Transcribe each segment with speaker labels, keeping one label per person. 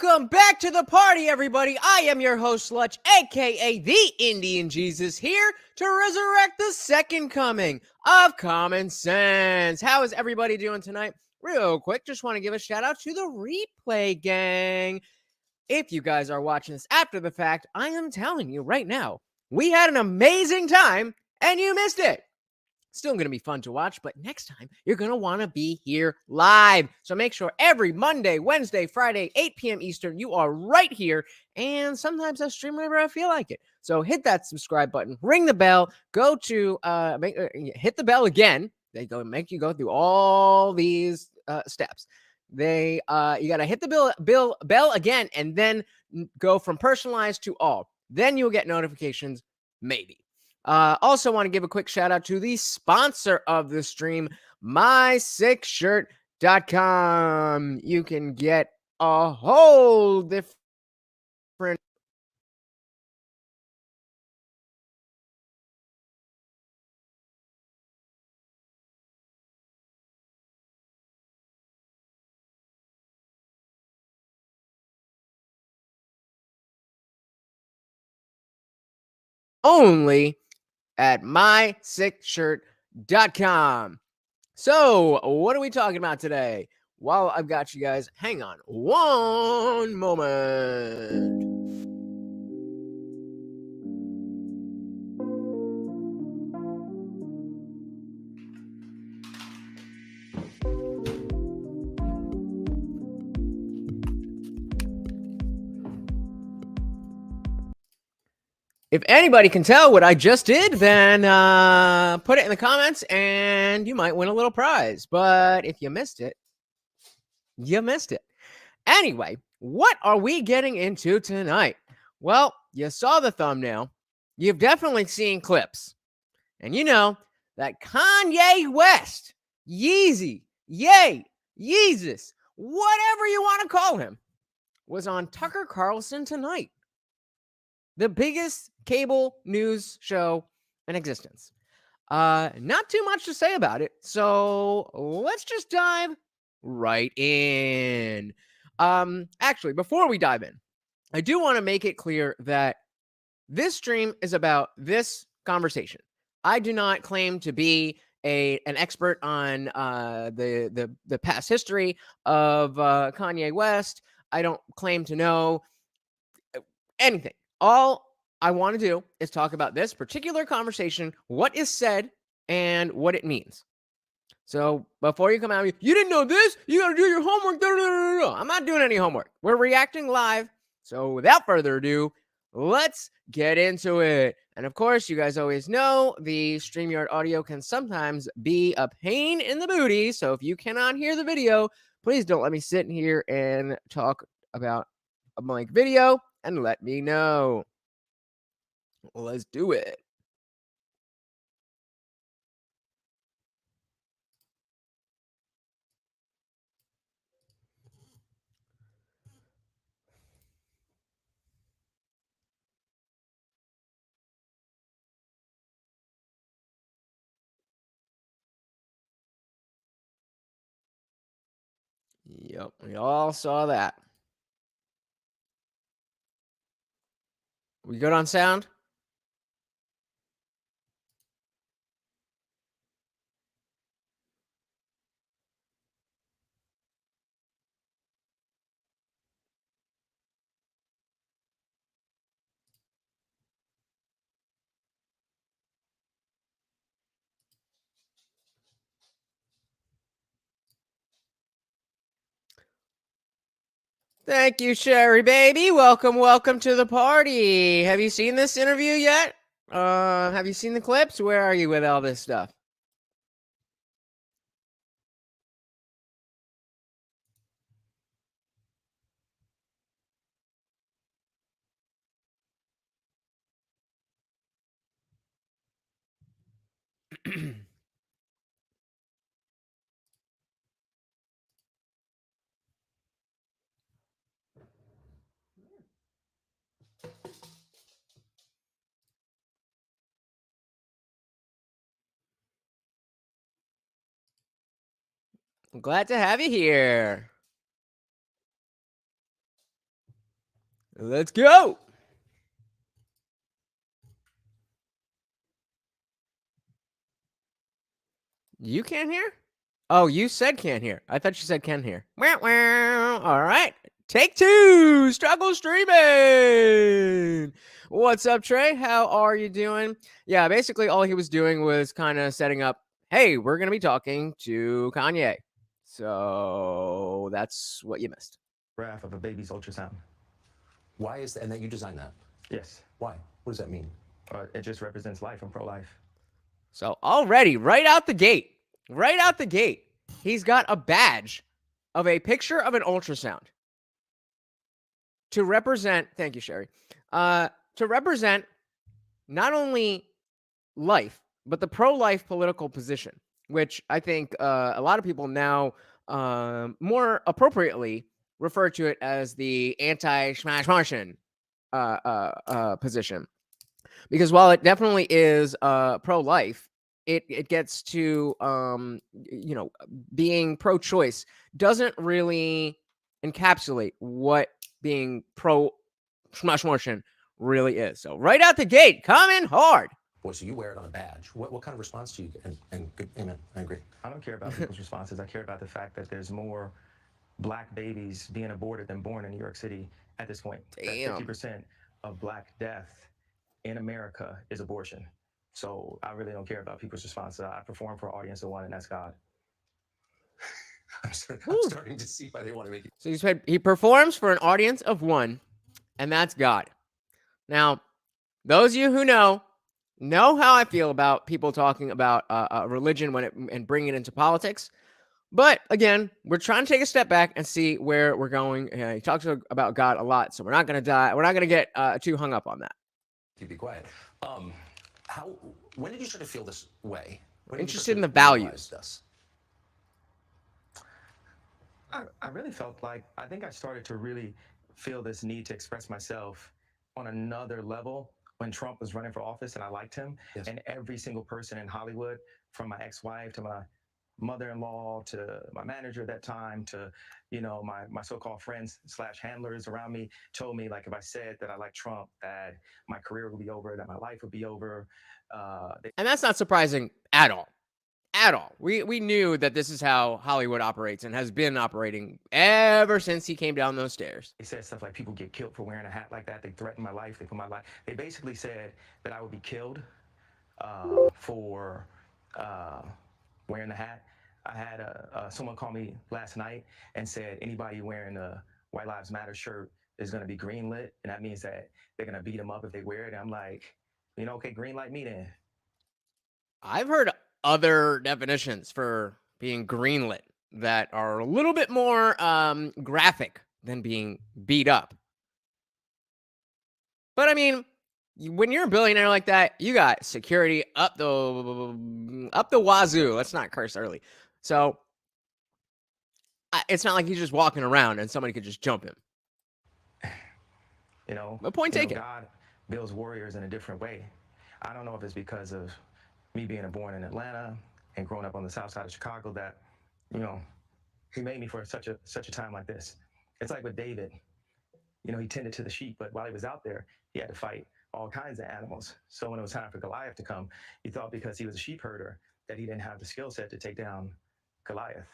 Speaker 1: Welcome back to the party, everybody. I am your host, Lutch, aka the Indian Jesus, here to resurrect the second coming of common sense. How is everybody doing tonight? Real quick, just want to give a shout out to the replay gang. If you guys are watching this after the fact, I am telling you right now, we had an amazing time and you missed it. Still going to be fun to watch, but next time you're going to want to be here live. So make sure every Monday, Wednesday, Friday, 8 p.m. Eastern, you are right here. And sometimes I stream whenever I feel like it. So hit that subscribe button, ring the bell, go to hit the bell again. They go make you go through all these steps. You got to hit the bell again, and then go from personalized to all. Then you'll get notifications, maybe. Also want to give a quick shout out to the sponsor of the stream, my6shirt.com. You can get a whole different only at my6shirt.com. So, what are we talking about today? While I've got you guys, hang on one moment. If anybody can tell what I just did, then put it in the comments and you might win a little prize. But if you missed it, you missed it. Anyway, what are we getting into tonight? Well, you saw the thumbnail. You've definitely seen clips. And you know that Kanye West, Yeezy, Yay, Yeezus, whatever you want to call him, was on Tucker Carlson Tonight, the biggest cable news show in existence. Not too much to say about it, so let's just dive right in. Actually, before we dive in, I do want to make it clear that this stream is about this conversation. I do not claim to be an expert on the past history of Kanye West. I don't claim to know anything. All I want to do is talk about this particular conversation, what is said, and what it means. So before you come out, you didn't know this, you got to do your homework. I'm not doing any homework. We're reacting live. So without further ado, let's get into it. And of course, you guys always know the StreamYard audio can sometimes be a pain in the booty. So if you cannot hear the video, please don't let me sit here and talk about a blank video, and let me know. Let's do it. Yep, we all saw that. We good on sound? Thank you, Sherry baby. Welcome to the party. Have you seen this interview yet? Have you seen the clips? Where are you with all this stuff? I'm glad to have you here. Let's go. You can't hear? Oh, you said can't hear. I thought you said can hear. All right. Take two. Struggle streaming. What's up, Trey? How are you doing? Yeah, basically all he was doing was kind of setting up, hey, we're going to be talking to Kanye. So that's what you missed.
Speaker 2: Graph of a baby's ultrasound.
Speaker 3: Why is that? And that you designed that?
Speaker 2: Yes.
Speaker 3: Why? What does that mean?
Speaker 2: It just represents life and pro-life.
Speaker 1: So already, right out the gate, he's got a badge of a picture of an ultrasound to represent, thank you, Sherry, to represent not only life, but the pro-life political position, which I think a lot of people now more appropriately refer to it as the anti-Martian position. Because while it definitely is pro-life, it gets to being pro-choice doesn't really encapsulate what being pro-Martian really is. So right out the gate, coming hard.
Speaker 3: Boy, so you wear it on a badge. What kind of response do you get? And good, amen. I agree.
Speaker 2: I don't care about people's responses. I care about the fact that there's more black babies being aborted than born in New York City at this point.
Speaker 1: Damn.
Speaker 2: 50% of black death in America is abortion. So I really don't care about people's responses. I perform for an audience of one, and that's God.
Speaker 3: I'm starting to see why they want to make it.
Speaker 1: So he said he performs for an audience of one, and that's God. Now, those of you who know how I feel about people talking about religion and bringing it into politics. But again, we're trying to take a step back and see where we're going. He talks about God a lot, so we're not going to die. We're not going to get too hung up on that.
Speaker 3: You be quiet. When did you start to feel this way?
Speaker 1: Interested in the values.
Speaker 2: I really felt like, I think I started to really feel this need to express myself on another level when Trump was running for office, and I liked him.
Speaker 3: Yes.
Speaker 2: And every single person in Hollywood, from my ex-wife to my mother-in-law to my manager at that time to my so-called friends / handlers around me, told me, like, if I said that I like Trump, that my career would be over, that my life would be over.
Speaker 1: And that's not surprising at all. At all. We knew that this is how Hollywood operates and has been operating ever since he came down those stairs.
Speaker 2: They said stuff like people get killed for wearing a hat like that. They threatened my life. They put my life. They basically said that I would be killed for wearing the hat. I had someone call me last night and said anybody wearing a White Lives Matter shirt is going to be greenlit, and that means that they're going to beat them up if they wear it. And I'm like, okay, green light me then.
Speaker 1: I've heard other definitions for being greenlit that are a little bit more graphic than being beat up. But I mean, when you're a billionaire like that, you got security up the wazoo. Let's not curse early. So it's not like he's just walking around and somebody could just jump him. But point taken.
Speaker 2: God builds warriors in a different way. I don't know if it's because of me being born in Atlanta and growing up on the south side of Chicago that, he made me for such a time like this. It's like with David, he tended to the sheep, but while he was out there, he had to fight all kinds of animals. So when it was time for Goliath to come, he thought because he was a sheep herder that he didn't have the skill set to take down Goliath.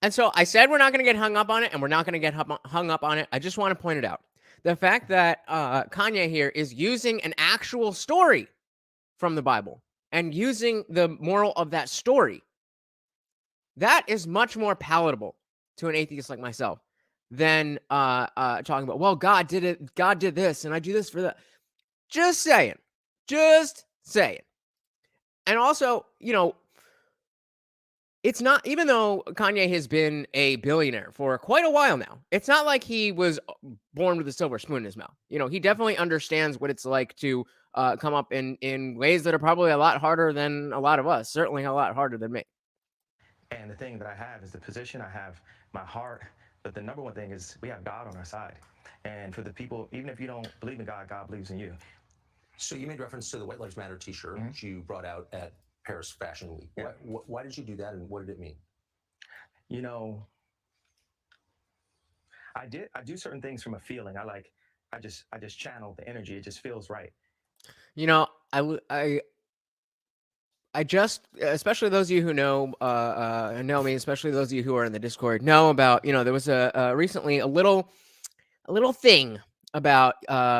Speaker 1: And so I said we're not going to get hung up on it, and we're not going to get hung up on it. I just want to point it out. The fact that Kanye here is using an actual story from the Bible and using the moral of that story, that is much more palatable to an atheist like myself than talking about, well, God did it, God did this, and I do this for that. Just saying. And also, it's not, even though Kanye has been a billionaire for quite a while now, it's not like he was born with a silver spoon in his mouth. He definitely understands what it's like to come up in ways that are probably a lot harder than a lot of us, certainly a lot harder than me.
Speaker 2: And the thing that I have is the position, I have my heart, but the number one thing is we have God on our side. And for the people, even if you don't believe in God, God believes in you.
Speaker 3: So you made reference to the White Lives Matter t-shirt which you brought out at Paris Fashion Week.
Speaker 2: Yeah.
Speaker 3: Why did you do that, and what did it mean?
Speaker 2: I do certain things from a feeling. I like I just channel the energy. It just feels right.
Speaker 1: You know, I just, especially those of you who know me, especially those of you who are in the Discord, know about, there was recently a little thing about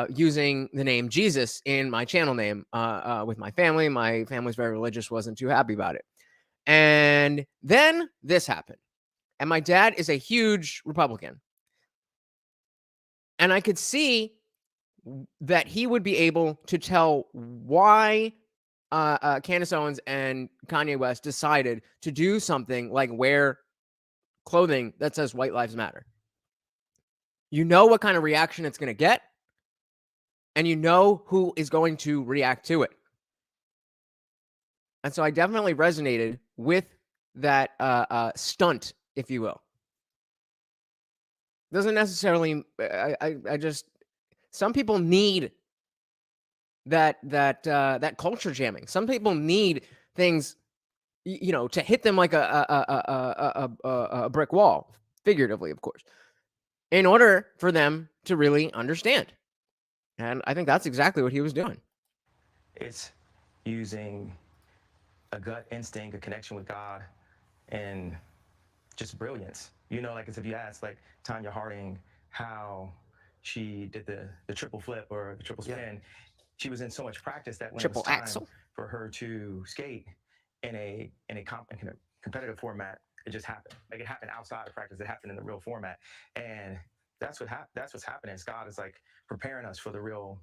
Speaker 1: using the name Jesus in my channel name with my family. My family's very religious, wasn't too happy about it. And then this happened. And my dad is a huge Republican. And I could see that he would be able to tell why Candice Owens and Kanye West decided to do something like wear clothing that says White Lives Matter. You know what kind of reaction it's going to get, and you know who is going to react to it. And so I definitely resonated with that stunt, if you will. Doesn't necessarily, I just, some people need that culture jamming. Some people need things, to hit them like a brick wall, figuratively, of course, in order for them to really understand. And I think that's exactly what he was doing.
Speaker 2: It's using a gut instinct, a connection with God, and just brilliance. Like as if you ask like Tanya Harding how she did the triple flip or the triple spin, she was in so much practice that when
Speaker 1: Triple
Speaker 2: it was time
Speaker 1: axel
Speaker 2: for her to skate in a competitive format, it just happened. Like it happened outside of practice. It happened in the real format, and that's what's happening. God is like preparing us for the real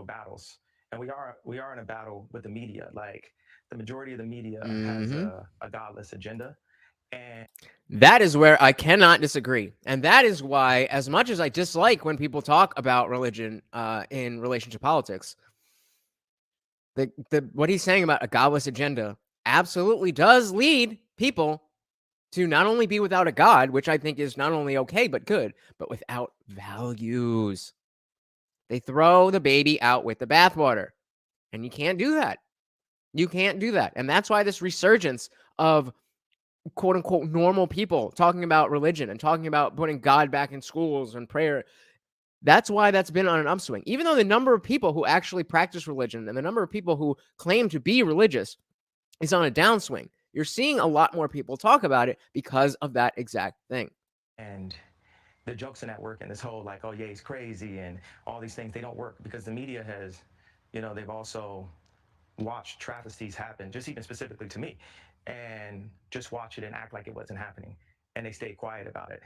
Speaker 2: battles, and we are in a battle with the media. Like the majority of the media has a godless agenda. And
Speaker 1: that is where I cannot disagree. And that is why, as much as I dislike when people talk about religion in relation to politics, what he's saying about a godless agenda absolutely does lead people to not only be without a God, which I think is not only okay but good, but without values. They throw the baby out with the bathwater. And you can't do that. You can't do that. And that's why this resurgence of quote unquote normal people talking about religion and talking about putting God back in schools and prayer, that's why that's been on an upswing. Even though the number of people who actually practice religion and the number of people who claim to be religious is on a downswing, you're seeing a lot more people talk about it because of that exact thing.
Speaker 2: And the jokes in that work and this whole like, oh yeah, he's crazy and all these things, they don't work because the media has, they've also watched travesties happen, just even specifically to me, and just watch it and act like it wasn't happening, and they stay quiet about it.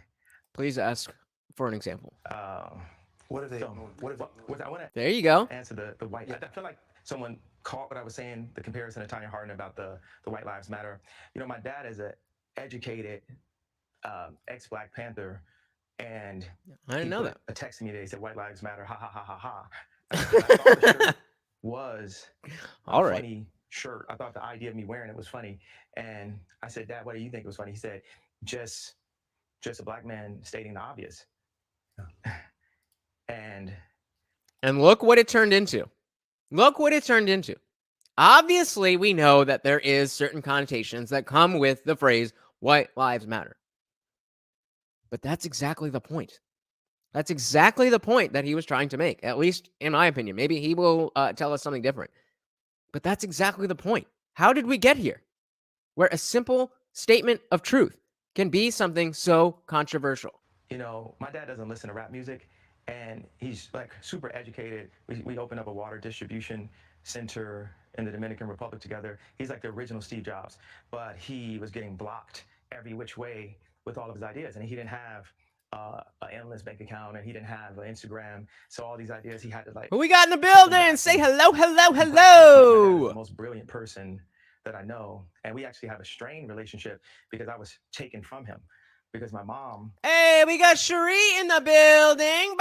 Speaker 1: Please ask for an example.
Speaker 3: What are they?
Speaker 2: So, I want to
Speaker 1: there you go.
Speaker 2: Answer the white. I feel like someone caught what I was saying, the comparison to Tanya Harding about the White Lives Matter. My dad is an educated ex-Black Panther, and
Speaker 1: I didn't know that.
Speaker 2: A text me today, he said White Lives Matter, ha ha ha ha ha. I thought the shirt was
Speaker 1: all right.
Speaker 2: Funny shirt. I thought the idea of me wearing it was funny, and I said, Dad, what do you think was funny? He said, just a Black man stating the obvious. And
Speaker 1: look what it turned into. Look what it turned into. Obviously, we know that there is certain connotations that come with the phrase White Lives Matter. But that's exactly the point. That's exactly the point that he was trying to make, at least in my opinion. Maybe he will tell us something different. But that's exactly the point. How did we get here? Where a simple statement of truth can be something so controversial.
Speaker 2: My dad doesn't listen to rap music, and he's like super educated. We opened up a water distribution center in the Dominican Republic together. He's like the original Steve Jobs, but he was getting blocked every which way with all of his ideas, and he didn't have an endless bank account, and he didn't have an Instagram. So all these ideas he had to like.
Speaker 1: Who we got in the building? Say hello, hello, hello.
Speaker 2: The most brilliant person that I know, and we actually have a strained relationship because I was taken from him. Because my mom.
Speaker 1: Hey, we got Cherie in the building.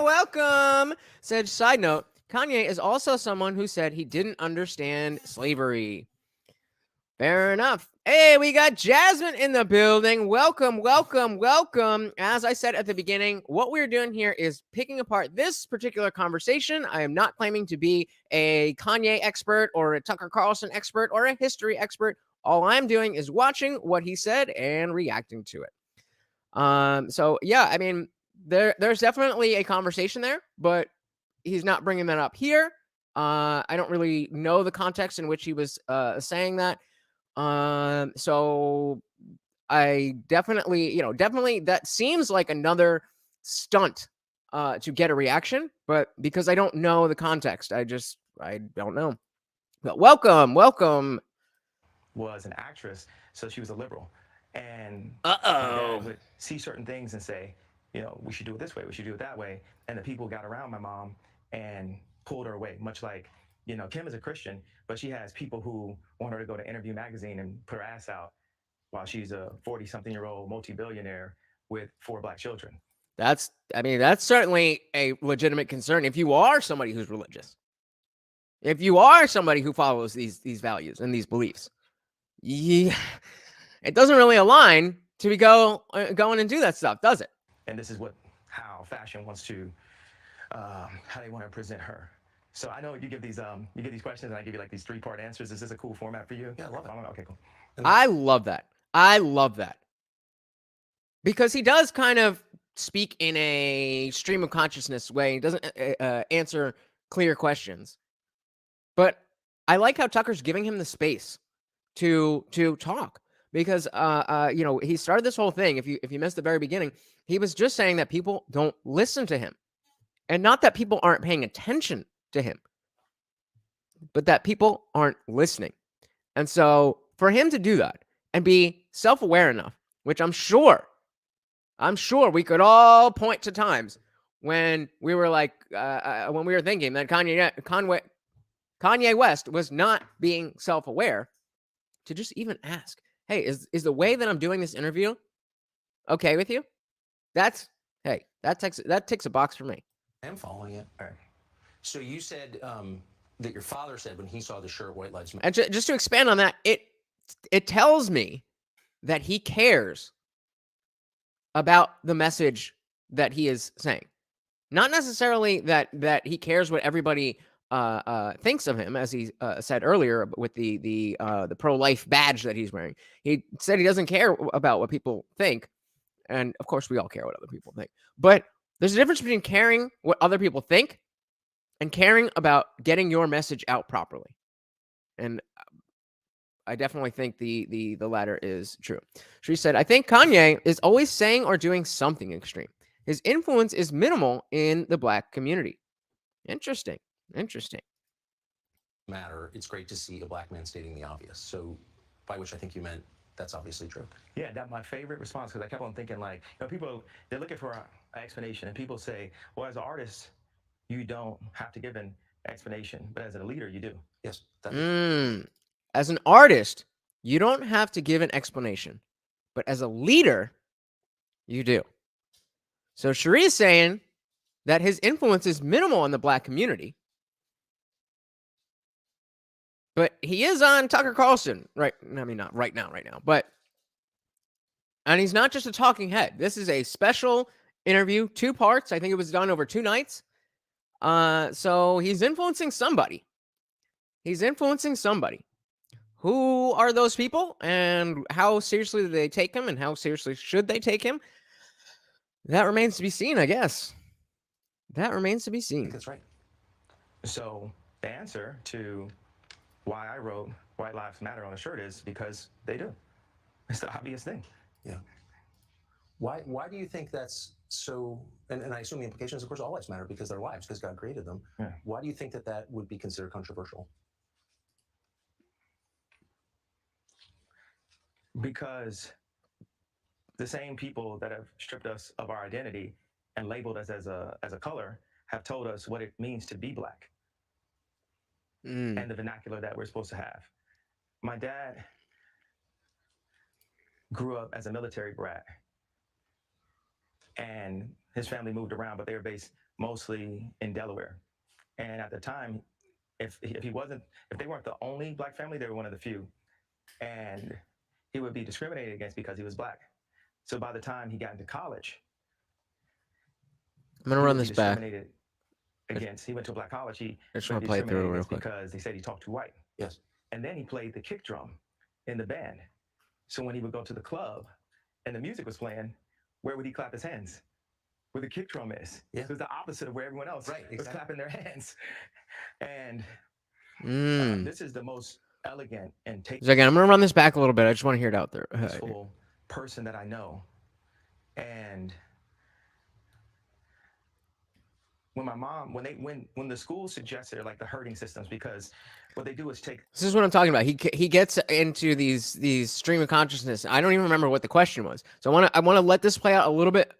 Speaker 1: Welcome. Said, side note, Kanye is also someone who said he didn't understand slavery. Fair enough. Hey, we got Jasmine in the building. Welcome, welcome, welcome. As I said at the beginning, what we're doing here is picking apart this particular conversation. I am not claiming to be a Kanye expert or a Tucker Carlson expert or a history expert. All I'm doing is watching what he said and reacting to it. So yeah, I mean, there's definitely a conversation there, but he's not bringing that up here. I don't really know the context in which he was saying that. So I definitely, definitely that seems like another stunt to get a reaction, but because I don't know the context, I don't know. But welcome.
Speaker 2: Was an actress, so she was a liberal. And my
Speaker 1: Uh-oh.
Speaker 2: dad would see certain things and say, we should do it this way, we should do it that way. And the people got around my mom and pulled her away, much like, Kim is a Christian, but she has people who want her to go to Interview Magazine and put her ass out while she's a 40-something-year-old multi-billionaire with 4 black children.
Speaker 1: That's certainly a legitimate concern if you are somebody who's religious. If you are somebody who follows these values and these beliefs. Yeah, it doesn't really align to be going and do that stuff, does it?
Speaker 2: And this is how fashion wants to, how they want to present her. So I know you give these questions and I give you like these 3-part answers. Is this a cool format for you?
Speaker 3: Yeah, I love it.
Speaker 2: Okay, cool.
Speaker 1: I love that. Because he does kind of speak in a stream of consciousness way. He doesn't answer clear questions. But I like how Tucker's giving him the space to talk, because he started this whole thing. If you missed the very beginning, he was just saying that people don't listen to him, and not that people aren't paying attention to him, but that people aren't listening. And so for him to do that and be self-aware enough, which I'm sure we could all point to times when we were like when we were thinking that Kanye West was not being self-aware, to just even ask, hey, is the way that I'm doing this interview okay with you? That ticks a box for me.
Speaker 3: I am following it. All right. So you said that your father said when he saw the shirt, White Lives Matter.
Speaker 1: And just to expand on that, it tells me that he cares about the message that he is saying. Not necessarily that he cares what everybody thinks of him, as he said earlier with the pro-life badge that he's wearing. He said he doesn't care about what people think, and of course we all care what other people think. But there's a difference between caring what other people think and caring about getting your message out properly. And I definitely think the latter is true. She said, I think Kanye is always saying or doing something extreme. His influence is minimal in the black community. Interesting.
Speaker 3: Matter. It's great to see a black man stating the obvious. So, by which I think you meant that's obviously true.
Speaker 2: Yeah, that's my favorite response, because I kept on thinking, like, people, they're looking for an explanation, and people say, well, as an artist, you don't have to give an explanation, but as a leader, you do.
Speaker 3: Yes.
Speaker 1: As an artist, you don't have to give an explanation, but as a leader, you do. So Cherie is saying that his influence is minimal in the black community, but he is on Tucker Carlson, right? I mean, not right now, but, and he's not just a talking head. This is a special interview, 2 parts. I think it was done over 2 nights. So he's influencing somebody. Who are those people, and how seriously do they take him, and how seriously should they take him? That remains to be seen, I guess. That remains to be
Speaker 3: I
Speaker 1: seen.
Speaker 3: think that's right.
Speaker 2: So the answer to why I wrote White Lives Matter on a shirt is because they do. It's the obvious thing.
Speaker 3: Yeah. Why do you think that's so? And I assume the implications, of course, all lives matter because they're lives, because God created them.
Speaker 2: Yeah.
Speaker 3: Why do you think that would be considered controversial?
Speaker 2: Because the same people that have stripped us of our identity and labeled us as a color have told us what it means to be black and the vernacular that we're supposed to have. My dad grew up as a military brat, and his family moved around, but they were based mostly in Delaware. And at the time, if they weren't the only black family, they were one of the few. And he would be discriminated against because he was black. So by the time he got into college,
Speaker 1: I'm gonna run this back.
Speaker 2: He went to a black college.
Speaker 1: I just want to play it through real quick
Speaker 2: because they said he talked too white.
Speaker 3: Yes.
Speaker 2: And then he played the kick drum in the band. So when he would go to the club and the music was playing, where would he clap his hands? where the kick drum is.
Speaker 3: Yeah.
Speaker 2: It was the opposite of where everyone else was clapping their hands. And this is the most elegant and
Speaker 1: So again, I'm going to run this back a little bit. I just want to hear it out there.
Speaker 2: tasteful person that I know. And when my mom, when the school suggested like the herding systems, because what they do is take.
Speaker 1: This is what I'm talking about. He gets into these stream of consciousness. I don't even remember what the question was. So I want to let this play out a little bit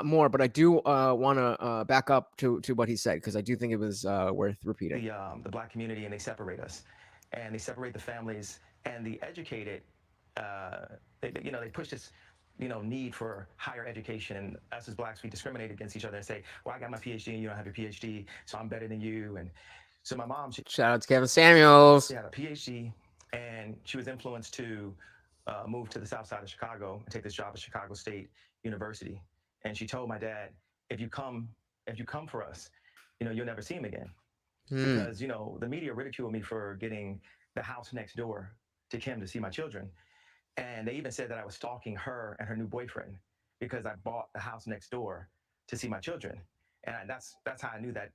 Speaker 1: more, but I do want to back up to what he said, because I do think it was worth repeating.
Speaker 2: The black community, and they separate us, and they separate the families, and the educated. They push this need for higher education, and us as blacks, we discriminate against each other and say, well, I got my PhD and you don't have your PhD, so I'm better than you. And so my mom,
Speaker 1: shout out to Kevin Samuels.
Speaker 2: She had a PhD, and she was influenced to move to the south side of Chicago and take this job at Chicago State University. And she told my dad, if you come for us, you'll never see him again. Because, the media ridiculed me for getting the house next door to Kim to see my children. And they even said that I was stalking her and her new boyfriend because I bought the house next door to see my children. And that's how I knew that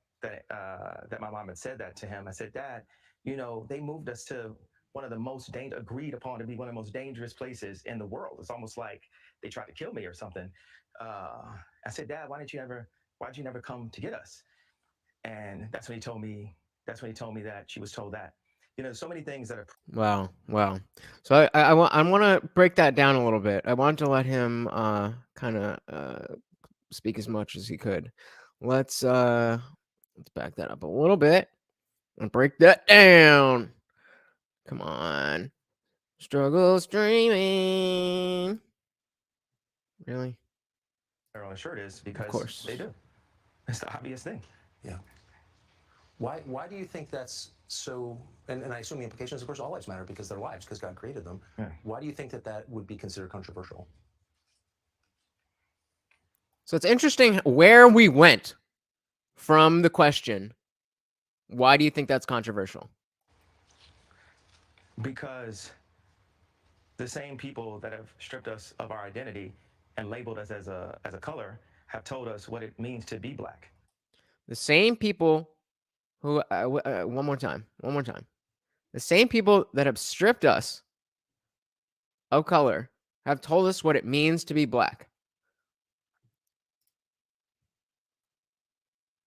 Speaker 2: my mom had said that to him. I said, Dad, they moved us to one of the most agreed upon to be one of the most dangerous places in the world. It's almost like they tried to kill me or something. I said, Dad, why'd you never come to get us? And that's when he told me that she was told that. So many things that are.
Speaker 1: Wow. So I want to break that down a little bit. I want to let him kind of speak as much as he could. Let's back that up a little bit and break that down. Come on. Struggle streaming. Really?
Speaker 2: On a shirt is because
Speaker 1: of course
Speaker 2: they do. It's the obvious thing.
Speaker 3: Yeah. Why do you think that's so? And I assume the implications, of course, all lives matter because they're lives, because God created them.
Speaker 2: Yeah.
Speaker 3: Why do you think that would be considered controversial?
Speaker 1: So it's interesting where we went from the question, why do you think that's controversial?
Speaker 2: Because the same people that have stripped us of our identity and labeled us as a color have told us what it means to be black.
Speaker 1: The same people who, one more time. The same people that have stripped us of color have told us what it means to be black.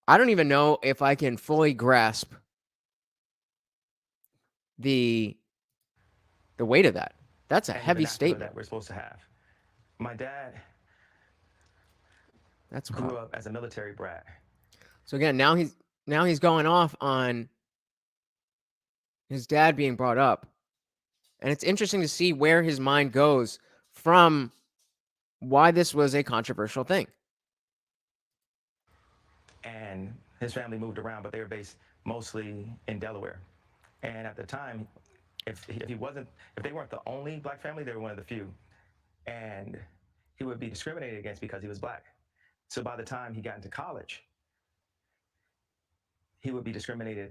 Speaker 1: I don't even know if I can fully grasp the weight of that. That's a heavy statement
Speaker 2: that we're supposed to have. My dad
Speaker 1: grew
Speaker 2: up as a military brat.
Speaker 1: So again, now he's going off on his dad being brought up. And it's interesting to see where his mind goes from why this was a controversial thing.
Speaker 2: And his family moved around, but they were based mostly in Delaware. And at the time, if they weren't the only black family, they were one of the few. And he would be discriminated against because he was black. So by the time he got into college, he would be discriminated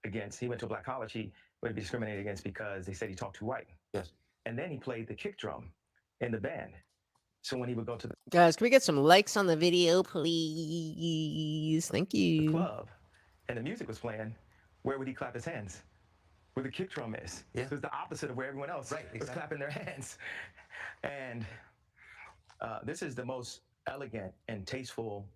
Speaker 2: against. He went to a black college, he would be discriminated against because they said he talked too white.
Speaker 3: Yes.
Speaker 2: And then he played the kick drum in the band. So when he would go to the
Speaker 1: Guys, can we get some likes on the video, please? Thank you.
Speaker 2: Club, and the music was playing, where would he clap his hands? Where the kick drum is.
Speaker 3: Yeah.
Speaker 2: So it's the opposite of where everyone else was clapping their hands. And this is the most elegant and tasteful.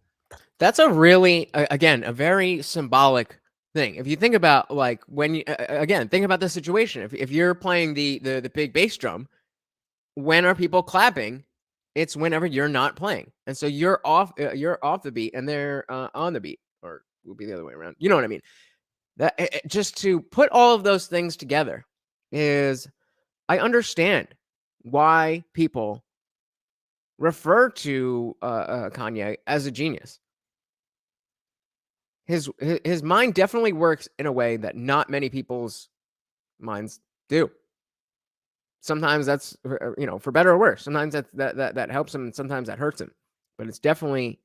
Speaker 1: That's a really, again, a very symbolic thing. If you think about, like, when you, again, think about the situation. If you're playing the big bass drum, when are people clapping? It's whenever you're not playing. And so you're off the beat and they're on the beat, or it would be the other way around. You know what I mean? That just to put all of those things together is, I understand why people refer to Kanye as a genius. His mind definitely works in a way that not many people's minds do. Sometimes that's, for better or worse. Sometimes that helps him, and sometimes that hurts him. But it's definitely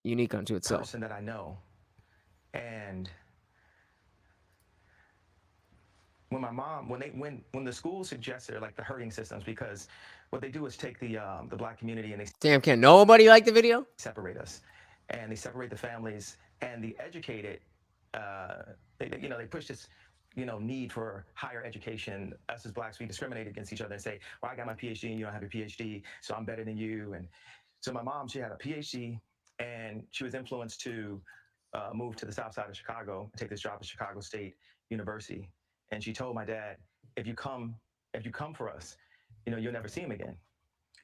Speaker 1: unique unto itself.
Speaker 2: Person that I know. And when my mom, when the school suggested like the herding systems, because what they do is take the black community and they
Speaker 1: Damn, can nobody like the video?
Speaker 2: separate us. and they separate the families, and the educated, they push this, need for higher education. Us as blacks, we discriminate against each other and say, well, I got my PhD and you don't have a PhD, so I'm better than you. And so my mom, she had a PhD, and she was influenced to move to the south side of Chicago, take this job at Chicago State University. And she told my dad, if you come for us, you'll never see him again.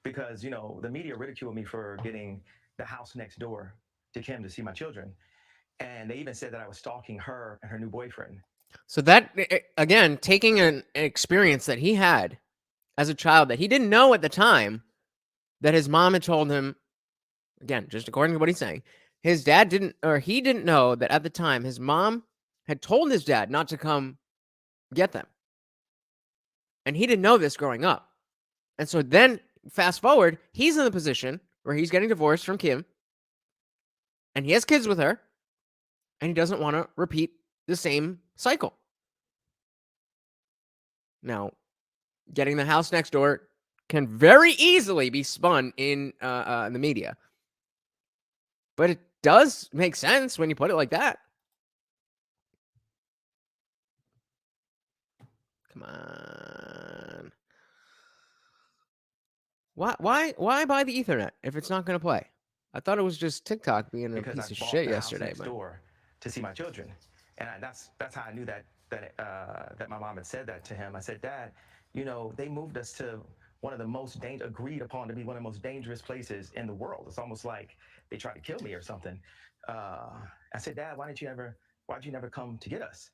Speaker 2: Because, the media ridiculed me for getting the house next door to Kim to see my children. And they even said that I was stalking her and her new boyfriend.
Speaker 1: So that, again, taking an experience that he had as a child that he didn't know at the time, that his mom had told him, again, just according to what he's saying, his dad didn't, or he didn't know that at the time his mom had told his dad not to come get them. And he didn't know this growing up. And so then, fast forward, he's in the position where he's getting divorced from Kim, and he has kids with her, and he doesn't want to repeat the same cycle. Now, getting the house next door can very easily be spun in the media. But it does make sense when you put it like that. Come on. Why buy the Ethernet if it's not going to play? I thought it was just TikTok being a
Speaker 2: Because
Speaker 1: piece
Speaker 2: I
Speaker 1: of
Speaker 2: bought
Speaker 1: shit
Speaker 2: the house
Speaker 1: yesterday.
Speaker 2: next
Speaker 1: But
Speaker 2: door to see my children, and that's how I knew that my mom had said that to him. I said, Dad, they moved us to one of the most agreed upon to be one of the most dangerous places in the world. It's almost like they tried to kill me or something. I said, Dad, why'd you never come to get us?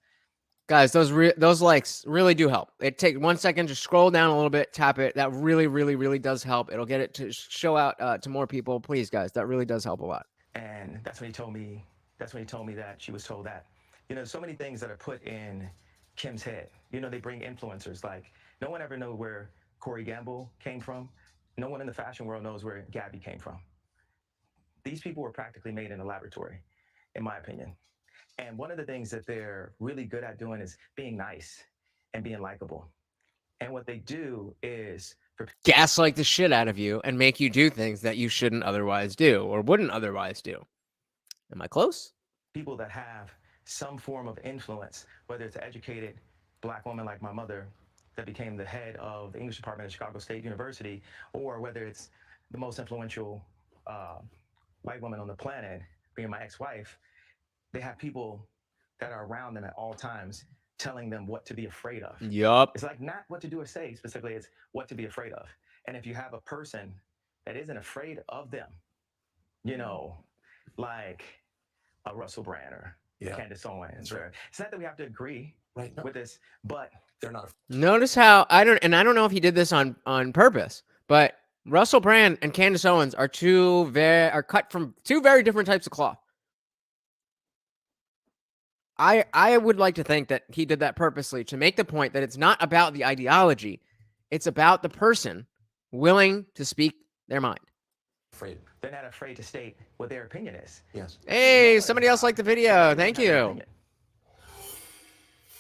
Speaker 1: guys, those likes really do help. It takes 1 second, just scroll down a little bit, tap it. That really, really, really does help. It'll get it to show out to more people. Please, guys, that really does help a lot.
Speaker 2: And that's when he told me that she was told that. So many things that are put in Kim's head. They bring influencers. Like, no one ever knows where Corey Gamble came from. No one in the fashion world knows where Gabby came from. These people were practically made in a laboratory, in my opinion. And one of the things that they're really good at doing is being nice and being likable. And what they do is
Speaker 1: gaslight the shit out of you and make you do things that you shouldn't otherwise do or wouldn't otherwise do. Am I close?
Speaker 2: People that have some form of influence, whether it's an educated black woman like my mother that became the head of the English department at Chicago State University, or whether it's the most influential white woman on the planet, being my ex-wife, they have people that are around them at all times telling them what to be afraid of.
Speaker 1: Yup.
Speaker 2: It's like not what to do or say specifically, it's what to be afraid of. And if you have a person that isn't afraid of them, like a Russell Brand or Candice Owens, or it's not that we have to agree with this, but they're not.
Speaker 1: Notice how I don't know if he did this on purpose, but Russell Brand and Candice Owens are cut from two very different types of cloth. I would like to think that he did that purposely to make the point that it's not about the ideology, it's about the person willing to speak their mind.
Speaker 2: They're not afraid to state what their opinion is.
Speaker 3: Yes.
Speaker 1: Hey, somebody else liked the video. Thank you.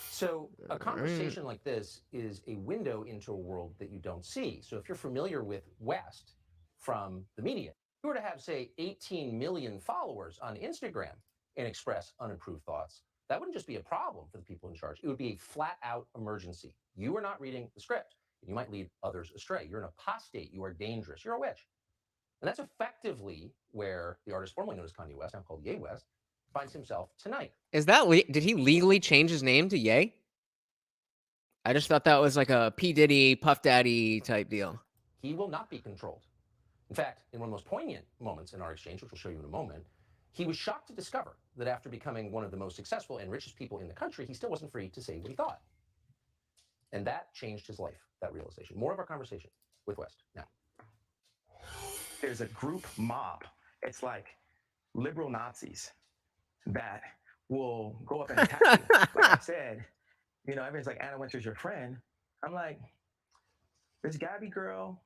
Speaker 3: So a conversation like this is a window into a world that you don't see. So if you're familiar with West from the media, if you were to have, say, 18 million followers on Instagram and express unapproved thoughts, that wouldn't just be a problem for the people in charge. It would be a flat-out emergency. You are not reading the script. You might lead others astray. You're an apostate. You are dangerous. You're a witch. And that's effectively where the artist formerly known as Kanye West, now called Ye West, finds himself tonight.
Speaker 1: Is that did he legally change his name to Ye? I just thought that was like a P. Diddy, Puff Daddy type deal.
Speaker 3: He will not be controlled. In fact, in one of the most poignant moments in our exchange, which we'll show you in a moment, he was shocked to discover that after becoming one of the most successful and richest people in the country, he still wasn't free to say what he thought. And that changed his life, that realization. More of our conversation with West now.
Speaker 2: There's a group mob. It's like liberal Nazis that will go up and attack you. Like I said, everyone's like, Anna Wintour's your friend. I'm like, this Gabby girl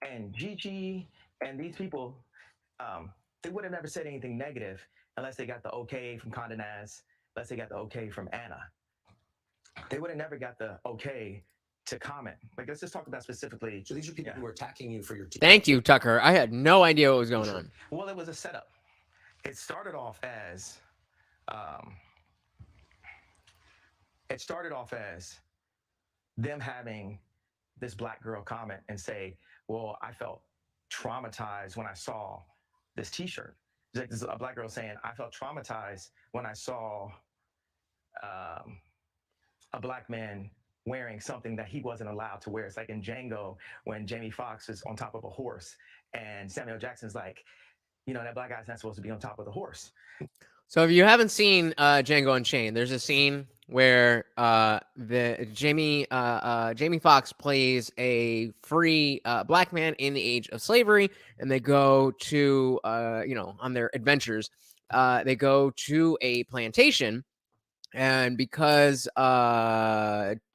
Speaker 2: and Gigi and these people, they would have never said anything negative unless they got the okay from Condé Nast, unless they got the okay from Anna. They would have never got the okay to comment. Like, let's just talk about specifically.
Speaker 3: So these are people who are attacking you for your team.
Speaker 1: Thank you, Tucker. I had no idea what was going on.
Speaker 2: Well, it was a setup. it started off as them having this black girl comment and say, well, I felt traumatized when I saw this t-shirt. It's like this, a black girl saying, I felt traumatized when I saw a black man wearing something that he wasn't allowed to wear. It's like in Django when Jamie Foxx is on top of a horse and Samuel Jackson's like, you know, that black guy's not supposed to be on top of the horse.
Speaker 1: So if you haven't seen Django Unchained, there's a scene where the Jamie Foxx plays a free black man in the age of slavery, and they go to on their adventures. They go to a plantation, and because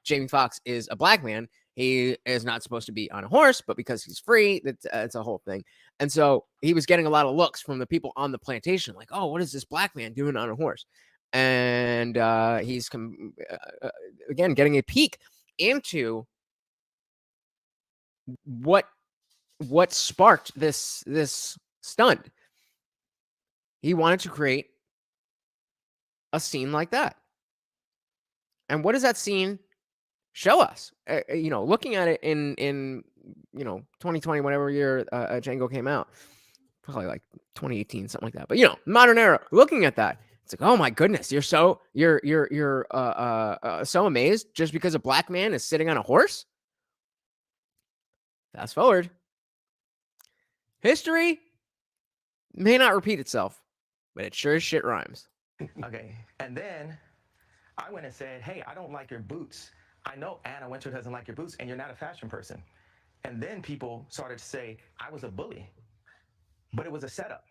Speaker 1: Jamie Foxx is a black man, he is not supposed to be on a horse, but because he's free, it's a whole thing. And so he was getting a lot of looks from the people on the plantation, like, "Oh, what is this black man doing on a horse?" And he's again getting a peek into what sparked this stunt. He wanted to create a scene like that. And what does that scene show us? Looking at it in 2020, whatever year Django came out, probably like 2018, something like that. But modern era, looking at that, it's like, oh my goodness, you're so amazed just because a black man is sitting on a horse. Fast forward, history may not repeat itself, but it sure as shit rhymes.
Speaker 2: Okay, and then I went and said, hey, I don't like your boots. I know Anna Wintour doesn't like your boots, and you're not a fashion person. And then people started to say I was a bully, but it was a setup.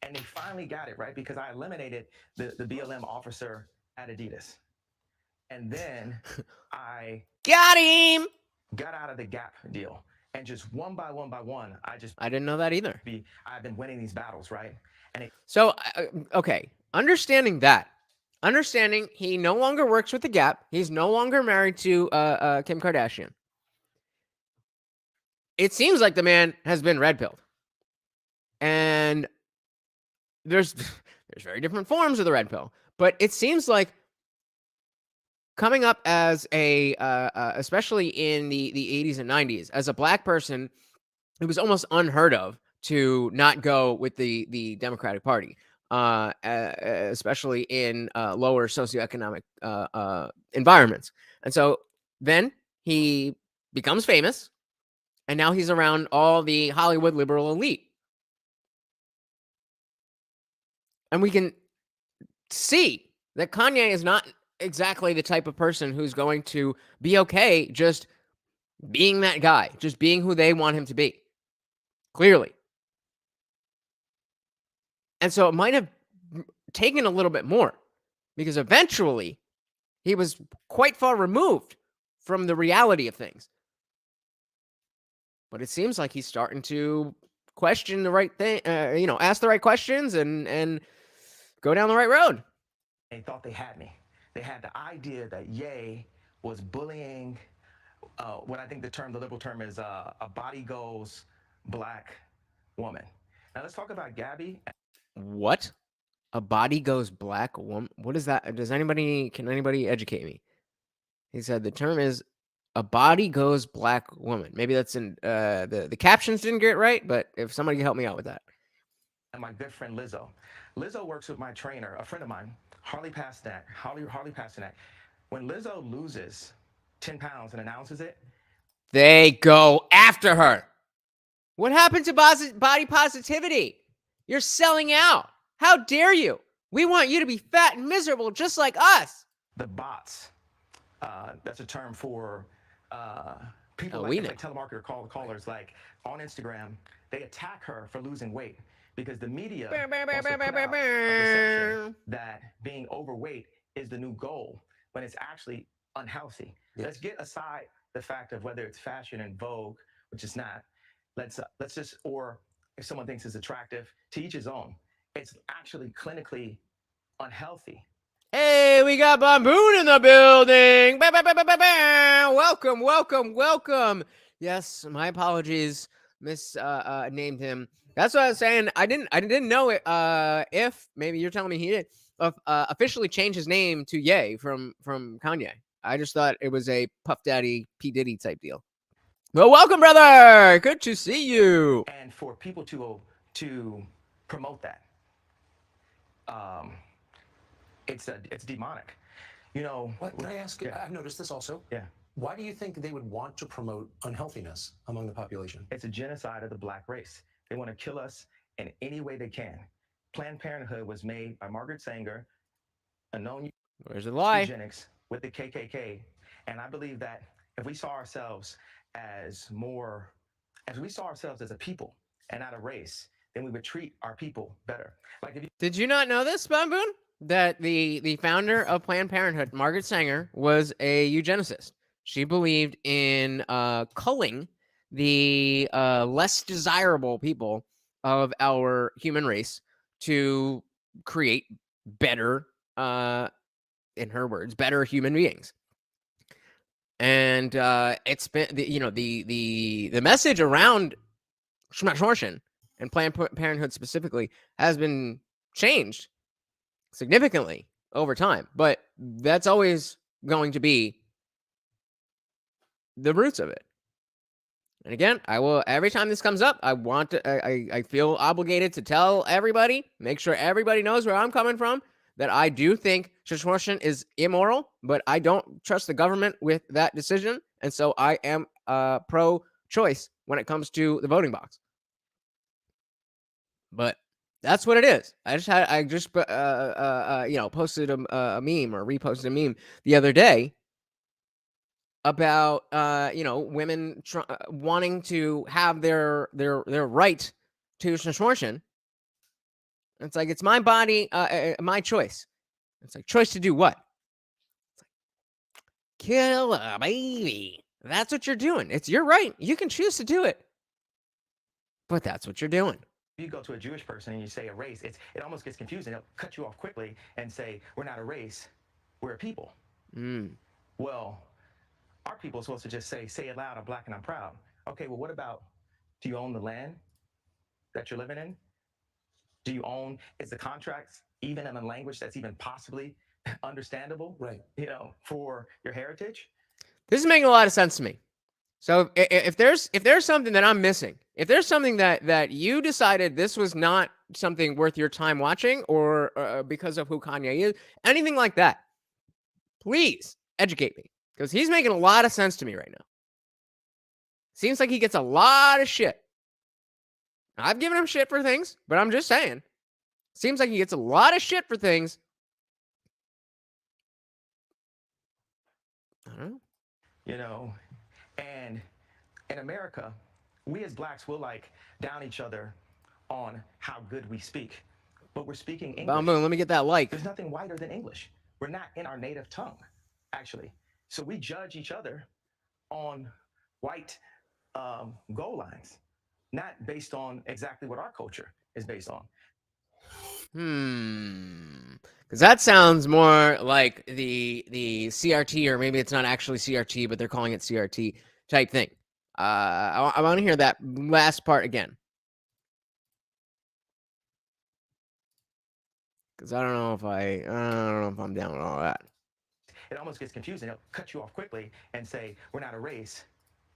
Speaker 2: And they finally got it, right? Because I eliminated the BLM officer at Adidas. And then I
Speaker 1: got him.
Speaker 2: Got out of the Gap deal. And just one by one,
Speaker 1: I didn't know that either.
Speaker 2: I've been winning these battles, right?
Speaker 1: So, okay, understanding he no longer works with the Gap. He's no longer married to Kim Kardashian. It seems like the man has been red-pilled. And there's very different forms of the red pill. But it seems like coming up as especially in the 80s and 90s, as a black person, it was almost unheard of to not go with the Democratic Party, especially in lower socioeconomic environments. And so then he becomes famous, and now he's around all the Hollywood liberal elite. And we can see that Kanye is not exactly the type of person who's going to be okay just being that guy, just being who they want him to be. Clearly. And so it might have taken a little bit more, because eventually he was quite far removed from the reality of things. But it seems like he's starting to question the right thing, ask the right questions and go down the right road.
Speaker 2: They thought they had me. They had the idea that Ye was bullying what I think the liberal term is a body goes black woman. Now let's talk about Gabby.
Speaker 1: What? A body goes black woman? What is that? Can anybody educate me? He said the term is a body goes black woman. Maybe that's in the captions didn't get it right, but if somebody can help me out with that.
Speaker 2: And my good friend Lizzo. Lizzo works with my trainer, a friend of mine, Harley Pasternak. When Lizzo loses 10 pounds and announces it,
Speaker 1: they go after her. What happened to body positivity? You're selling out. How dare you? We want you to be fat and miserable just like us.
Speaker 2: The bots, that's a term for people like telemarketer callers, like on Instagram, they attack her for losing weight because the media wants to put out a perception that being overweight is the new goal when it's actually unhealthy. Yes. Let's get aside the fact of whether it's fashion and Vogue, which is not. Let's just, or if someone thinks it's attractive, to each his own. It's actually clinically unhealthy.
Speaker 1: Hey, we got Bamboon in the building. Welcome. Yes, my apologies. named him. That's what I was saying. I didn't know it. If maybe you're telling me he did officially change his name to Ye from Kanye. I just thought it was a Puff Daddy P Diddy type deal. Well, welcome, brother. Good to see you.
Speaker 2: And for people to promote that, it's demonic. You know.
Speaker 3: What can I ask?
Speaker 2: Yeah.
Speaker 3: I've noticed this also.
Speaker 2: Yeah.
Speaker 3: Why do you think they would want to promote unhealthiness among the population?
Speaker 2: It's a genocide of the black race. They want to kill us in any way they can. Planned Parenthood was made by Margaret Sanger, a known
Speaker 1: Where's the lie?
Speaker 2: eugenics with the KKK, and I believe that if we saw ourselves as a people and not a race, then we would treat our people better. Like, if you
Speaker 1: Did you not know this, Bob Boone? That the founder of Planned Parenthood, Margaret Sanger, was a eugenicist. She believed in culling the less desirable people of our human race to create better, in her words, better human beings. And it's been the message around Schmarshortion and Planned Parenthood specifically has been changed significantly over time, but that's always going to be the roots of it. And again, I will, every time this comes up, I feel obligated to tell everybody, make sure everybody knows where I'm coming from, that I do think Schmarshortion is immoral, but I don't trust the government with that decision, and so I am pro-choice when it comes to the voting box. But that's what it is. I just posted a meme or reposted a meme the other day about women wanting to have their right to Schmarshortion. It's like, it's my body, my choice. It's like, choice to do what? It's like, kill a baby. That's what you're doing. It's your right. You can choose to do it, but that's what you're doing.
Speaker 2: you go to a Jewish person and you say a race, it almost gets confusing. They'll cut you off quickly and say, we're not a race, we're a people. Well, our people are supposed to just say it loud, I'm black and I'm proud. Okay, well, what about, do you own the land that you're living in? Do you own, is the contracts even in a language that's even possibly understandable?
Speaker 3: Right.
Speaker 2: For your heritage?
Speaker 1: This is making a lot of sense to me. So if there's something that I'm missing, if there's something that you decided this was not something worth your time watching, or because of who Kanye is, anything like that, please educate me, because he's making a lot of sense to me right now. Seems like he gets a lot of shit. I've given him shit for things, but I'm just saying, seems like he gets a lot of shit for things. I don't know.
Speaker 2: And in America, we as blacks will down each other on how good we speak, but we're speaking English.
Speaker 1: Boom, let me get that like.
Speaker 2: There's nothing whiter than English. We're not in our native tongue, actually. So we judge each other on white goal lines, not based on exactly what our culture is based on.
Speaker 1: Because that sounds more like the CRT, or maybe it's not actually CRT, but they're calling it CRT type thing. I want to hear that last part again, because I don't know if I'm down with all that.
Speaker 2: It almost gets confusing. They'll cut you off quickly and say, we're not a race,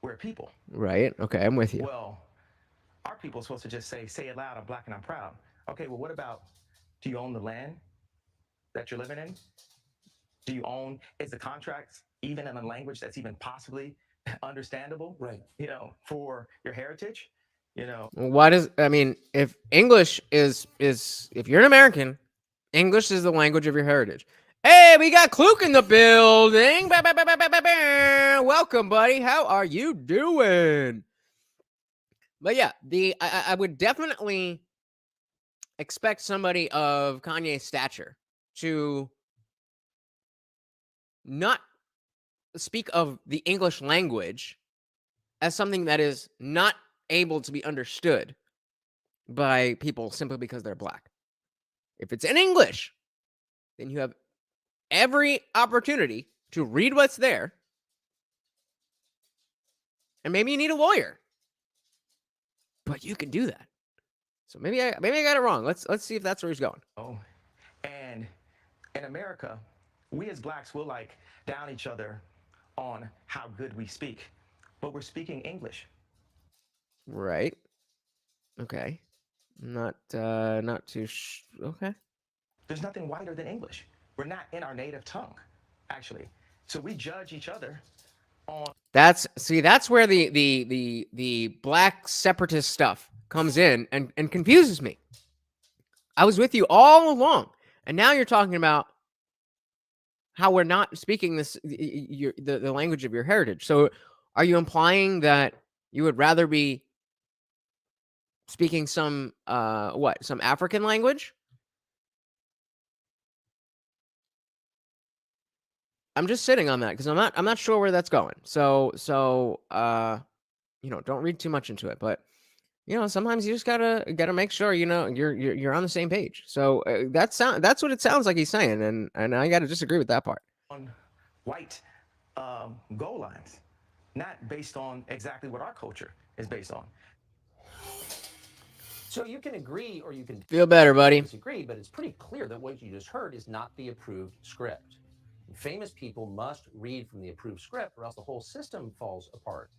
Speaker 2: we're a people.
Speaker 1: Right. Okay, I'm with you.
Speaker 2: Well, our people are supposed to just say it loud, I'm black and I'm proud. Okay, well, what about, do you own the land that you're living in? Do you own, is the contracts even in a language that's even possibly understandable?
Speaker 3: Right.
Speaker 2: For your heritage?
Speaker 1: Why does, if English is if you're an American, English is the language of your heritage. Hey, we got Kluke in the building. Welcome, buddy. How are you doing? But yeah, I would definitely expect somebody of Kanye's stature to not speak of the English language as something that is not able to be understood by people simply because they're black. If it's in English, then you have every opportunity to read what's there, and maybe you need a lawyer. but you can do that. So maybe I got it wrong. Let's see if that's where he's going.
Speaker 2: Oh, and in America, we as blacks will like down each other on how good we speak, but we're speaking English.
Speaker 1: Right. Okay. Not too okay.
Speaker 2: There's nothing whiter than English. We're not in our native tongue, actually. So we judge each other on.
Speaker 1: That's where the black separatist stuff comes in and confuses me. I was with you all along, and now you're talking about how we're not speaking the language of your heritage. So are you implying that you would rather be speaking some African language? I'm just sitting on that because I'm not sure where that's going. So don't read too much into it, but sometimes you just gotta make sure you're on the same page. So that's what it sounds like he's saying, and I gotta disagree with that part.
Speaker 2: On white goal lines, not based on exactly what our culture is based on.
Speaker 3: So you can agree or you can
Speaker 1: feel better, buddy.
Speaker 3: Disagree, but it's pretty clear that what you just heard is not the approved script. Famous people must read from the approved script or else the whole system falls apart.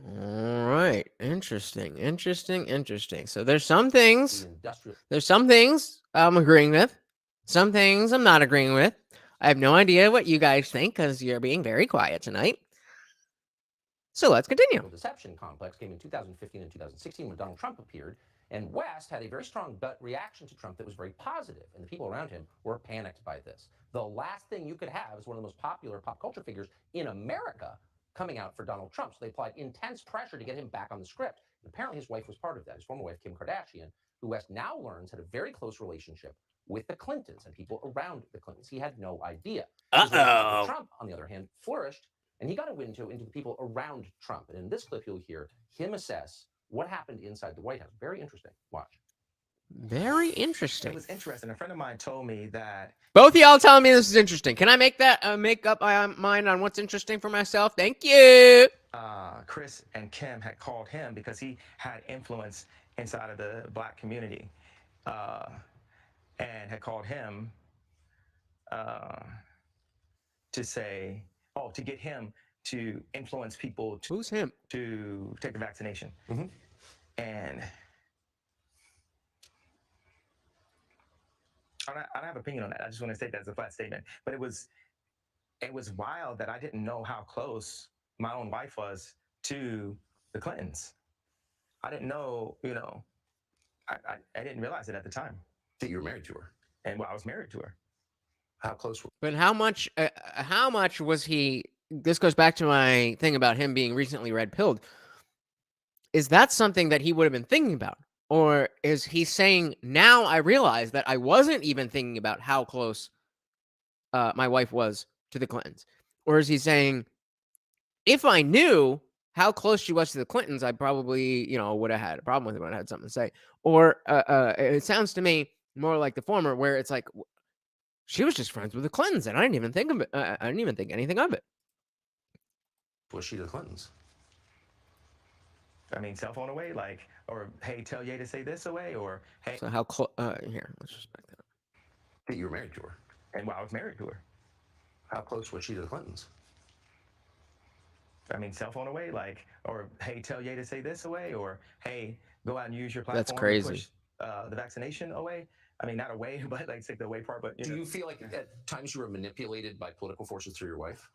Speaker 1: All right. Interesting. So there's some things I'm agreeing with. Some things I'm not agreeing with. I have no idea what you guys think because you're being very quiet tonight. So let's continue.
Speaker 3: The deception complex came in 2015 and 2016 when Donald Trump appeared, and West had a very strong gut reaction to Trump that was very positive, and the people around him were panicked by this. The last thing you could have is one of the most popular pop culture figures in America coming out for Donald Trump. So they applied intense pressure to get him back on the script. And apparently his wife was part of that. His former wife, Kim Kardashian, who West now learns had a very close relationship with the Clintons and people around the Clintons. He had no idea. Trump, on the other hand, flourished, and he got a window into the people around Trump. And in this clip, you'll hear him assess what happened inside the White House. Very interesting. Watch.
Speaker 1: Very interesting.
Speaker 2: It was interesting. A friend of mine told me that
Speaker 1: both of y'all telling me this is interesting. Can I make up my mind on what's interesting for myself? Thank you.
Speaker 2: Chris and Kim had called him because he had influence inside of the black community, and had called him to say, to get him to influence people
Speaker 1: who's him
Speaker 2: to take the vaccination. Mm-hmm. And I don't have an opinion on that. I just want to state that as a flat statement. But it was wild that I didn't know how close my own wife was to the Clintons. I didn't know, I didn't realize it at the time.
Speaker 3: That you were married to her.
Speaker 2: And I was married to her.
Speaker 3: How close were
Speaker 1: But how much was he? This goes back to my thing about him being recently red-pilled. Is that something that he would have been thinking about? Or is he saying, now I realize that I wasn't even thinking about how close my wife was to the Clintons? Or is he saying, if I knew how close she was to the Clintons, I probably, would have had a problem with it when I had something to say. Or it sounds to me more like the former, where it's like, she was just friends with the Clintons, and I didn't even think of it. I didn't even think anything of it.
Speaker 3: Was she the Clintons?
Speaker 2: I mean, cell phone away, or hey, tell Ye to say this away, or hey.
Speaker 1: So how close? Here, let's just back that up.
Speaker 3: That you were married to her.
Speaker 2: And I was married to her.
Speaker 3: How close was she to the Clintons?
Speaker 2: I mean, cell phone away, or hey, tell Ye to say this away, or hey, go out and use your platform.
Speaker 1: That's crazy.
Speaker 2: To push the vaccination away. I mean, not away, but take the away part. But
Speaker 3: do you feel like at times you were manipulated by political forces through your wife?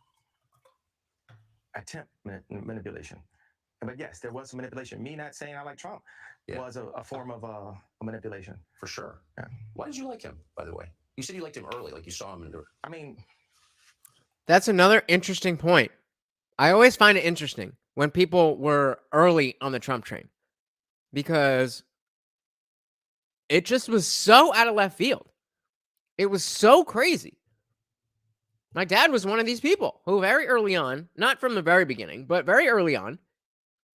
Speaker 2: Attempt manipulation. But yes, there was some manipulation. Me not saying I like Trump was a form of a manipulation.
Speaker 3: For sure.
Speaker 2: Yeah.
Speaker 3: Why did you like him, by the way? You said you liked him early, like you saw him.
Speaker 2: I mean,
Speaker 1: that's another interesting point. I always find it interesting when people were early on the Trump train, because it just was so out of left field. It was so crazy. My dad was one of these people who very early on, not from the very beginning, but very early on,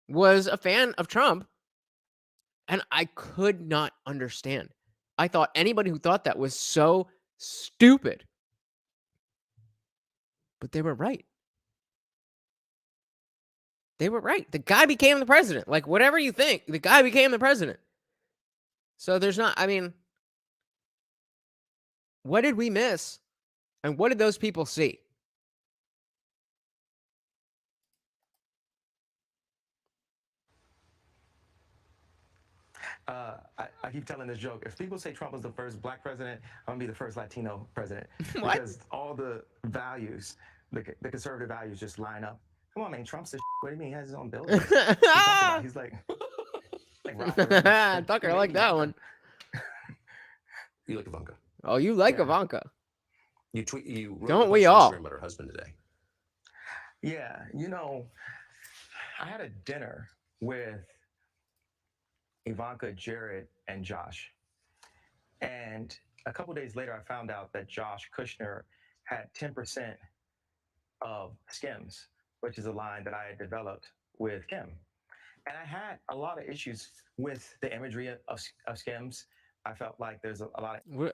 Speaker 1: was a fan of Trump, and I could not understand. I thought anybody who thought that was so stupid. But they were right. They were right. The guy became the president. Like, whatever you think, the guy became the president. So there's not, I mean, what did we miss? And what did those people see?
Speaker 2: I keep telling this joke. If people say Trump was the first black president, I'm gonna be the first Latino president.
Speaker 1: What?
Speaker 2: Because all the values, the conservative values just line up. Come on, man, Trump's the what do you mean he has his own building? He's like
Speaker 1: Tucker, I like that one.
Speaker 3: You like Ivanka?
Speaker 1: Oh, you like Ivanka.
Speaker 3: You tweet. You wrote
Speaker 1: Don't
Speaker 3: a
Speaker 1: we
Speaker 3: post on
Speaker 1: all?
Speaker 3: Instagram about her husband today.
Speaker 2: Yeah, you know, I had a dinner with Ivanka, Jared, and Josh. And a couple days later, I found out that Josh Kushner had 10% of Skims, which is a line that I had developed with Kim. And I had a lot of issues with the imagery of Skims. I felt like there's a lot of...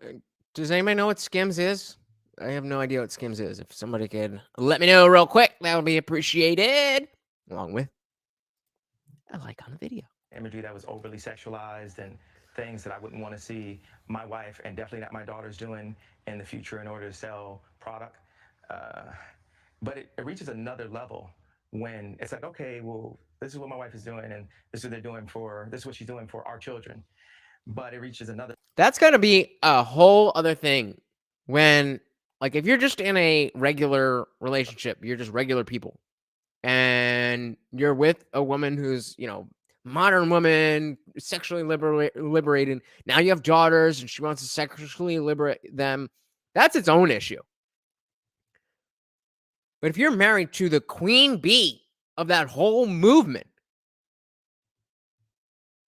Speaker 1: Does anybody know what Skims is? I have no idea what Skims is. If somebody could let me know real quick, that would be appreciated. Along with a like on the video.
Speaker 2: Imagery that was overly sexualized and things that I wouldn't want to see my wife and definitely not my daughters doing in the future in order to sell product. But it reaches another level when it's like, okay, well, this is what my wife is doing and this is what they're doing for, this is what she's doing for our children. But it reaches another...
Speaker 1: That's going to be a whole other thing when, like, if you're just in a regular relationship, you're just regular people, and you're with a woman who's, you know, modern woman, sexually liberated. Now you have daughters and she wants to sexually liberate them. That's its own issue. But if you're married to the queen bee of that whole movement,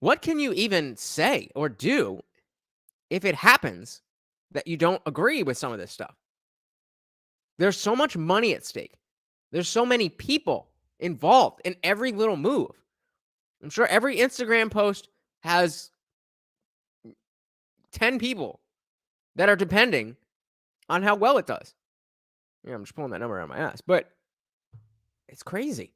Speaker 1: what can you even say or do if it happens that you don't agree with some of this stuff? There's so much money at stake. There's so many people involved in every little move. I'm sure every Instagram post has 10 people that are depending on how well it does. Yeah, I'm just pulling that number out of my ass, but it's crazy.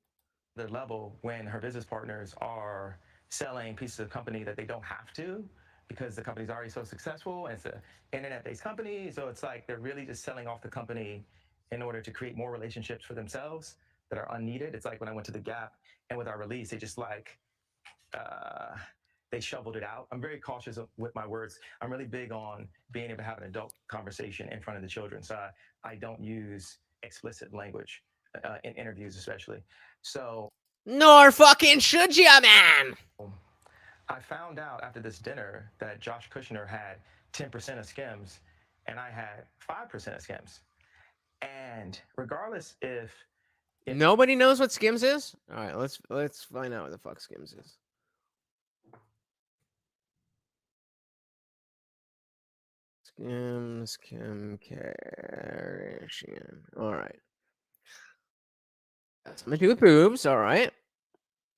Speaker 2: The level when her business partners are selling pieces of the company that they don't have to because the company's already so successful and it's an internet-based company. So it's like they're really just selling off the company in order to create more relationships for themselves that are unneeded. It's like when I went to the Gap and with our release, they just like, they shoveled it out. I'm very cautious with my words. I'm really big on being able to have an adult conversation in front of the children. So I don't use explicit language in interviews, especially. So,
Speaker 1: nor fucking should ya, man.
Speaker 2: I found out after this dinner that Josh Kushner had 10% of Skims and I had 5% of Skims. And regardless if
Speaker 1: nobody knows what Skims is, all right, let's find out what the fuck Skims is. Skims, Kim Kardashian. All right. Something to do with boobs. All right.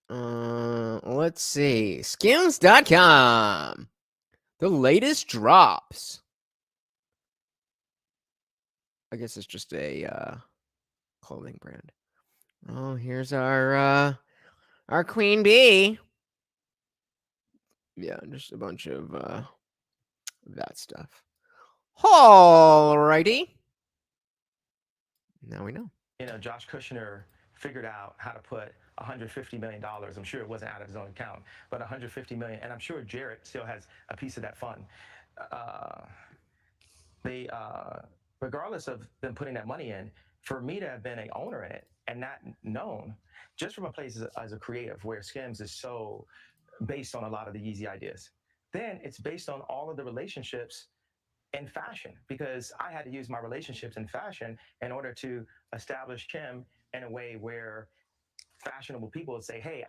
Speaker 1: Let's see. Skims.com. The latest drops. I guess it's just a clothing brand. Oh, here's our queen bee. Yeah, just a bunch of that stuff. Alrighty. Now we know.
Speaker 2: You know, Josh Kushner figured out how to put $150 million. I'm sure it wasn't out of his own account, but $150 million. And I'm sure Jared still has a piece of that fund. Regardless of them putting that money in, for me to have been an owner in it and not known, just from a place as a creative where Skims is so based on a lot of the Yeezy ideas, then it's based on all of the relationships in fashion, because I had to use my relationships in fashion in order to establish Kim in a way where fashionable people would say, hey,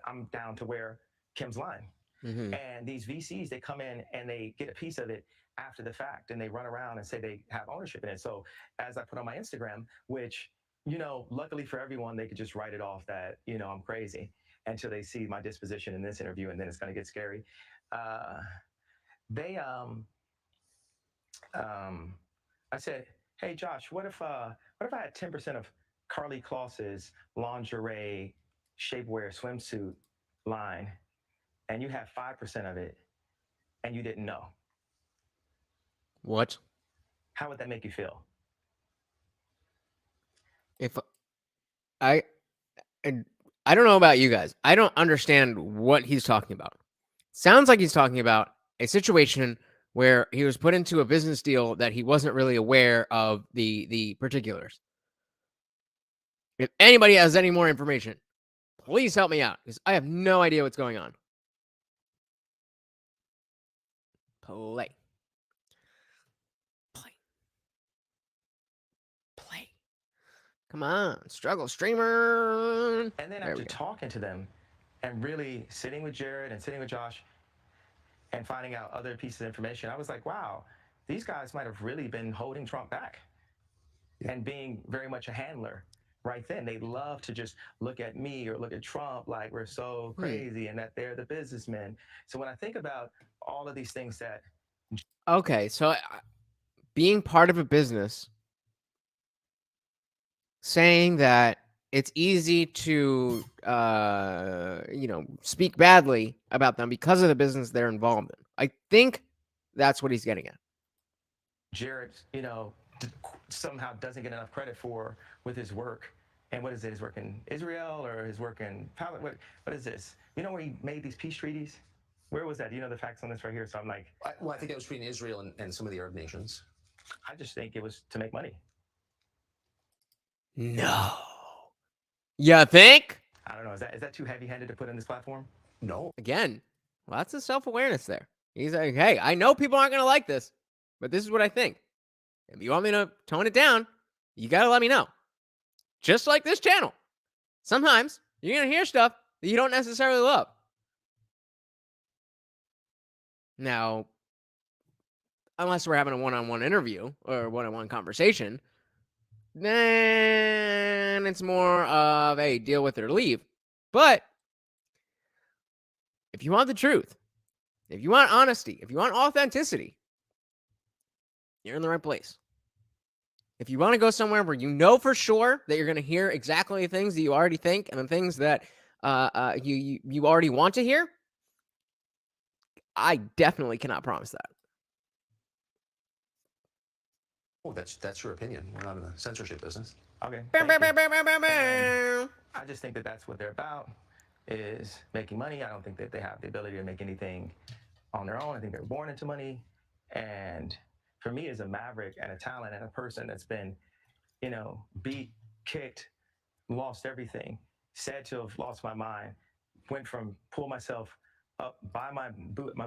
Speaker 2: I'm down to wear Kim's line. Mm-hmm. And these VCs, they come in and they get a piece of it after the fact and they run around and say they have ownership in it. So as I put on my Instagram, which, you know, luckily for everyone, they could just write it off that, you know, I'm crazy until they see my disposition in this interview, and then it's going to get scary. I said, hey, Josh, what if I had 10% of Carly Kloss's lingerie shapewear swimsuit line and you have 5% of it and you didn't know?
Speaker 1: What?
Speaker 2: How would that make you feel?
Speaker 1: If I don't know about you guys. I don't understand what he's talking about. Sounds like he's talking about a situation where he was put into a business deal that he wasn't really aware of the particulars. If anybody has any more information, please help me out because I have no idea what's going on. Play. Come on, struggle streamer.
Speaker 2: And then after talking to them and really sitting with Jared and sitting with Josh and finding out other pieces of information, I was like, wow, these guys might have really been holding Trump back and being very much a handler right then. They love to just look at me or look at Trump like we're so crazy and that they're the businessmen. So when I think about all of these things that...
Speaker 1: Okay, so being part of a business, saying that it's easy to, speak badly about them because of the business they're involved in. I think that's what he's getting at.
Speaker 2: Jared, somehow doesn't get enough credit for with his work. And what is it? His work in Israel or his work in Palestine? What is this? You know where he made these peace treaties? Where was that? Do you know the facts on this right here? So I'm like...
Speaker 3: I think that was between Israel and some of the Arab nations.
Speaker 2: I just think it was to make money.
Speaker 1: No. You think?
Speaker 2: I don't know. Is that too heavy-handed to put in this platform?
Speaker 3: No.
Speaker 1: Again, lots of self-awareness there. He's like, hey, I know people aren't going to like this, but this is what I think. If you want me to tone it down, you got to let me know. Just like this channel. Sometimes you're going to hear stuff that you don't necessarily love. Now, unless we're having a one-on-one interview or one-on-one conversation, then it's more of a deal with it or leave. But if you want the truth, if you want honesty, if you want authenticity, you're in the right place. If you want to go somewhere where you know for sure that you're going to hear exactly the things that you already think and the things that you already want to hear, I definitely cannot promise that.
Speaker 3: Oh, that's your opinion. We're not in the censorship business.
Speaker 2: Okay. I just think that that's what they're about, is making money. I don't think that they have the ability to make anything on their own. I think they're born into money. And for me, as a maverick and a talent and a person that's been, beat, kicked, lost everything, said to have lost my mind, went from pull myself up by my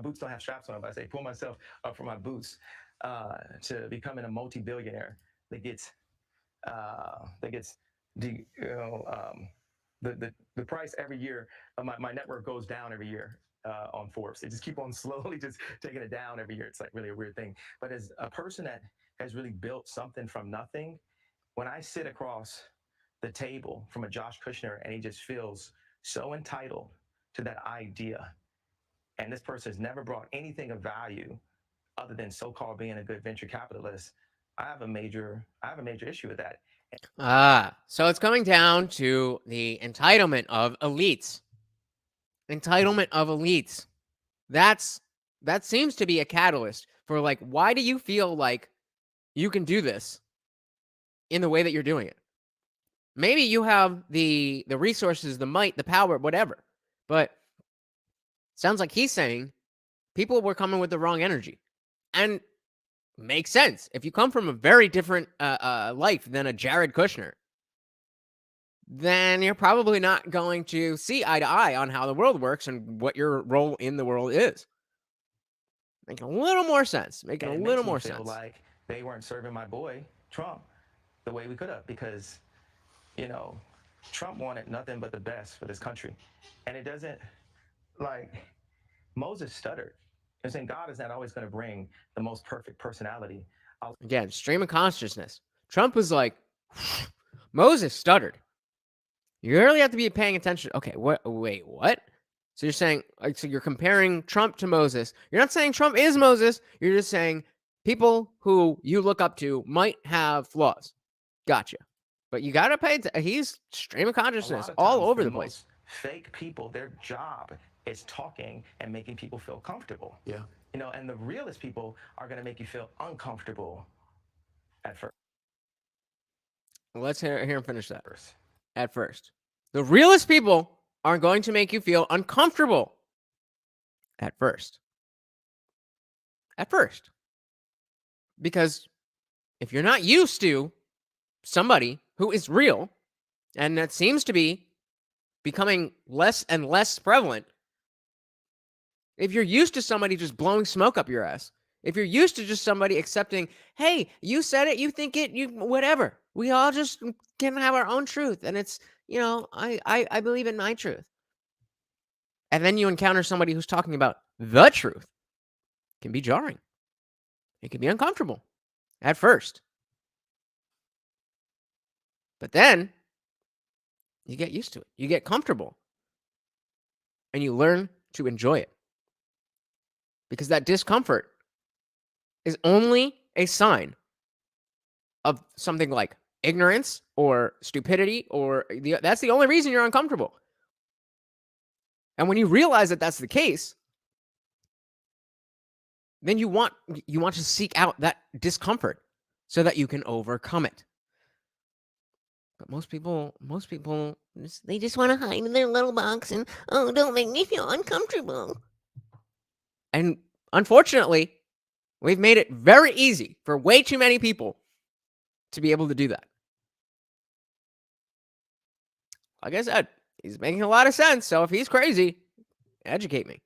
Speaker 2: boots don't have straps on them, but I say pull myself up from my boots to becoming a multi-billionaire that gets the price every year of my network goes down every year on Forbes. They just keep on slowly just taking it down every year. It's like really a weird thing. But as a person that has really built something from nothing, when I sit across the table from a Josh Kushner and he just feels so entitled to that idea, and this person has never brought anything of value other than so-called being a good venture capitalist, I have a major issue with that.
Speaker 1: So it's coming down to the entitlement of elites. Entitlement of elites. That seems to be a catalyst for, like, why do you feel like you can do this in the way that you're doing it? Maybe you have the resources, the might, the power, whatever. But sounds like he's saying people were coming with the wrong energy. And makes sense. If you come from a very different life than a Jared Kushner, then you're probably not going to see eye to eye on how the world works and what your role in the world is. Making a little more sense. Making a little more sense.
Speaker 2: Like they weren't serving my boy Trump the way we could have, because Trump wanted nothing but the best for this country, and it doesn't, like, Moses stuttered. I'm saying God is not always going to bring the most perfect personality.
Speaker 1: Again, stream of consciousness. Trump was like, Moses stuttered. You really have to be paying attention. Okay, wait, what? So you're saying, so you're comparing Trump to Moses. You're not saying Trump is Moses. You're just saying people who you look up to might have flaws. Gotcha. But you got to pay attention. He's stream of consciousness all over the place.
Speaker 2: fake people, their job is talking and making people feel comfortable.
Speaker 3: Yeah.
Speaker 2: You know, and the realest people are going to make you feel uncomfortable at first.
Speaker 1: Let's hear him finish that. At first. The realest people are going to make you feel uncomfortable. At first. At first. Because if you're not used to somebody who is real, and that seems to be becoming less and less prevalent, if you're used to somebody just blowing smoke up your ass, if you're used to just somebody accepting, hey, you said it, you think it, you whatever. We all just can have our own truth. And it's, I believe in my truth. And then you encounter somebody who's talking about the truth. It can be jarring. It can be uncomfortable at first. But then you get used to it. You get comfortable. And you learn to enjoy it. Because that discomfort is only a sign of something like ignorance or stupidity, or that's the only reason you're uncomfortable. And when you realize that that's the case, then you want to seek out that discomfort so that you can overcome it. But most people, they just want to hide in their little box and, oh, don't make me feel uncomfortable. And unfortunately, we've made it very easy for way too many people to be able to do that. Like I said, he's making a lot of sense. So if he's crazy, educate me.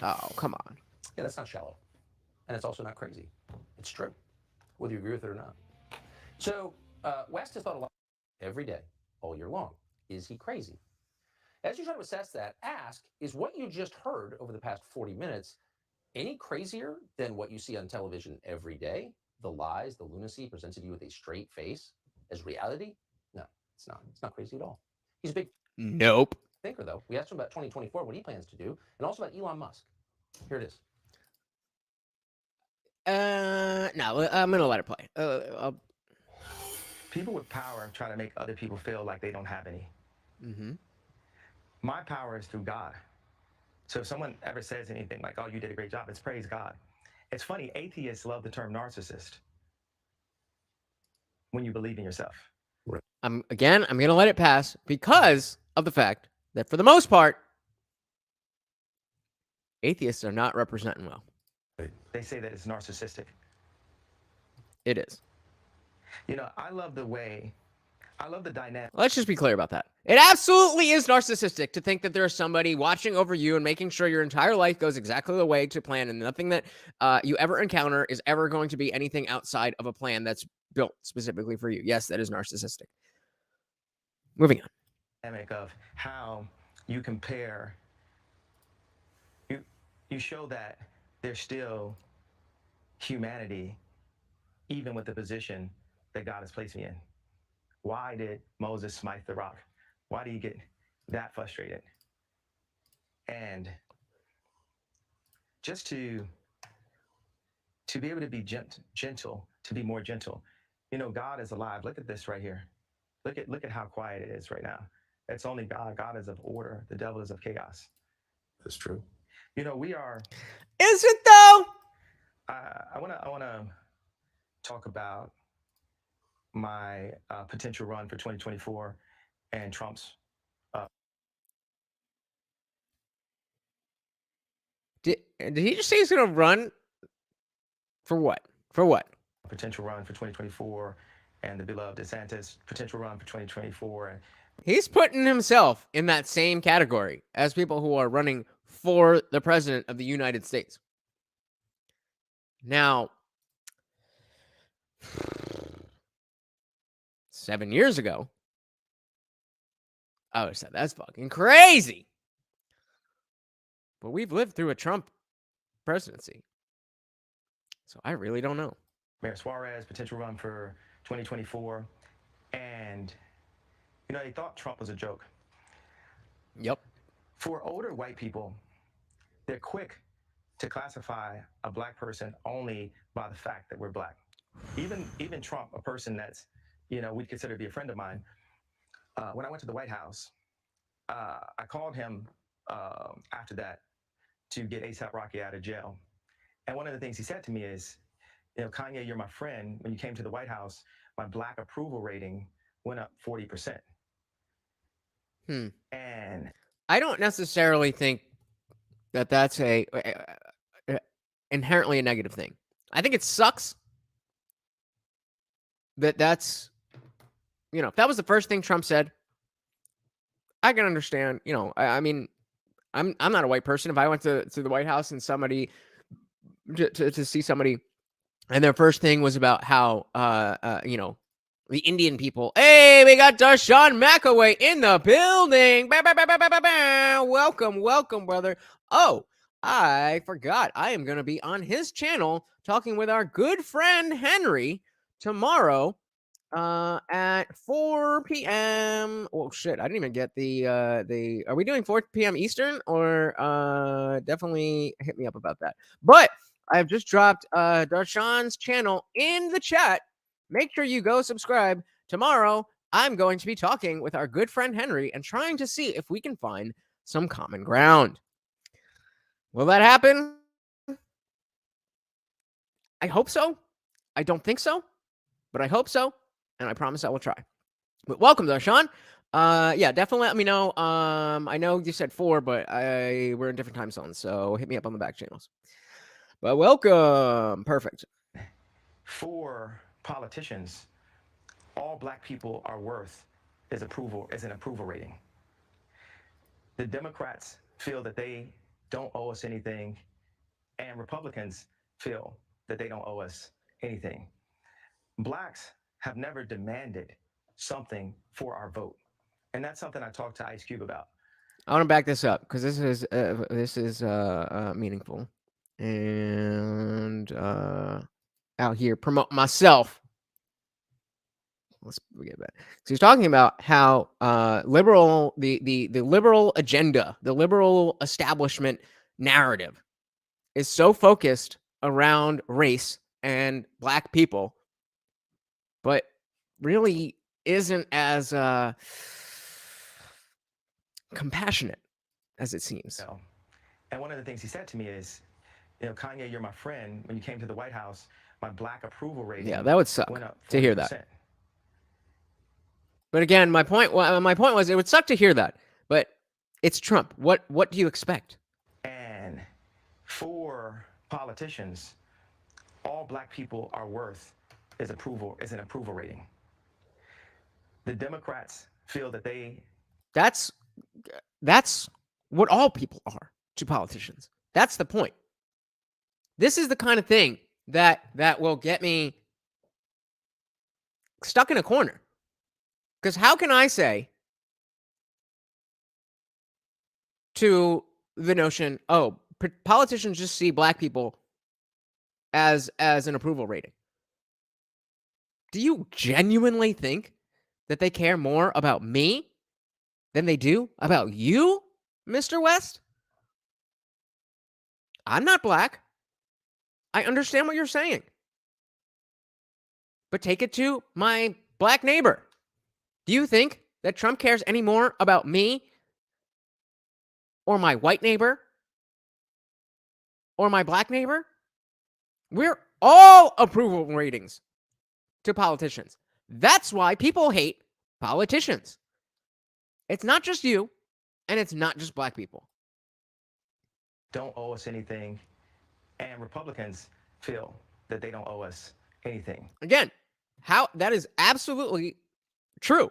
Speaker 1: Oh, come on.
Speaker 3: Yeah, that's not shallow. And it's also not crazy. It's true, whether you agree with it or not. So West has thought a lot every day, all year long. Is he crazy? As you try to assess that, ask, is what you just heard over the past 40 minutes any crazier than what you see on television every day? The lies, the lunacy presented to you with a straight face as reality? No, it's not. It's not crazy at all. He's a big
Speaker 1: Nope.
Speaker 3: thinker, though. We asked him about 2024, what he plans to do, and also about Elon Musk. Here it is.
Speaker 1: No, I'm gonna let it play.
Speaker 2: People with power try to make other people feel like they don't have any.
Speaker 1: Mm-hmm.
Speaker 2: My power is through God. So if someone ever says anything like, oh, you did a great job, it's praise God. It's funny, atheists love the term narcissist when you believe in yourself.
Speaker 1: I'm gonna let it pass because of the fact that for the most part, atheists are not representing well.
Speaker 2: They say that it's narcissistic.
Speaker 1: It is.
Speaker 2: You know, I love the dynamic.
Speaker 1: Let's just be clear about that. It absolutely is narcissistic to think that there's somebody watching over you and making sure your entire life goes exactly the way to plan, and nothing that you ever encounter is ever going to be anything outside of a plan that's built specifically for you. Yes, that is narcissistic. Moving on.
Speaker 2: Dynamic of how you compare. You show that there's still humanity, even with the position that God has placed me in. Why did Moses smite the rock? Why do you get that frustrated? And just to be able to be gentle, to be more gentle. You know, God is alive. Look at this right here. Look at how quiet it is right now. It's only God. God is of order. The devil is of chaos.
Speaker 3: That's true.
Speaker 2: You know, we are.
Speaker 1: Is it though?
Speaker 2: I wanna talk about my potential run for 2024 and Trump's.
Speaker 1: Did he just say he's gonna run? For what? For what?
Speaker 2: Potential run for 2024 and the beloved DeSantis potential run for 2024. And
Speaker 1: he's putting himself in that same category as people who are running for the president of the United States. Now, 7 years ago, I would have said, that's fucking crazy. But we've lived through a Trump presidency. So I really don't know.
Speaker 2: Mayor Suarez, potential run for 2024. And, you know, they thought Trump was a joke.
Speaker 1: Yep.
Speaker 2: For older white people, they're quick to classify a black person only by the fact that we're black. Even Trump, a person that's, you know, we'd consider to be a friend of mine, when I went to the White House, I called him after that to get ASAP Rocky out of jail. And one of the things he said to me is, Kanye, you're my friend. When you came to the White House, my black approval rating went up 40%. And
Speaker 1: I don't necessarily think that that's a inherently a negative thing. I think it sucks that that's, if that was the first thing Trump said, I can understand. I mean, I'm not a white person. If I went to the White House and somebody to see somebody, and their first thing was about how the Indian people. Hey, we got Darshan McAway in the building. Bow, bow, bow, bow, bow, bow, bow. Welcome, brother. Oh, I forgot. I am going to be on his channel talking with our good friend Henry tomorrow at 4 p.m. Oh shit, I didn't even get the are we doing 4 p.m. Eastern, or definitely hit me up about that. But I've just dropped Darshan's channel in the chat. Make sure you go subscribe. Tomorrow, I'm going to be talking with our good friend Henry and trying to see if we can find some common ground. Will that happen? I hope so. I don't think so, but I hope so, and I promise I will try. But welcome, Darshan. Yeah, definitely let me know. I know you said 4, but we're in different time zones, so hit me up on the back channels. But welcome. Perfect.
Speaker 2: For politicians, all black people are worth is an approval rating. The Democrats feel that they don't owe us anything, and Republicans feel that they don't owe us anything. Blacks have never demanded something for our vote, and that's something I talked to Ice Cube about.
Speaker 1: I want to back this up because this is meaningful, and out here promote myself. Let's forget that. So he's talking about how liberal the liberal agenda, the liberal establishment narrative is so focused around race and black people, but really isn't as compassionate as it seems.
Speaker 2: And one of the things he said to me is, Kanye, you're my friend. When you came to the White House, my black approval rating
Speaker 1: that would suck
Speaker 2: went up 40%.
Speaker 1: To hear that. But again, my point was it would suck to hear that. But it's Trump. What do you expect?
Speaker 2: And for politicians, all black people are worth is an approval rating. The Democrats feel that
Speaker 1: that's what all people are to politicians. That's the point. This is the kind of thing that will get me stuck in a corner. Because how can I say to the notion, oh, politicians just see black people as an approval rating? Do you genuinely think that they care more about me than they do about you, Mr. West? I'm not black. I understand what you're saying. But take it to my black neighbor. Do you think that Trump cares any more about me or my white neighbor or my black neighbor? We're all approval ratings to politicians. That's why people hate politicians. It's not just you, and it's not just black people.
Speaker 2: Don't owe us anything, and Republicans feel that they don't owe us anything.
Speaker 1: Again, how that is absolutely true.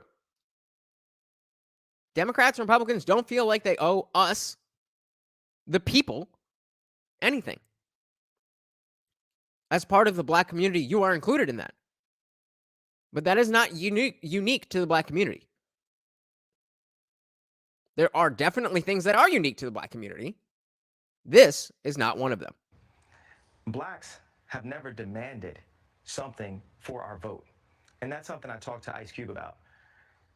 Speaker 1: Democrats and Republicans don't feel like they owe us, the people, anything. As part of the black community, you are included in that. But that is not unique to the black community. There are definitely things that are unique to the black community. This is not one of them.
Speaker 2: Blacks have never demanded something for our vote. And that's something I talked to Ice Cube about.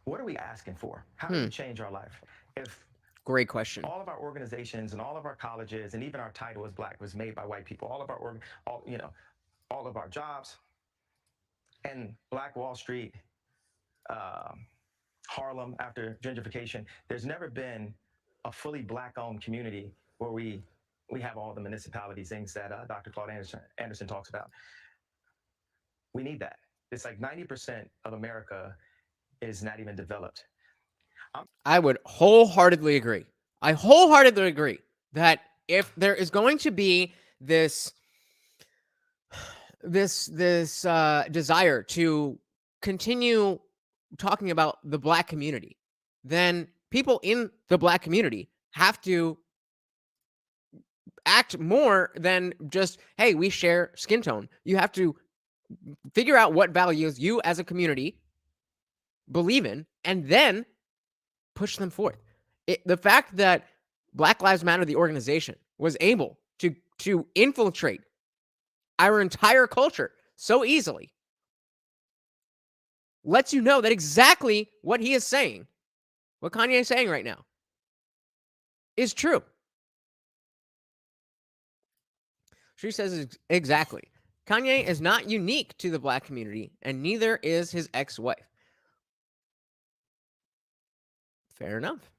Speaker 2: What are we asking for? How do we change our life? If
Speaker 1: great question.
Speaker 2: All of our organizations and all of our colleges and even our title as black was made by white people. All of our all of our jobs and Black Wall Street Harlem after gentrification. There's never been a fully Black-owned community where we have all the municipalities, things that Dr. Claude Anderson talks about. We need that. It's like 90% of America is not even developed.
Speaker 1: I would wholeheartedly agree. I wholeheartedly agree that if there is going to be this desire to continue talking about the Black community, then people in the Black community have to act more than just, hey, we share skin tone. You have to figure out what values you as a community believe in and then push them forth. The fact that Black Lives Matter, the organization, was able to infiltrate our entire culture so easily lets you know that exactly what he is saying, what Kanye is saying right now, is true. She says exactly. Kanye is not unique to the Black community, and neither is his ex-wife. Fair enough.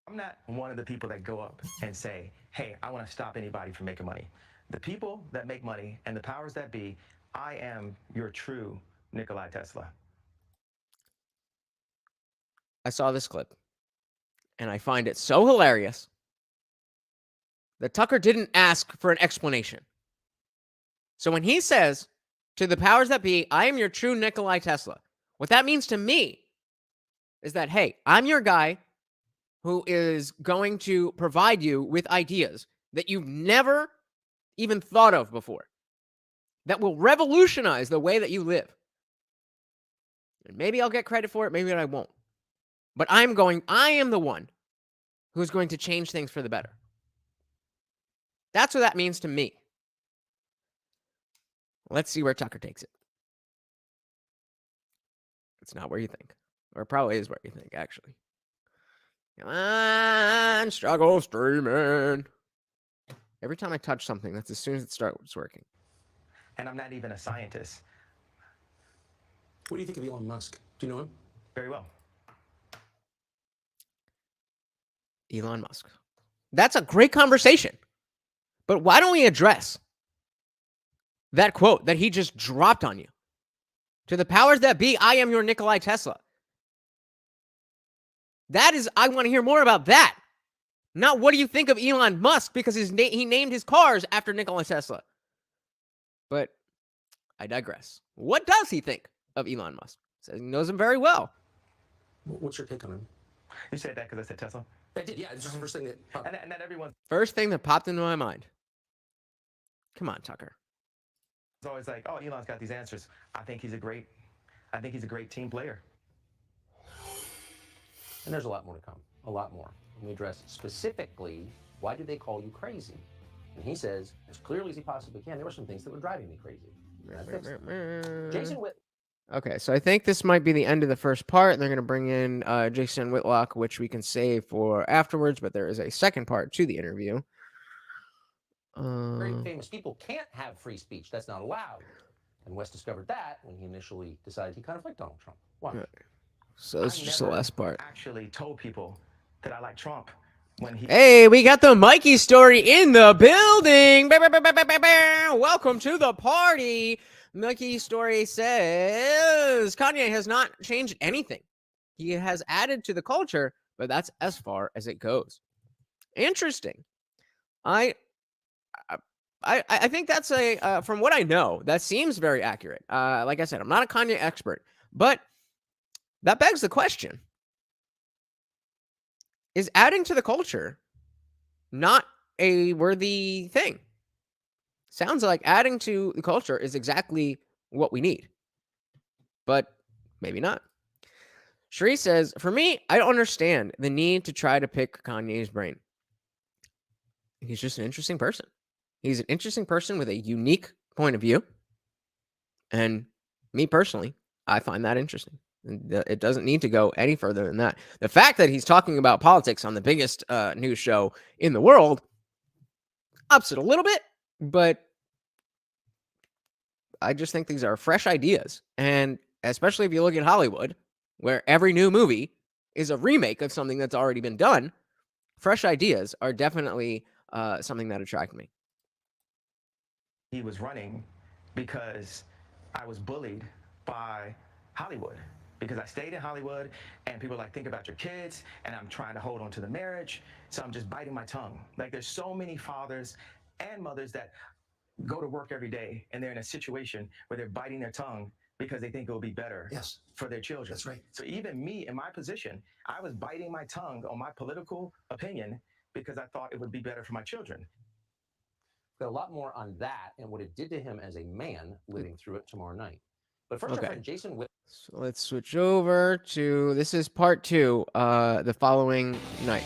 Speaker 2: I'm not one of the people that go up and say, hey, I want to stop anybody from making money. The people that make money and the powers that be, I am your true Nikola Tesla.
Speaker 1: I saw this clip, and I find it so hilarious that Tucker didn't ask for an explanation. So when he says to the powers that be, I am your true Nikola Tesla, what that means to me is that, hey, I'm your guy who is going to provide you with ideas that you've never even thought of before, that will revolutionize the way that you live. And maybe I'll get credit for it, maybe I won't. But I am the one who's going to change things for the better. That's what that means to me. Let's see where Tucker takes it. It's not where you think. Or it probably is where you think, actually. Come on, struggle streaming. Every time I touch something, that's as soon as it starts working.
Speaker 2: And I'm not even a scientist.
Speaker 3: What do you think of Elon Musk? Do you know him?
Speaker 2: Very well.
Speaker 1: Elon Musk. That's a great conversation. But why don't we address that quote that he just dropped on you? To the powers that be, I am your Nikola Tesla. That is, I want to hear more about that. Not what do you think of Elon Musk, because he named his cars after Nikola Tesla. But I digress. What does he think of Elon Musk? Says he knows him very well.
Speaker 3: What's your take on him?
Speaker 2: You said that because I said Tesla?
Speaker 3: I did, yeah. It's just the first thing that popped.
Speaker 2: And not everyone.
Speaker 1: First thing that popped into my mind. Come on, Tucker.
Speaker 2: It's always like, oh, Elon's got these answers. I think he's a great team player.
Speaker 3: And there's a lot more to come. A lot more. And we address specifically, why did they call you crazy? And he says, as clearly as he possibly can, there were some things that were driving me crazy. Jason Whit.
Speaker 1: Okay, so I think this might be the end of the first part. They're going to bring in Jason Whitlock, which we can save for afterwards, but there is a second part to the interview.
Speaker 3: Very famous people can't have free speech. That's not allowed. And West discovered that when he initially decided he kind of liked Donald Trump. Why?
Speaker 1: Right. So this is just the last part.
Speaker 2: Actually told people that I like Trump when he...
Speaker 1: Hey, we got the Mikey story in the building. Welcome to the party. Mikey story says Kanye has not changed anything. He has added to the culture, but that's as far as it goes. Interesting. I think that's from what I know, that seems very accurate. Like I said, I'm not a Kanye expert, but that begs the question. Is adding to the culture not a worthy thing? Sounds like adding to the culture is exactly what we need, but maybe not. Sheree says, for me, I don't understand the need to try to pick Kanye's brain. He's just an interesting person. He's an interesting person with a unique point of view. And me personally, I find that interesting. It doesn't need to go any further than that. The fact that he's talking about politics on the biggest news show in the world ups it a little bit, but I just think these are fresh ideas. And especially if you look at Hollywood, where every new movie is a remake of something that's already been done, fresh ideas are definitely something that attract me.
Speaker 2: He was running because I was bullied by Hollywood. Because I stayed in Hollywood and people are like, think about your kids, and I'm trying to hold on to the marriage, so I'm just biting my tongue. Like, there's so many fathers and mothers that go to work every day and they're in a situation where they're biting their tongue because they think it will be better for their children.
Speaker 3: That's right.
Speaker 2: So even me in my position, I was biting my tongue on my political opinion because I thought it would be better for my children.
Speaker 3: Got a lot more on that and what it did to him as a man living through it tomorrow night. But first, our friend Jason Witt.
Speaker 1: So let's switch over to, this is part 2, the following night.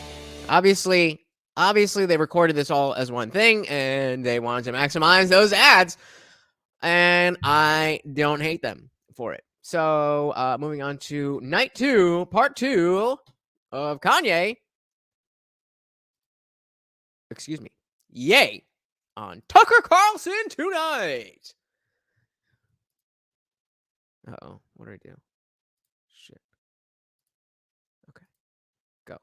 Speaker 1: Obviously they recorded this all as one thing and they wanted to maximize those ads, and I don't hate them for it. So moving on to night 2, part 2 of Kanye. Excuse me. Yay. On Tucker Carlson Tonight. Uh-oh. What did I do? Shit. Okay. Go.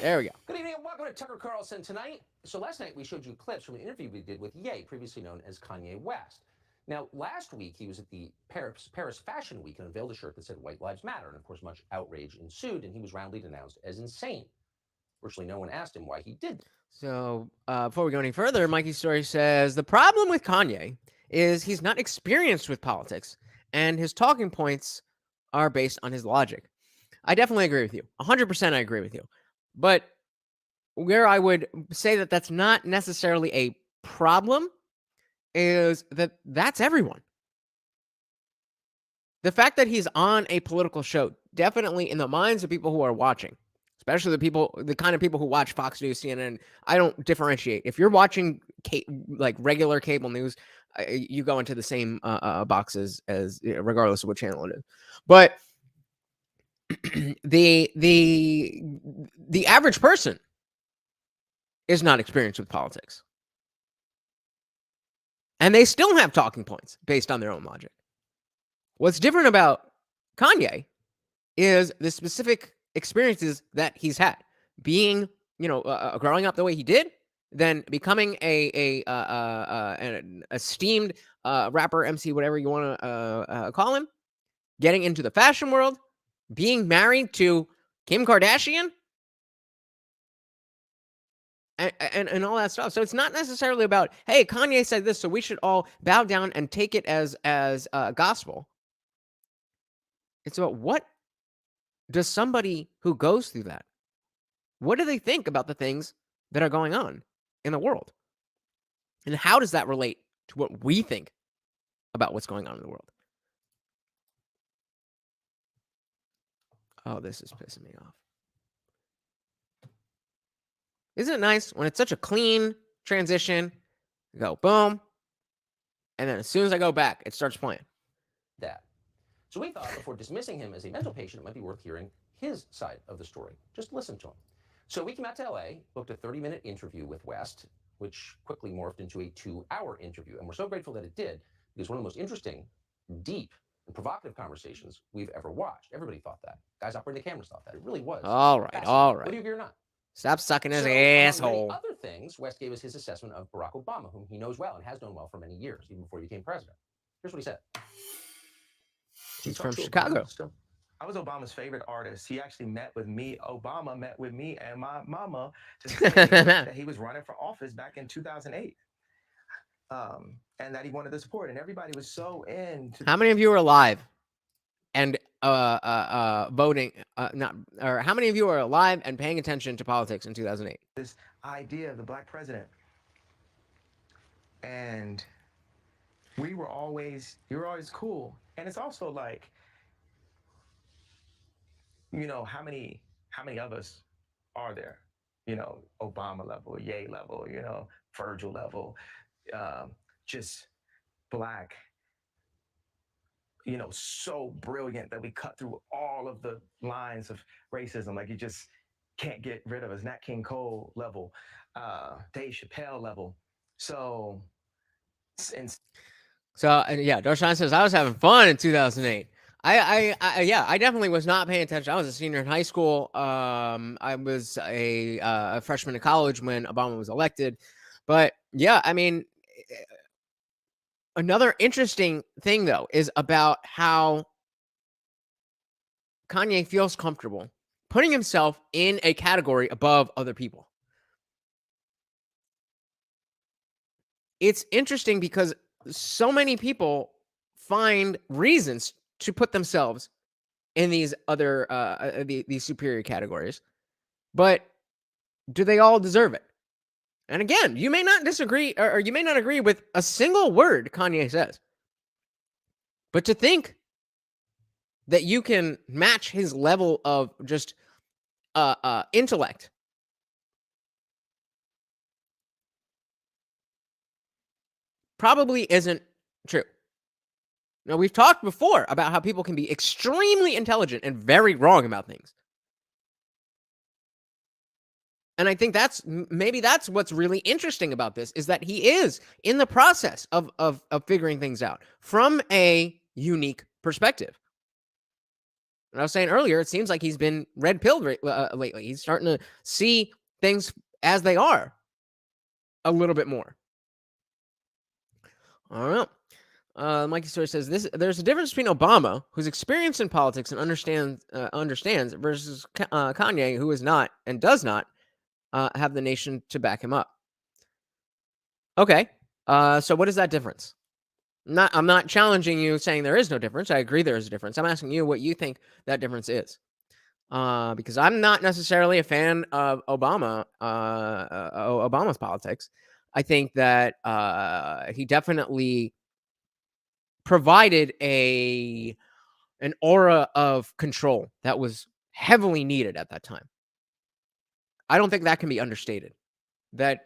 Speaker 1: There we go.
Speaker 3: Good evening and welcome to Tucker Carlson Tonight. So last night we showed you clips from an interview we did with Ye, previously known as Kanye West. Now, last week he was at the Paris Fashion Week and unveiled a shirt that said White Lives Matter. And of course, much outrage ensued and he was roundly denounced as insane. Virtually no one asked him why he did this.
Speaker 1: So before we go any further, Mikey's Story says, the problem with Kanye is he's not experienced with politics and his talking points are based on his logic. I definitely agree with you. 100% I agree with you. But where I would say that that's not necessarily a problem is that that's everyone. The fact that he's on a political show, definitely in the minds of people who are watching, especially the kind of people who watch Fox News, CNN, I don't differentiate. If you're watching like regular cable news, you go into the same boxes as regardless of what channel it is. But the average person is not experienced with politics, and they still have talking points based on their own logic. What's different about Kanye is the specific experiences that he's had, being, growing up the way he did, then becoming an esteemed rapper, MC, whatever you want to call him, getting into the fashion world, being married to Kim Kardashian, and all that stuff. So it's not necessarily about, hey, Kanye said this, so we should all bow down and take it as gospel. It's about, what does somebody who goes through that, what do they think about the things that are going on in the world? And how does that relate to what we think about what's going on in the world? Oh, this is pissing me off. Isn't it nice when it's such a clean transition? You go boom, and then as soon as I go back, it starts playing.
Speaker 3: That. So we thought before dismissing him as a mental patient, it might be worth hearing his side of the story. Just listen to him. So we came out to LA, booked a 30-minute interview with West, which quickly morphed into a 2-hour interview. And we're so grateful that it did, because one of the most interesting, deep, and provocative conversations we've ever watched. Everybody thought that. Guys operating the cameras thought that. It really was.
Speaker 1: All right.
Speaker 3: Whether you agree or not.
Speaker 1: Stop sucking his
Speaker 3: Among
Speaker 1: asshole.
Speaker 3: many other things, West gave us his assessment of Barack Obama, whom he knows well and has known well for many years, even before he became president. Here's what he said.
Speaker 1: He's from Chicago.
Speaker 2: I was Obama's favorite artist. He actually met with me. Obama met with me and my mama to say that he was running for office back in 2008. And that he wanted the support. And everybody was so into.
Speaker 1: How many of you were alive and voting? Or how many of you are alive and paying attention to politics in 2008?
Speaker 2: This idea of the black president. And you were always cool. And it's also like, how many of us are there? Obama level, Ye level, Virgil level, just black, so brilliant that we cut through all of the lines of racism. Like, you just can't get rid of us. Nat King Cole level, Dave Chappelle level. Yeah,
Speaker 1: Darshan says, I was having fun in 2008. I definitely was not paying attention. I was a senior in high school. I was a freshman in college when Obama was elected. But yeah, I mean, another interesting thing though is about how Kanye feels comfortable putting himself in a category above other people. It's interesting because so many people find reasons to put themselves in these other these superior categories, but do they all deserve it? And again, you may not disagree or you may not agree with a single word Kanye says, but to think that you can match his level of just intellect probably isn't true. Now, we've talked before about how people can be extremely intelligent and very wrong about things. And I think maybe that's what's really interesting about this, is that he is in the process of figuring things out from a unique perspective. And I was saying earlier, it seems like he's been red-pilled lately. He's starting to see things as they are a little bit more. I don't know. Mikey Story says there's a difference between Obama, who's experienced in politics and understands, versus Kanye, who is not and does not have the nation to back him up. Okay. So what is that difference? I'm not challenging you saying there is no difference. I agree there is a difference. I'm asking you what you think that difference is. Because I'm not necessarily a fan of Obama's politics. I think that he definitely provided an aura of control that was heavily needed at that time. I don't think that can be understated. That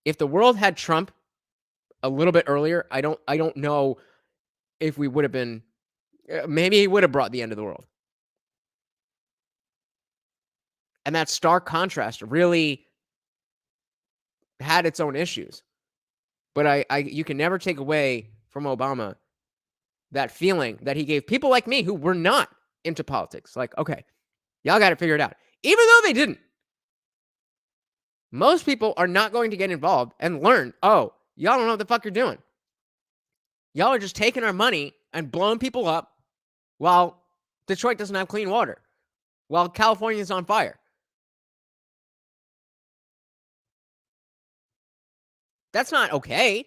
Speaker 1: if the world had Trump a little bit earlier, I don't know if we would have been. Maybe he would have brought the end of the world. And that stark contrast really had its own issues. But you can never take away from Obama that feeling that he gave people like me who were not into politics. Like, okay, y'all got to figure it out. Even though they didn't. Most people are not going to get involved and learn, oh, y'all don't know what the fuck you're doing. Y'all are just taking our money and blowing people up while Detroit doesn't have clean water, while California is on fire. That's not okay.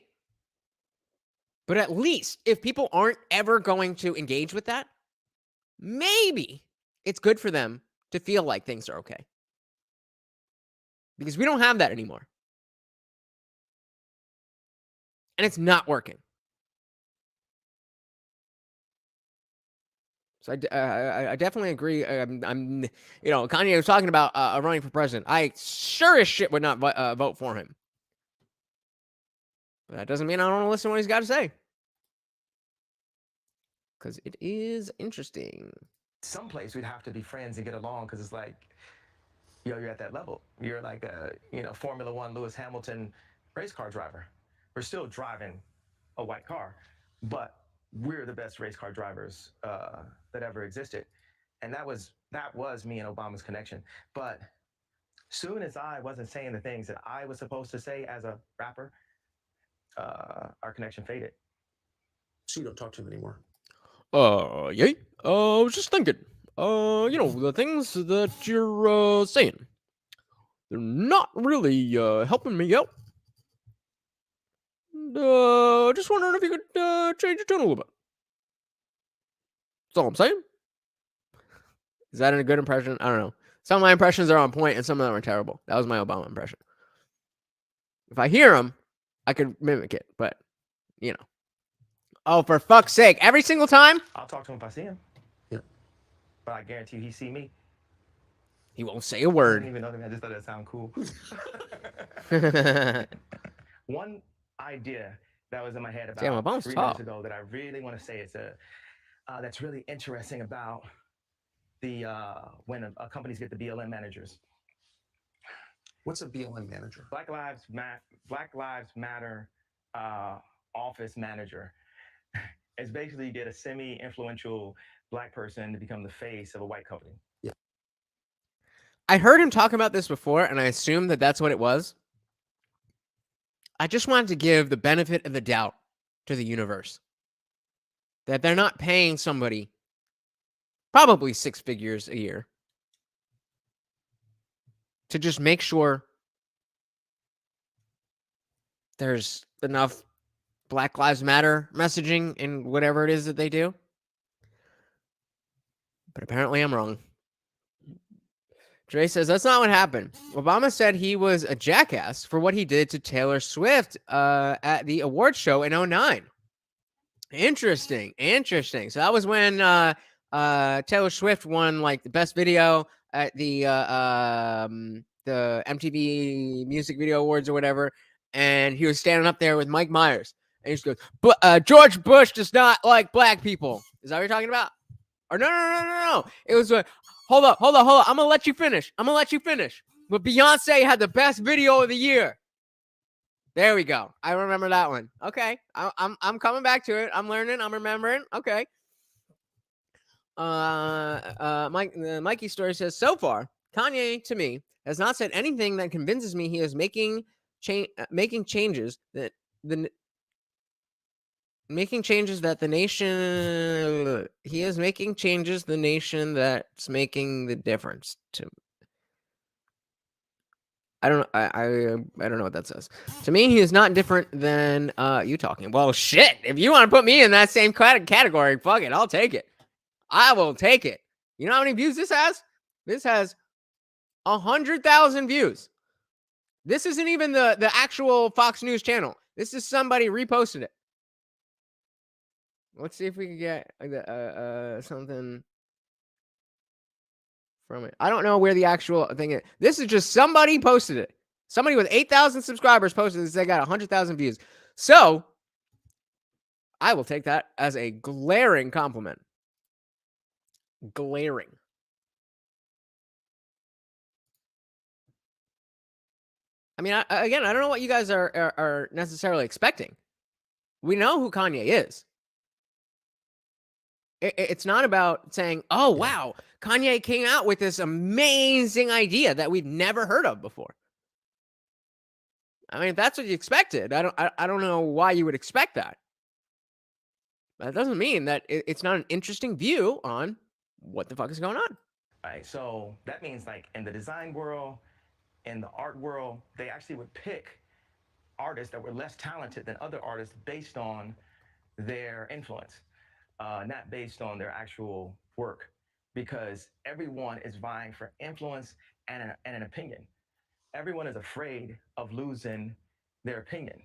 Speaker 1: But at least if people aren't ever going to engage with that, maybe it's good for them to feel like things are okay. Because we don't have that anymore. And it's not working. So I definitely agree. Kanye was talking about running for president. I sure as shit would not vote for him. But that doesn't mean I don't want to listen to what he's got to say. Because it is interesting.
Speaker 2: Someplace we'd have to be friends and get along, because it's like, you're at that level. You're like a Formula One Lewis Hamilton race car driver. We're still driving a white car, but we're the best race car drivers that ever existed. And that was me and Obama's connection. But soon as I wasn't saying the things that I was supposed to say as a rapper, our connection faded.
Speaker 3: So you don't talk to him anymore?
Speaker 1: Yeah. I was just thinking. The things that you're saying, they're not really helping me out. And, just wondering if you could change your tone a little bit. That's all I'm saying. Is that a good impression? I don't know. Some of my impressions are on point and some of them are terrible. That was my Obama impression. If I hear them, I could mimic it, but, Oh, for fuck's sake. Every single time?
Speaker 2: I'll talk to him if I see him.
Speaker 3: Yeah.
Speaker 2: But I guarantee you he see me.
Speaker 1: He won't say a
Speaker 2: I
Speaker 1: word.
Speaker 2: didn't even know that. I just thought that sounded cool. One idea that was in my head about 3 minutes ago that I really want to say is that's really interesting about the when companies get the BLM managers.
Speaker 3: What's a BLM manager?
Speaker 2: Black Lives Matter office manager. It's basically you get a semi-influential black person to become the face of a white company.
Speaker 3: Yeah.
Speaker 1: I heard him talk about this before, and I assumed that that's what it was. I just wanted to give the benefit of the doubt to the universe that they're not paying somebody probably 6 figures a year to just make sure there's enough Black Lives Matter messaging in whatever it is that they do. But apparently I'm wrong. Dre says that's not what happened. Obama said he was a jackass for what he did to Taylor Swift at the awards show in 2009. Interesting. So that was when Taylor Swift won like the best video at the MTV Music Video Awards or whatever, and he was standing up there with Mike Myers, and he just goes, "But George Bush does not like black people." Is that what you're talking about? Or no. It was hold up. I'm gonna let you finish. But Beyonce had the best video of the year. There we go. I remember that one. Okay, I'm coming back to it. I'm learning. I'm remembering. Okay. Mikey Story says, so far, Kanye to me has not said anything that convinces me he is making changes that the nation. He is making changes the nation that's making the difference to. I don't know. I don't know what that says. To me, he is not different than you talking. Well, shit. If you want to put me in that same category, fuck it. I'll take it. I will take it. You know how many views this has? This has 100,000 views. This isn't even the actual Fox News channel. This is somebody reposted it. Let's see if we can get something from it. I don't know where the actual thing is. This is just somebody posted it. Somebody with 8,000 subscribers posted this. They got 100,000 views. So I will take that as a glaring compliment. Glaring. I mean, I don't know what you guys are necessarily expecting. We know who Kanye is. It's not about saying, oh, wow, Kanye came out with this amazing idea that we've never heard of before. I mean, if that's what you expected, I don't know why you would expect that. That doesn't mean that it's not an interesting view on what the fuck is going on.
Speaker 2: All right, so that means like in the design world, in the art world, they actually would pick artists that were less talented than other artists based on their influence, not based on their actual work, because everyone is vying for influence and an opinion. Everyone is afraid of losing their opinion.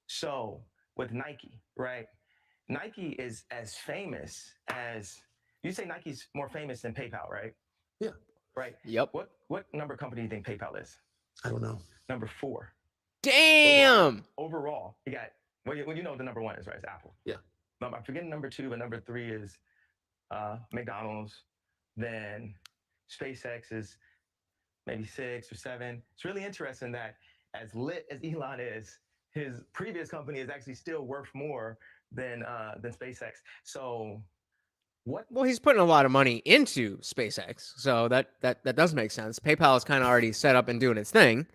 Speaker 2: So with Nike, right? Nike is as famous as, you say Nike's more famous than PayPal, right?
Speaker 3: Yeah.
Speaker 2: Right?
Speaker 1: Yep.
Speaker 2: What number company do you think PayPal is?
Speaker 3: I don't know.
Speaker 2: Number 4.
Speaker 1: Damn.
Speaker 2: Overall, you got, well, you know what the number 1 is, right? It's Apple.
Speaker 3: Yeah.
Speaker 2: I'm forgetting number 2, but number 3 is McDonald's. Then SpaceX is maybe 6 or 7. It's really interesting that as lit as Elon is, his previous company is actually still worth more than SpaceX. So what?
Speaker 1: Well, he's putting a lot of money into SpaceX, so that does make sense. PayPal is kind of already set up and doing its thing.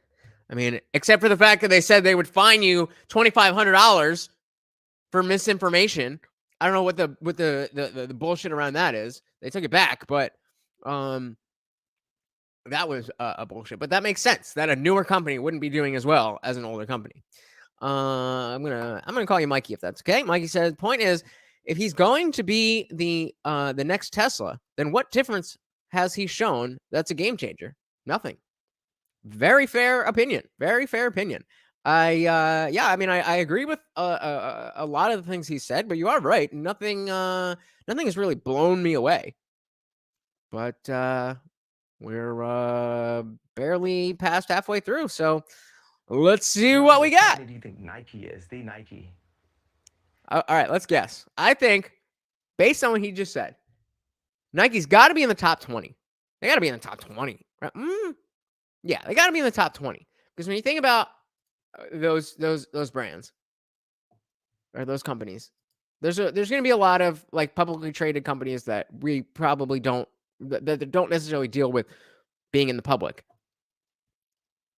Speaker 1: I mean, except for the fact that they said they would fine you $2,500 for misinformation. I don't know what the bullshit around that is. They took it back, but that was a bullshit. But that makes sense that a newer company wouldn't be doing as well as an older company. I'm gonna call you Mikey if that's okay. Mikey says, point is, if he's going to be the next Tesla, then what difference has he shown that's a game changer? Nothing. Very fair opinion. Very fair opinion. I agree with a lot of the things he said, but you are right. Nothing has really blown me away. But we're barely past halfway through, so let's see what we got.
Speaker 2: What do you think Nike is? The Nike.
Speaker 1: All right, let's guess. I think, based on what he just said, Nike's got to be in the top 20. They got to be in the top 20. Right? Yeah, they got to be in the top 20. Because when you think about those brands or those companies, There's going to be a lot of like publicly traded companies that we probably don't necessarily deal with being in the public.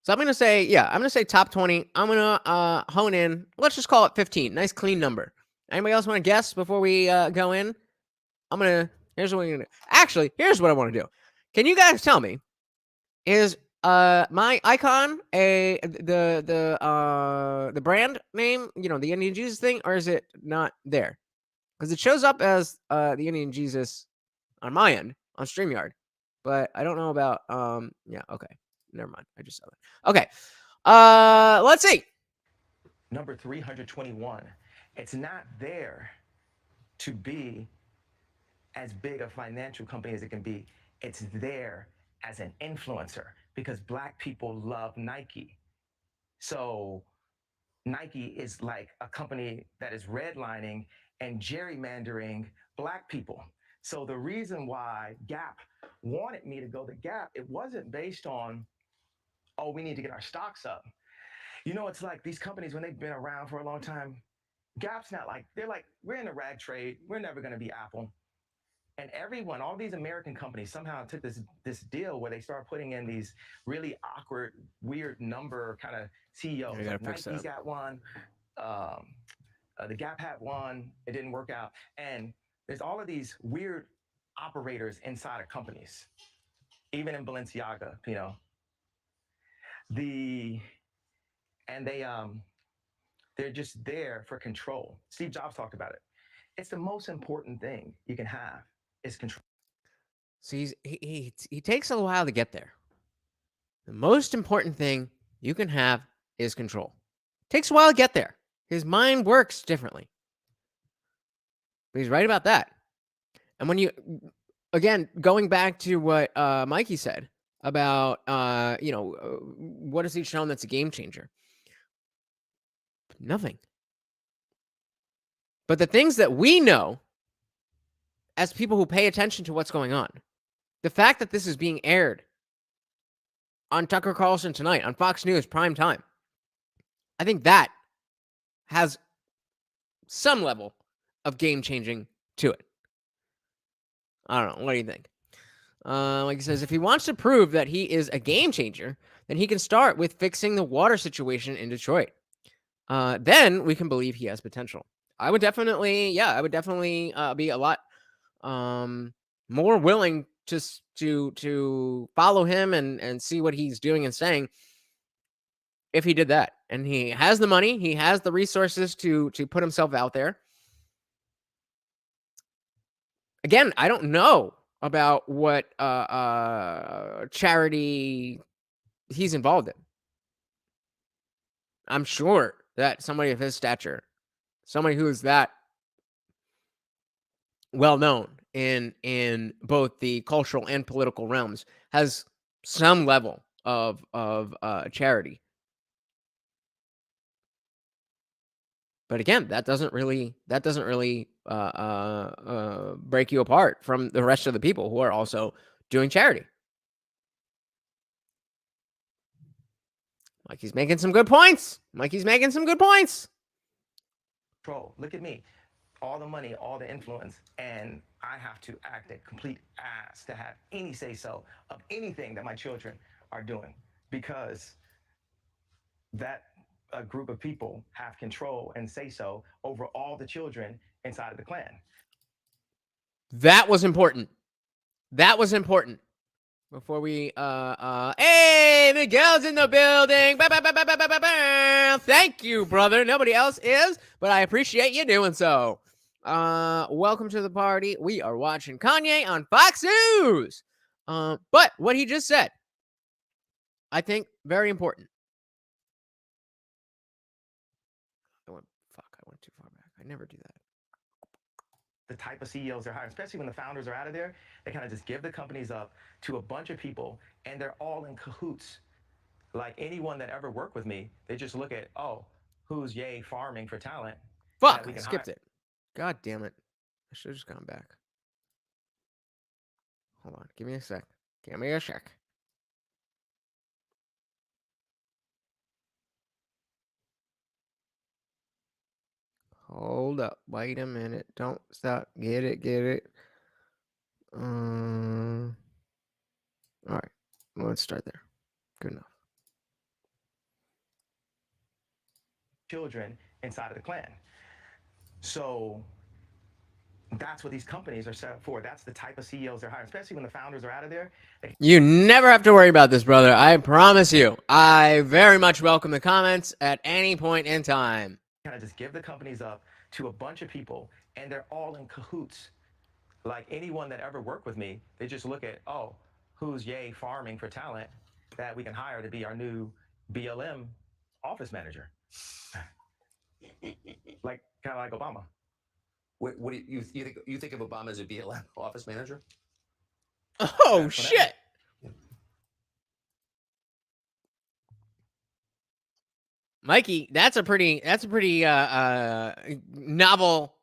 Speaker 1: So I'm going to say top 20. I'm going to hone in. Let's just call it 15. Nice clean number. Anybody else want to guess before we go in? Here's what we're going to do. Actually, here's what I want to do. Can you guys tell me, is my icon the brand name, the Indian Jesus thing, or is it not there? Because it shows up as the Indian Jesus on my end on StreamYard, but I don't know about okay. Never mind. I just saw that. Okay. Let's see.
Speaker 2: Number 321. It's not there to be as big a financial company as it can be. It's there as an influencer because Black people love Nike. So Nike is like a company that is redlining and gerrymandering Black people. So the reason why Gap wanted me to go to Gap, it wasn't based on, oh, we need to get our stocks up. It's like these companies, when they've been around for a long time, Gap's not like, they're like, we're in the rag trade. We're never going to be Apple. And all these American companies somehow took this deal where they start putting in these really awkward, weird number kind of CEOs. Like Nike's got one, the Gap had one, it didn't work out. And there's all of these weird operators inside of companies, even in Balenciaga, they're just there for control. Steve Jobs talked about it. It's the most important thing you can have is control.
Speaker 1: So he takes a while to get there. The most important thing you can have is control. Takes a while to get there. His mind works differently. But he's right about that. And when again, going back to what Mikey said about, what has he shown that's a game changer? Nothing. But the things that we know as people who pay attention to what's going on, the fact that this is being aired on Tucker Carlson Tonight, on Fox News, prime time, I think that has some level of game changing to it. I don't know. What do you think? Like he says, if he wants to prove that he is a game changer, then he can start with fixing the water situation in Detroit. Then we can believe he has potential. I would definitely be a lot more willing to follow him and see what he's doing and saying if he did that. And he has the money, he has the resources to put himself out there. Again, I don't know about what charity he's involved in. I'm sure that somebody of his stature, somebody who is that well known in both the cultural and political realms, has some level of charity. But again, that doesn't really break you apart from the rest of the people who are also doing charity. Mikey's making some good points.
Speaker 2: Control. Look at me. All the money, all the influence, and I have to act a complete ass to have any say-so of anything that my children are doing because that a group of people have control and say-so over all the children inside of the clan.
Speaker 1: That was important. Before we hey, Miguel's in the building. Thank you, brother. Nobody else is, but I appreciate you doing so. Welcome to the party. We are watching Kanye on Fox News. But what he just said, I think very important. I went too far back. I never do that.
Speaker 2: The type of CEOs they're hiring, especially when the founders are out of there, they kind of just give the companies up to a bunch of people and they're all in cahoots. Like anyone that ever worked with me, they just look at, oh, who's yay farming for talent.
Speaker 1: Fuck, I skipped it. God damn it. I should have just gone back. Hold on. Give me a sec. Hold up. Wait a minute. Don't stop. Get it. All right. Let's start there. Good enough.
Speaker 2: children inside of the Klan. So that's what these companies are set up for. That's the type of CEOs they're hiring, especially when the founders are out of there.
Speaker 1: You never have to worry about this, brother. I promise you. I very much welcome the comments at any point in time.
Speaker 2: Kind of just give the companies up to a bunch of people, and they're all in cahoots. Like anyone that ever worked with me, they just look at, oh, who's yay farming for talent that we can hire to be our new BLM office manager. Like kind of like Obama.
Speaker 3: What do you think of Obama as a BLM office manager?
Speaker 1: Oh shit! Mikey, that's a pretty novel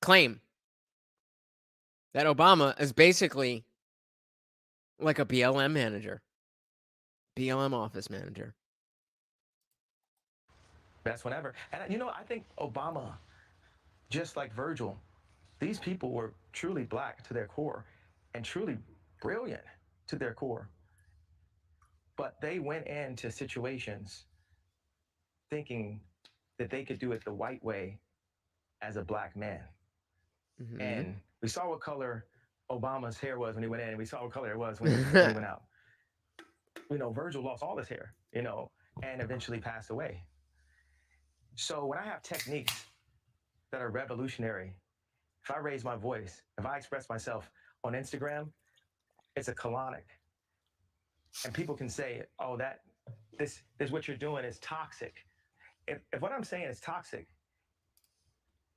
Speaker 1: claim. That Obama is basically like a BLM manager, BLM office manager.
Speaker 2: Best one ever. And you know, I think Obama, just like Virgil, these people were truly black to their core and truly brilliant to their core. But they went into situations thinking that they could do it the white way as a black man. Mm-hmm. And we saw what color Obama's hair was when he went in, and we saw what color it was when he went out. You know, Virgil lost all his hair, you know, and eventually passed away. So when I have techniques that are revolutionary, if I raise my voice, if I express myself on Instagram, it's a colonic. And people can say, oh, this what you're doing is toxic. If what I'm saying is toxic,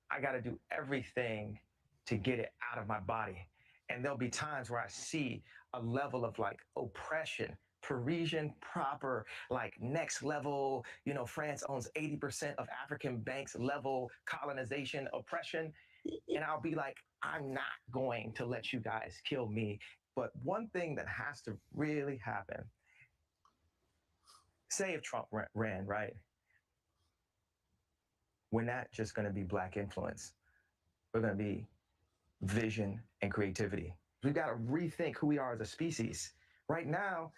Speaker 2: I got to do everything to get it out of my body. And there'll be times where I see a level of like oppression, Parisian proper, like next level, you know, France owns 80% of African banks level colonization, oppression. And I'll be like, I'm not going to let you guys kill me. But one thing that has to really happen, say if Trump ran, right? We're not just going to be black influence. We're going to be vision and creativity. We've got to rethink who we are as a species. Right now,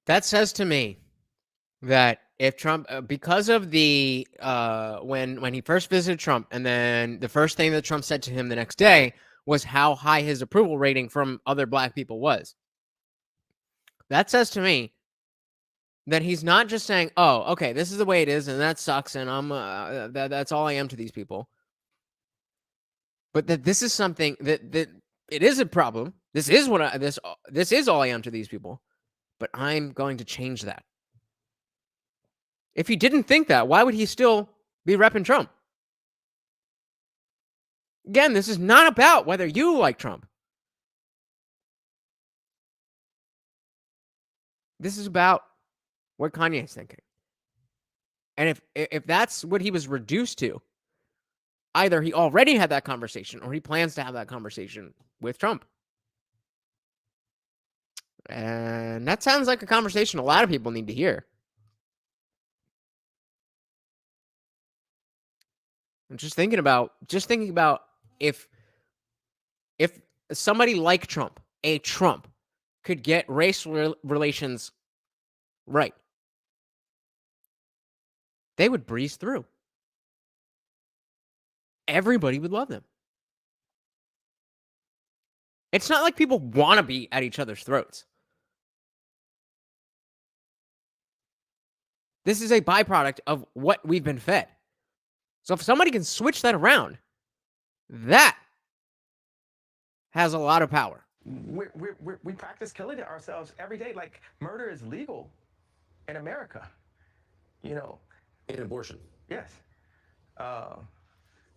Speaker 1: that says to me that if Trump, because of the when he first visited Trump, and then the first thing that Trump said to him the next day was how high his approval rating from other black people was. That says to me that he's not just saying, "Oh, okay, this is the way it is, and that sucks, and I'm that's all I am to these people," but that this is something that it is a problem. This is what this is all I am to these people, but I'm going to change that. If he didn't think that, why would he still be repping Trump? Again, this is not about whether you like Trump. This is about what Kanye is thinking. And if that's what he was reduced to, either he already had that conversation or he plans to have that conversation with Trump. And that sounds like a conversation a lot of people need to hear. I'm just thinking about if somebody like Trump, a Trump, could get race relations right, they would breeze through. Everybody would love them. It's not like people want to be at each other's throats. This is a byproduct of what we've been fed. So if somebody can switch that around, that has a lot of power.
Speaker 2: We practice killing ourselves every day. Like murder is legal in America, you know.
Speaker 3: And abortion.
Speaker 2: Yes.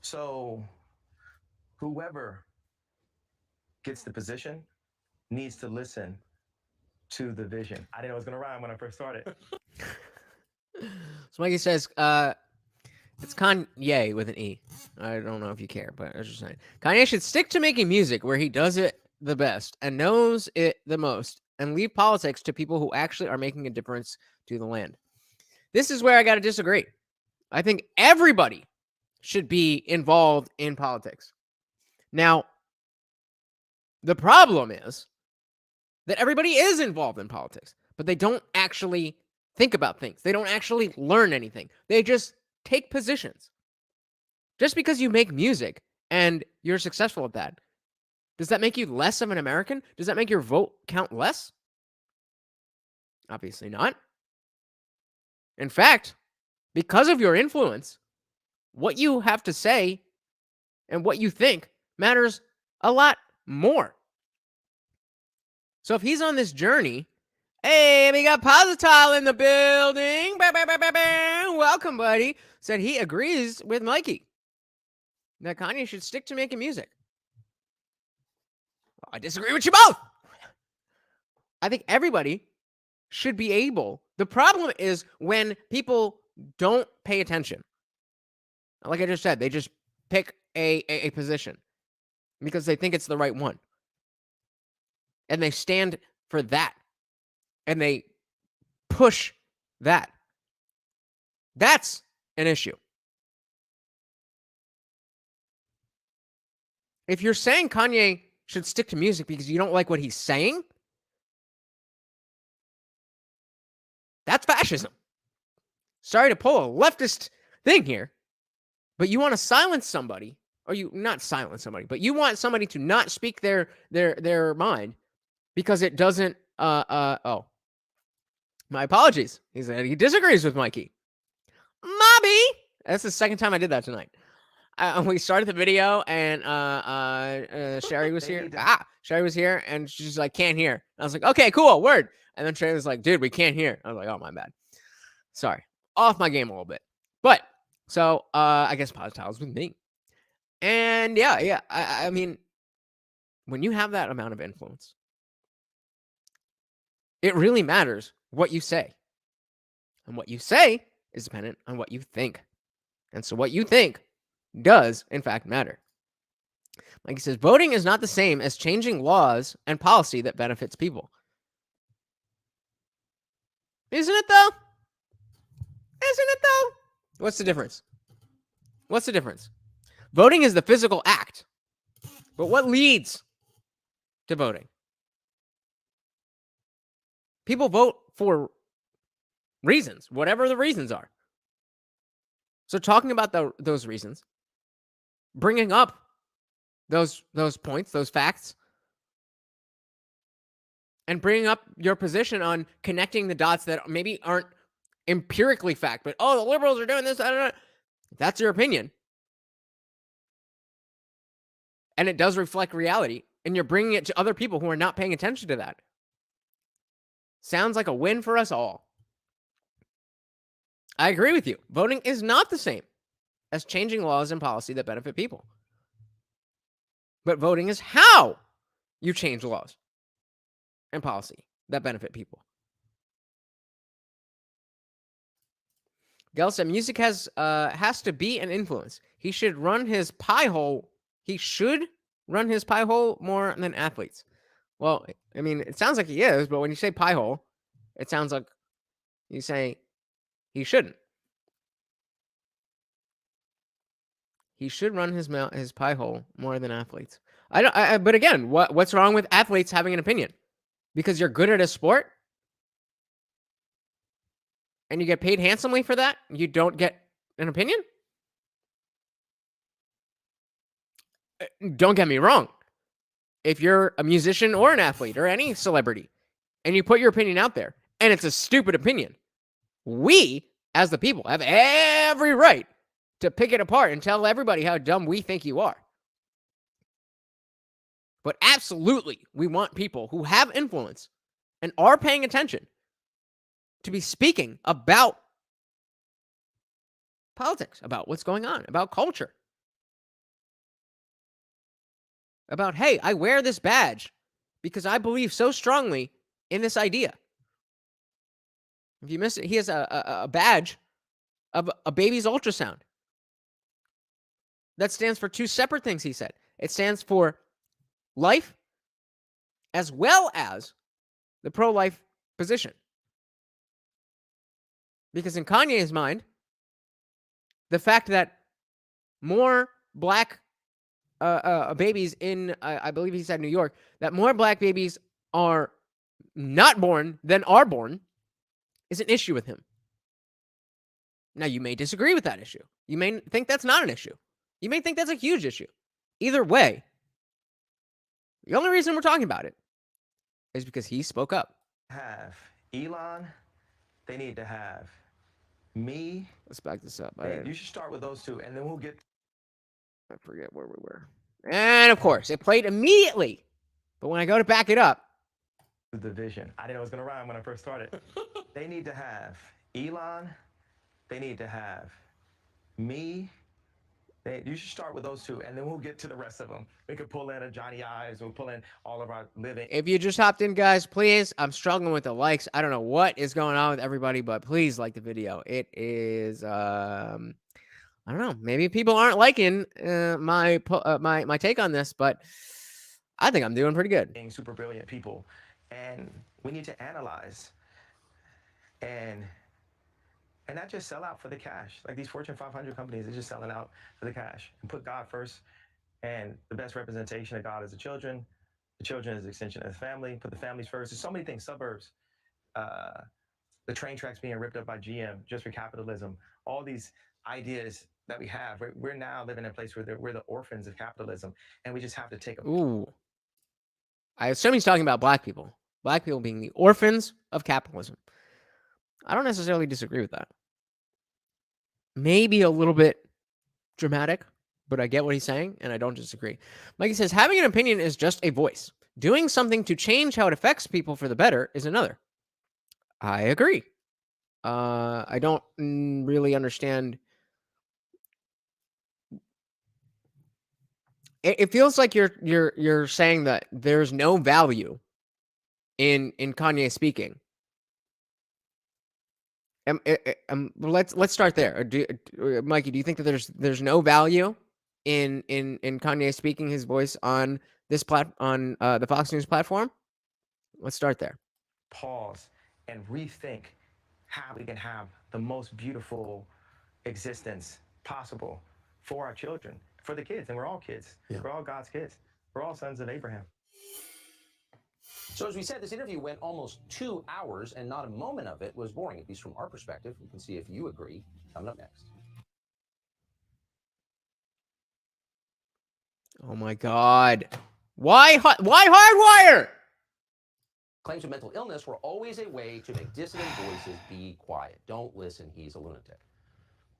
Speaker 2: So whoever gets the position needs to listen to the vision. I didn't know it was going to rhyme when I first started.
Speaker 1: So Mikey says, it's Kanye with an E. I don't know if you care, but I was just saying. Kanye should stick to making music where he does it the best and knows it the most, and leave politics to people who actually are making a difference to the land. This is where I got to disagree. I think everybody should be involved in politics. Now, the problem is that everybody is involved in politics, but they don't actually think about things. They don't actually learn anything. They just take positions. Just because you make music and you're successful at that, does that make you less of an American? Does that make your vote count less? Obviously not. In fact, because of your influence, what you have to say and what you think matters a lot more. So if he's on this journey, hey, we got Positile in the building. Welcome, buddy. Said he agrees with Mikey that Kanye should stick to making music. Well, I disagree with you both. I think everybody should be able. The problem is when people don't pay attention. Like I just said, they just pick a position because they think it's the right one. And they stand for that. And they push that. That's an issue. If you're saying Kanye should stick to music because you don't like what he's saying, that's fascism. Sorry to pull a leftist thing here, but you want to silence somebody, or you not silence somebody, but you want somebody to not speak their mind because it doesn't. Oh, my apologies. He said he disagrees with Mikey. Mobby. That's the second time I did that tonight. We started the video and Sherry was here. Sherry was here and she's like, can't hear. I was like, okay, cool, word. And then Sherry was like, dude, we can't hear. I was like, oh, my bad. Sorry. Off my game a little bit. But so I guess Positile's with me. And yeah. I mean, when you have that amount of influence, it really matters what you say. And what you say is dependent on what you think. And so what you think does, in fact, matter. Like he says, voting is not the same as changing laws and policy that benefits people. Isn't it, though? Isn't it, though? What's the difference? What's the difference? Voting is the physical act. But what leads to voting? People vote for reasons, whatever the reasons are. So talking about those reasons, bringing up those points, those facts, and bringing up your position on connecting the dots that maybe aren't empirically fact, but, oh, the liberals are doing this, I don't know. If that's your opinion, and it does reflect reality, and you're bringing it to other people who are not paying attention to that, sounds like a win for us all. I agree with you. Voting is not the same as changing laws and policy that benefit people. But voting is how you change laws and policy that benefit people. Gell said music has to be an influence. He should run his pie hole. He should run his pie hole more than athletes. Well, I mean, it sounds like he is, but when you say pie hole, it sounds like you say he shouldn't. He should run his pie hole more than athletes. But again, what's wrong with athletes having an opinion? Because you're good at a sport and you get paid handsomely for that, you don't get an opinion? Don't get me wrong. If you're a musician or an athlete or any celebrity and you put your opinion out there and it's a stupid opinion, we, as the people, have every right to pick it apart and tell everybody how dumb we think you are. But absolutely, we want people who have influence and are paying attention to be speaking about politics, about what's going on, about culture. About, hey, I wear this badge because I believe so strongly in this idea. If you miss it, he has a badge of a baby's ultrasound. That stands for two separate things, he said. It stands for life as well as the pro-life position. Because in Kanye's mind, the fact that more black babies in, I believe he said New York, that more black babies are not born than are born is an issue with him. Now, you may disagree with that issue. You may think that's not an issue. You may think that's a huge issue. Either way, the only reason we're talking about it is because he spoke up.
Speaker 2: Have Elon, they need to have me.
Speaker 1: Let's back this up.
Speaker 2: You should start with those two, and then we'll get.
Speaker 1: I forget where we were. And of course, it played immediately. But when I go to back it up,
Speaker 2: The vision. I didn't know it was going to rhyme when I first started. They need to have Elon. They need to have me. You should start with those two, and then we'll get to the rest of them. We could pull in a Johnny Ives. We'll pull in all of our living.
Speaker 1: if you just hopped in, guys, please, I'm struggling with the likes. I don't know what is going on with everybody, but please like the video. It is, I don't know. Maybe people aren't liking my take on this, but I think I'm doing pretty good.
Speaker 2: Being super brilliant people, and we need to analyze and not just sell out for the cash. Like these Fortune 500 companies, they're just selling out for the cash, and put God first. And the best representation of God is the children. The children is the extension of the family. Put the families first. There's so many things. Suburbs, the train tracks being ripped up by GM just for capitalism. All these ideas that we have. We're now living in a place where we're the orphans of capitalism, and we just have to take a.
Speaker 1: Ooh. I assume he's talking about black people. Black people being the orphans of capitalism. I don't necessarily disagree with that. Maybe a little bit dramatic, but I get what he's saying, and I don't disagree. Mikey says, having an opinion is just a voice. Doing something to change how it affects people for the better is another. I agree. I don't really understand. It feels like you're saying that there's no value in Kanye speaking. Let's start there. Mikey, do you think that there's no value in Kanye speaking his voice on this on the Fox News platform? Let's start there.
Speaker 2: Pause and rethink how we can have the most beautiful existence possible for our children, for the kids, and we're all kids. Yeah. We're all God's kids. We're all sons of Abraham.
Speaker 3: So as we said, this interview went almost 2 hours, and not a moment of it was boring, at least from our perspective. We can see if you agree. Coming up next.
Speaker 1: Oh my God. Why hardwire?
Speaker 3: Claims of mental illness were always a way to make dissident voices be quiet. Don't listen, he's a lunatic.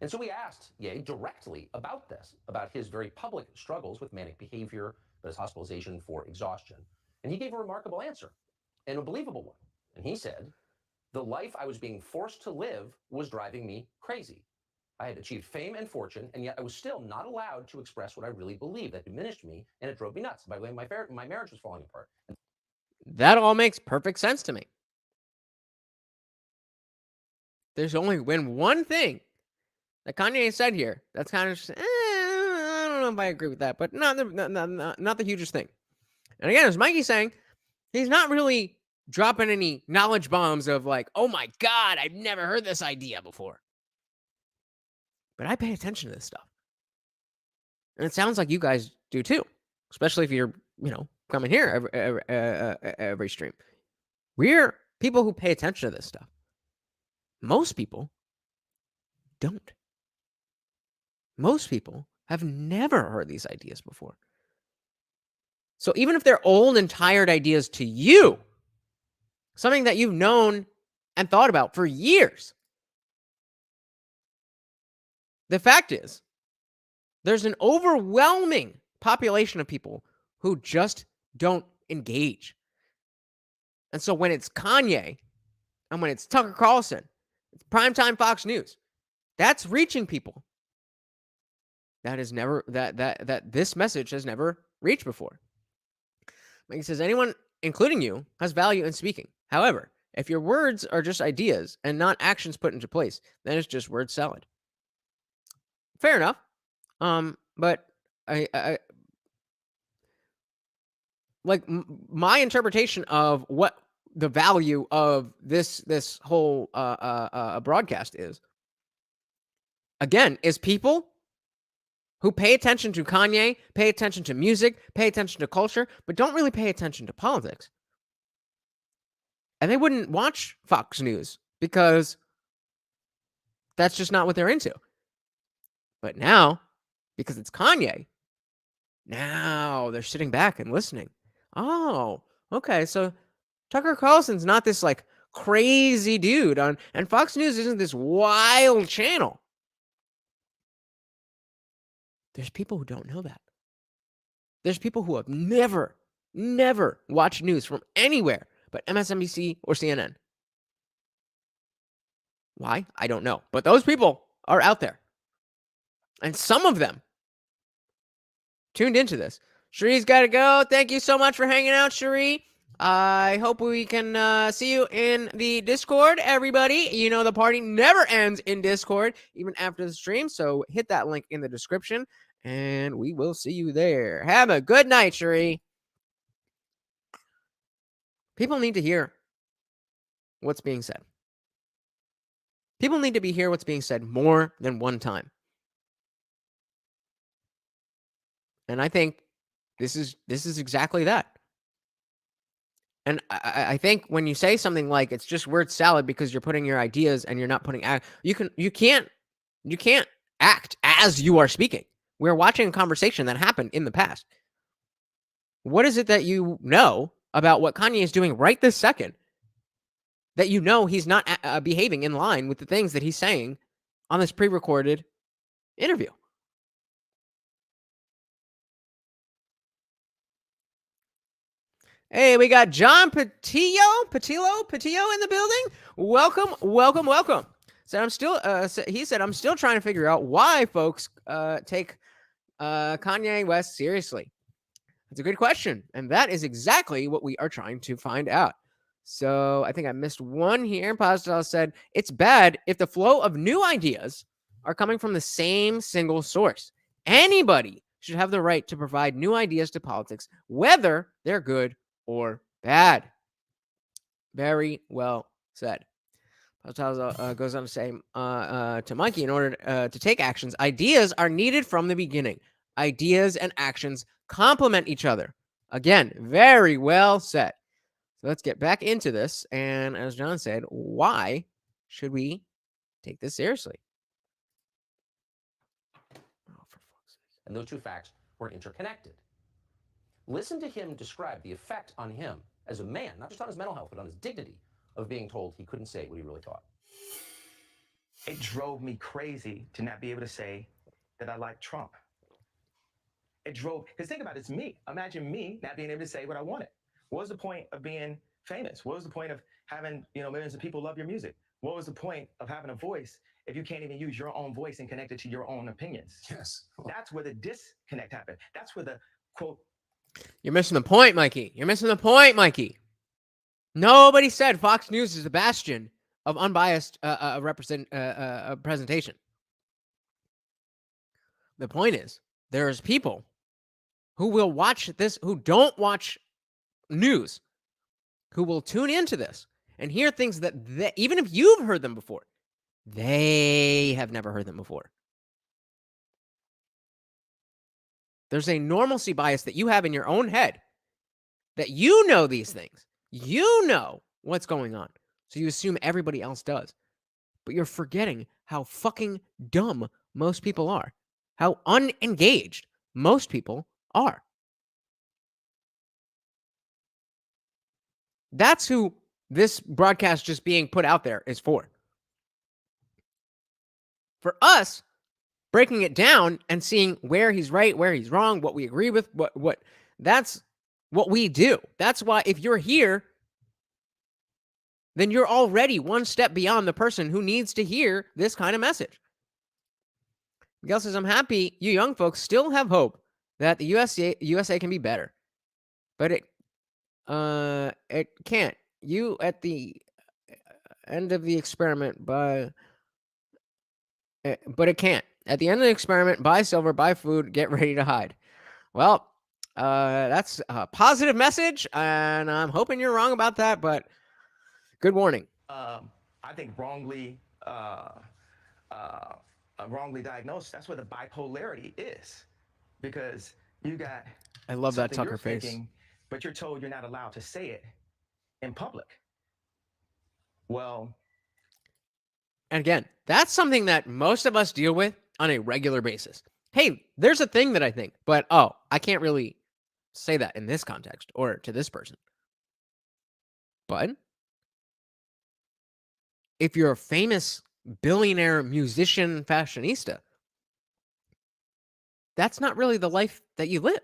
Speaker 3: And so we asked Ye directly about this, about his very public struggles with manic behavior, but his hospitalization for exhaustion. And he gave a remarkable answer, and a believable one. And he said, the life I was being forced to live was driving me crazy. I had achieved fame and fortune, and yet I was still not allowed to express what I really believed. That diminished me, and it drove me nuts. By the way, my marriage was falling apart.
Speaker 1: That all makes perfect sense to me. There's only been one thing that Kanye said here that's kind of, I don't know if I agree with that, but not the hugest thing. And again, as Mikey's saying, he's not really dropping any knowledge bombs of like, oh my God, I've never heard this idea before. But I pay attention to this stuff. And it sounds like you guys do too, especially if you're, coming here every stream. We're people who pay attention to this stuff. Most people don't. Most people have never heard these ideas before. So even if they're old and tired ideas to you, something that you've known and thought about for years, the fact is, there's an overwhelming population of people who just don't engage. And so when it's Kanye and when it's Tucker Carlson, it's primetime Fox News, that's reaching people that has never that this message has never reached before. He says, anyone, including you, has value in speaking. However, if your words are just ideas and not actions put into place, then it's just word salad. Fair enough. But I like my interpretation of what the value of this whole broadcast is, again, is people who pay attention to Kanye, pay attention to music, pay attention to culture, but don't really pay attention to politics. And they wouldn't watch Fox News because that's just not what they're into. But now, because it's Kanye, now they're sitting back and listening. Oh, okay. So Tucker Carlson's not this like crazy dude and Fox News isn't this wild channel. There's people who don't know that. There's people who have never watched news from anywhere but MSNBC or CNN. Why? I don't know. But those people are out there. And some of them tuned into this. Cherie's got to go. Thank you so much for hanging out, Cherie. I hope we can see you in the Discord, everybody. You know the party never ends in Discord, even after the stream. So hit that link in the description, and we will see you there. Have a good night, Cherie. People need to hear what's being said. People need to hear what's being said more than one time. And I think this is exactly that. And I think when you say something like it's just word salad because you're putting your ideas and you're not putting you can't act as you are speaking. We're watching a conversation that happened in the past. What is it that you know about what Kanye is doing right this second that you know he's not behaving in line with the things that he's saying on this pre-recorded interview? Hey, we got John Patillo in the building. Welcome. So he said, I'm still trying to figure out why folks take Kanye West seriously. That's a good question. And that is exactly what we are trying to find out. So I think I missed one here. Pastel said, it's bad if the flow of new ideas are coming from the same single source. Anybody should have the right to provide new ideas to politics, whether they're good or bad. Very well said. Pastel goes on to say to Mikey, in order to take actions, ideas are needed from the beginning. Ideas and actions complement each other. Again, very well said. So let's get back into this. And as John said, why should we take this seriously?
Speaker 3: Oh, for fuck's sake. And those two facts were interconnected. Listen to him describe the effect on him as a man, not just on his mental health, but on his dignity, of being told he couldn't say what he really thought.
Speaker 2: It drove me crazy to not be able to say that I like Trump. It drove, because think about it, it's me. Imagine me not being able to say what I wanted. What was the point of being famous? What was the point of having, millions of people love your music? What was the point of having a voice if you can't even use your own voice and connect it to your own opinions?
Speaker 3: Yes.
Speaker 2: That's where the disconnect happened. That's where the, quote,
Speaker 1: You're missing the point, Mikey. Nobody said Fox News is a bastion of unbiased presentation. The point is, there's people who will watch this, who don't watch news, who will tune into this and hear things that even if you've heard them before, they have never heard them before. There's a normalcy bias that you have in your own head that you know these things. You know what's going on. So you assume everybody else does. But you're forgetting how fucking dumb most people are. How unengaged most people are. That's who this broadcast just being put out there is for. For us, breaking it down and seeing where he's right, where he's wrong, what we agree with, what that's what we do. That's why if you're here, then you're already one step beyond the person who needs to hear this kind of message. Miguel says, I'm happy you young folks still have hope that the USA can be better. But it can't. You at the end of the experiment but it can't. At the end of the experiment, buy silver, buy food, get ready to hide. Well, that's a positive message, and I'm hoping you're wrong about that, but good warning.
Speaker 2: I think wrongly wrongly diagnosed, that's where the bipolarity is, because you got
Speaker 1: I love that
Speaker 2: something
Speaker 1: Tucker
Speaker 2: you're
Speaker 1: face.
Speaker 2: thinking, but you're told you're not allowed to say it in public. Well,
Speaker 1: And again, that's something that most of us deal with on a regular basis. Hey, there's a thing that I think, but I can't really say that in this context or to this person. But if you're a famous billionaire musician fashionista, that's not really the life that you live.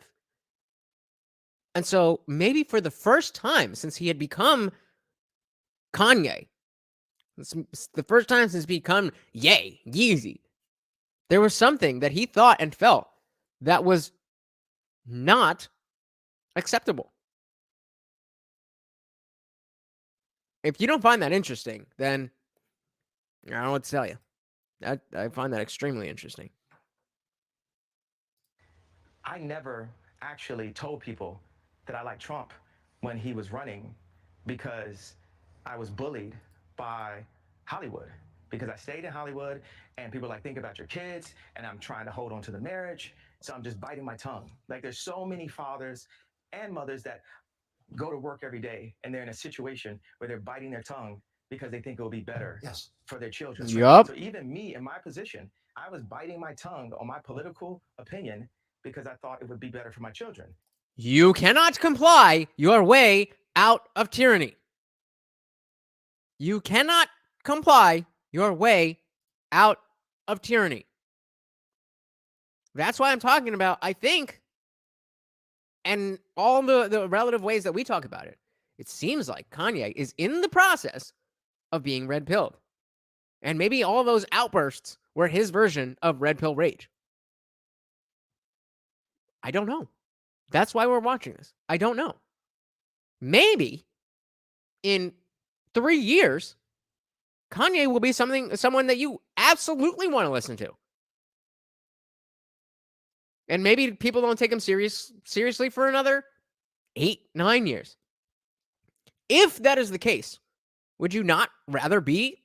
Speaker 1: And so maybe for the first time since he had become Kanye, the first time since become Yeezy, there was something that he thought and felt that was not acceptable. If you don't find that interesting, then I don't know what to tell you. I find that extremely interesting.
Speaker 2: I never actually told people that I liked Trump when he was running, because I was bullied by Hollywood, because I stayed in Hollywood and people were like, think about your kids, and I'm trying to hold on to the marriage, so I'm just biting my tongue. Like, there's so many fathers and mothers that go to work every day and they're in a situation where they're biting their tongue because they think it will be better for their children.
Speaker 1: Yup.
Speaker 2: So even me in my position, I was biting my tongue on my political opinion because I thought it would be better for my children.
Speaker 1: You cannot comply your way out of tyranny. You cannot comply your way out of tyranny. That's why I'm talking about, I think, and all the relative ways that we talk about it, it seems like Kanye is in the process of being red-pilled. And maybe all those outbursts were his version of red pill rage. I don't know. That's why we're watching this. I don't know. Maybe in 3 years, Kanye will be someone that you absolutely want to listen to. And maybe people don't take him seriously for another 8, 9 years. If that is the case, would you not rather be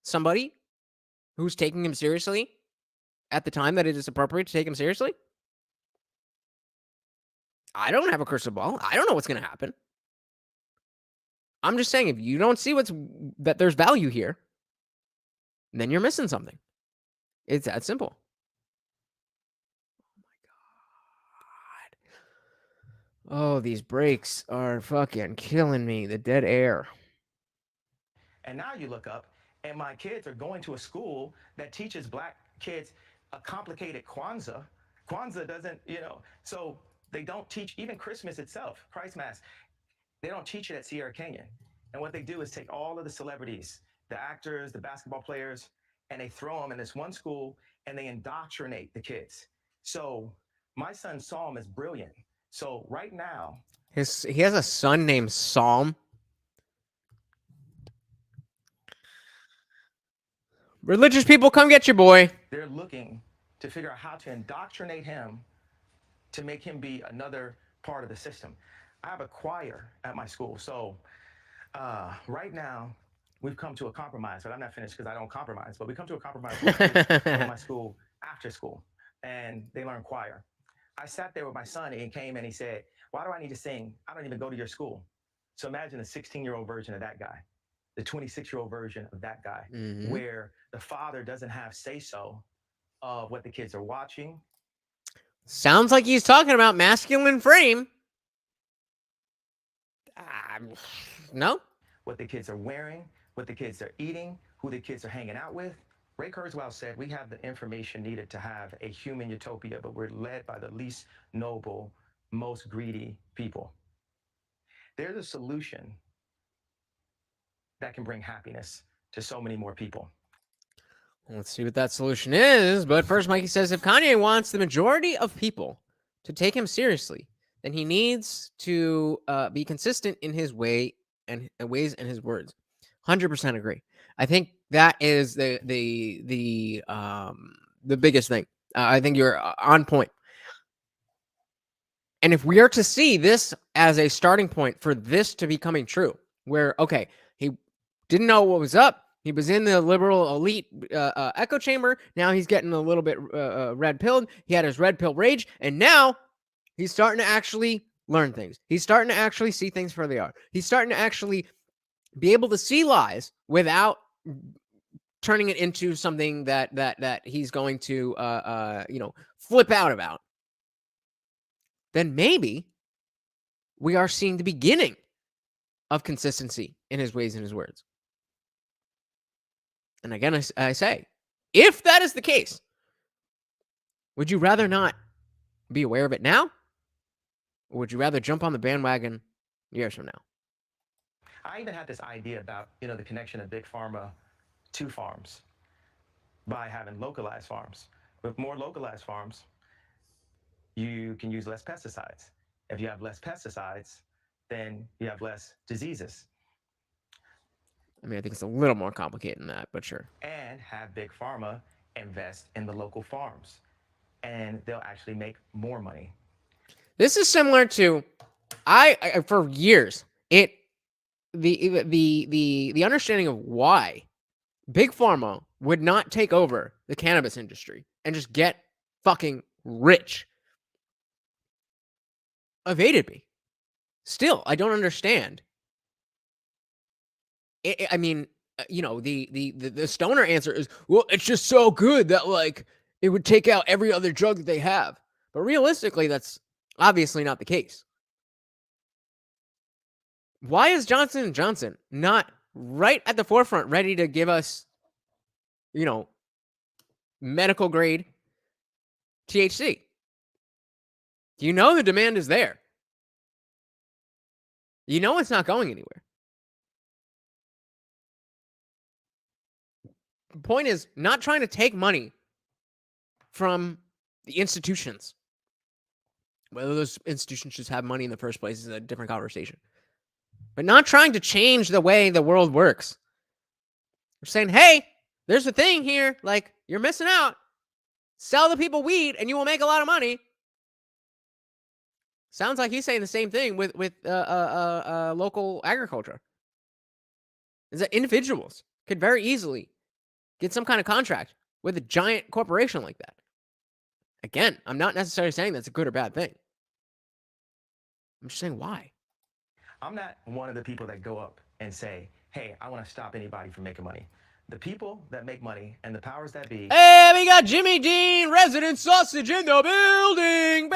Speaker 1: somebody who's taking him seriously at the time that it is appropriate to take him seriously? I don't have a crystal ball. I don't know what's going to happen. I'm just saying, if you don't see that there's value here, then you're missing something. It's that simple. Oh my God. Oh, these breaks are fucking killing me. The dead air.
Speaker 2: And now you look up, and my kids are going to a school that teaches black kids a complicated Kwanzaa. Kwanzaa doesn't, so they don't teach even Christmas itself, Christ Mass. They don't teach it at Sierra Canyon. And what they do is take all of the celebrities, the actors, the basketball players, and they throw them in this one school and they indoctrinate the kids. So my son Psalm is brilliant. So right now,
Speaker 1: he has a son named Psalm. Religious people, come get your boy.
Speaker 2: They're looking to figure out how to indoctrinate him to make him be another part of the system. I have a choir at my school. So right now, we've come to a compromise, but I'm not finished because I don't compromise. But we come to a compromise with my school after school, and they learn choir. I sat there with my son, and he came and he said, why do I need to sing? I don't even go to your school. So imagine a 16-year-old version of that guy, the 26-year-old version of that guy, where the father doesn't have say-so of what the kids are watching.
Speaker 1: Sounds like he's talking about masculine frame. No?
Speaker 2: What the kids are wearing, what the kids are eating, who the kids are hanging out with. Ray Kurzweil said, we have the information needed to have a human utopia, but we're led by the least noble, most greedy people. There's a solution that can bring happiness to so many more people.
Speaker 1: Let's see what that solution is. But first, Mikey says, if Kanye wants the majority of people to take him seriously, then he needs to be consistent in his ways and his words. 100% agree. I think that is the biggest thing. I think you're on point. And if we are to see this as a starting point for this to becoming true, where, okay, he didn't know what was up, He was in the liberal elite echo chamber. Now he's getting a little bit red pilled. He had his red pill rage, and now he's starting to actually learn things. He's starting to actually see things for they are. He's starting to actually be able to see lies without turning it into something that he's going to flip out about. Then maybe we are seeing the beginning of consistency in his ways and his words. And again, I say, if that is the case, would you rather not be aware of it now? Or would you rather jump on the bandwagon years from now?
Speaker 2: I even had this idea about, the connection of big pharma to farms by having localized farms. With more localized farms, you can use less pesticides. If you have less pesticides, then you have less diseases.
Speaker 1: I mean, I think it's a little more complicated than that, but sure.
Speaker 2: And have big pharma invest in the local farms, and they'll actually make more money.
Speaker 1: This is similar to I for years the understanding of why big pharma would not take over the cannabis industry and just get fucking rich evaded me. Still, I don't understand. I mean, the stoner answer is, well, it's just so good that like it would take out every other drug that they have. But realistically, that's obviously not the case. Why is Johnson & Johnson not right at the forefront, ready to give us, medical grade THC? You know the demand is there. You know it's not going anywhere. The point is not trying to take money from the institutions. Whether those institutions just have money in the first place is a different conversation. But not trying to change the way the world works. We're saying, hey, there's a thing here. Like, you're missing out. Sell the people weed and you will make a lot of money. Sounds like he's saying the same thing with local agriculture. Is that individuals could very easily get some kind of contract with a giant corporation like that. Again, I'm not necessarily saying that's a good or bad thing. I'm just saying why.
Speaker 2: I'm not one of the people that go up and say, hey, I want to stop anybody from making money. The people that make money and the powers that be.
Speaker 1: Hey, we got Jimmy Dean, resident sausage in the building.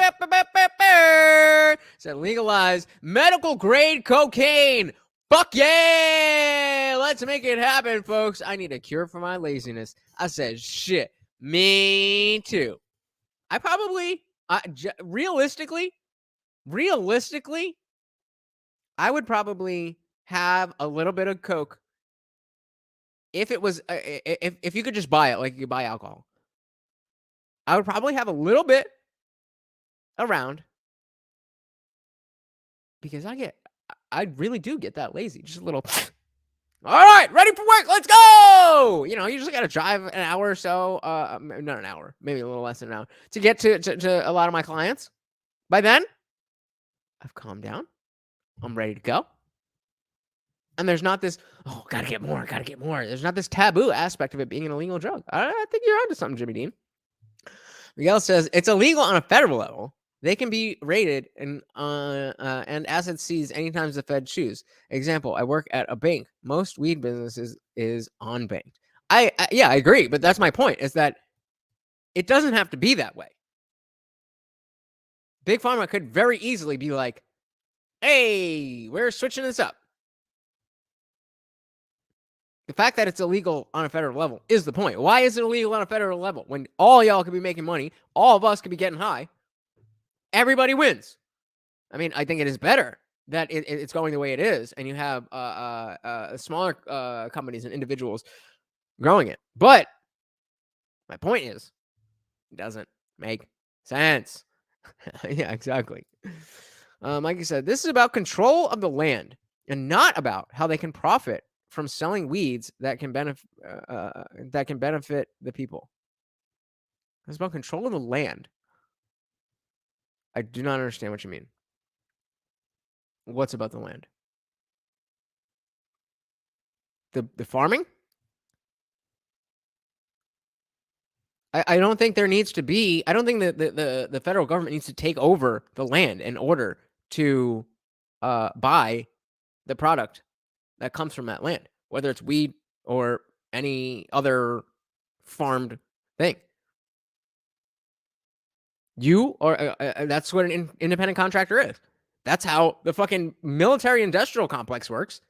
Speaker 1: Said legalize medical grade cocaine. Fuck yeah! Let's make it happen, folks. I need a cure for my laziness. I said, shit, me too. I probably, realistically, I would probably have a little bit of coke if it was, if you could just buy it like you buy alcohol. I would probably have a little bit around because I really do get that lazy. Just a little. All right, ready for work. Let's go. You just got to drive an hour or so. Not an hour, maybe a little less than an hour to get to a lot of my clients. By then, I've calmed down. I'm ready to go. And there's not this, gotta get more. There's not this taboo aspect of it being an illegal drug. I think you're onto something, Jimmy Dean. Miguel says it's illegal on a federal level. They can be raided and assets seized anytime the Fed choose. Example, I work at a bank. Most weed businesses is unbanked. I agree, but that's my point, is that it doesn't have to be that way. Big Pharma could very easily be like, hey, we're switching this up. The fact that it's illegal on a federal level is the point. Why is it illegal on a federal level? When all y'all could be making money, all of us could be getting high, everybody wins. I mean, I think it is better that it's going the way it is, and you have smaller companies and individuals growing it. But my point is, it doesn't make sense. Yeah, exactly. Like you said, this is about control of the land and not about how they can profit from selling weeds that can benefit the people. It's about control of the land. I do not understand what you mean. What's about the land? The farming? I don't think there needs to be. I don't think that the federal government needs to take over the land in order to buy the product that comes from that land, whether it's weed or any other farmed thing. You or that's what an independent contractor is. That's how the fucking military industrial complex works.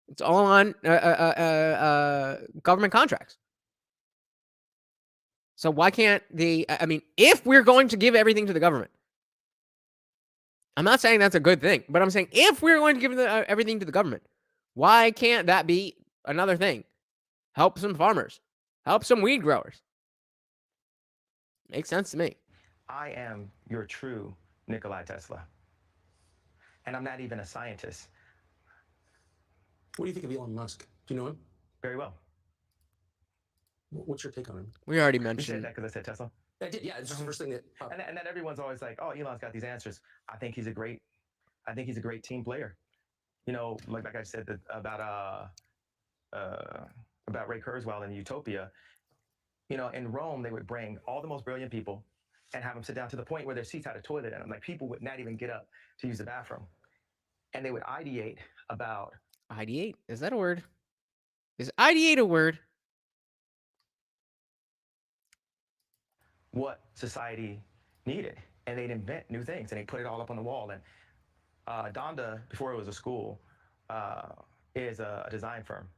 Speaker 1: It's all on government contracts. So why can't I mean, if we're going to give everything to the government, I'm not saying that's a good thing, but I'm saying if we're going to give everything to the government, why can't that be another thing? Help some farmers, help some weed growers. Makes sense to me.
Speaker 2: I am your true Nikola Tesla. And I'm not even a scientist.
Speaker 3: What do you think of Elon Musk? Do you know him?
Speaker 2: Very well.
Speaker 3: What's your take on him?
Speaker 1: We already
Speaker 2: You
Speaker 1: mentioned
Speaker 2: said that because I said Tesla?
Speaker 3: I did, yeah. It's just the first thing that.
Speaker 2: And then everyone's always like, "Oh, Elon's got these answers." I think he's a great team player. You know, like I said about Ray Kurzweil in Utopia. You know, in Rome, they would bring all the most brilliant people and have them sit down to the point where their seats had a toilet in them. Like people would not even get up to use the bathroom, and they would ideate about.
Speaker 1: Ideate? Is that a word? Is ideate a word?
Speaker 2: What society needed, and they'd invent new things, and they put it all up on the wall. And Donda, before it was a school, is a design firm,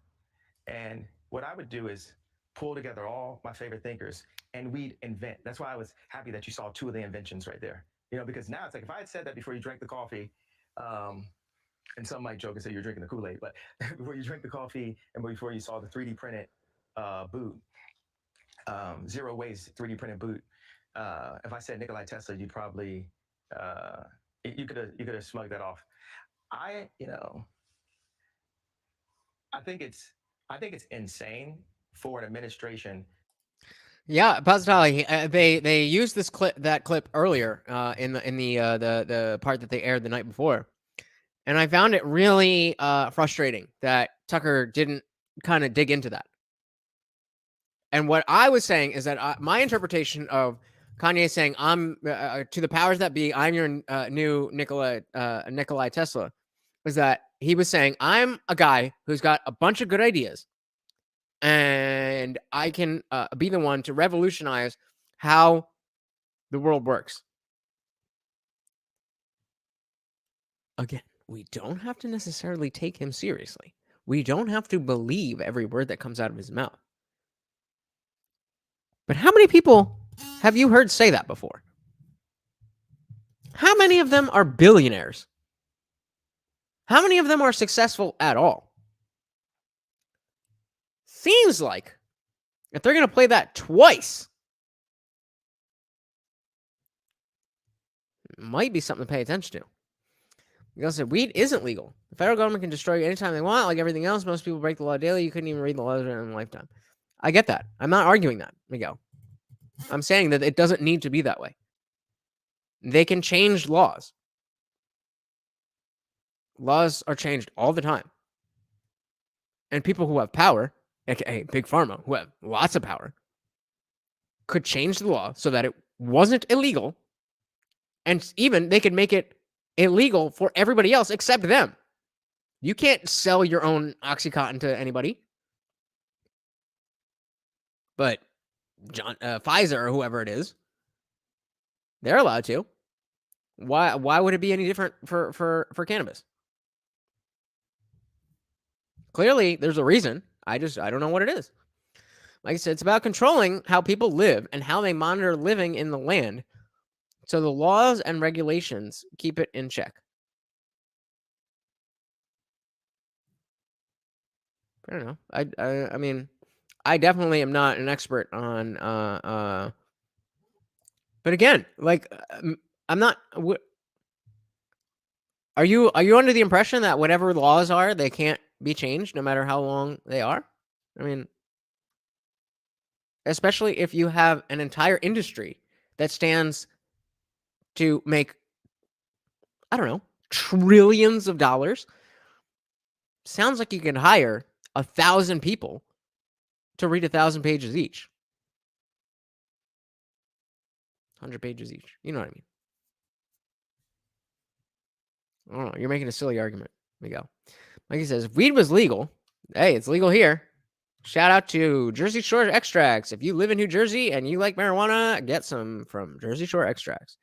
Speaker 2: and what I would do is pull together all my favorite thinkers, and we'd invent. That's why I was happy that you saw two of the inventions right there. You know, because now it's like if I had said that before you drank the coffee, and some might joke and say you're drinking the Kool-Aid, but before you drink the coffee and before you saw the 3D printed boot, zero waste 3D printed boot. If I said Nikola Tesla, you'd probably you could have smugged that off. I think it's insane for an administration.
Speaker 1: Yeah, Pasitali, they used that clip earlier in the part that they aired the night before, and I found it really frustrating that Tucker didn't kind of dig into that. And what I was saying is that my interpretation of Kanye saying "I'm to the powers that be, I'm your new Nikolai Tesla," was that he was saying I'm a guy who's got a bunch of good ideas, and I can be the one to revolutionize how the world works. Again, we don't have to necessarily take him seriously. We don't have to believe every word that comes out of his mouth. But how many people have you heard say that before? How many of them are billionaires? How many of them are successful at all? Seems like if they're going to play that twice, it might be something to pay attention to. Because if weed isn't legal, the federal government can destroy you anytime they want. Like everything else, most people break the law daily. You couldn't even read the laws in a lifetime. I get that. I'm not arguing that, Miguel. I'm saying that it doesn't need to be that way. They can change laws. Laws are changed all the time. And people who have power, aka Big Pharma, who have lots of power, could change the law so that it wasn't illegal. And even they could make it illegal for everybody else except them. You can't sell your own Oxycontin to anybody. But Pfizer or whoever it is, they're allowed to. Why would it be any different for cannabis? Clearly, there's a reason. I don't know what it is. Like I said, it's about controlling how people live and how they monitor living in the land, so the laws and regulations keep it in check. I don't know. I mean, I definitely am not an expert on. But again, like I'm not. Are you under the impression that whatever laws are, they can't be changed no matter how long they are? I mean, especially if you have an entire industry that stands to make, I don't know, trillions of dollars. Sounds like you can hire 1,000 people to read 1,000 pages each. 100 pages each. You know what I mean? I don't know. You're making a silly argument, Miguel. Mikey says, if weed was legal, hey, it's legal here. Shout out to Jersey Shore Extracts. If you live in New Jersey and you like marijuana, get some from Jersey Shore Extracts.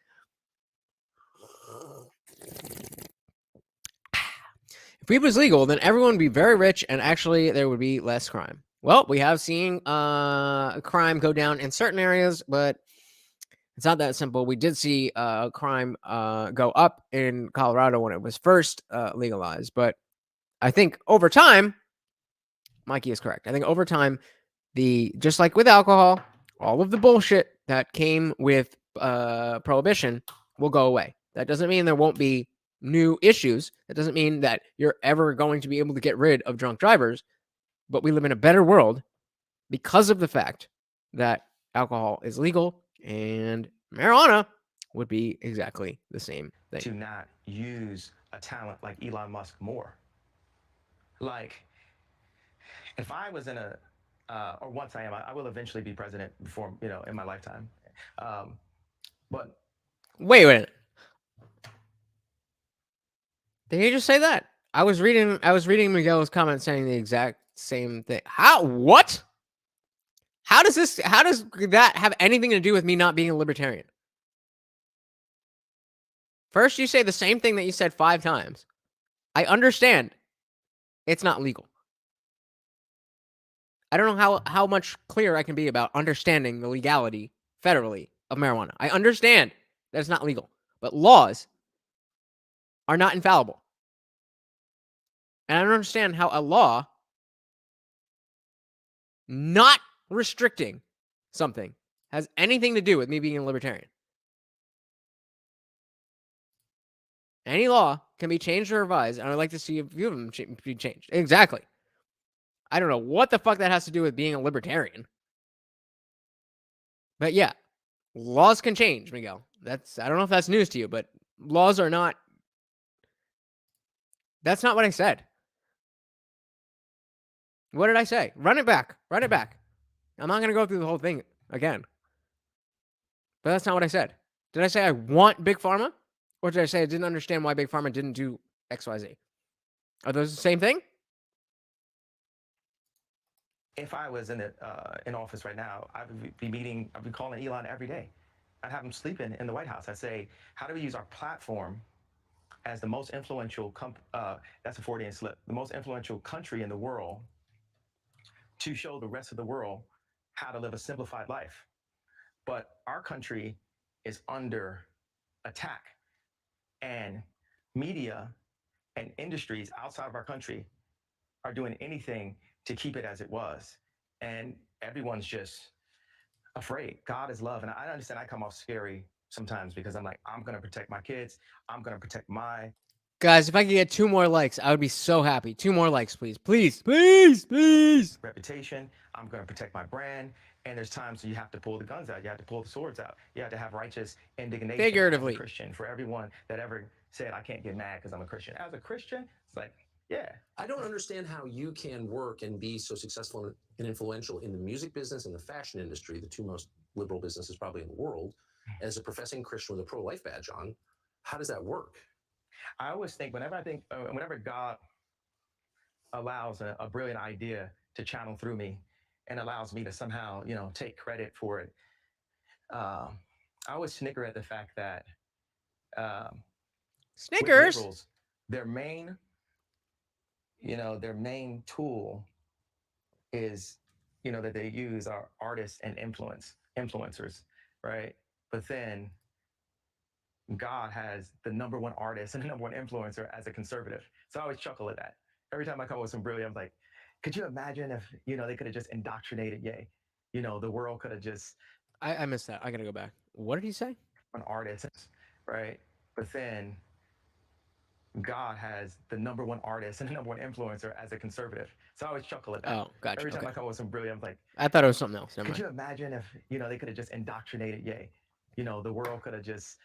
Speaker 1: If weed was legal, then everyone would be very rich and actually there would be less crime. Well, we have seen crime go down in certain areas, but it's not that simple. We did see crime go up in Colorado when it was first legalized, but I think over time, Mikey is correct. I think over time, just like with alcohol, all of the bullshit that came with prohibition will go away. That doesn't mean there won't be new issues. That doesn't mean that you're ever going to be able to get rid of drunk drivers. But we live in a better world because of the fact that alcohol is legal and marijuana would be exactly the same thing.
Speaker 2: To not use a talent like Elon Musk more. Like, if I was in or once I am, I will eventually be president before, in my lifetime. But
Speaker 1: wait a minute. Did he just say that? I was reading Miguel's comment saying the exact same thing. What? How does that have anything to do with me not being a libertarian? First, you say the same thing that you said 5 times. I understand it's not legal. I don't know how much clearer I can be about understanding the legality federally of marijuana. I understand that it's not legal, but laws are not infallible. And I don't understand how a law not restricting something has anything to do with me being a libertarian. Any law can be changed or revised, and I'd like to see a few of them be changed. Exactly. I don't know what the fuck that has to do with being a libertarian. But yeah, laws can change, Miguel. I don't know if that's news to you, but laws are not. That's not what I said. What did I say? Run it back. Run it back. I'm not going to go through the whole thing again. But that's not what I said. Did I say I want Big Pharma? Or did I say I didn't understand why Big Pharma didn't do XYZ? Are those the same thing?
Speaker 2: if I was in office right now, I'd be calling Elon every day. I'd have him sleeping in the White House. I'd say, how do we use our platform as the most influential, that's a Freudian slip, the most influential country in the world to show the rest of the world how to live a simplified life. But our country is under attack, and media and industries outside of our country are doing anything to keep it as it was. And everyone's just afraid. God is love. And I understand I come off scary sometimes because I'm like, I'm going to protect my kids. I'm going to protect my...
Speaker 1: Guys, if I could get 2 more likes, I would be so happy. 2 more likes, please. Please, please, please.
Speaker 2: reputation. I'm going to protect my brand. And there's times you have to pull the guns out. You have to pull the swords out. You have to have righteous indignation.
Speaker 1: Figuratively.
Speaker 2: As a Christian, for everyone that ever said, I can't get mad because I'm a Christian. As a Christian, it's like, yeah.
Speaker 3: I don't understand how you can work and be so successful and influential in the music business and the fashion industry, the 2 most liberal businesses probably in the world, as a professing Christian with a pro-life badge on. How does that work?
Speaker 2: I always think, whenever God allows a brilliant idea to channel through me and allows me to somehow, take credit for it, I always snicker at the fact that
Speaker 1: Snickers.
Speaker 2: Liberals, their main tool is, that they use are artists and influencers, right? But then God has the #1 artist and the #1 influencer as a conservative. So I always chuckle at that. Every time I come up with some brilliant, I'm like, could you imagine if, they could have just indoctrinated Ye? The world could have just...
Speaker 1: I missed that. I got to go back. What did he say?
Speaker 2: An artist, right? But then God has the #1 artist and the #1 influencer as a conservative. So I always chuckle at that.
Speaker 1: Oh, gotcha.
Speaker 2: Every time
Speaker 1: Okay.
Speaker 2: I come up with some brilliant, I'm like,
Speaker 1: I thought it was something else. Never
Speaker 2: could
Speaker 1: mind.
Speaker 2: you imagine if, they could have just indoctrinated Ye? The world could have just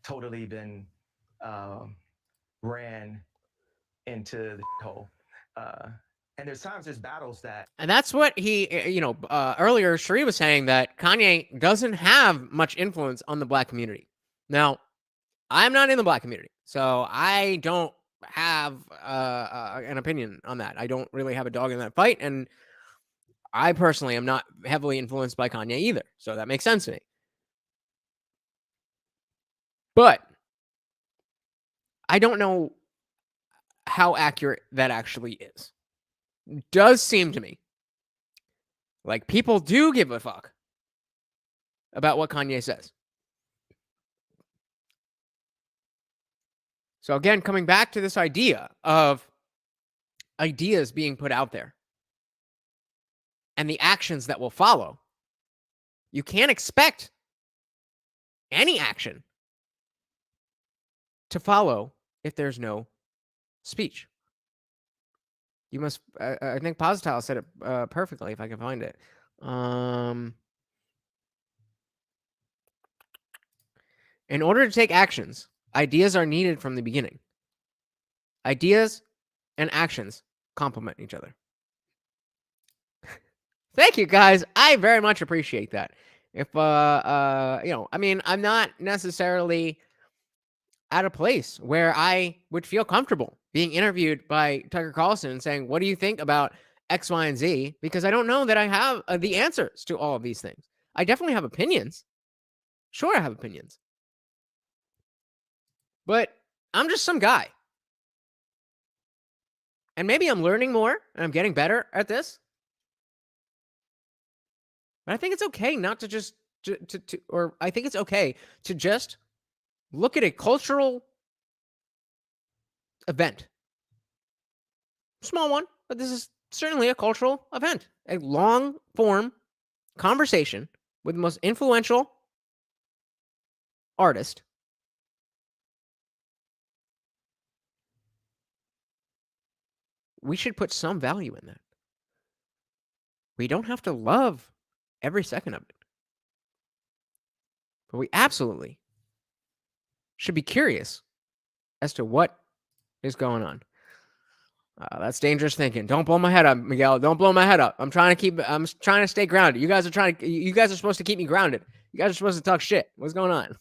Speaker 2: totally been ran into the hole. And there's battles that.
Speaker 1: And that's what he, earlier Sheree was saying that Kanye doesn't have much influence on the black community. Now, I'm not in the black community, so I don't have an opinion on that. I don't really have a dog in that fight, and I personally am not heavily influenced by Kanye either, so that makes sense to me. But I don't know how accurate that actually is. It does seem to me like people do give a fuck about what Kanye says. So again, coming back to this idea of ideas being put out there and the actions that will follow, you can't expect any action to follow if there's no speech. You must, I think Positile said it perfectly, if I can find it. In order to take actions, ideas are needed from the beginning. Ideas and actions complement each other. Thank you, guys. I very much appreciate that. If, I'm not necessarily at a place where I would feel comfortable being interviewed by Tucker Carlson and saying, what do you think about X, Y, and Z? Because I don't know that I have the answers to all of these things. I definitely have opinions. Sure, I have opinions. But I'm just some guy. And maybe I'm learning more and I'm getting better at this. But I think it's okay not to just, or I think it's okay to just look at a cultural event. Small one, but this is certainly a cultural event. A long form conversation with the most influential artist. We should put some value in that. We don't have to love every second of it. But we absolutely should be curious as to what is going on. That's dangerous thinking. Don't blow my head up, Miguel. Don't blow my head up. I'm trying to stay grounded. You guys are supposed to keep me grounded. You guys are supposed to talk shit. What's going on?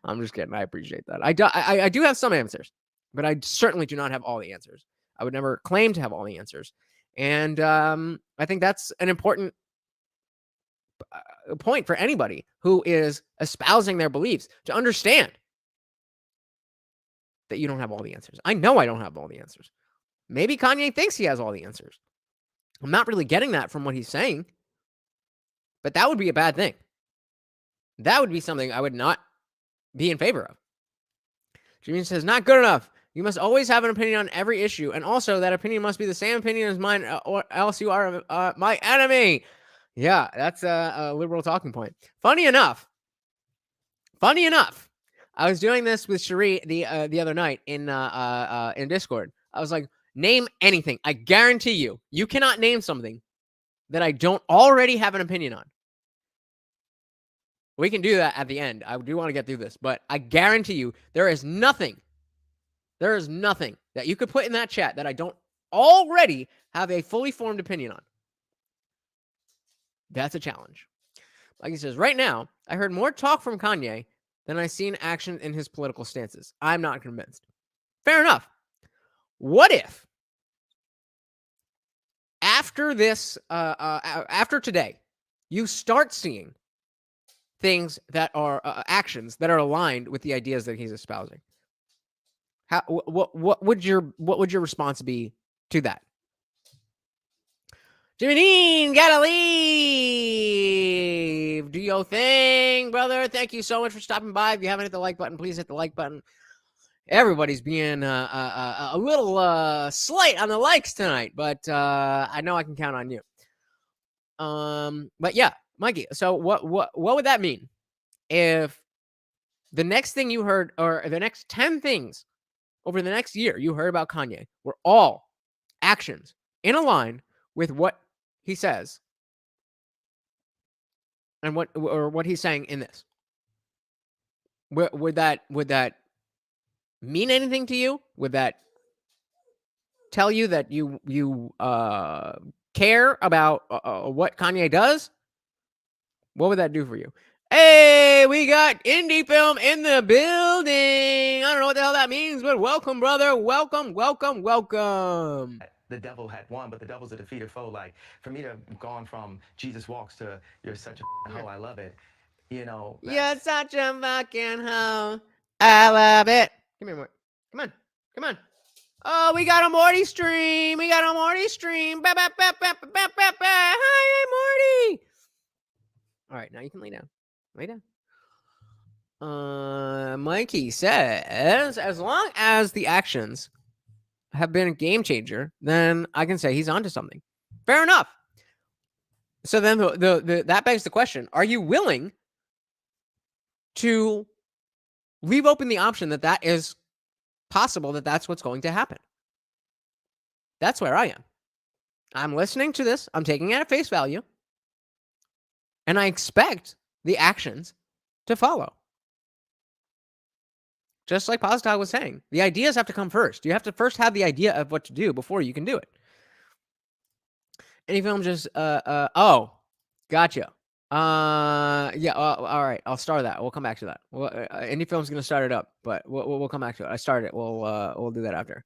Speaker 1: I'm just kidding. I appreciate that. I do have some answers, but I certainly do not have all the answers. I would never claim to have all the answers. And I think that's an important point for anybody who is espousing their beliefs to understand that you don't have all the answers. I know I don't have all the answers. Maybe Kanye thinks he has all the answers. I'm not really getting that from what he's saying, but that would be a bad thing. That would be something I would not be in favor of. Jimmy says, not good enough. You must always have an opinion on every issue, and also that opinion must be the same opinion as mine, or else you are my enemy. Yeah, that's a liberal talking point. Funny enough, I was doing this with Cherie the other night in Discord. I was like, name anything. I guarantee you cannot name something that I don't already have an opinion on. We can do that at the end. I do want to get through this, but I guarantee you there is nothing that you could put in that chat that I don't already have a fully formed opinion on. That's a challenge. Like he says, right now, I heard more talk from Kanye than I seen action in his political stances. I'm not convinced. Fair enough. What if after this, after today, you start seeing things that are actions that are aligned with the ideas that he's espousing? What would your response be to that? Jimmy Dean, gotta leave. Do your thing, brother. Thank you so much for stopping by. If you haven't hit the like button, please hit the like button. Everybody's being a little slight on the likes tonight, but I know I can count on you. But yeah, Mikey. So what would that mean if the next thing you heard, or the next 10 things over the next year you heard about Kanye were all actions in a line with what he says and what he's saying in this? Would that mean anything to you? Would that tell you that you care about what Kanye does, what would that do for you? Hey, we got indie film in the building. I don't know what the hell that means, but welcome, brother. Welcome, welcome, welcome.
Speaker 2: The devil had won, but the devil's a defeated foe. Like, for me to have gone from Jesus Walks to You're Such a hoe, I love it. You know,
Speaker 1: You're such a fucking hoe. I love it. Come here, Mort. Come on. Come on. Oh, we got a Morty stream. We got a Morty stream. Hi, Morty. All right, now you can lay down. Lay down. Mikey says, as long as the actions have been a game changer, then I can say he's onto something. Fair enough. So then that begs the question, are you willing to leave open the option that is possible, that that's what's going to happen? That's where I am. I'm listening to this. I'm taking it at face value. And I expect the actions to follow. Just like Postal was saying, the ideas have to come first. You have to first have the idea of what to do before you can do it. Any film just, oh, gotcha. Yeah, all right. I'll start that. We'll come back to that. Well, Indie Film's going to start it up, but we'll come back to it. I started it. We'll do that after.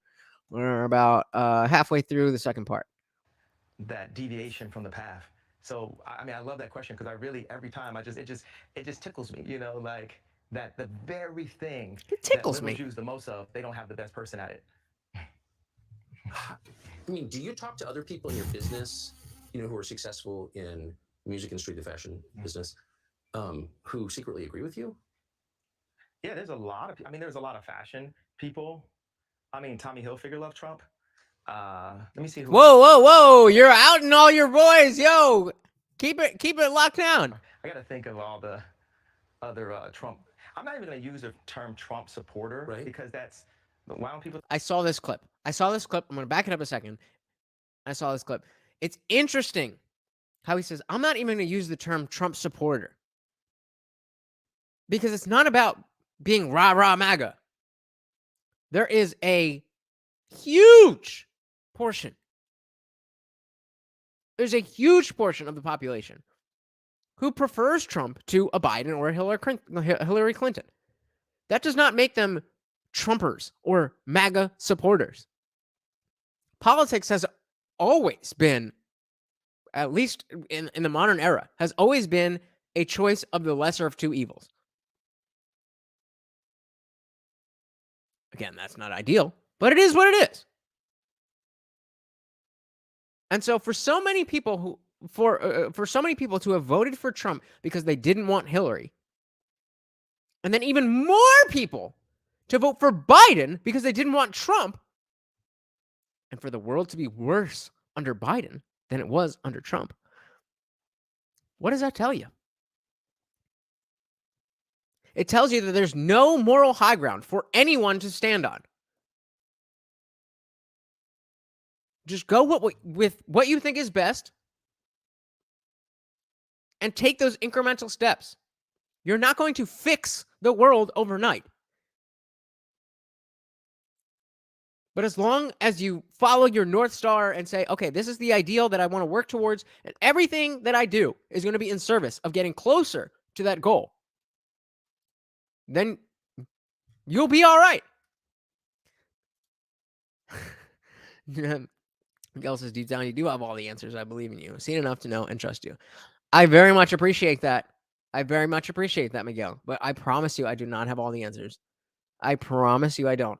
Speaker 1: We're about halfway through the second part.
Speaker 2: That deviation from the path. So, I mean, I love that question because I really, every time, it just tickles me, you know, like that the very thing
Speaker 1: it tickles
Speaker 2: that
Speaker 1: me.
Speaker 2: liberals use the most of, they don't have the best person at it.
Speaker 3: I mean, do you talk to other people in your business, you know, who are successful in the music industry, the fashion business, who secretly agree with you?
Speaker 2: Yeah, there's a lot of, I mean, there's a lot of fashion people. I mean, Tommy Hilfiger loved Trump. Let me see who.
Speaker 1: Whoa! You're outing all your boys, yo. Keep it locked down.
Speaker 2: I got to think of all the other Trump. I'm not even going to use the term Trump supporter, right? Because that's, why don't people?
Speaker 1: I saw this clip. I'm going to back it up a second. I saw this clip. It's interesting how he says, I'm not even going to use the term Trump supporter. Because it's not about being rah-rah MAGA. There is a huge portion. There's a huge portion of the population who prefers Trump to a Biden or a Hillary Clinton. That does not make them Trumpers or MAGA supporters. Politics has always been, at least in the modern era, has always been a choice of the lesser of two evils. Again, that's not ideal, but it is what it is. And so for so many people for so many people to have voted for Trump because they didn't want Hillary, and then even more people to vote for Biden because they didn't want Trump, and for the world to be worse under Biden than it was under Trump, what does that tell you? It tells you that there's no moral high ground for anyone to stand on. Just go with what you think is best and take those incremental steps. You're not going to fix the world overnight. But as long as you follow your North Star and say, okay, this is the ideal that I want to work towards, and everything that I do is going to be in service of getting closer to that goal, then you'll be all right. Miguel says, deep down, you do have all the answers. I believe in you. I've seen enough to know and trust you. I very much appreciate that. Miguel. But I promise you, I do not have all the answers. I promise you I don't.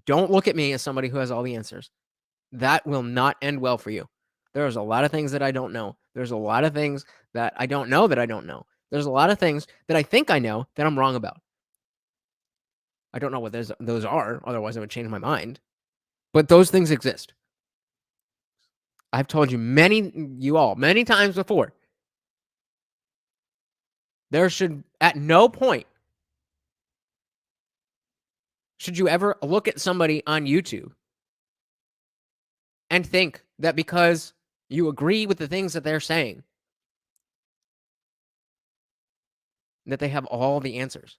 Speaker 1: Don't look at me as somebody who has all the answers. That will not end well for you. There's a lot of things that I don't know. There's a lot of things that I don't know that I don't know. There's a lot of things that I think I know that I'm wrong about. I don't know what those are. Otherwise, I would change my mind. But those things exist. I've told you many times before. There should, at no point, should you ever look at somebody on YouTube and think that because you agree with the things that they're saying, that they have all the answers.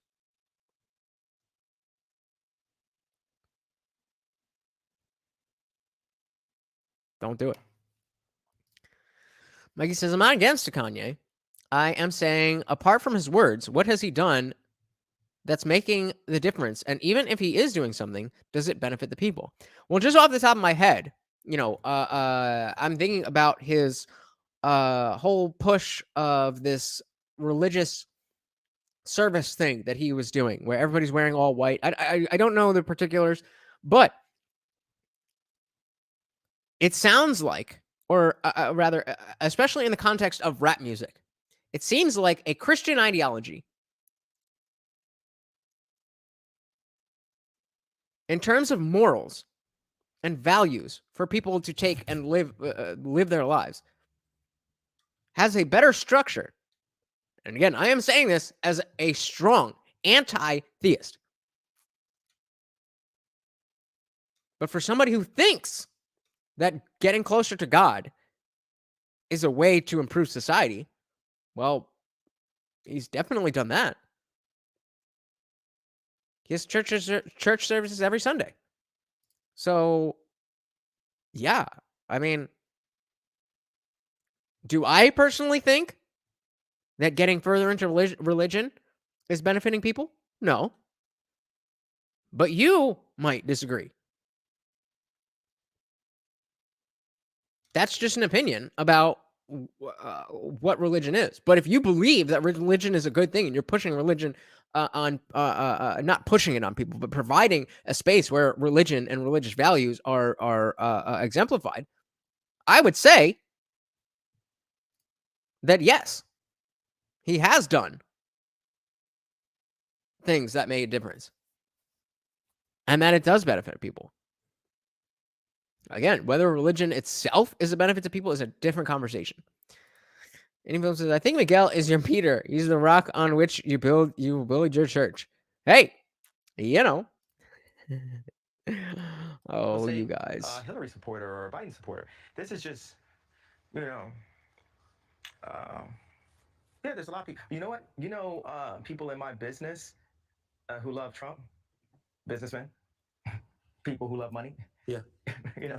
Speaker 1: Don't do it. Mikey says, I'm not against Kanye. I am saying, apart from his words, what has he done that's making the difference? And even if he is doing something, does it benefit the people? Well, just off the top of my head, I'm thinking about his whole push of this religious service thing that he was doing, where everybody's wearing all white. I don't know the particulars, but it sounds like, or rather, especially in the context of rap music, it seems like a Christian ideology in terms of morals and values for people to take and live their lives has a better structure. And again, I am saying this as a strong anti-theist. But for somebody who thinks that getting closer to God is a way to improve society, well, he's definitely done that. He has church services every Sunday. So, yeah, I mean, do I personally think that getting further into religion is benefiting people? No. But you might disagree. That's just an opinion about what religion is. But if you believe that religion is a good thing and you're pushing religion not pushing it on people, but providing a space where religion and religious values are exemplified, I would say that yes, he has done things that made a difference, and that it does benefit people. Again, whether religion itself is a benefit to people is a different conversation. Anyone says, I think Miguel is your Peter. He's the rock on which you build your church. Hey, you know. Oh,
Speaker 2: Say,
Speaker 1: you guys.
Speaker 2: Hillary supporter or a Biden supporter. This is just, yeah, there's a lot of people. You know what? People in my business who love Trump, businessmen, people who love money.
Speaker 3: Yeah.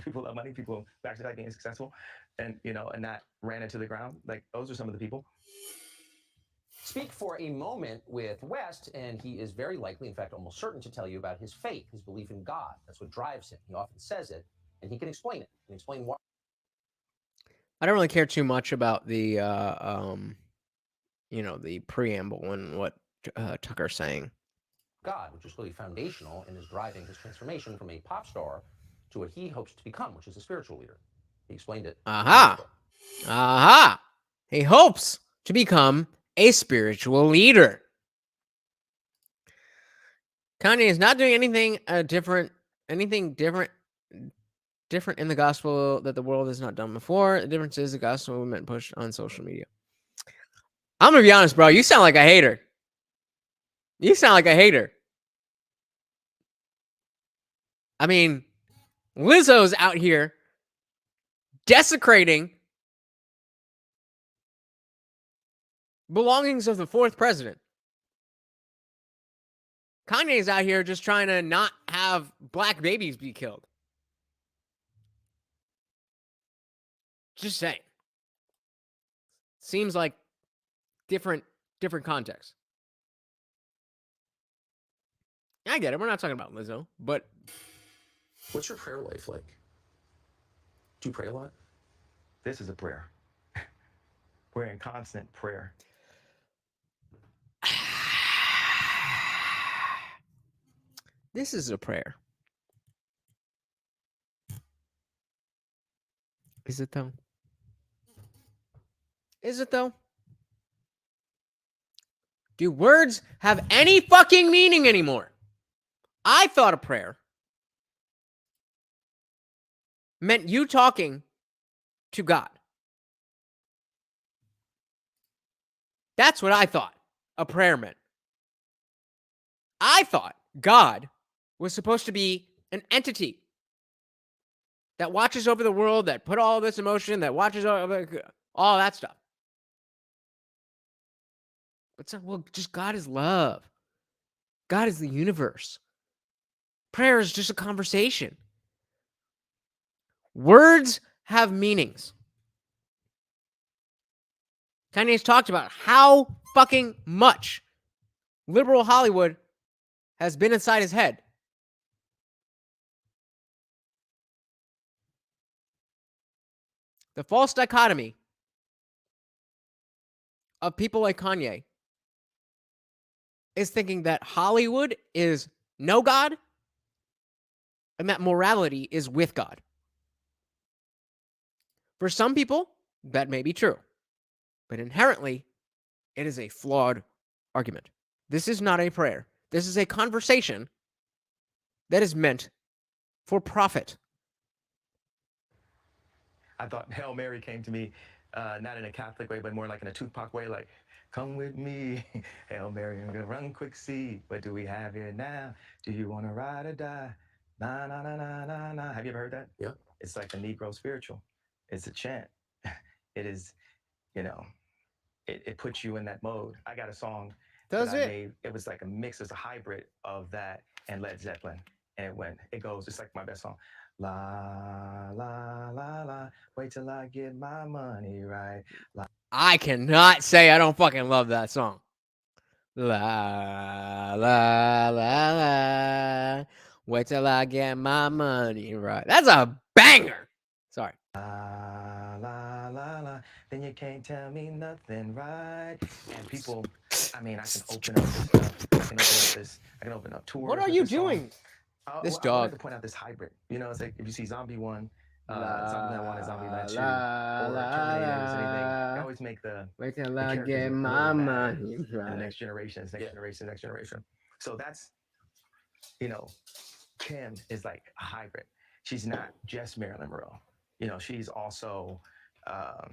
Speaker 2: People love money, people who actually like being successful and that ran into the ground. Like, those are some of the people.
Speaker 3: Speak for a moment with West, and he is very likely, in fact, almost certain to tell you about his faith, his belief in God. That's what drives him. He often says it, and he can explain it. He can explain why.
Speaker 1: I don't really care too much about the, the preamble and what Tucker's saying.
Speaker 3: God, which is really foundational and is driving his transformation from a pop star to what he hopes to become, which is a spiritual leader. He explained it.
Speaker 1: Aha! He hopes to become a spiritual leader. Kanye is not doing anything different in the gospel that the world has not done before. The difference is the gospel movement pushed on social media. I'm gonna be honest, bro. You sound like a hater. I mean, Lizzo's out here desecrating belongings of the fourth president. Kanye's out here just trying to not have black babies be killed. Just saying. Seems like different context. I get it. We're not talking about Lizzo, but
Speaker 3: what's your prayer life like? Do you pray a lot?
Speaker 2: This is a prayer. We're in constant prayer.
Speaker 1: This is a prayer. Is it though? Do words have any fucking meaning anymore? I thought a prayer meant you talking to God. That's what I thought a prayer meant. I thought God was supposed to be an entity that watches over the world, that put all this emotion, that watches over all that stuff. But just God is love. God is the universe. Prayer is just a conversation. Words have meanings. Kanye's talked about how fucking much liberal Hollywood has been inside his head. The false dichotomy of people like Kanye is thinking that Hollywood is no God and that morality is with God. For some people, that may be true, but inherently, it is a flawed argument. This is not a prayer. This is a conversation that is meant for profit.
Speaker 2: I thought Hail Mary came to me, not in a Catholic way, but more like in a Tupac way, like, come with me, Hail Mary, I'm gonna run quick, see, what do we have here now? Do you wanna ride or die? Na, na, na, na, na, na. Have you ever heard that?
Speaker 3: Yeah.
Speaker 2: It's like a Negro spiritual. It's a chant. It is, you know, it puts you in that mode. I got a song
Speaker 1: Does
Speaker 2: that I
Speaker 1: it?
Speaker 2: made. It was like a mix, it's a hybrid of that and Led Zeppelin. And it goes, it's like my best song. La, la, la, la, wait till I get my money right. La.
Speaker 1: I cannot say I don't fucking love that song. La, la, la, la. Wait till I get my money right. That's a banger. Sorry.
Speaker 2: La, la, la, la, then you can't tell me nothing, right? And people, I mean, I can open up this stuff. I can open up tours.
Speaker 1: What are
Speaker 2: with
Speaker 1: you
Speaker 2: this song.
Speaker 1: doing? This
Speaker 2: I
Speaker 1: dog.
Speaker 2: wanted to point out this hybrid. You know, it's like if you see Zombie 1, Zombie 1 and Zombie 2, or Terminators, anything, I always make the
Speaker 1: Wait till
Speaker 2: the
Speaker 1: I
Speaker 2: characters
Speaker 1: get
Speaker 2: look
Speaker 1: my
Speaker 2: really
Speaker 1: money
Speaker 2: bad. The
Speaker 1: right.
Speaker 2: next generation, next generation. So that's, you know, Kim is like a hybrid. She's not just Marilyn Monroe. You know, she's also a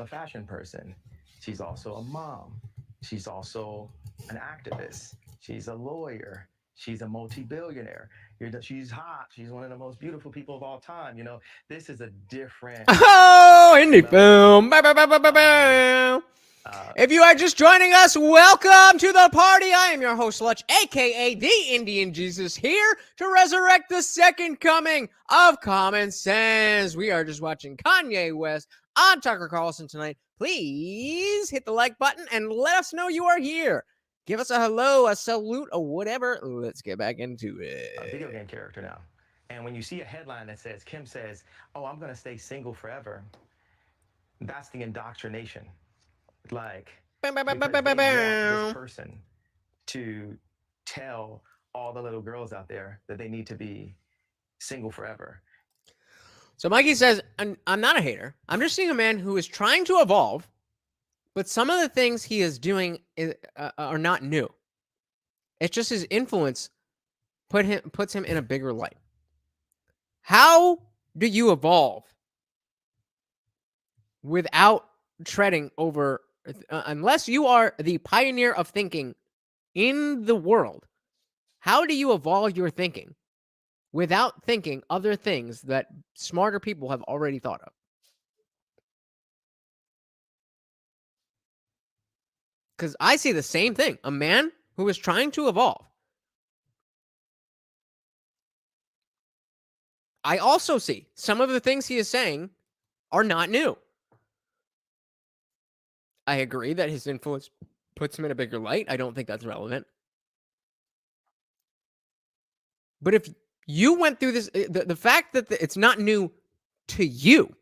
Speaker 2: fashion person. She's also a mom. She's also an activist. She's a lawyer. She's a multi-billionaire. She's hot. She's one of the most beautiful people of all time. You know, this is a different.
Speaker 1: Oh, indie film. Bow, bow, bow, bow, bow, bow. If you are just joining us, welcome to the party. I am your host, Lutch, aka the Indian Jesus, here to resurrect the second coming of common sense. We are just watching Kanye West on Tucker Carlson Tonight. Please hit the like button and let us know you are here. Give us a hello, a salute, or whatever. Let's get back into it.
Speaker 2: A video game character now. And when you see a headline that says, Kim says, oh, I'm going to stay single forever, that's the indoctrination. Like, because they want this person to tell all the little girls out there that they need to be single forever.
Speaker 1: So Mikey says, I'm not a hater. I'm just seeing a man who is trying to evolve, but some of the things he is doing are not new. It's just his influence puts him in a bigger light. How do you evolve without treading over, unless you are the pioneer of thinking in the world? How do you evolve your thinking without thinking other things that smarter people have already thought of? Because I see the same thing. A man who is trying to evolve. I also see some of the things he is saying are not new. I agree that his influence puts him in a bigger light. I don't think that's relevant. But if you went through this, the fact that it's not new to you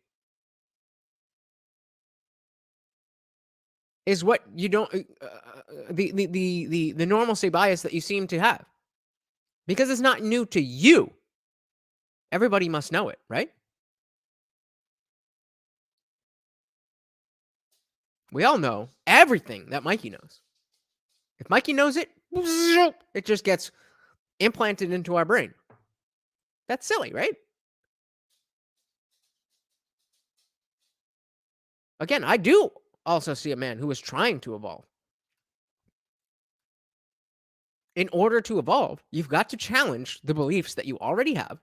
Speaker 1: is what you don't, the normalcy bias that you seem to have. Because it's not new to you. Everybody must know it, right? We all know everything that Mikey knows. If Mikey knows it, it just gets implanted into our brain. That's silly, right? Again, I do also see a man who is trying to evolve. In order to evolve, you've got to challenge the beliefs that you already have.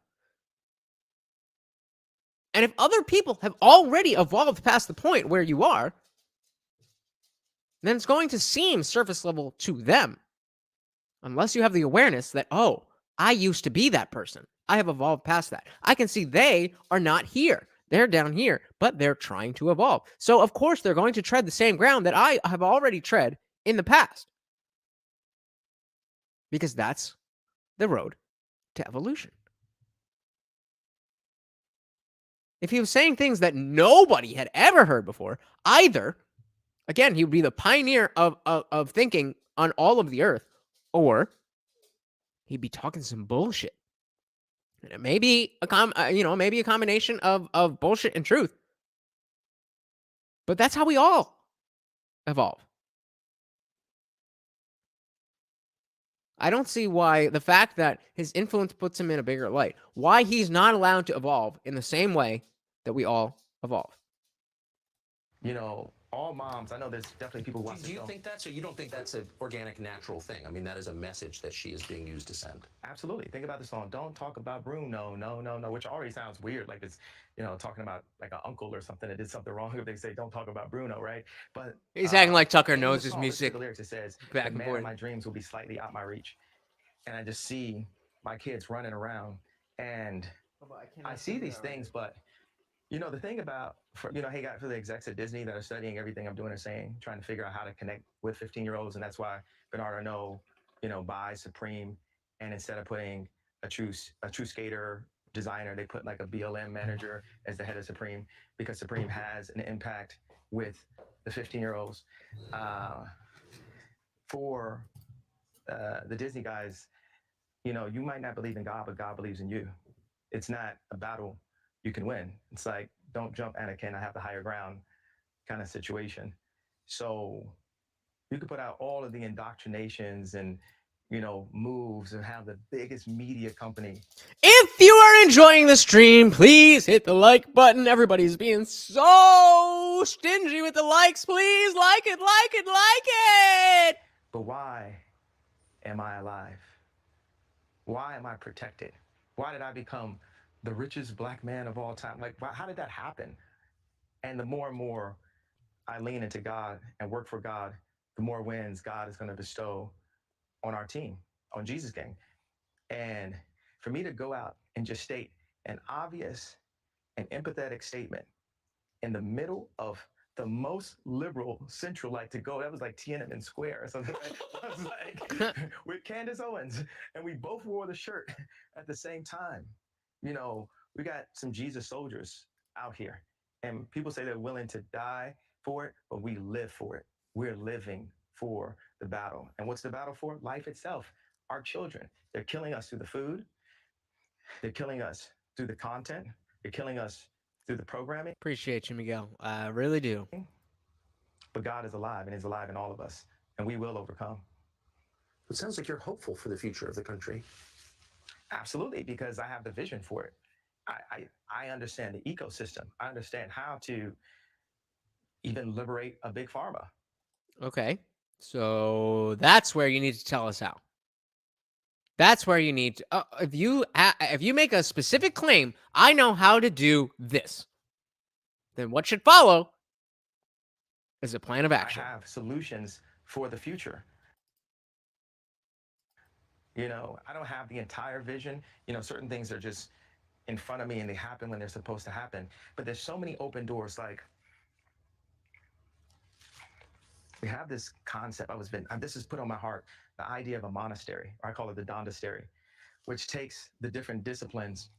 Speaker 1: And if other people have already evolved past the point where you are, then it's going to seem surface level to them. Unless you have the awareness that, oh, I used to be that person. I have evolved past that. I can see they are not here. They're down here, but they're trying to evolve. So, of course, they're going to tread the same ground that I have already tread in the past. Because that's the road to evolution. If he was saying things that nobody had ever heard before, either, again, he would be the pioneer of thinking on all of the earth, or he'd be talking some bullshit. And it may be maybe a combination of bullshit and truth. But that's how we all evolve. I don't see why the fact that his influence puts him in a bigger light, why he's not allowed to evolve in the same way that we all evolve.
Speaker 2: You know, all moms, I know there's definitely people watching.
Speaker 3: Do you think that's, or you don't think that's an organic, natural thing? I mean, that is a message that she is being used to send.
Speaker 2: Absolutely. Think about the song, Don't Talk About Bruno, no, which already sounds weird, like it's, talking about like an uncle or something that did something wrong if they say, don't talk about Bruno, right? But
Speaker 1: he's acting like Tucker
Speaker 2: in the
Speaker 1: knows his
Speaker 2: song,
Speaker 1: music.
Speaker 2: The lyrics, it says,
Speaker 1: back
Speaker 2: the
Speaker 1: and
Speaker 2: man
Speaker 1: forth.
Speaker 2: of my dreams will be slightly out my reach. And I just see my kids running around, and I see these things, but the thing about, for the execs at Disney that are studying everything I'm doing and saying, trying to figure out how to connect with 15-year-olds, and that's why Bernard Arnault, buys Supreme, and instead of putting a true skater designer, they put like a BLM manager as the head of Supreme, because Supreme has an impact with the 15-year-olds. For the Disney guys, you might not believe in God, but God believes in you. It's not a battle you can win. It's like, don't jump, Anakin, I have the higher ground kind of situation. So you could put out all of the indoctrinations and, moves and have the biggest media company.
Speaker 1: If you are enjoying the stream, please hit the like button. Everybody's being so stingy with the likes. Please like it, like it, like it.
Speaker 2: But why am I alive? Why am I protected? Why did I become the richest black man of all time? Like, how did that happen? And the more and more I lean into God and work for God, the more wins God is going to bestow on our team, on Jesus Gang. And for me to go out and just state an obvious and empathetic statement in the middle of the most liberal central, like to go, that was like Tiananmen Square or something. Right? I was like, with Candice Owens, and we both wore the shirt at the same time. We got some Jesus soldiers out here, and people say they're willing to die for it, but we live for it. We're living for the battle. And what's the battle for? Life itself. Our children. They're killing us through the food. They're killing us through the content. They're killing us through the programming.
Speaker 1: Appreciate you, Miguel. I really do.
Speaker 2: But God is alive, and He's alive in all of us, and we will overcome.
Speaker 3: It sounds like you're hopeful for the future of the country.
Speaker 2: Absolutely, because I have the vision for it. I understand the ecosystem. I understand how to even liberate a big pharma.
Speaker 1: Okay. So that's where you need to tell us how. That's where you need to. If you make a specific claim, I know how to do this, then what should follow is a plan of action.
Speaker 2: I have solutions for the future. I don't have the entire vision. Certain things are just in front of me and they happen when they're supposed to happen. But there's so many open doors. Like, we have this concept. This is put on my heart, the idea of a monastery, or I call it the Dondastery, which takes the different disciplines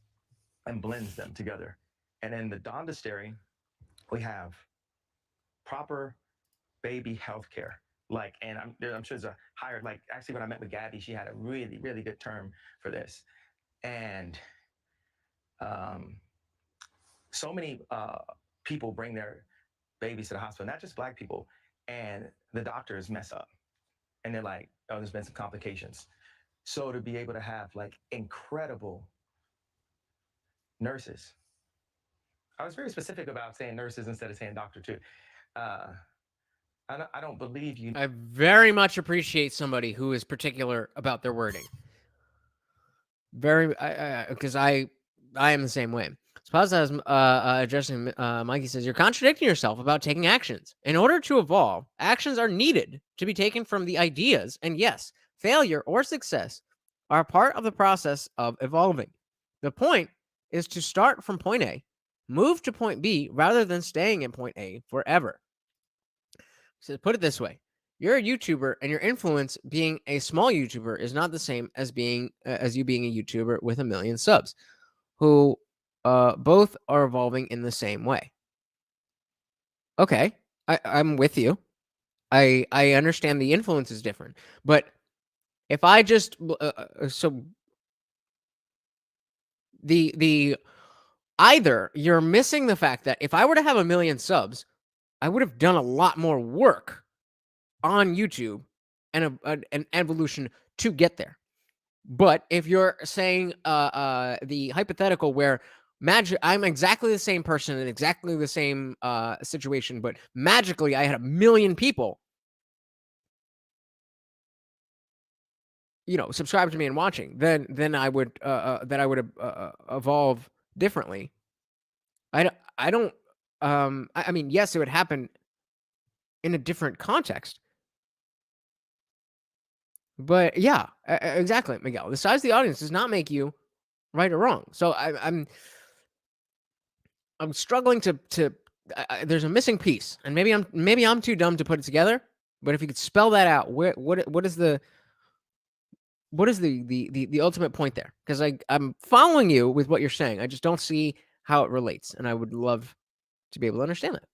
Speaker 2: and blends them together. And in the Dondastery, we have proper baby health care. And I'm sure there's a higher, actually when I met with Gabby, she had a really, really good term for this. And so many people bring their babies to the hospital, not just Black people, and the doctors mess up. And they're like, oh, there's been some complications. So to be able to have incredible nurses. I was very specific about saying nurses instead of saying doctor too. I don't believe you.
Speaker 1: I very much appreciate somebody who is particular about their wording. Because I am the same way. Suppose I was addressing Mikey says, you're contradicting yourself about taking actions. In order to evolve, actions are needed to be taken from the ideas. And yes, failure or success are part of the process of evolving. The point is to start from point A, move to point B, rather than staying in point A forever. So put it this way. You're a YouTuber, and your influence being a small YouTuber is not the same as you being a YouTuber with 1 million subs, who both are evolving in the same way. Okay, I'm with you. I understand the influence is different, but if I just so the either you're missing the fact that if I were to have 1 million subs, I would have done a lot more work on YouTube and an evolution to get there. But if you're saying the hypothetical where I'm exactly the same person in exactly the same situation, but magically I had 1 million people, subscribe to me and watching, then I would evolve differently. I don't. I mean, yes, it would happen in a different context. But yeah, exactly, Miguel. The size of the audience does not make you right or wrong. So I'm struggling to. There's a missing piece, and maybe I'm too dumb to put it together. But if you could spell that out, what is the ultimate point there? Because I'm following you with what you're saying. I just don't see how it relates, and I would love to be able to understand that.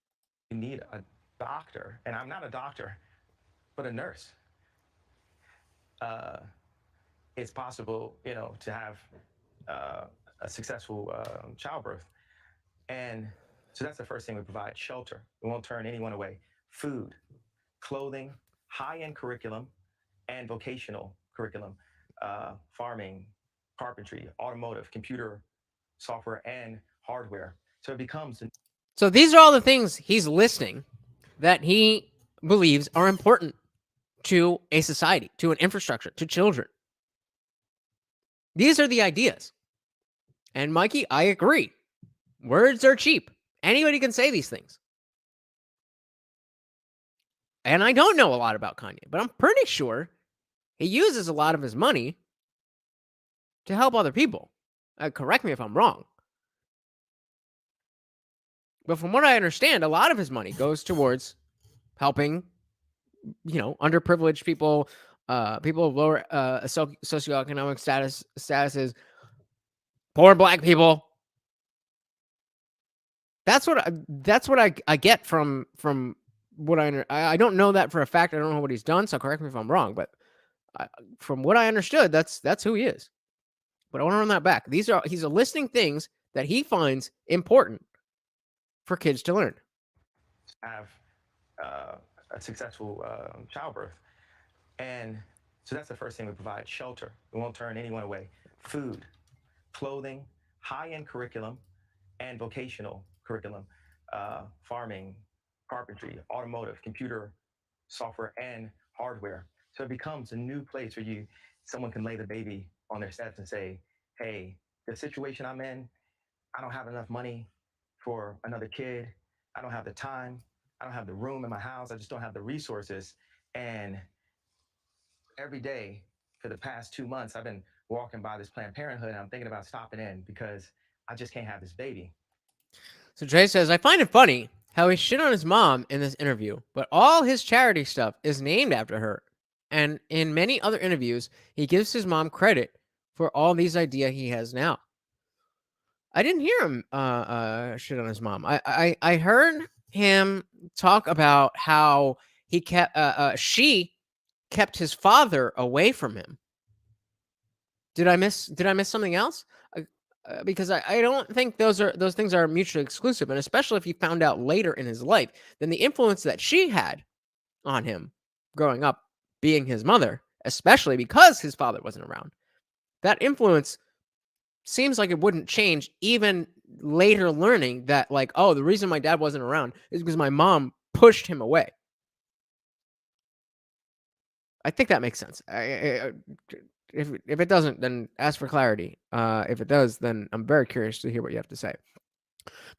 Speaker 2: You need a doctor, and I'm not a doctor, but a nurse. It's possible, to have a successful childbirth. And so that's the first thing we provide: shelter. We won't turn anyone away. Food, clothing, high-end curriculum, and vocational curriculum, farming, carpentry, automotive, computer, software, and hardware. So it becomes.
Speaker 1: So these are all the things he's listing that he believes are important to a society, to an infrastructure, to children. These are the ideas. And Mikey, I agree. Words are cheap. Anybody can say these things. And I don't know a lot about Kanye, but I'm pretty sure he uses a lot of his money to help other people. Correct me if I'm wrong. But from what I understand, a lot of his money goes towards helping, underprivileged people, people of lower socioeconomic statuses, poor Black people. That's what I get from what I don't know that for a fact. I don't know what he's done, so correct me if I'm wrong. But from what I understood, that's who he is. But I want to run that back. He's listing things that he finds important for kids to learn.
Speaker 2: Have a successful childbirth. And so that's the first thing we provide: shelter. We won't turn anyone away. Food, clothing, high-end curriculum, and vocational curriculum, farming, carpentry, automotive, computer, software, and hardware. So it becomes a new place where someone can lay the baby on their steps and say, hey, the situation I'm in, I don't have enough money for another kid. I don't have the time. I don't have the room in my house. I just don't have the resources. And every day for the past 2 months, I've been walking by this Planned Parenthood, and I'm thinking about stopping in because I just can't have this baby.
Speaker 1: So Jay says, I find it funny how he shit on his mom in this interview, but all his charity stuff is named after her. And in many other interviews, he gives his mom credit for all these ideas he has now. I didn't hear him shit on his mom. I heard him talk about how he she kept his father away from him. Did I miss something else? Because I don't think those things are mutually exclusive, and especially if you found out later in his life, then the influence that she had on him growing up, being his mother, especially because his father wasn't around, that influence seems like it wouldn't change even later, learning that, like, oh, the reason my dad wasn't around is because my mom pushed him away. I think that makes sense. If it doesn't, then ask for clarity. If it does, then I'm very curious to hear what you have to say.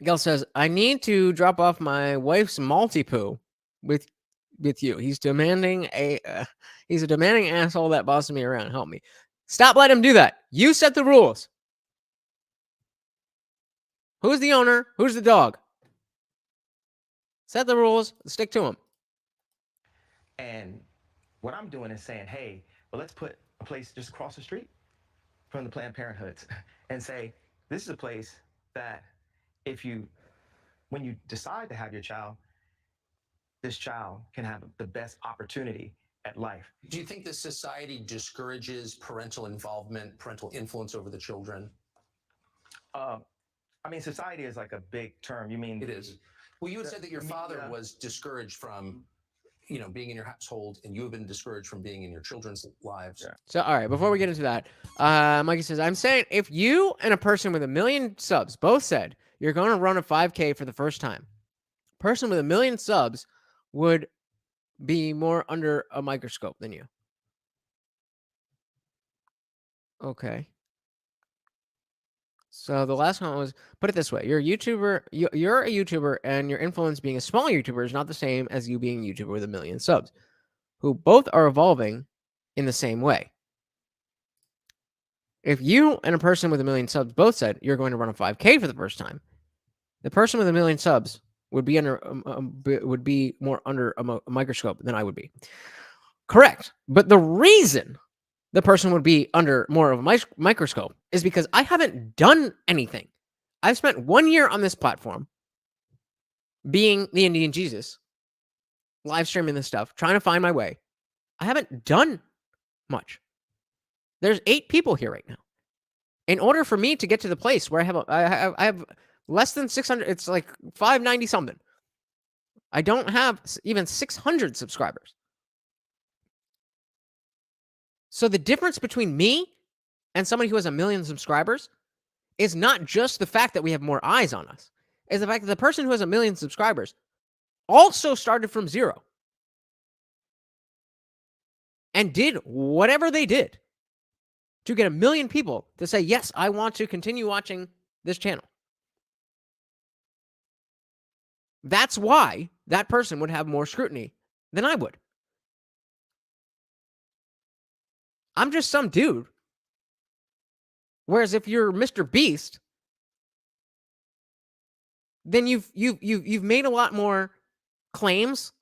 Speaker 1: Miguel says, I need to drop off my wife's multi-poo with you. He's a demanding asshole that bosses me around. Help me. Stop letting him do that. You set the rules. Who's the owner? Who's the dog? Set the rules. Stick to them.
Speaker 2: And what I'm doing is saying, hey, well, let's put a place just across the street from the Planned Parenthoods and say, this is a place that when you decide to have your child, this child can have the best opportunity at life.
Speaker 3: Do you think that society discourages parental involvement, parental influence over the children?
Speaker 2: I mean, society is like a big term. You mean
Speaker 3: It is. Well, you had said that your father was discouraged from, being in your household, and you have been discouraged from being in your children's lives.
Speaker 2: Yeah.
Speaker 1: So, all right, before we get into that, Mikey says, I'm saying if you and a person with 1 million subs both said you're going to run a 5K for the first time, person with 1 million subs would be more under a microscope than you. Okay. So the last comment was, put it this way, you're a YouTuber, you're a YouTuber, and your influence being a small YouTuber is not the same as you being a YouTuber with 1 million subs, who both are evolving in the same way. If you and a person with 1 million subs both said you're going to run a 5K for the first time, the person with 1 million subs would be more under a microscope than I would be. Correct. But the reason the person would be under more of a microscope is because I haven't done anything. I've spent 1 year on this platform being the IndianJesus, live streaming this stuff, trying to find my way. I haven't done much. There's 8 people here right now. In order for me to get to the place where I have less than 600, it's like 590 something. I don't have even 600 subscribers. So the difference between me and somebody who has 1 million subscribers is not just the fact that we have more eyes on us. It's the fact that the person who has 1 million subscribers also started from zero and did whatever they did to get 1 million people to say, yes, I want to continue watching this channel. That's why that person would have more scrutiny than I would. I'm just some dude. Whereas if you're Mr. Beast, then you've made a lot more claims.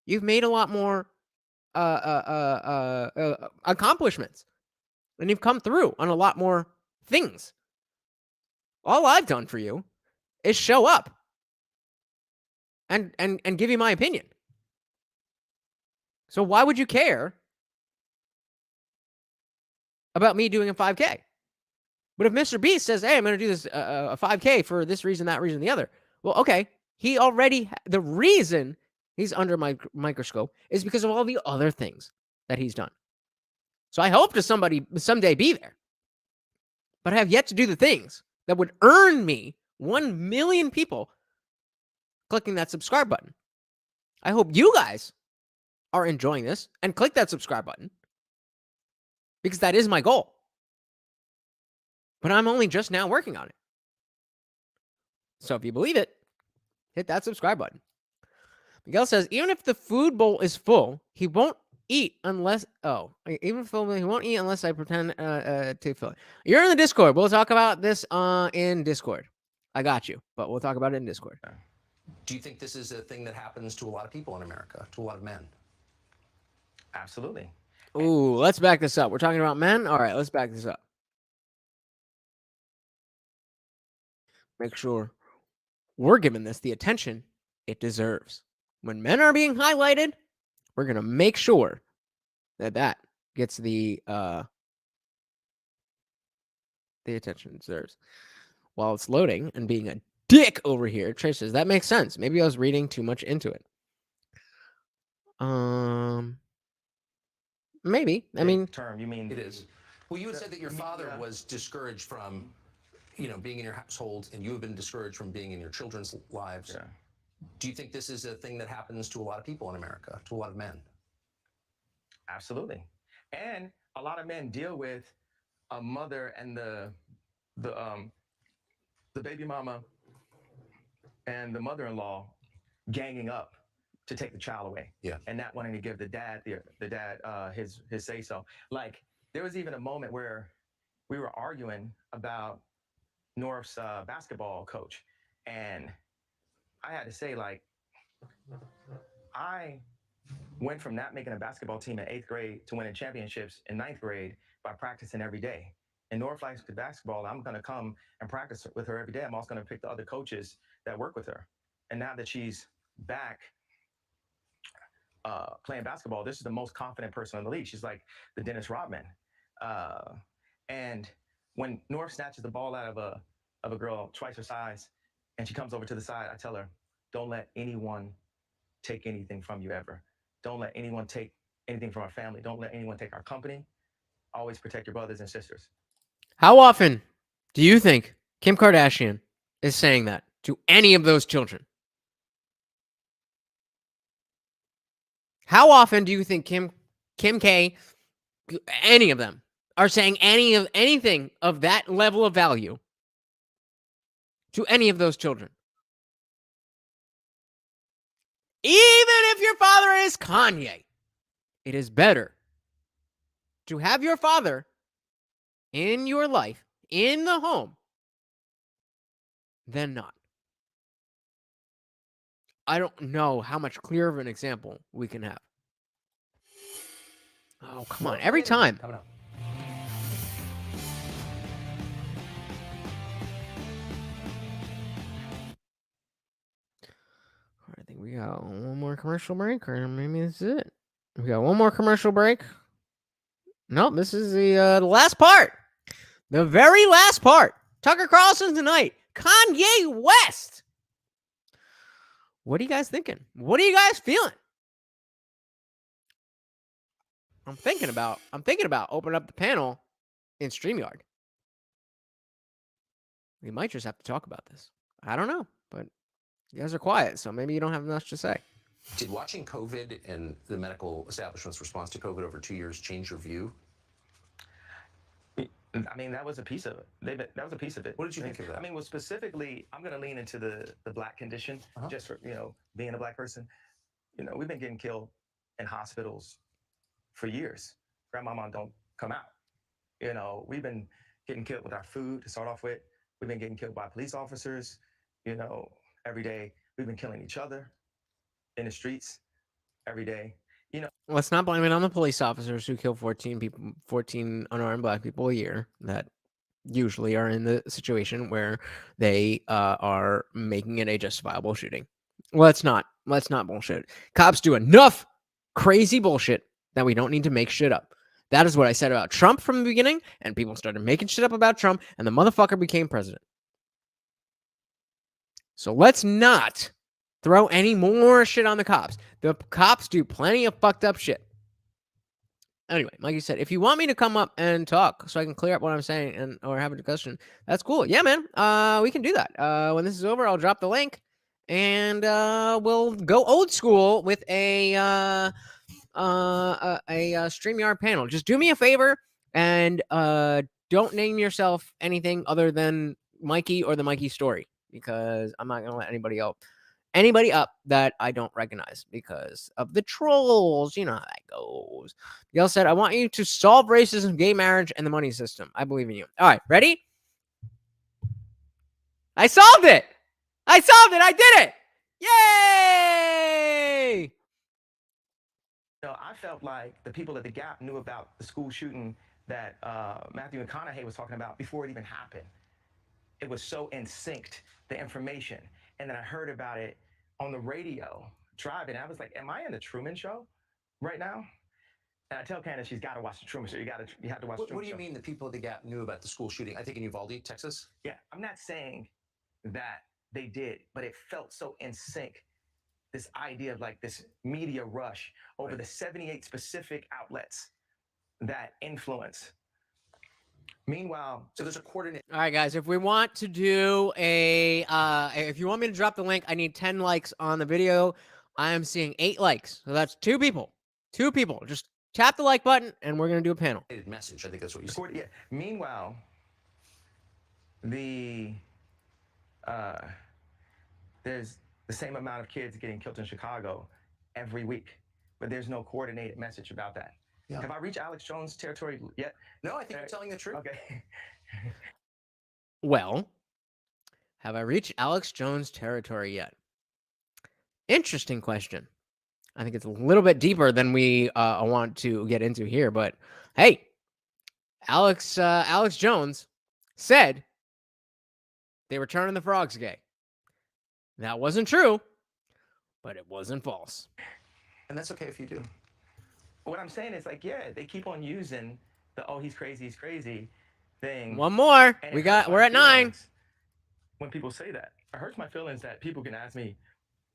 Speaker 1: You've made a lot more accomplishments. And you've come through on a lot more things. All I've done for you is show up and give you my opinion. So why would you care about me doing a 5K? But if Mr. Beast says, hey, I'm going to do this a 5K for this reason, that reason, the other. Well, okay. The reason he's under my microscope is because of all the other things that he's done. So I hope to someday be there. But I have yet to do the things that would earn me 1 million people clicking that subscribe button. I hope you guys are enjoying this and click that subscribe button because that is my goal. But I'm only just now working on it. So if you believe it, hit that subscribe button. Miguel says, even if the food bowl is full, he won't eat unless... Oh, even if he won't eat unless I pretend to fill it. You're in the Discord. We'll talk about this in Discord. I got you, but we'll talk about it in Discord.
Speaker 3: Do you think this is a thing that happens to a lot of people in America, to a lot of men?
Speaker 2: Absolutely.
Speaker 1: Ooh, let's back this up. We're talking about men? All right, let's back this up. Make sure we're giving this the attention it deserves. When men are being highlighted, we're going to make sure that gets the attention it deserves. While it's loading and being a dick over here, Trish says, that makes sense. Maybe I was reading too much into it. Maybe. I mean...
Speaker 2: term, you mean...
Speaker 3: It is. Well, you had said that your father was discouraged from, being in your household, and you have been discouraged from being in your children's lives.
Speaker 2: Yeah.
Speaker 3: Do you think this is a thing that happens to a lot of people in America, to a lot of men?
Speaker 2: Absolutely. And a lot of men deal with a mother and the baby mama and the mother-in-law ganging up to take the child away.
Speaker 3: Yeah.
Speaker 2: And not wanting to give the dad his say so. Like, there was even a moment where we were arguing about North's basketball coach. And I had to say, like, I went from not making a basketball team in 8th grade to winning championships in 9th grade by practicing every day. And North likes basketball. I'm going to come and practice with her every day. I'm also going to pick the other coaches that work with her. And now that she's back playing basketball, this is the most confident person in the league. She's like the Dennis Rodman. And when North snatches the ball out of a girl twice her size, and she comes over to the side, I tell her, don't let anyone take anything from you ever. Don't let anyone take anything from our family. Don't let anyone take our company. Always protect your brothers and sisters.
Speaker 1: How often do you think Kim Kardashian is saying that to any of those children? How often do you think Kim K, any of them, are saying anything of that level of value to any of those children? Even if your father is Kanye, it is better to have your father in your life, in the home, than not. I don't know how much clearer of an example we can have. Oh, come on. Every time.
Speaker 3: Coming up.
Speaker 1: I think we got one more commercial break, or maybe this is it. We got one more commercial break. Nope, this is the last part. The very last part. Tucker Carlson Tonight. Kanye West. What are you guys thinking? What are you guys feeling? I'm thinking about opening up the panel in StreamYard. We might just have to talk about this. I don't know, but you guys are quiet, so maybe you don't have much to say.
Speaker 3: Did watching COVID and the medical establishment's response to COVID over 2 years change your view?
Speaker 2: I mean, that was a piece of it. That was a piece of it.
Speaker 3: What did you think of that?
Speaker 2: I mean, well, specifically, I'm going to lean into the black condition, just for, being a black person. We've been getting killed in hospitals for years. Grandmama don't come out. We've been getting killed with our food to start off with. We've been getting killed by police officers. Every day we've been killing each other in the streets every day.
Speaker 1: Let's not blame it on the police officers who kill 14 unarmed black people a year that usually are in the situation where they are making it a justifiable shooting. Let's not bullshit. Cops do enough crazy bullshit that we don't need to make shit up. That is what I said about Trump from the beginning, and people started making shit up about Trump, and the motherfucker became president. So let's not throw any more shit on the cops. The cops do plenty of fucked up shit. Anyway, like you said, if you want me to come up and talk so I can clear up what I'm saying or have a discussion, that's cool. Yeah, man. We can do that. When this is over, I'll drop the link and we'll go old school with a StreamYard panel. Just do me a favor and don't name yourself anything other than Mikey or the Mikey story, because I'm not gonna let anybody up that I don't recognize because of the trolls. You know how that goes. Miguel said, I want you to solve racism, gay marriage, and the money system. I believe in you. All right, ready? I solved it. I did it. Yay!
Speaker 2: I felt like the people at the Gap knew about the school shooting that Matthew McConaughey was talking about before it even happened. It was so in sync, the information. And then I heard about it on the radio driving. I was like, am I in the Truman Show right now? And I tell Candice she's got to watch the Truman Show. You have to watch the Truman Show.
Speaker 3: What do you mean the people at the Gap knew about the school shooting? I think in Uvalde, Texas?
Speaker 2: Yeah, I'm not saying that they did, but it felt so in sync. This idea of like this media rush over the 78 specific outlets that influence. Meanwhile,
Speaker 3: so there's a coordinate.
Speaker 1: All right, guys, if we want to do if you want me to drop the link, I need 10 likes on the video. I am seeing 8 likes. So that's 2 people. 2 people. Just tap the like button and we're going to do a panel.
Speaker 3: Message. I think that's what you said.
Speaker 2: Yeah. Meanwhile, there's the same amount of kids getting killed in Chicago every week, but there's no coordinated message about that. Yeah. Have I reached Alex Jones territory yet?
Speaker 3: No, I think you're telling the truth.
Speaker 2: Okay.
Speaker 1: Well, Have I reached Alex Jones territory yet? Interesting question. I think it's a little bit deeper than we want to get into here, but hey, Alex Jones said they were turning the frogs gay. That wasn't true, but it wasn't false.
Speaker 3: And that's okay if you do.
Speaker 2: What I'm saying is like, yeah, they keep on using the "oh, he's crazy thing.
Speaker 1: One more.
Speaker 2: And
Speaker 1: We're at 9.
Speaker 2: When people say that, it hurts my feelings that people can ask me,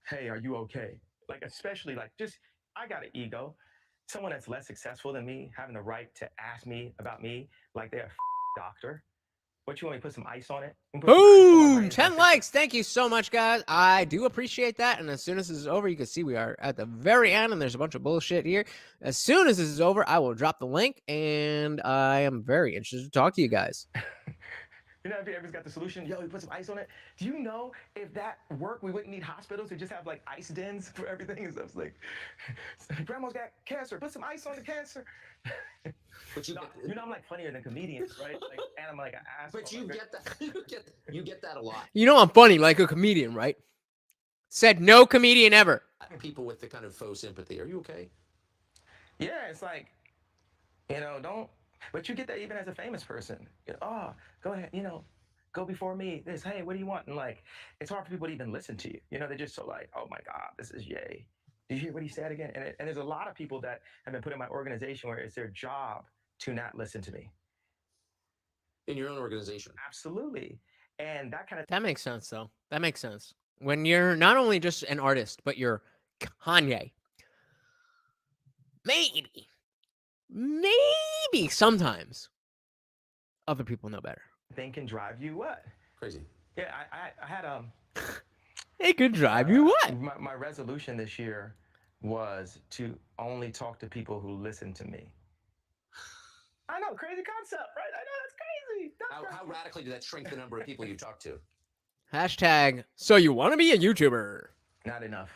Speaker 2: "Hey, are you okay?" Like, especially like just I got an ego. Someone that's less successful than me having the right to ask me about me like they're a doctor. What, you want me to put some ice on it?
Speaker 1: Boom! 10 likes. Thank you so much, guys. I do appreciate that. And as soon as this is over, you can see we are at the very end, and there's a bunch of bullshit here. As soon as this is over, I will drop the link, and I am very interested to talk to you guys.
Speaker 2: You know, if you ever got the solution, yo, you put some ice on it. Do you know if that worked, we wouldn't need hospitals to just have like ice dens for everything and stuff? It's like, grandma's got cancer, put some ice on the cancer.
Speaker 3: But
Speaker 2: you know, I'm like funnier than comedians, right? Like, and I'm like an asshole.
Speaker 3: But you get that. You get that a lot.
Speaker 1: You know I'm funny like a comedian, right? Said no comedian ever.
Speaker 3: People with the kind of faux sympathy. Are you okay?
Speaker 2: Yeah, it's like, you know, don't. But you get that even as a famous person. Oh, go ahead, you know, go before me. This, hey, what do you want? And like, it's hard for people to even listen to you. You know, they're just so like, oh my God, this is Ye. Did you hear what he said again? And there's a lot of people that have been put in my organization where it's their job to not listen to me.
Speaker 3: In your own organization?
Speaker 2: Absolutely. And
Speaker 1: that makes sense, though. That makes sense. When you're not only just an artist, but you're Kanye. Maybe sometimes other people know better.
Speaker 2: Thing can drive you what?
Speaker 3: Crazy.
Speaker 2: Yeah, I had
Speaker 1: It could drive you what?
Speaker 2: My resolution this year was to only talk to people who listen to me. I know, crazy concept, right? I know, that's crazy.
Speaker 3: How radically did that shrink the number of people you talk to?
Speaker 1: Hashtag, so you want to be a YouTuber?
Speaker 2: Not enough.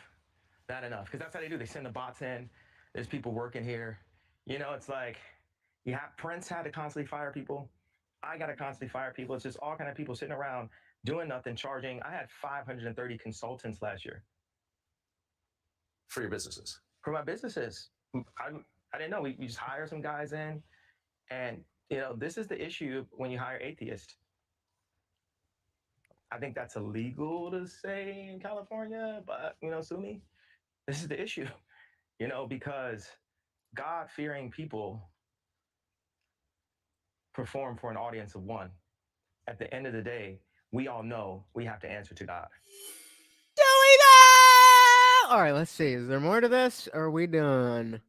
Speaker 2: Not enough. Because that's how they do. They send the bots in. There's people working here. You know, it's like, Prince had to constantly fire people. I got to constantly fire people. It's just all kind of people sitting around doing nothing, charging. I had 530 consultants last year.
Speaker 3: For your businesses?
Speaker 2: For my businesses. I didn't know. We just hire some guys in. And, you know, this is the issue when you hire atheists. I think that's illegal to say in California, but, you know, sue me. This is the issue, you know, because God-fearing people perform for an audience of one. At the end of the day, we all know we have to answer to God.
Speaker 1: Do we know? All right, let's see. Is there more to this? Or are we done?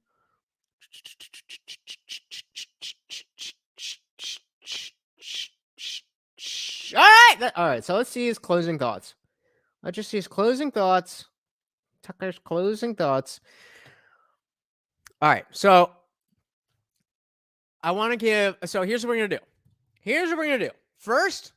Speaker 1: All right. So let's see his closing thoughts. Let's just see his closing thoughts. Tucker's closing thoughts. All right. So I want to give. So here's what we're gonna do. First,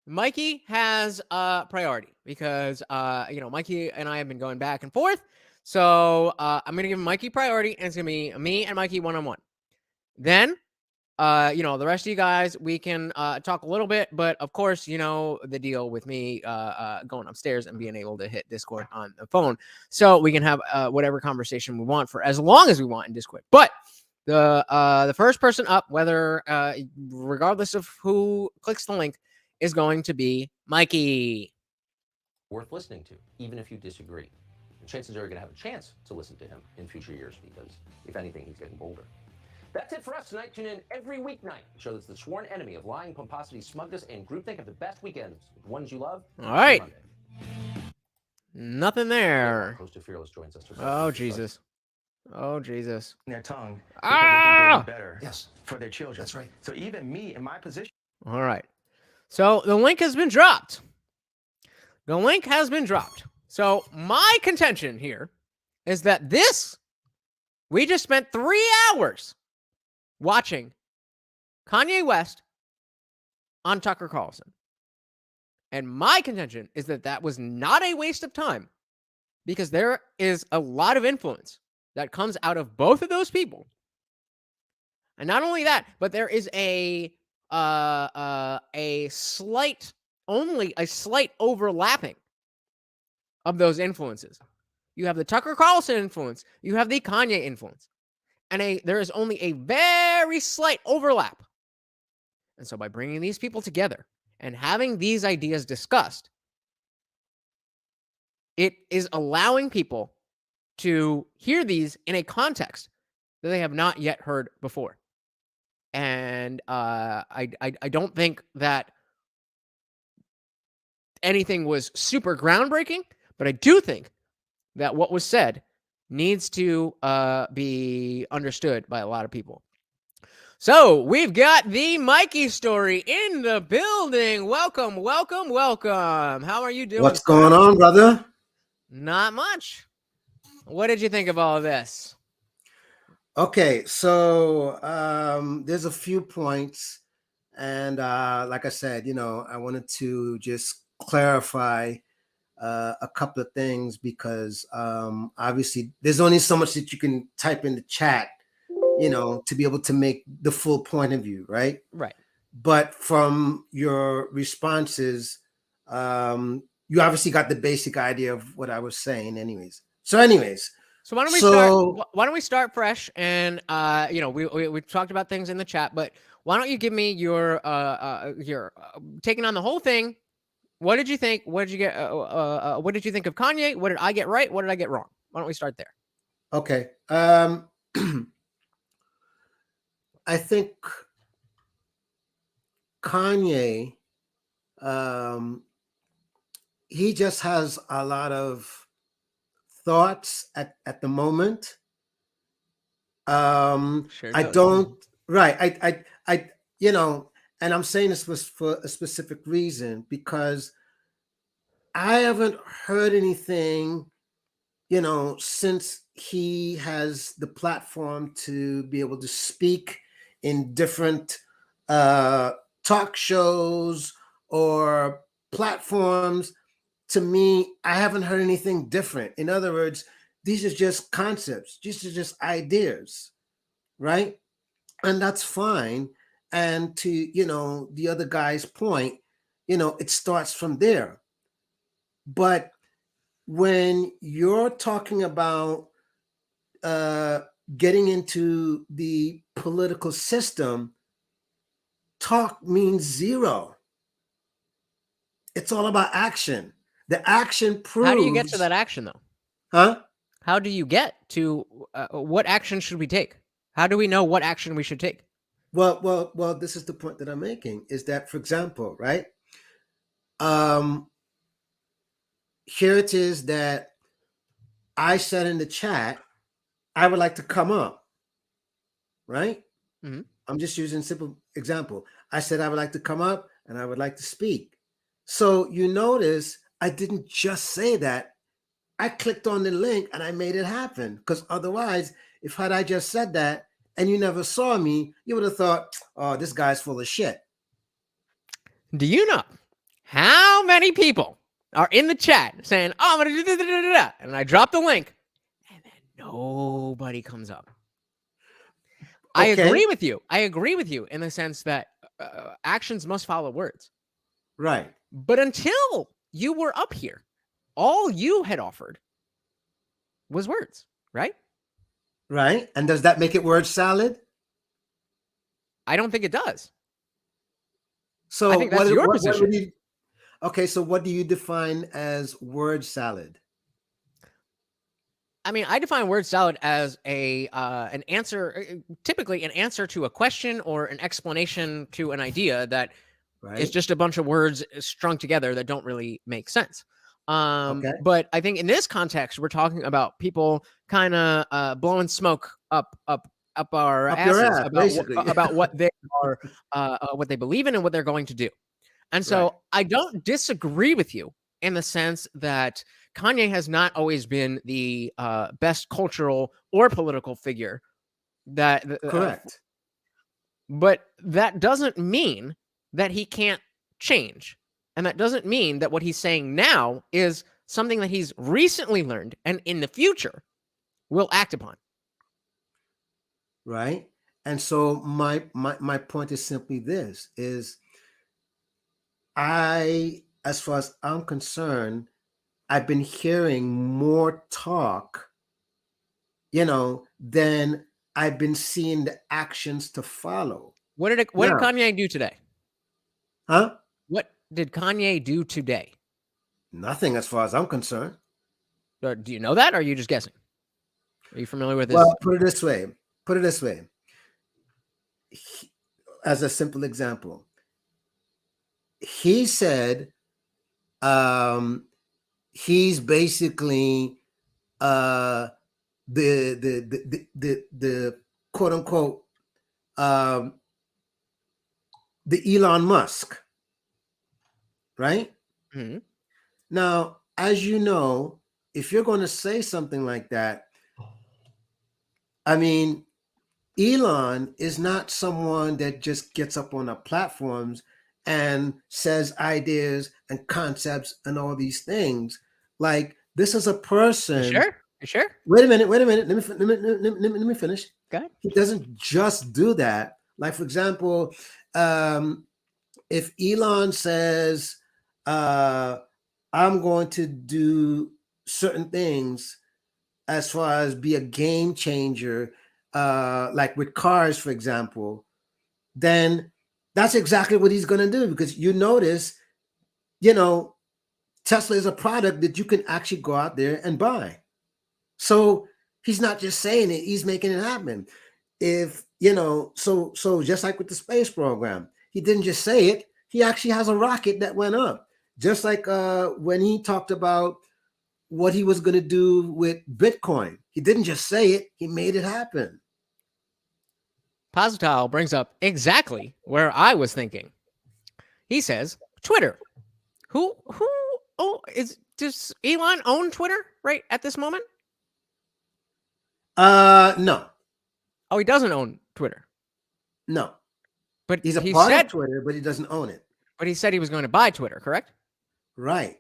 Speaker 1: Mikey has priority because you know, Mikey and I have been going back and forth. So I'm gonna give Mikey priority, and it's gonna be me and Mikey one-on-one. Then you know, the rest of you guys, we can talk a little bit, but of course, you know, the deal with me going upstairs and being able to hit Discord on the phone, so we can have whatever conversation we want for as long as we want in Discord. But the first person up, whether regardless of who clicks the link, is going to be Mikey.
Speaker 3: Worth listening to, even if you disagree. Chances are you're going to have a chance to listen to him in future years because, if anything, he's getting bolder. That's it for us tonight. Tune in every weeknight. The show that's the sworn enemy of lying, pomposity, smugness, and groupthink. Have the best weekends with the ones you love.
Speaker 1: All right. Nothing there.
Speaker 3: Host of Fearless joins us.
Speaker 1: Oh, Jesus. Oh, Jesus.
Speaker 2: Their tongue because they think better for their children.
Speaker 3: That's right.
Speaker 2: So even me in my position.
Speaker 1: All right. So the link has been dropped. The link has been dropped. So my contention here is that we just spent 3 hours watching Kanye West on Tucker Carlson. And my contention is that was not a waste of time because there is a lot of influence that comes out of both of those people. And not only that, but there is a slight only a slight overlapping of those influences. You have the Tucker Carlson influence. You have the Kanye influence. And there is only a very slight overlap. And so by bringing these people together and having these ideas discussed, it is allowing people to hear these in a context that they have not yet heard before. And I don't think that anything was super groundbreaking, but I do think that what was said needs to be understood by a lot of people. So we've got the Mikey story in the building. Welcome, welcome, welcome. How are you doing?
Speaker 4: What's going on, brother?
Speaker 1: Not much. What did you think of all of this?
Speaker 4: Okay, so there's a few points, and like I said, I wanted to just clarify a couple of things because obviously there's only so much that you can type in the chat, to be able to make the full point of view, right?
Speaker 1: Right.
Speaker 4: But from your responses, you obviously got the basic idea of what I was saying, anyways. So
Speaker 1: why don't we start fresh? And we talked about things in the chat, but why don't you give me your taking on the whole thing? What did you think? What did you get? What did you think of Kanye? What did I get right? What did I get wrong? Why don't we start there?
Speaker 4: Okay. I think Kanye, he just has a lot of thoughts at the moment.
Speaker 1: Sure
Speaker 4: I
Speaker 1: does.
Speaker 4: don't, right. And I'm saying this was for a specific reason because I haven't heard anything, since he has the platform to be able to speak in different talk shows or platforms. To me, I haven't heard anything different. In other words, these are just concepts. These are just ideas, right? And that's fine. And to, the other guy's point, it starts from there. But when you're talking about getting into the political system, talk means zero. It's all about action. The action proves.
Speaker 1: How do you get to that action, though?
Speaker 4: Huh?
Speaker 1: How do you get to what action should we take? How do we know what action we should take?
Speaker 4: Well, this is the point that I'm making, is that, for example, right? Here it is that I said in the chat, I would like to come up, right?
Speaker 1: Mm-hmm.
Speaker 4: I'm just using a simple example. I said I would like to come up and I would like to speak. So you notice I didn't just say that. I clicked on the link and I made it happen, because otherwise, had I just said that and you never saw me, you would have thought, oh, this guy's full of shit.
Speaker 1: Do you know how many people are in the chat saying, oh, I'm going to do da, and I drop the link and then nobody comes up? Okay. I agree with you. I agree with you in the sense that actions must follow words.
Speaker 4: Right.
Speaker 1: But until you were up here, all you had offered was words, right?
Speaker 4: Right. And does that make it word salad?
Speaker 1: I don't think it does.
Speaker 4: So
Speaker 1: I think that's your position.
Speaker 4: Okay, so what do you define as word salad?
Speaker 1: I mean, I define word salad as an answer, typically an answer to a question or an explanation to an idea that is just a bunch of words strung together that don't really make sense. Okay. But I think in this context, we're talking about people kind of blowing smoke up our asses about what they are, what they believe in and what they're going to do. And so I don't disagree with you in the sense that Kanye has not always been the best cultural or political figure.
Speaker 4: Correct.
Speaker 1: But that doesn't mean that he can't change. And that doesn't mean that what he's saying now is something that he's recently learned and in the future will act upon.
Speaker 4: Right. And so my point is simply this, is as far as I'm concerned, I've been hearing more talk, than I've been seeing the actions to follow.
Speaker 1: What did Kanye do today?
Speaker 4: Huh?
Speaker 1: What did Kanye do today?
Speaker 4: Nothing as far as I'm concerned.
Speaker 1: Do you know that, or are you just guessing? Are you familiar with this?
Speaker 4: Well, put it this way. As a simple example, he said he's basically the quote unquote the Elon Musk, right?
Speaker 1: Mhm.
Speaker 4: Now, as you know, if you're going to say something like that, I mean, Elon is not someone that just gets up on the platforms and says ideas and concepts and all these things. Like, this is a person.
Speaker 1: You sure?
Speaker 4: Wait a minute. Let me finish.
Speaker 1: Okay.
Speaker 4: He doesn't just do that. Like, for example, if Elon says, I'm going to do certain things as far as be a game changer, like with cars, for example, then that's exactly what he's going to do, because you notice, Tesla is a product that you can actually go out there and buy. So he's not just saying it, he's making it happen. If, so just like with the space program, he didn't just say it, he actually has a rocket that went up. Just like when he talked about what he was going to do with Bitcoin, he didn't just say it, he made it happen.
Speaker 1: Positile brings up exactly where I was thinking. He says, Twitter. Does Elon own Twitter right at this moment?
Speaker 4: No.
Speaker 1: Oh, he doesn't own Twitter.
Speaker 4: No.
Speaker 1: But
Speaker 4: he's
Speaker 1: he
Speaker 4: part
Speaker 1: said
Speaker 4: of Twitter, but he doesn't own it.
Speaker 1: But he said he was going to buy Twitter, correct?
Speaker 4: Right.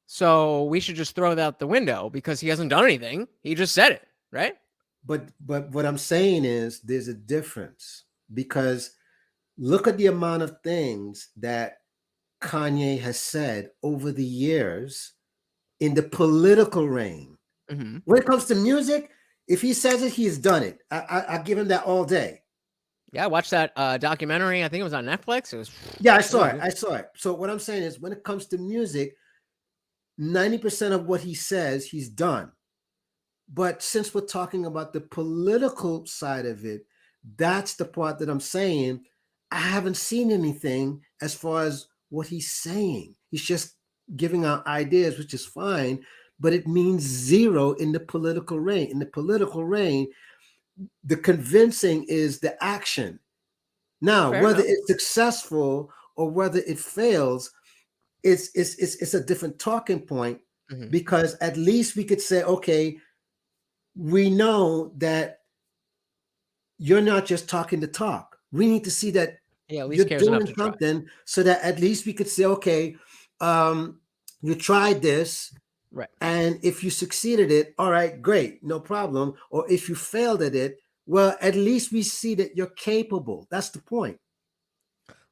Speaker 1: So we should just throw that out the window because he hasn't done anything. He just said it, right?
Speaker 4: But what I'm saying is there's a difference, because look at the amount of things that Kanye has said over the years in the political reign.
Speaker 1: Mm-hmm.
Speaker 4: When it comes to music, if he says it, he's done it. I give him that all day.
Speaker 1: Yeah, I watched that documentary. I think it was on Netflix. It was.
Speaker 4: Yeah, I saw it. So what I'm saying is, when it comes to music, 90% of what he says, he's done. But since we're talking about the political side of it, that's the part that I'm saying I haven't seen anything as far as what he's saying. He's just giving out ideas, which is fine, but it means zero in the political reign. In the political reign, the convincing is the action. Now,
Speaker 1: Fair
Speaker 4: whether
Speaker 1: enough.
Speaker 4: it's successful or whether it fails, it's a different talking point,
Speaker 1: Mhm.
Speaker 4: because at least we could say, okay, we know that you're not just talking to talk. We need to see that
Speaker 1: Yeah, at least
Speaker 4: you're
Speaker 1: cares enough
Speaker 4: doing
Speaker 1: to try.
Speaker 4: something, so that at least we could say, okay, you tried this,
Speaker 1: Right.
Speaker 4: and if you succeeded it, all right, great, no problem. Or if you failed at it, well, at least we see that you're capable. That's the point.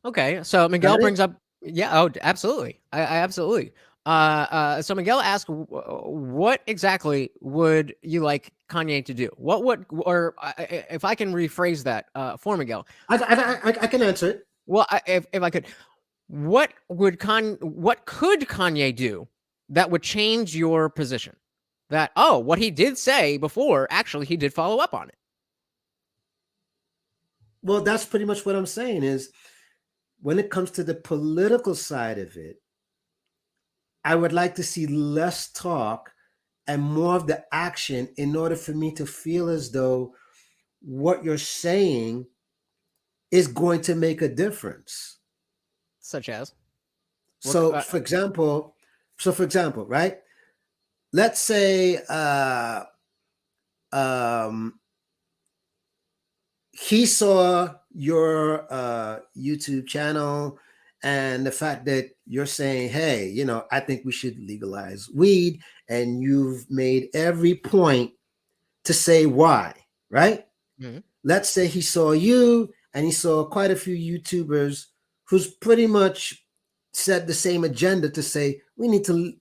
Speaker 1: Okay, so Miguel
Speaker 4: Got it?
Speaker 1: brings up, yeah, oh, absolutely, I absolutely. So Miguel asked, what exactly would you like Kanye to do? What would, or if I can rephrase that for Miguel,
Speaker 4: I can answer it.
Speaker 1: well, if I could, what could Kanye do that would change your position? That, oh, what he did say before, actually, he did follow up on it.
Speaker 4: Well, that's pretty much what I'm saying is, when it comes to the political side of it, I would like to see less talk and more of the action, in order for me to feel as though what you're saying is going to make a difference.
Speaker 1: Such as?
Speaker 4: So, for example, right? Let's say he saw your YouTube channel, and the fact that you're saying, hey, I think we should legalize weed, and you've made every point to say why, right?
Speaker 1: Mm-hmm.
Speaker 4: Let's say he saw you, and he saw quite a few YouTubers who's pretty much said the same agenda to say we need to,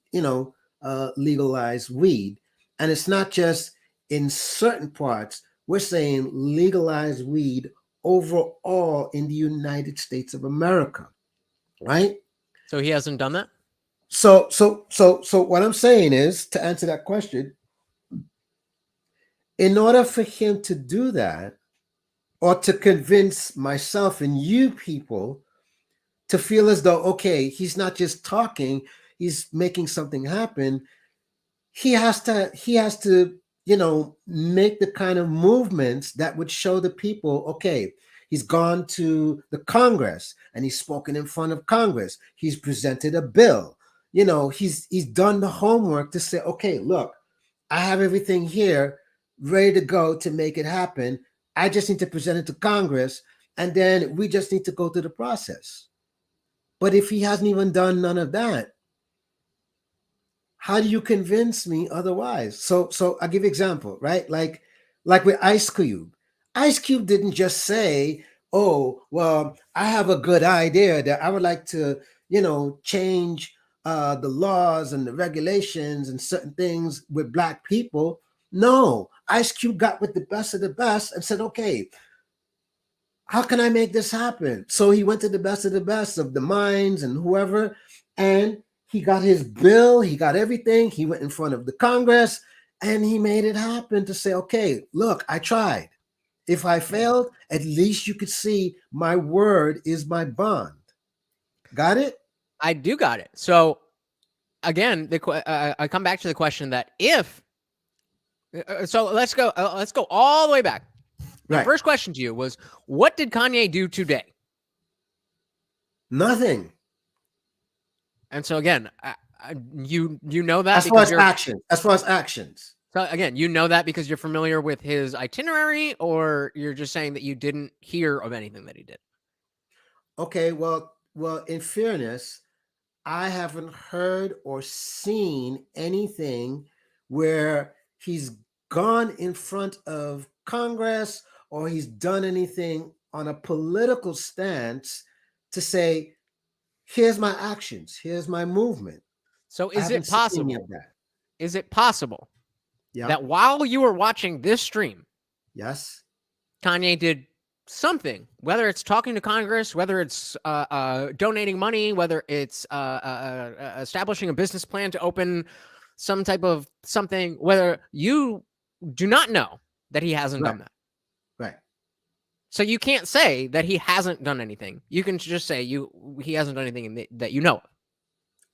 Speaker 4: legalize weed. And it's not just in certain parts. We're saying legalize weed overall in the United States of America, right?
Speaker 1: So he hasn't done that?
Speaker 4: So what I'm saying is, to answer that question, in order for him to do that, or to convince myself and you people to feel as though, okay, he's not just talking, he's making something happen, he has to make the kind of movements that would show the people, okay, he's gone to the Congress and he's spoken in front of Congress, he's presented a bill, he's done the homework to say, okay, look, I have everything here ready to go to make it happen. I just need to present it to Congress, and then we just need to go through the process. But if he hasn't even done none of that, how do you convince me otherwise? So I'll give you an example, right? Like with Ice Cube. Ice Cube didn't just say, oh, well, I have a good idea that I would like to, change the laws and the regulations and certain things with Black people. No, Ice Cube got with the best of the best and said, okay, how can I make this happen? So he went to the best of the minds and whoever, and he got his bill, he got everything. He went in front of the Congress and he made it happen to say, okay, look, I tried. If I failed, at least you could see my word is my bond. Got it?
Speaker 1: I do got it. So again, I come back to the question that if, so let's go all the way back. My
Speaker 4: Right.
Speaker 1: first question to you was, what did Kanye do today?
Speaker 4: Nothing.
Speaker 1: And so again, you know that
Speaker 4: As far
Speaker 1: because
Speaker 4: as actions.
Speaker 1: So again, you know that because you're familiar with his itinerary, or you're just saying that you didn't hear of anything that he did?
Speaker 4: Okay, well, in fairness, I haven't heard or seen anything where he's gone in front of Congress or he's done anything on a political stance to say, here's my actions, here's my movement.
Speaker 1: So
Speaker 4: I
Speaker 1: is
Speaker 4: haven't
Speaker 1: it
Speaker 4: seen any
Speaker 1: possible?
Speaker 4: of that.
Speaker 1: Is it possible
Speaker 4: Yeah.
Speaker 1: that while you were watching this stream,
Speaker 4: Yes.
Speaker 1: Kanye did something, whether it's talking to Congress, whether it's donating money, whether it's establishing a business plan to open some type of something, whether you do not know that he hasn't done that?
Speaker 4: Right.
Speaker 1: So you can't say that he hasn't done anything. You can just say he hasn't done anything that you know of.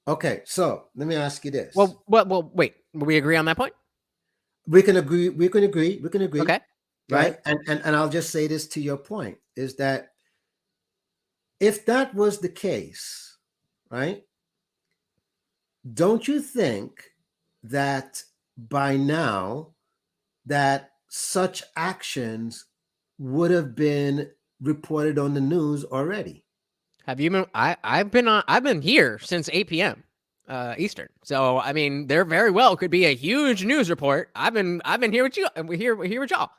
Speaker 4: Okay, so let me ask you this.
Speaker 1: Well, wait. We agree on that point?
Speaker 4: We can agree.
Speaker 1: Okay.
Speaker 4: Right. And I'll just say this to your point, is that if that was the case, right, don't you think that by now that such actions would have been reported on the news already?
Speaker 1: Have you been? I've been here since 8 p.m. Eastern. So I mean, there very well could be a huge news report. I've been here with you. Here with y'all.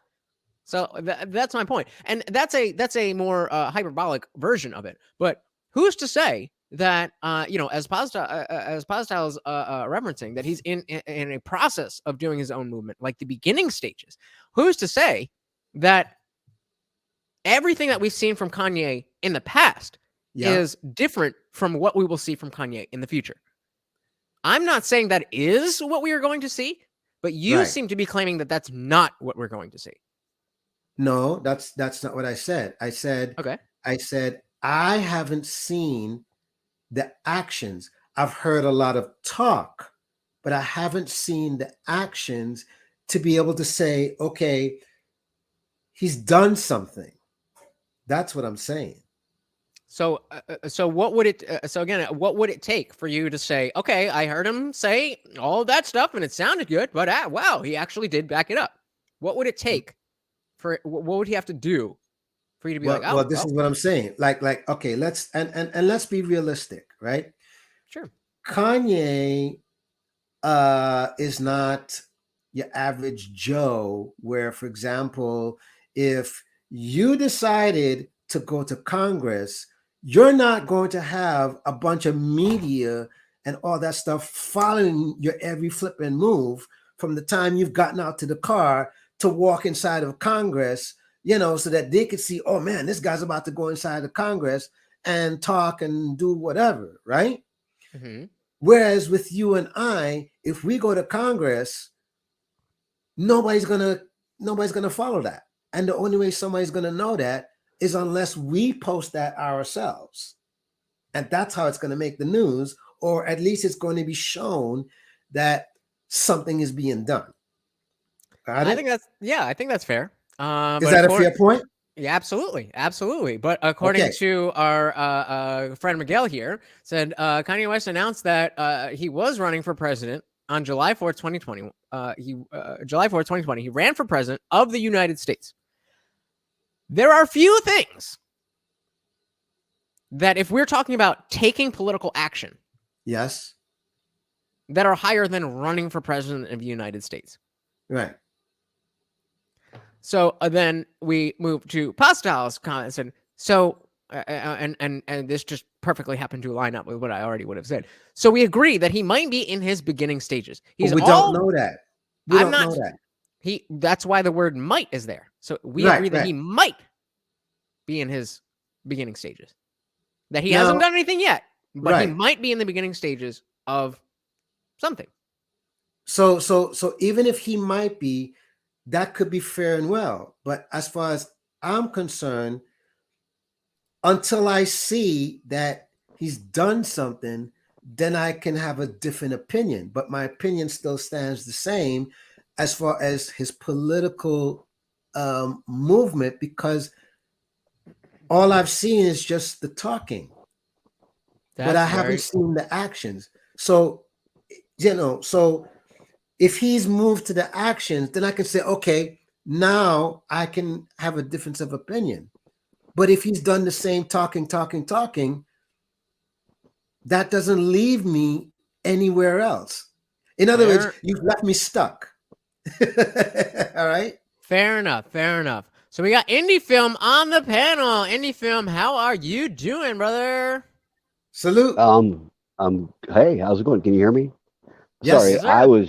Speaker 1: So that's my point, and that's a more hyperbolic version of it. But who's to say that as Postel's referencing, that he's in a process of doing his own movement, like the beginning stages? Who's to say that everything that we've seen from Kanye in the past is different from what we will see from Kanye in the future? I'm not saying that is what we are going to see, but you seem to be claiming that that's not what we're going to see.
Speaker 4: No, that's not what I said. I said,
Speaker 1: okay.
Speaker 4: I haven't seen the actions. I've heard a lot of talk, but I haven't seen the actions to be able to say, okay, he's done something. That's what I'm saying.
Speaker 1: So what would it? So again, what would it take for you to say, okay, I heard him say all of that stuff and it sounded good, but wow, he actually did back it up? What would it take for? What would he have to do for you to be like, oh,
Speaker 4: well, this is what I'm saying. Like, okay, let's let's be realistic, right?
Speaker 1: Sure.
Speaker 4: Kanye is not your average Joe, where, for example, if you decided to go to Congress, you're not going to have a bunch of media and all that stuff following your every flip and move from the time you've gotten out to the car to walk inside of Congress, so that they could see, oh man, this guy's about to go inside of Congress and talk and do whatever, right?
Speaker 1: Mm-hmm.
Speaker 4: Whereas with you and I, if we go to Congress, nobody's gonna follow that. And the only way somebody's gonna know that is unless we post that ourselves. And that's how it's gonna make the news, or at least it's going to be shown that something is being done.
Speaker 1: I think that's fair.
Speaker 4: Is that a fair point?
Speaker 1: Yeah, absolutely. But according to our friend Miguel here, said Kanye West announced that he was running for president on July 4th, 2020. July 4th, 2020, he ran for president of the United States. There are few things that, if we're talking about taking political action,
Speaker 4: yes,
Speaker 1: that are higher than running for president of the United States.
Speaker 4: Right.
Speaker 1: So then we move to Pascal's comments, and so and this just perfectly happened to line up with what I already would have said. So we agree that he might be in his beginning stages.
Speaker 4: We don't know that. We don't know that.
Speaker 1: That's why the word "might" is there. So we agree that he might be in his beginning stages. That he hasn't done anything yet, but he might be in the beginning stages of something.
Speaker 4: So even if he might be, that could be fair and well. But as far as I'm concerned, until I see that he's done something, then I can have a different opinion. But my opinion still stands the same as far as his political movement, because all I've seen is just the talking. But I haven't seen the actions. So, so if he's moved to the actions, then I can say, okay, now I can have a difference of opinion. But if he's done the same talking, that doesn't leave me anywhere else. In other words, you've left me stuck. All right.
Speaker 1: Fair enough. So we got Indie Film on the panel. Indie Film, how are you doing, brother?
Speaker 4: Salute.
Speaker 5: Hey, how's it going? Can you hear me?
Speaker 4: Yes,
Speaker 5: sorry,
Speaker 1: sir.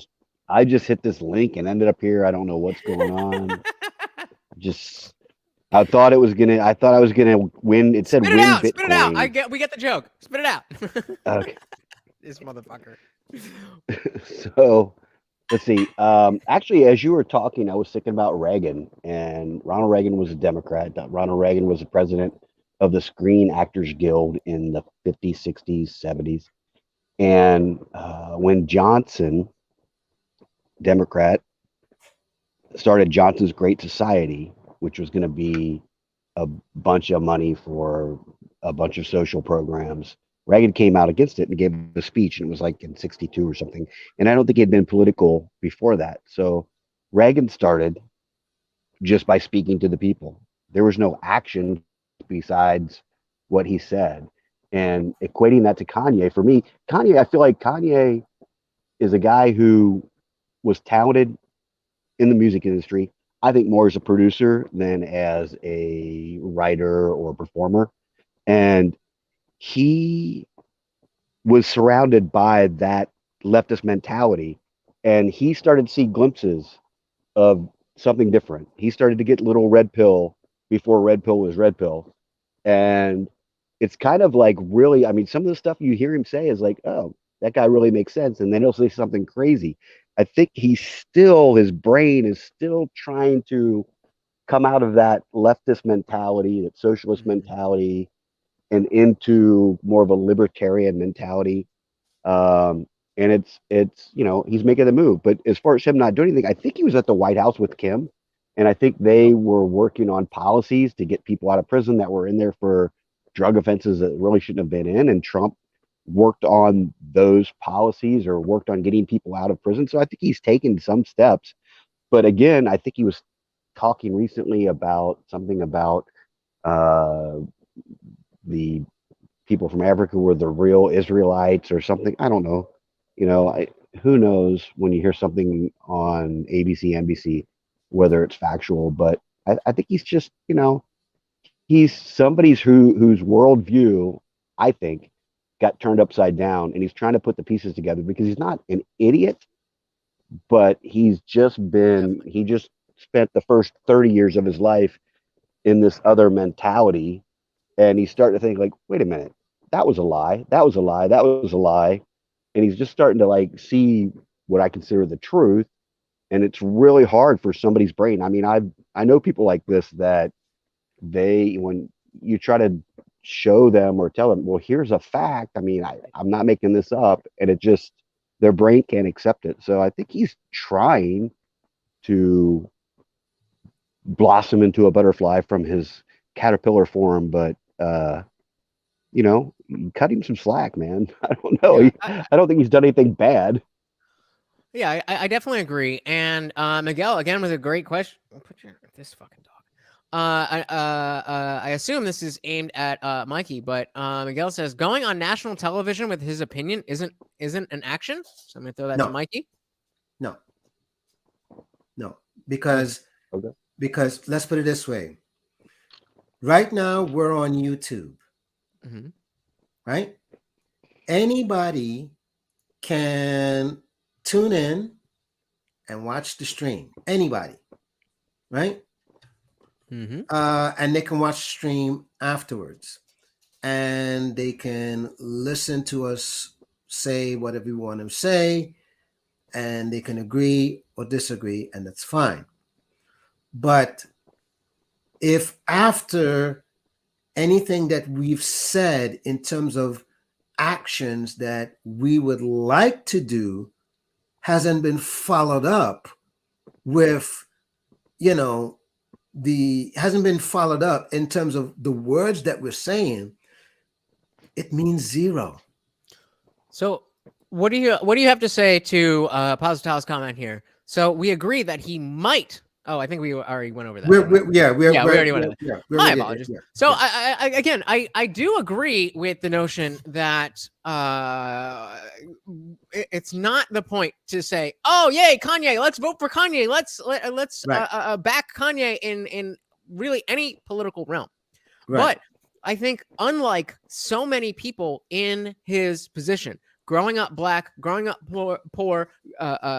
Speaker 5: I just hit this link and ended up here. I don't know what's going on. I thought I was gonna win. It said win Bitcoin.
Speaker 1: Spit it out. We get the joke. Spit it out.
Speaker 5: Okay.
Speaker 1: This motherfucker.
Speaker 5: So let's see. Actually, as you were talking, I was thinking about Reagan, and Ronald Reagan was a Democrat. Ronald Reagan was the president of the Screen Actors Guild in the 50s, 60s, 70s. And when Johnson, Democrat, started Johnson's Great Society, which was going to be a bunch of money for a bunch of social programs, Reagan came out against it and gave a speech, and it was like in 62 or something. And I don't think he had been political before that. So Reagan started just by speaking to the people. There was no action besides what he said. And equating that to Kanye, for me, I feel like Kanye is a guy who was talented in the music industry. I think more as a producer than as a writer or performer. And he was surrounded by that leftist mentality. And he started to see glimpses of something different. He started to get little red pill before red pill was red pill. And it's kind of like, really, I mean, some of the stuff you hear him say is like, oh, that guy really makes sense. And then he'll say something crazy. I think his brain is still trying to come out of that leftist mentality, that socialist mentality, and into more of a libertarian mentality. And it's he's making the move. But as far as him not doing anything, I think he was at the White House with Kim. And I think they were working on policies to get people out of prison that were in there for drug offenses that really shouldn't have been in. And Trump worked on those policies or worked on getting people out of prison. So I think he's taken some steps. But again, I think he was talking recently about something about the people from Africa were the real Israelites or something. I don't know. Who knows when you hear something on ABC, NBC, whether it's factual. But I think he's just, he's somebody's whose worldview, I think, got turned upside down, and he's trying to put the pieces together because he's not an idiot, but he just spent the first 30 years of his life in this other mentality, and he's starting to think like, wait a minute, that was a lie, that was a lie, that was a lie, and he's just starting to like see what I consider the truth, and it's really hard for somebody's brain. I mean, I know people like this that when you try to show them or tell them, well, here's a fact. I mean, I'm not making this up, and it just their brain can't accept it. So I think he's trying to blossom into a butterfly from his caterpillar form, but you know, cut him some slack, man. I don't know.
Speaker 1: Yeah,
Speaker 5: I don't think he's done anything bad.
Speaker 1: Yeah, I definitely agree. And Miguel, again, with a great question. Put this fucking dog. I assume this is aimed at Mikey, but Miguel says going on national television with his opinion isn't an action. So I'm gonna throw that to Mikey.
Speaker 4: No, because let's put it this way. Right now we're on YouTube, right? Anybody can tune in and watch the stream. Anybody, right? And they can watch the stream afterwards, and they can listen to us say whatever we want to say, and they can agree or disagree, and that's fine. But if after anything that we've said in terms of actions that we would like to do hasn't been followed up with, hasn't been followed up in terms of the words that we're saying, it means zero.
Speaker 1: So what do you have to say to Positale's comment here? So we agree that he might. Oh, I think we already went over that.
Speaker 4: We already
Speaker 1: went over that. My apologies. So I do agree with the notion that it's not the point to say, oh, yay, Kanye, let's vote for Kanye. Let's back Kanye in really any political realm. Right. But I think unlike so many people in his position, growing up black, growing up poor,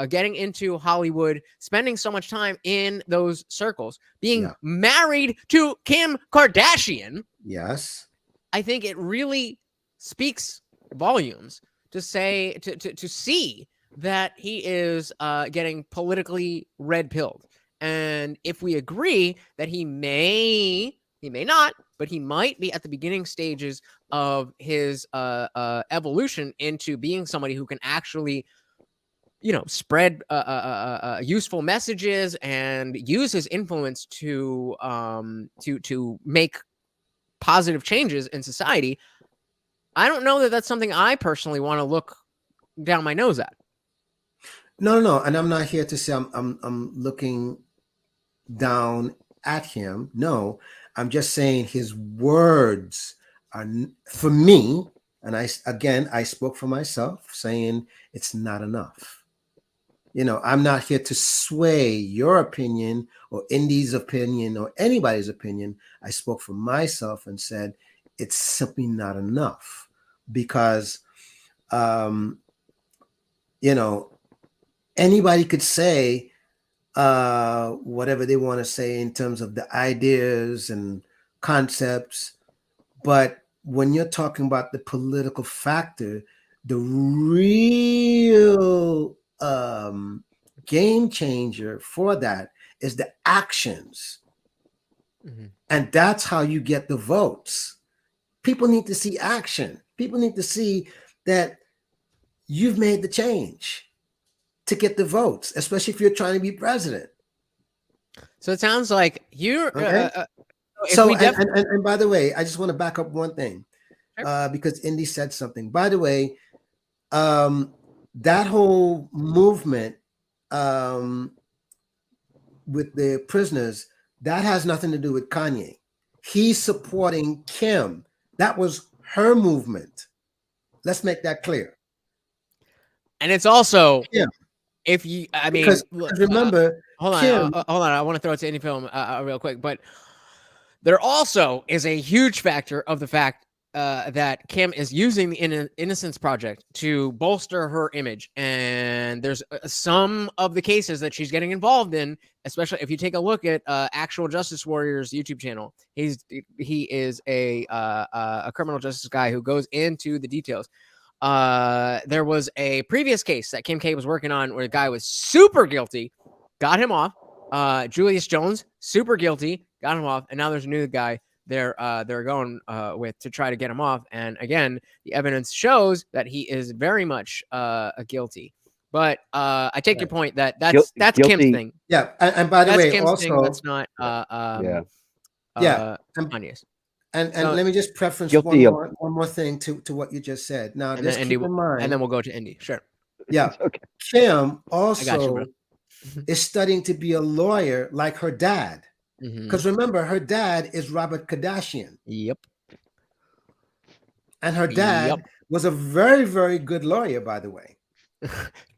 Speaker 1: getting into Hollywood, spending so much time in those circles, being married to Kim Kardashian.
Speaker 4: Yes.
Speaker 1: I think it really speaks volumes to say, to see that he is getting politically red-pilled. And if we agree that he may not, but he might be at the beginning stages of his evolution into being somebody who can actually, spread useful messages and use his influence to make positive changes in society. I don't know that that's something I personally want to look down my nose at.
Speaker 4: No, and I'm not here to say I'm looking down at him. No, I'm just saying his words are, for me, and I spoke for myself, saying it's not enough. I'm not here to sway your opinion or Indy's opinion or anybody's opinion. I spoke for myself and said it's simply not enough because, anybody could say whatever they want to say in terms of the ideas and concepts, but when you're talking about the political factor, the real game changer for that is the actions. And that's how you get the votes. People need to see action. People need to see that you've made the change to get the votes, especially if you're trying to be president.
Speaker 1: So it sounds like you're.
Speaker 4: Okay? And by the way, I just want to back up one thing, because Indy said something. By the way, that whole movement with the prisoners, that has nothing to do with Kanye. He's supporting Kim. That was her movement. Let's make that clear.
Speaker 1: And it's also
Speaker 4: Kim.
Speaker 1: If you, I mean,
Speaker 4: because remember,
Speaker 1: hold on,
Speaker 4: Kim,
Speaker 1: hold on. I want to throw it to Indie Film real quick, but There also is a huge factor of the fact that Kim is using the Innocence Project to bolster her image. And there's some of the cases that she's getting involved in, especially if you take a look at Actual Justice Warrior's YouTube channel. He is a criminal justice guy who goes into the details. There was a previous case that Kim K was working on where the guy was super guilty, got him off. Julius Jones, super guilty, got him off, and now there's a new guy they're going with to try to get him off. And again, the evidence shows that he is very much guilty. But I take your point that that's
Speaker 5: Guilty.
Speaker 1: Kim's thing.
Speaker 4: Yeah, and by the
Speaker 1: That's
Speaker 4: way,
Speaker 1: Kim's
Speaker 4: also
Speaker 1: thing. That's not Kanye's.
Speaker 4: And
Speaker 1: So-
Speaker 4: let me just preference
Speaker 5: Guilty of-
Speaker 4: one more thing to what you just said. Now,
Speaker 1: And
Speaker 4: just
Speaker 1: then
Speaker 4: keep in mind,
Speaker 1: and then we'll go to Indy. Sure.
Speaker 4: yeah,
Speaker 5: Okay.
Speaker 4: Kim
Speaker 1: bro.
Speaker 4: also is studying to be a lawyer like her dad.
Speaker 1: Mhm.
Speaker 4: Because remember, her dad is Robert Kardashian,
Speaker 1: Yep.
Speaker 4: and her dad
Speaker 1: Yep.
Speaker 4: was a very, very good lawyer, by the way.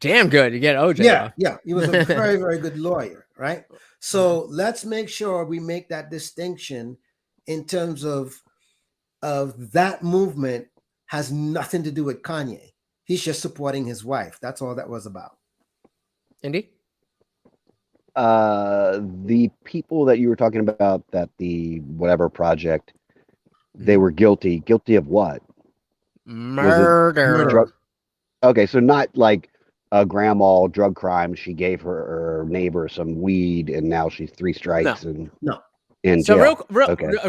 Speaker 1: Damn good. You get OJ.
Speaker 4: Yeah,
Speaker 1: off.
Speaker 4: yeah, he was a very, very good lawyer, right? So let's make sure we make that distinction in terms of that movement has nothing to do with Kanye. He's just supporting his wife. That's all that was about.
Speaker 1: Indy.
Speaker 5: The people that you were talking about, that the whatever project, they were guilty of what?
Speaker 1: Murder.
Speaker 5: Drug- okay, so not like a grandma drug crime. She gave her neighbor some weed, and now she's 3 strikes and
Speaker 4: No.
Speaker 5: in
Speaker 1: So
Speaker 5: jail.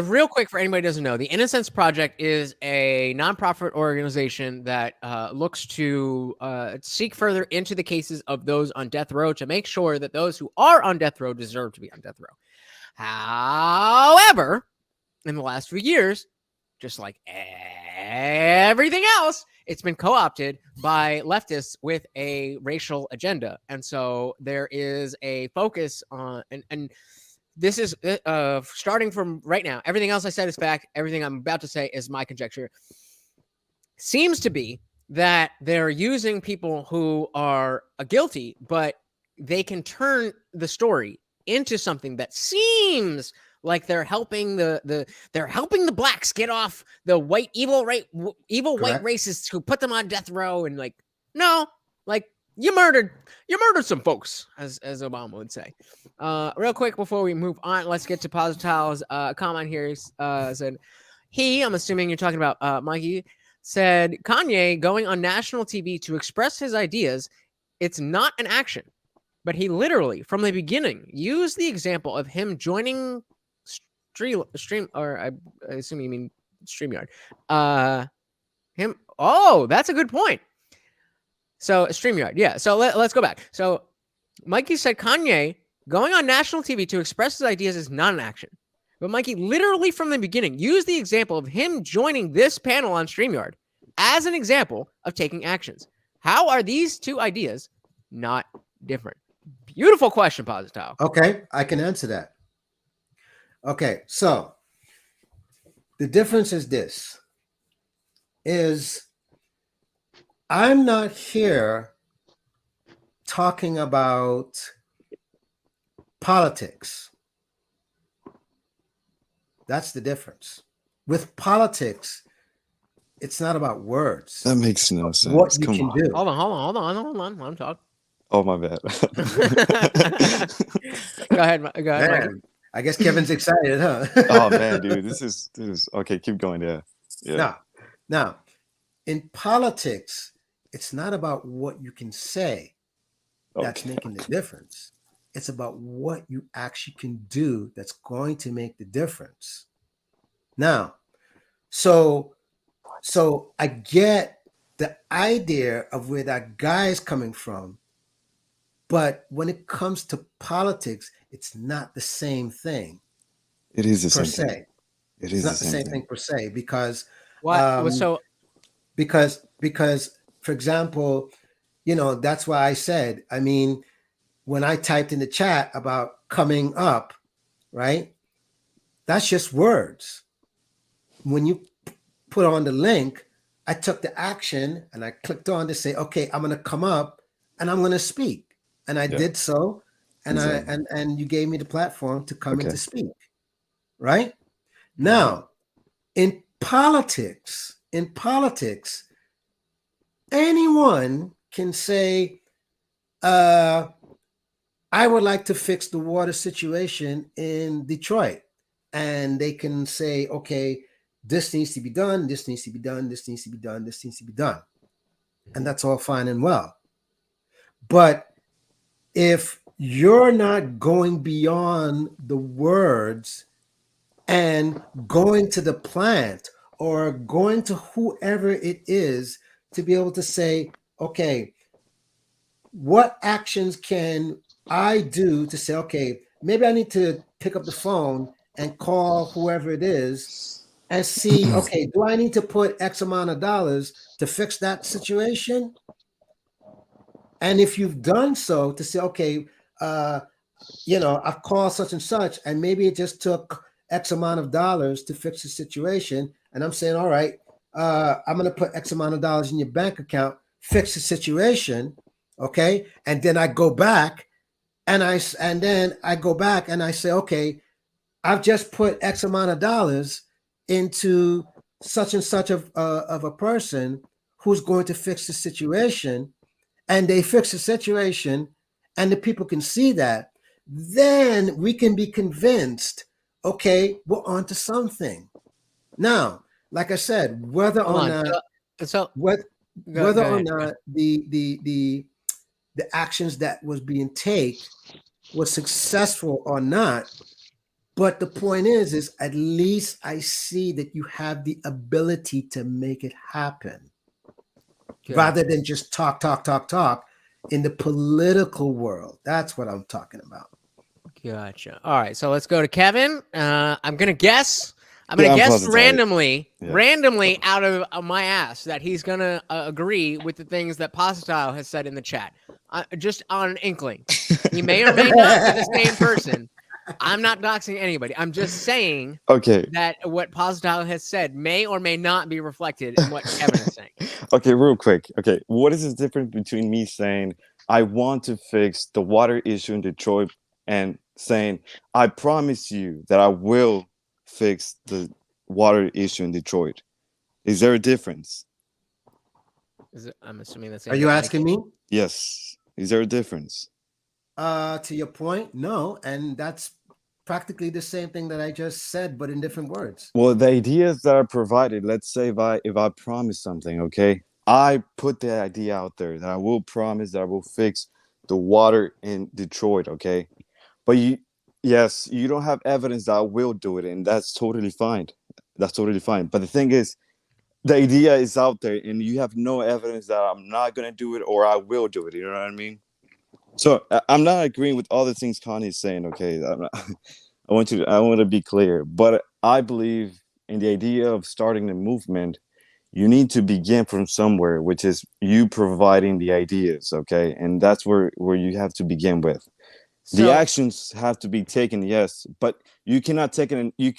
Speaker 1: real quick for anybody who doesn't know, the Innocence Project is a nonprofit organization that looks to seek further into the cases of those on death row to make sure that those who are on death row deserve to be on death row. However, in the last few years, just like everything else, it's been co-opted by leftists with a racial agenda. And so there is a focus on, and this is starting from right now. Everything else I said is fact. Everything I'm about to say is my conjecture. Seems to be that they're using people who are guilty, but they can turn the story into something that seems like they're helping they're helping the blacks get off the evil white
Speaker 4: Correct.
Speaker 1: racists who put them on death row, and like, no, like you murdered some folks, as Obama would say. Real quick before we move on, let's get to Positile's comment here. He said, I'm assuming you're talking about Mikey, said Kanye going on national TV to express his ideas, it's not an action. But he literally, from the beginning, used the example of him joining stream, or I assume you mean StreamYard. That's a good point. So StreamYard, yeah. So let's go back. So Mikey said Kanye going on national TV to express his ideas is not an action. But Mikey literally from the beginning used the example of him joining this panel on StreamYard as an example of taking actions. How are these two ideas not different? Beautiful question, Positile.
Speaker 4: Okay, I can answer that. Okay, so the difference is this, is I'm not here talking about politics. That's the difference. With politics, it's not about words.
Speaker 6: That makes no sense.
Speaker 4: What you
Speaker 6: Come
Speaker 4: can
Speaker 6: on.
Speaker 4: do.
Speaker 1: Hold on. Let him talk.
Speaker 6: Oh, my bad.
Speaker 1: Go ahead, Mikey.
Speaker 4: Man, I guess Kevin's excited, huh?
Speaker 6: Oh man, dude, this is okay. Keep going. Yeah.
Speaker 4: Now, in politics, it's not about what you can say that's making the difference. It's about what you actually can do that's going to make the difference. Now, so I get the idea of where that guy is coming from, but when it comes to politics, it's not the same thing.
Speaker 6: It is the
Speaker 4: per
Speaker 6: same thing.
Speaker 4: se.
Speaker 6: It
Speaker 4: It's
Speaker 6: is
Speaker 4: not
Speaker 6: the
Speaker 4: the
Speaker 6: same
Speaker 4: same thing per se because
Speaker 1: What? So
Speaker 4: because for example, that's why I said, I mean, when I typed in the chat about coming up, right? That's just words. When you put on the link, I took the action and I clicked on to say, okay, I'm going to come up and I'm going to speak. And I did so. And
Speaker 6: Exactly.
Speaker 4: and you gave me the platform to come in
Speaker 6: Okay.
Speaker 4: to speak. Right? Now, in politics, anyone can say, I would like to fix the water situation in Detroit. And they can say, okay, this needs to be done, this needs to be done, this needs to be done, this needs to be done. And that's all fine and well. But if you're not going beyond the words and going to the plant or going to whoever it is to be able to say, okay, what actions can I do to say, okay, maybe I need to pick up the phone and call whoever it is and see, okay, do I need to put X amount of dollars to fix that situation? And if you've done so, to say, okay, I've called such and such, and maybe it just took X amount of dollars to fix the situation. And I'm saying, all right, I'm going to put X amount of dollars in your bank account, fix the situation. Okay. And then I go back and I say, okay, I've just put X amount of dollars into such and such of a person who's going to fix the situation. And they fix the situation and the people can see that, then we can be convinced, okay, we're onto something. Now, like I said, whether or not the actions that was being taken was successful or not, but the point is at least I see that you have the ability to make it happen. Okay. Rather than just talk in the political world. That's what I'm talking about.
Speaker 1: Gotcha. All right, so let's go to Kevin. I'm gonna guess randomly out of my ass that he's gonna agree with the things that Positile has said in the chat. Just on an inkling, he may or may not be the same person. I'm not doxing anybody. I'm just saying that what Positile has said may or may not be reflected in what Kevin is saying.
Speaker 6: Okay, real quick. Okay, what is the difference between me saying I want to fix the water issue in Detroit and saying I promise you that I will fix the water issue in Detroit? Is there a difference?
Speaker 1: I'm assuming that's.
Speaker 4: Are you asking me?
Speaker 6: Yes. Is there a difference?
Speaker 4: To your point, no, and that's practically the same thing that I just said, but in different words.
Speaker 6: Well, the ideas that are provided, let's say if I promise something, okay, I put the idea out there that I will promise that I will fix the water in Detroit, okay, but you don't have evidence that I will do it, and that's totally fine. That's totally fine. But the thing is, the idea is out there, and you have no evidence that I'm not gonna do it or I will do it. You know what I mean? So I'm not agreeing with all the things Kanye is saying. Okay, I want to be clear, but I believe in the idea of starting a movement. You need to begin from somewhere, which is you providing the ideas. Okay, and that's where you have to begin with. So, the actions have to be taken, yes, but you cannot take you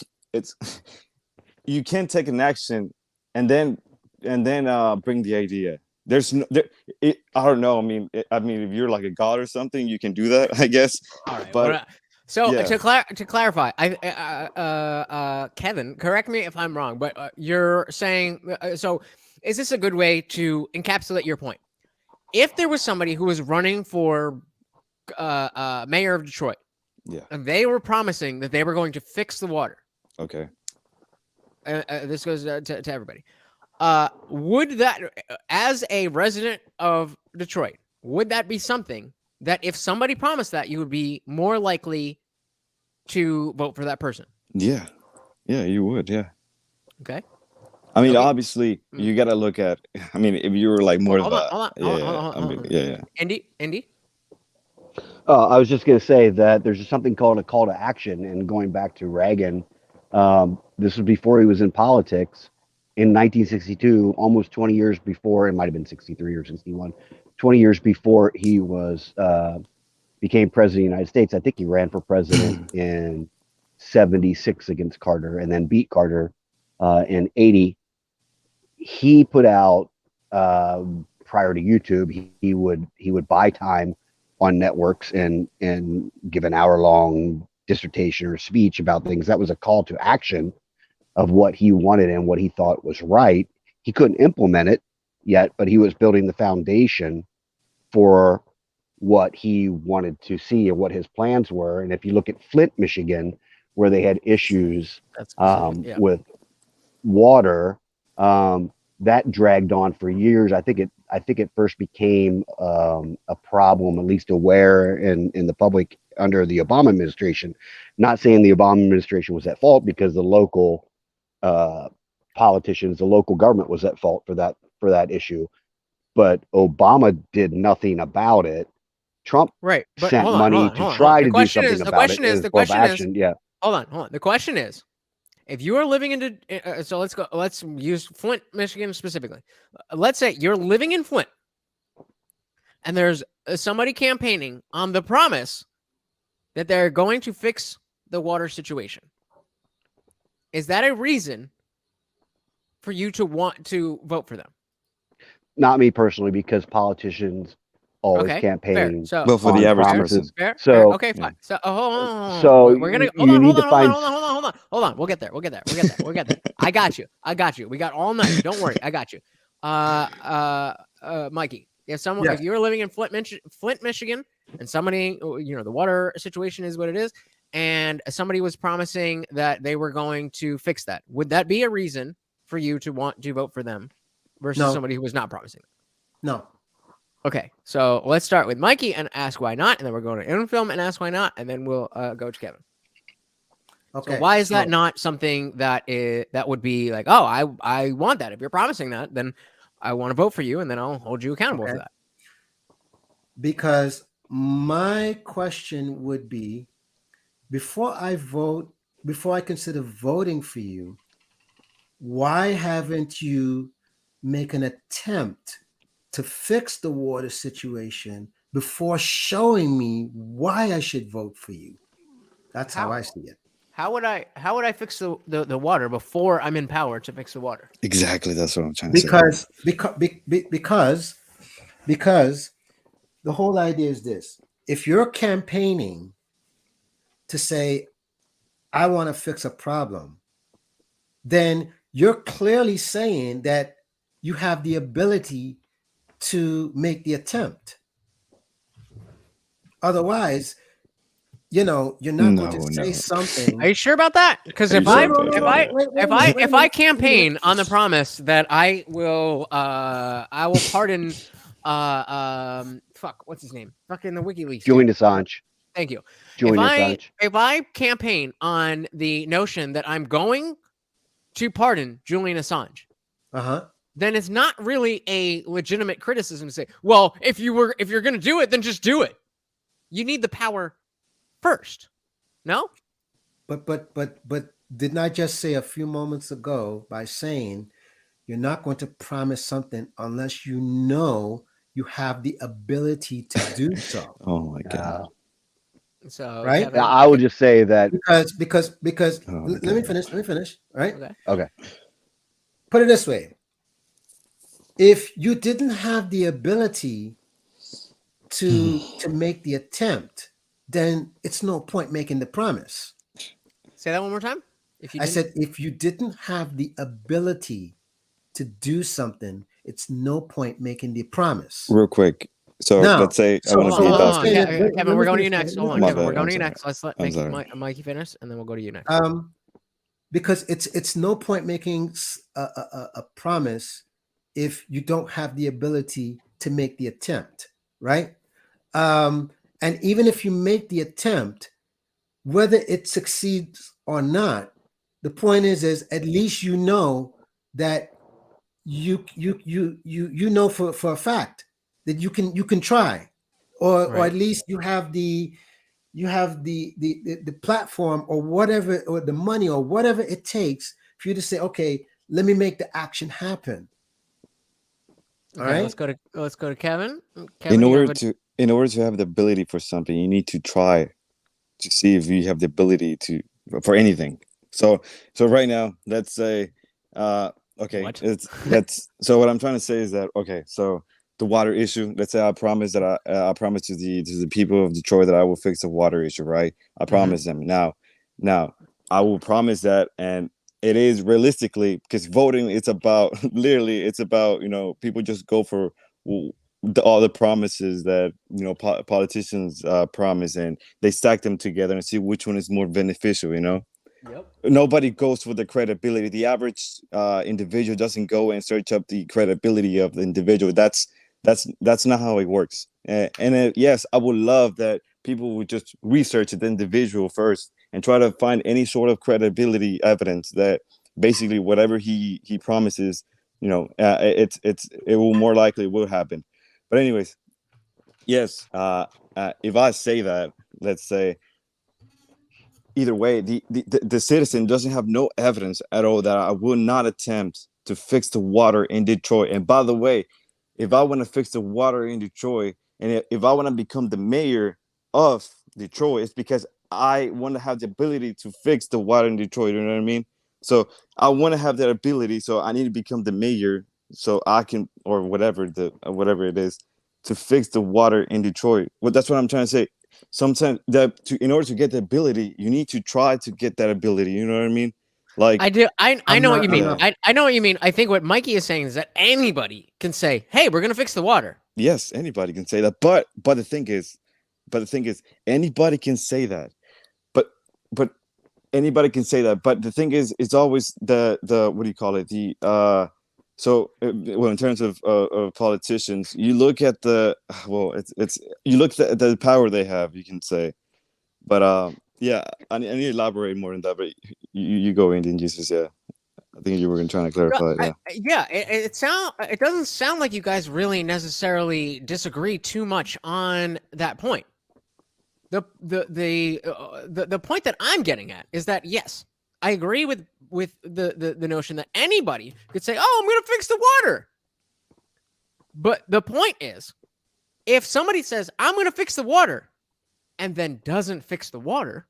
Speaker 6: can't take an action and then bring the idea. There's no, I don't know. I mean, if you're like a god or something, you can do that, I guess.
Speaker 1: All right,
Speaker 6: but
Speaker 1: to clarify, Kevin, correct me if I'm wrong, but you're saying so. Is this a good way to encapsulate your point? If there was somebody who was running for mayor of Detroit, and they were promising that they were going to fix the water,
Speaker 6: okay.
Speaker 1: This goes to everybody. Would that, as a resident of Detroit, would that be something that if somebody promised that, you would be more likely to vote for that person?
Speaker 6: Yeah, you would. Yeah.
Speaker 1: Okay.
Speaker 6: I mean, obviously, you got to look at. I mean, if you were like more
Speaker 1: hold on. Indy.
Speaker 5: I was just going to say that there's something called a call to action, and going back to Reagan, this was before he was in politics. In 1962, almost 20 years before, it might have been 63 or 61, 20 years before he was became president of the United States. I think he ran for president in 76 against Carter and then beat Carter in 80. He put out, prior to YouTube, he would buy time on networks and give an hour-long dissertation or speech about things. That was a call to action of what he wanted and what he thought was right. He couldn't implement it yet, but he was building the foundation for what he wanted to see and what his plans were. And if you look at Flint, Michigan, where they had issues
Speaker 1: That's specific, yeah.
Speaker 5: with water, that dragged on for years. I think it first became a problem, at least aware in the public under the Obama administration. Not saying the Obama administration was at fault, because the local politicians, the local government was at fault for that issue. But Obama did nothing about it. Trump
Speaker 1: Right, but
Speaker 5: sent
Speaker 1: hold on,
Speaker 5: money
Speaker 1: hold on,
Speaker 5: to
Speaker 1: hold on,
Speaker 5: try
Speaker 1: hold on.
Speaker 5: to
Speaker 1: The
Speaker 5: do
Speaker 1: question
Speaker 5: something
Speaker 1: is, the
Speaker 5: about
Speaker 1: question
Speaker 5: it.
Speaker 1: is,
Speaker 5: as
Speaker 1: the
Speaker 5: well,
Speaker 1: question is,
Speaker 5: action, yeah.
Speaker 1: hold on. The question is, if you are living into, so let's use Flint, Michigan specifically. Let's say you're living in Flint, and there's somebody campaigning on the promise that they're going to fix the water situation. Is that a reason for you to want to vote for them?
Speaker 5: Not me personally, because politicians always
Speaker 1: Okay, fair.
Speaker 5: campaign
Speaker 1: So,
Speaker 6: But for the
Speaker 5: on
Speaker 6: average
Speaker 5: promises.
Speaker 6: person,
Speaker 1: fair.
Speaker 5: So
Speaker 1: Okay, fine. So, hold on.
Speaker 5: So
Speaker 1: We're gonna
Speaker 5: you need to find.
Speaker 1: hold on. We'll get there. We'll get there. I got you. We got all night. Don't worry. I got you. Mikey, if
Speaker 4: Yes.
Speaker 1: you're living in Flint, Michigan, and somebody, the water situation is what it is, and somebody was promising that they were going to fix that, would that be a reason for you to want to vote for them versus
Speaker 4: No.
Speaker 1: somebody who was not promising that?
Speaker 4: No.
Speaker 1: Okay, so let's start with Mikey and ask why not, and then we're going to Infilm and ask why not, and then we'll go to Kevin.
Speaker 4: Okay.
Speaker 1: So why is that not something that would be like, oh, I want that. If you're promising that, then I want to vote for you, and then I'll hold you accountable for that.
Speaker 4: Because my question would be, before I consider voting for you, why haven't you make an attempt to fix the water situation before showing me why I should vote for you? That's how I see it.
Speaker 1: How would I fix the water before I'm in power to fix the water?
Speaker 6: exactly, that's what I'm trying to say.
Speaker 4: Because the whole idea is this: if you're campaigning to say, I want to fix a problem, then you're clearly saying that you have the ability to make the attempt. Otherwise, you're not going to say something.
Speaker 1: Are you sure about that? Because if I campaign on the promise that I will pardon what's his name? Fucking the WikiLeaks.
Speaker 5: Julian Assange.
Speaker 1: Thank you.
Speaker 5: Julian Assange.
Speaker 1: If I campaign on the notion that I'm going to pardon Julian Assange, then it's not really a legitimate criticism to say, well, if you're going to do it, then just do it. You need the power first. No?
Speaker 4: But didn't I just say a few moments ago by saying you're not going to promise something unless you know you have the ability to do so?
Speaker 6: Oh my God.
Speaker 1: So
Speaker 4: right?
Speaker 1: Kevin,
Speaker 5: I would just say that
Speaker 4: because let me finish, right?
Speaker 5: Okay.
Speaker 4: Put it this way. If you didn't have the ability to make the attempt, then it's no point making the promise.
Speaker 1: Say that one more time.
Speaker 4: I said, if you didn't have the ability to do something, it's no point making the promise.
Speaker 6: Real quick. So let's say I want to be about
Speaker 1: Kevin, we're going to you next. Hold on, Kevin, we're going to you next. Let's let Mikey finish, and then we'll go to you next.
Speaker 4: Because it's no point making a promise if you don't have the ability to make the attempt, right? And even if you make the attempt, whether it succeeds or not, the point is at least you know that you know for a fact that you can try, or at least you have the platform or whatever, or the money or whatever it takes for you to say, okay, let me make the action happen. All right.
Speaker 1: Let's go to Kevin.
Speaker 6: In order to have the ability for something, you need to try to see if you have the ability for anything. So right now, let's say, okay, so what I'm trying to say is that, okay, so the water issue. Let's say I promise that I promise to the people of Detroit that I will fix the water issue, right? I promise them. Now I will promise that, and it is realistically, because voting, it's about literally, it's about, people just go for all the promises that politicians promise, and they stack them together and see which one is more beneficial.
Speaker 1: Yep.
Speaker 6: Nobody goes for the credibility. The average individual doesn't go and search up the credibility of the individual. That's not how it works. Yes, I would love that people would just research the individual first and try to find any sort of credibility evidence that basically whatever he promises, it will more likely will happen. But anyways, yes, if I say that, let's say, either way, the citizen doesn't have no evidence at all that I will not attempt to fix the water in Detroit. And by the way, if I want to fix the water in Detroit, and if I want to become the mayor of Detroit, it's because I want to have the ability to fix the water in Detroit. You know what I mean? So I want to have that ability. So I need to become the mayor so I can, or whatever it is, to fix the water in Detroit. Well, that's what I'm trying to say. Sometimes in order to get the ability, you need to try to get that ability. You know what I mean? Like,
Speaker 1: I do. I know what you mean.
Speaker 6: Yeah.
Speaker 1: I know what you mean. I think what Mikey is saying is that anybody can say, "Hey, we're gonna fix the water."
Speaker 6: yes, anybody can say that. But the thing is, anybody can say that. But anybody can say that. But the thing is, it's always the what do you call it? Well, in terms of politicians, you look at you look at the power they have, you can say. But yeah, I need to elaborate more on that. But you go, IndianJesus. Yeah, I think you were trying to clarify. Yeah.
Speaker 1: It doesn't sound like you guys really necessarily disagree too much on that point. The point that I'm getting at is that yes, I agree with the notion that anybody could say, "Oh, I'm going to fix the water." But the point is, if somebody says, "I'm going to fix the water," and then doesn't fix the water,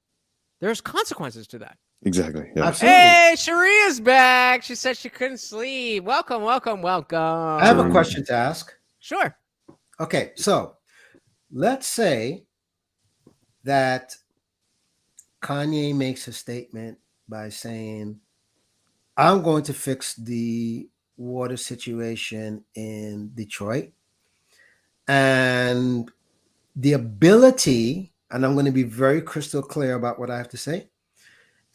Speaker 1: there's consequences to that.
Speaker 6: Exactly. Yeah.
Speaker 4: Absolutely.
Speaker 1: Hey, Sharia's back. She said she couldn't sleep. Welcome.
Speaker 4: I have a question to ask.
Speaker 1: Sure.
Speaker 4: Okay, so let's say that Kanye makes a statement by saying, "I'm going to fix the water situation in Detroit." And the ability, and I'm going to be very crystal clear about what I have to say,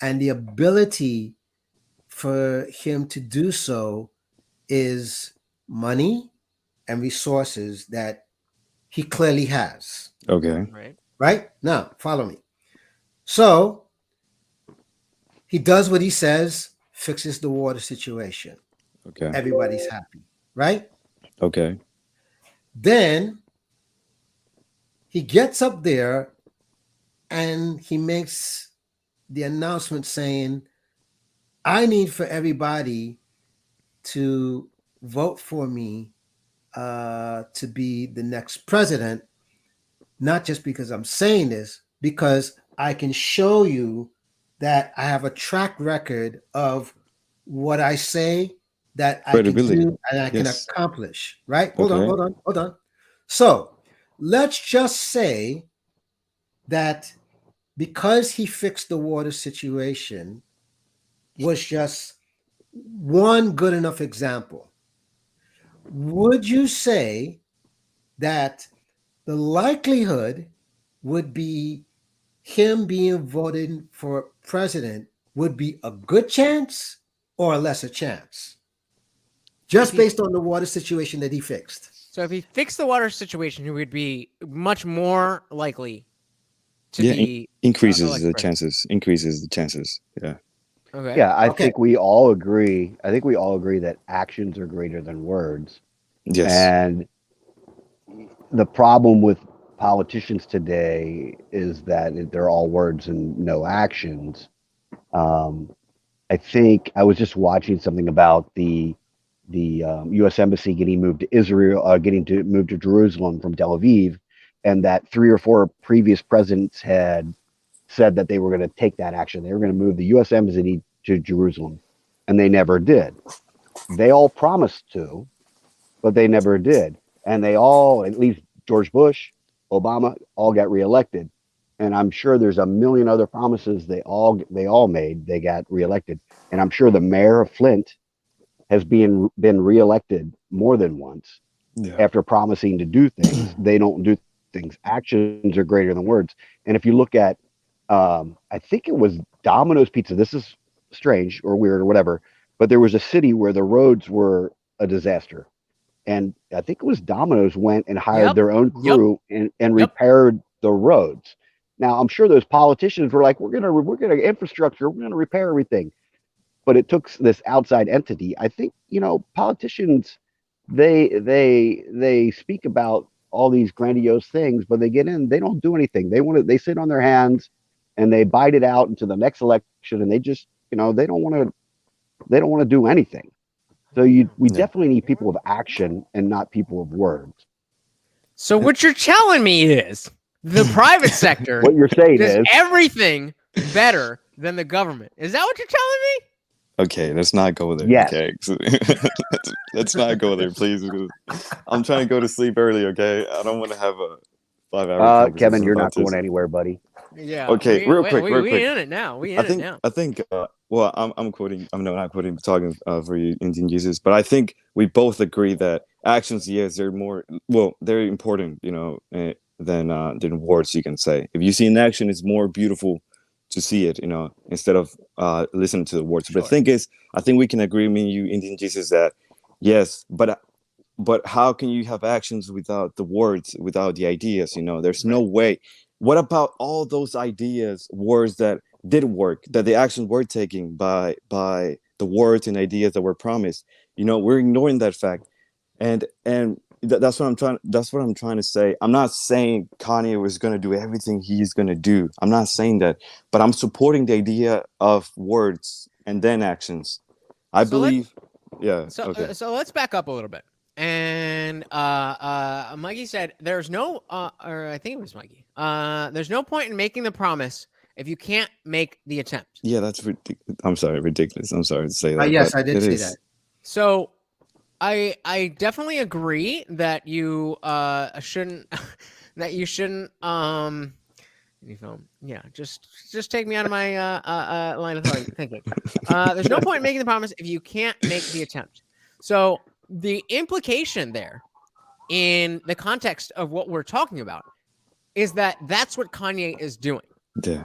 Speaker 4: and the ability for him to do so is money and resources that he clearly has.
Speaker 6: Okay.
Speaker 4: Right? Now, follow me. So he does what he says, fixes the water situation.
Speaker 6: Okay.
Speaker 4: Everybody's happy, right?
Speaker 6: Okay.
Speaker 4: Then he gets up there and he makes the announcement saying, "I need for everybody to vote for me to be the next president, not just because I'm saying this, because I can show you that I have a track record of what I say that I can do and I can accomplish." Right? Hold on. So let's just say that because he fixed the water situation was just one good enough example. Would you say that the likelihood would be him being voted for president would be a good chance or a lesser chance? Just based on the water situation that he fixed.
Speaker 1: So if he fixed the water situation, he would be much more likely to be
Speaker 6: increases the chances. Yeah.
Speaker 1: Okay.
Speaker 5: Yeah, I think we all agree. I think we all agree that actions are greater than words.
Speaker 6: Yes.
Speaker 5: And the problem with politicians today is that they're all words and no actions. I think I was just watching something about the U.S. embassy getting moved to Israel, getting to move to Jerusalem from Tel Aviv, and that 3 or 4 previous presidents had said that they were going to take that action. They were going to move the U.S. embassy to Jerusalem, and they never did. They all promised to, but they never did. And they all, at least George Bush, Obama, all got reelected. and I'm sure there's a million other promises they all made. They got reelected, and I'm sure the mayor of Flint has been reelected more than once
Speaker 6: Yeah.
Speaker 5: after promising to do things. They don't do things. Actions are greater than words. And if you look at, I think it was Domino's Pizza. This is strange or weird or whatever, but there was a city where the roads were a disaster, and I think it was Domino's went and hired
Speaker 1: Yep.
Speaker 5: their own
Speaker 1: Yep.
Speaker 5: crew and
Speaker 1: Yep.
Speaker 5: repaired the roads. Now I'm sure those politicians were like, we're gonna infrastructure, we're gonna repair everything, but it took this outside entity. I think politicians, they speak about all these grandiose things, but they get in, they don't do anything. They sit on their hands and they bite it out into the next election, and they just they don't want to do anything. So we
Speaker 6: Yeah.
Speaker 5: definitely need people of action and not people of words.
Speaker 1: So what you're telling me is the private sector
Speaker 5: What you're saying
Speaker 1: does
Speaker 5: is
Speaker 1: everything better than the government. Is that what you're telling me?
Speaker 6: Okay, let's not go there.
Speaker 5: Yes.
Speaker 6: Okay, let's not go there, please. Because I'm trying to go to sleep early. Okay, I don't want to have a 5-hour conversation
Speaker 5: Kevin, you're
Speaker 6: about
Speaker 5: not going
Speaker 6: this.
Speaker 5: anywhere, buddy.
Speaker 1: Yeah.
Speaker 6: Okay, real quick.
Speaker 1: We in it now. We in it now.
Speaker 6: I think. Well, I'm quoting. I'm not quoting. Talking for you, IndianJesus. But I think we both agree that actions, yes, they're more. Well, they're important. Than words. You can say. If you see an action, it's more beautiful to see it. Instead of listening to the words.
Speaker 1: Sure.
Speaker 6: But the thing is, I think we can agree, me and you, IndianJesus, that yes, but how can you have actions without the words, without the ideas? There's no way. What about all those ideas, words that did work, that the actions were taken by the words and ideas that were promised? We're ignoring that fact, and that's what I'm trying to say. I'm not saying Kanye was going to do everything he's going to do. I'm not saying that, but I'm supporting the idea of words and then actions. I believe. Yeah.
Speaker 1: So
Speaker 6: Okay.
Speaker 1: so let's back up a little bit. And Mikey said there's no or I think it was Mikey. There's no point in making the promise if you can't make the attempt.
Speaker 6: Yeah, that's ridiculous. I'm sorry, ridiculous. I'm sorry to say that.
Speaker 4: Yes,
Speaker 6: but
Speaker 4: I did
Speaker 6: it
Speaker 4: say
Speaker 6: is.
Speaker 4: that.
Speaker 1: So I definitely agree that you shouldn't that you shouldn't yeah, just take me out of my line of thinking. There's no point in making the promise if you can't make the attempt. So the implication there in the context of what we're talking about is that that's what Kanye is doing.
Speaker 6: Yeah.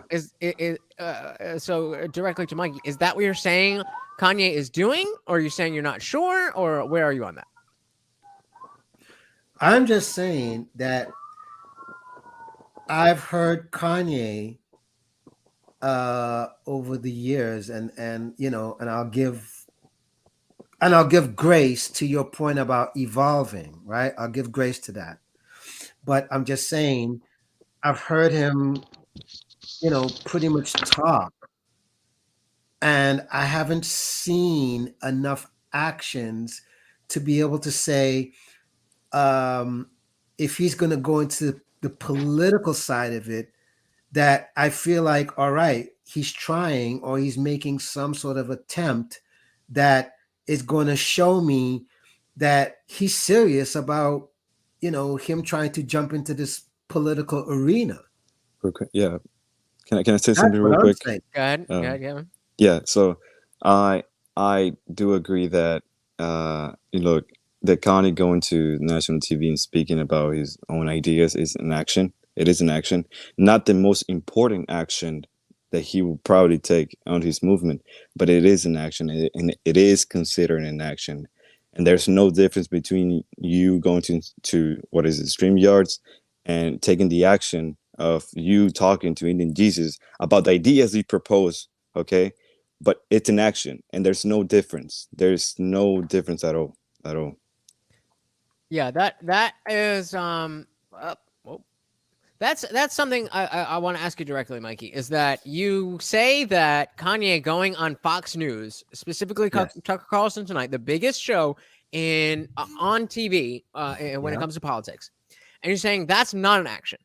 Speaker 1: So directly to Mikey, is that what you're saying Kanye is doing, or are you saying you're not sure, or where are you on that?
Speaker 4: I'm just saying that I've heard Kanye over the years, and I'll give grace to your point about evolving, right? I'll give grace to that. But I'm just saying, I've heard him, pretty much talk, and I haven't seen enough actions to be able to say if he's going to go into the political side of it, that I feel like, all right, he's trying, or he's making some sort of attempt that is going to show me that he's serious about, him trying to jump into this political arena.
Speaker 6: Okay. Yeah. Can I say
Speaker 4: That's
Speaker 6: something
Speaker 4: what
Speaker 6: real
Speaker 4: I'm
Speaker 6: quick?
Speaker 4: saying.
Speaker 1: Go ahead, Kevin.
Speaker 6: Yeah. So I do agree that look, that Kanye going to national TV and speaking about his own ideas is an action. It is an action, not the most important action that he will probably take on his movement, but it is an action, and it is considered an action. And there's no difference between you going to what is it, StreamYards, and taking the action of you talking to IndianJesus about the ideas he proposed. Okay, but it's an action, and there's no difference. There's no difference at all. At all.
Speaker 1: Yeah, that is that's something I want to ask you directly, Mikey. Is that you say that Kanye going on Fox News, specifically
Speaker 4: Yes.
Speaker 1: Tucker Carlson Tonight, the biggest show on TV when it comes to politics, and you're saying that's not an action,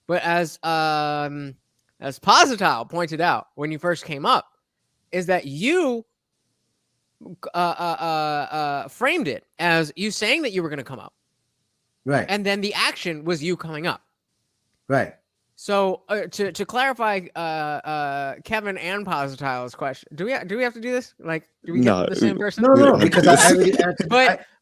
Speaker 1: but as Positile pointed out when you first came up, is that you framed it as you saying that you were going to come up,
Speaker 4: Right.
Speaker 1: and then the action was you coming up.
Speaker 4: Right.
Speaker 1: So to clarify, Kevin and Positile's question, do we have to do this? Like, do we get
Speaker 6: No,
Speaker 1: the same person?
Speaker 4: No, because I already answered.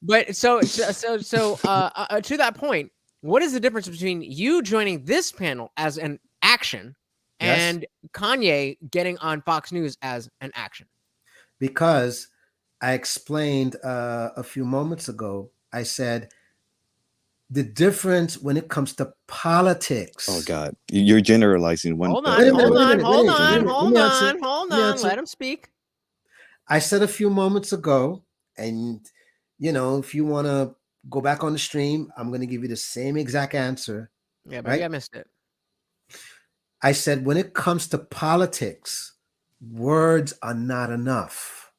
Speaker 1: But so to that point, what is the difference between you joining this panel as an action and Kanye getting on Fox News as an action?
Speaker 4: Because I explained a few moments ago, I said the difference when it comes to politics.
Speaker 6: Oh God, you're generalizing one.
Speaker 1: Hold on.
Speaker 4: Wait a minute,
Speaker 1: Hold on. Let him speak.
Speaker 4: I said a few moments ago, and if you want to go back on the stream, I'm going to give you the same exact answer.
Speaker 1: Yeah, but I missed it.
Speaker 4: I said when it comes to politics, words are not enough.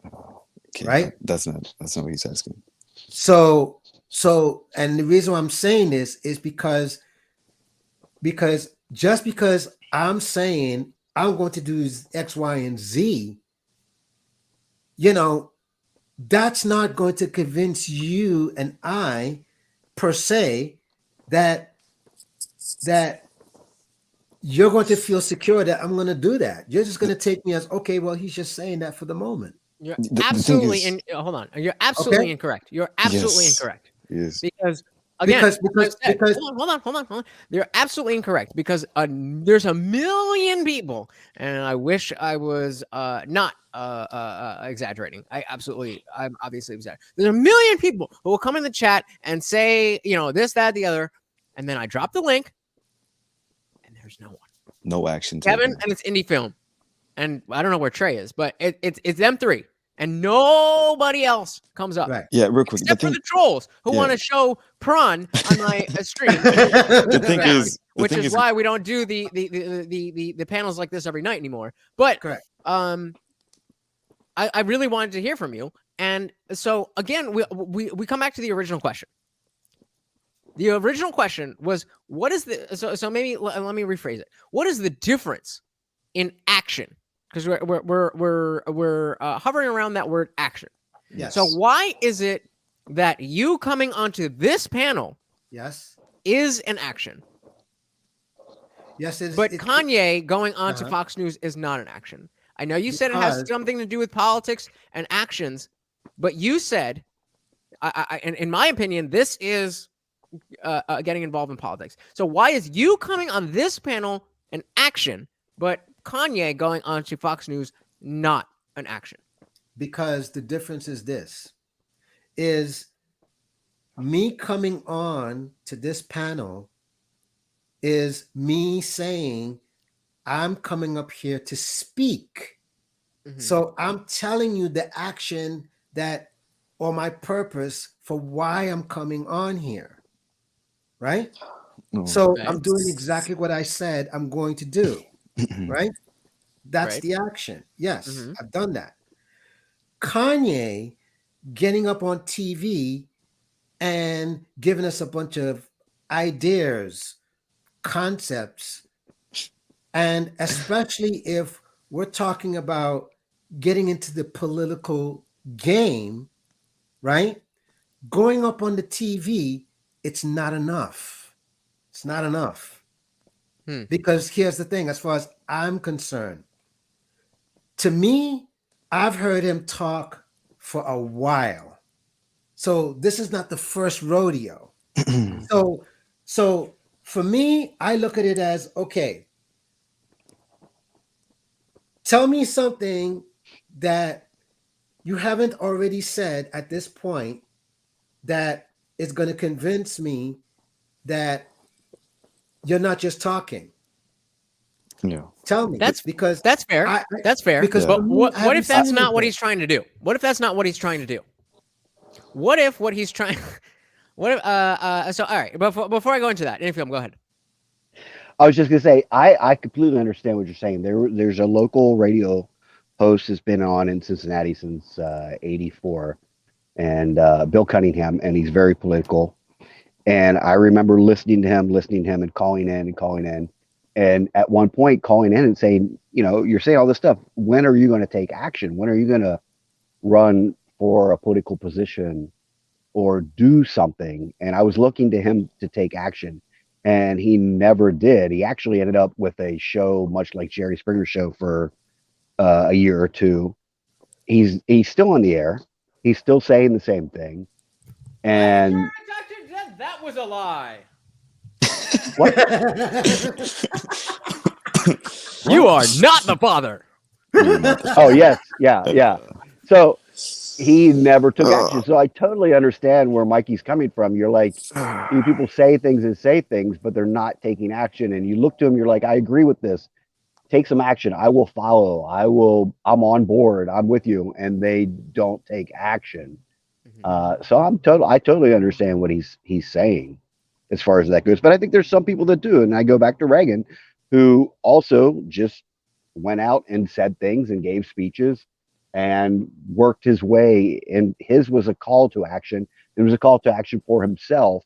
Speaker 6: Okay,
Speaker 4: right?
Speaker 6: That's not what he's asking.
Speaker 4: So, and the reason why I'm saying this is because just because I'm saying I'm going to do X, Y, and Z, that's not going to convince you and I per se that you're going to feel secure that I'm going to do that. You're just going to take me as, okay, well, he's just saying that for the moment.
Speaker 1: You're absolutely hold on. You're absolutely incorrect. You're absolutely incorrect.
Speaker 6: Yes.
Speaker 1: Because again,
Speaker 4: because
Speaker 1: hold on. You're absolutely incorrect because there's a million people, and I wish I was not exaggerating. I'm obviously exaggerating. There's a million people who will come in the chat and say, this, that, the other, and then I drop the link, and there's no one.
Speaker 6: No action.
Speaker 1: Kevin and it's indie film, and I don't know where Trey is, but it's them three. And nobody else comes up.
Speaker 4: Right.
Speaker 6: Yeah, real quick.
Speaker 1: Except for the trolls who want to show prawn on my stream. Which is why we don't do the panels like this every night anymore. But
Speaker 4: correct.
Speaker 1: I really wanted to hear from you. And so again, we come back to the original question. The original question was, what is the so maybe let me rephrase it. What is the difference in action? Because we're hovering around that word action.
Speaker 4: Yes.
Speaker 1: So why is it that you coming onto this panel is an action?
Speaker 4: Yes,
Speaker 1: but Kanye going on to Fox News is not an action. I know you said it has something to do with politics and actions, but you said, in my opinion, this is getting involved in politics. So why is you coming on this panel an action, but Kanye going on to Fox News not an action?
Speaker 4: Because the difference is this, is me coming on to this panel is me saying I'm coming up here to speak. Mm-hmm. So I'm telling you the action or my purpose for why I'm coming on here, right? So I'm doing exactly what I said I'm going to do. Right? That's the action. Yes, I've done that. Kanye getting up on TV and giving us a bunch of ideas, concepts, and especially if we're talking about getting into the political game, right? Going up on the TV, it's not enough. It's not enough. Because here's the thing, as far as I'm concerned, to me, I've heard him talk for a while. So this is not the first rodeo. So for me, I look at it as, okay, tell me something that you haven't already said at this point that is going to convince me that you're not just talking.
Speaker 5: No.
Speaker 4: Tell me.
Speaker 1: That's fair. That's fair.
Speaker 4: Because
Speaker 1: but what if that's not what he's trying to do? What if that's not what he's trying to do? What if what he's trying? What if? So all right. Before I go into that, Infilm, go ahead.
Speaker 5: I was just gonna say I completely understand what you're saying. There's a local radio host that's been on in Cincinnati since '84, and Bill Cunningham, and he's very political. And I remember listening to him and calling in. And at one point calling in and saying, you're saying all this stuff. When are you going to take action? When are you going to run for a political position or do something? And I was looking to him to take action. and he never did. He actually ended up with a show much like Jerry Springer's show for a year or two. He's still on the air. He's still saying the same thing. And
Speaker 1: that was a lie.
Speaker 5: what?
Speaker 1: You are not the father.
Speaker 5: Oh yes, yeah. So he never took action. So I totally understand where Mikey's coming from. You're like, people say things and say things, but they're not taking action. And you look to him, you're like, I agree with this. Take some action. I will follow. I'm on board. I'm with you. And they don't take action. So I totally understand what he's saying as far as that goes. But I think there's some people that do. And I go back to Reagan, who also just went out and said things and gave speeches and worked his way. And his was a call to action. It was a call to action for himself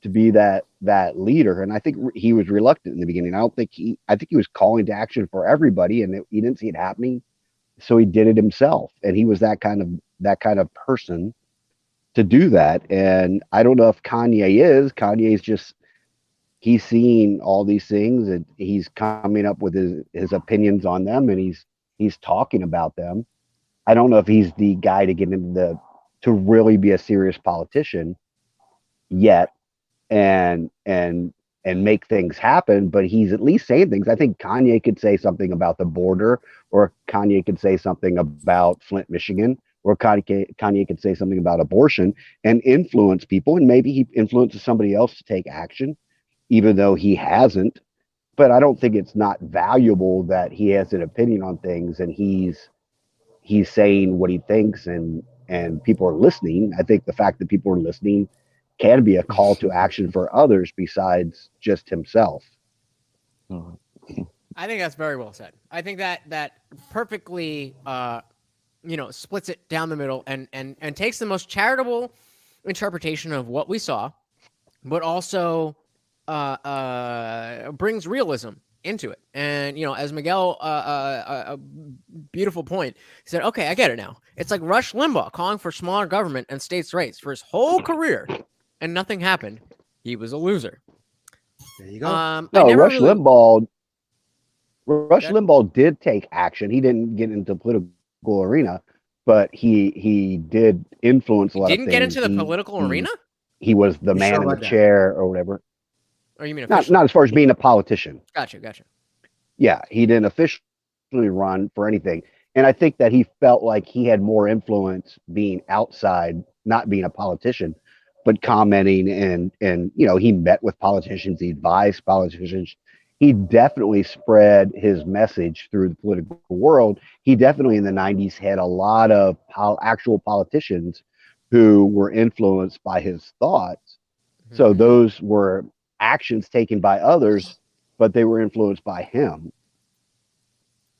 Speaker 5: to be that leader. And I think he was reluctant in the beginning. I think he was calling to action for everybody, and he didn't see it happening. So he did it himself. And he was that kind of person to do that. And I don't know if Kanye's just, he's seeing all these things and he's coming up with his opinions on them, and he's talking about them. I don't know if he's the guy to get into to really be a serious politician yet and make things happen, but he's at least saying things. I think Kanye could say something about the border, or Kanye could say something about Flint, Michigan, or Kanye could say something about abortion and influence people, and maybe he influences somebody else to take action, even though he hasn't. But I don't think it's not valuable that he has an opinion on things and he's saying what he thinks and people are listening. I think the fact that people are listening can be a call to action for others besides just himself.
Speaker 1: I think that's very well said. I think that perfectly splits it down the middle and takes the most charitable interpretation of what we saw, but also brings realism into it. And as Miguel, a beautiful point, he said, okay, I get it now. It's like Rush Limbaugh calling for smaller government and states' rights for his whole career, and nothing happened. He was a loser.
Speaker 4: There you go.
Speaker 5: No, Rush Limbaugh did take action. He didn't get into the political arena, but he did influence a lot of things.
Speaker 1: Didn't get into the political arena?
Speaker 5: He was the man in the chair or whatever.
Speaker 1: Or you mean
Speaker 5: not as far as being a politician.
Speaker 1: Gotcha.
Speaker 5: Yeah, he didn't officially run for anything. And I think that he felt like he had more influence being outside, not being a politician, but commenting and he met with politicians, he advised politicians. He definitely spread his message through the political world. He definitely in the 90s had a lot of actual politicians who were influenced by his thoughts. Mm-hmm. So those were actions taken by others, but they were influenced by him.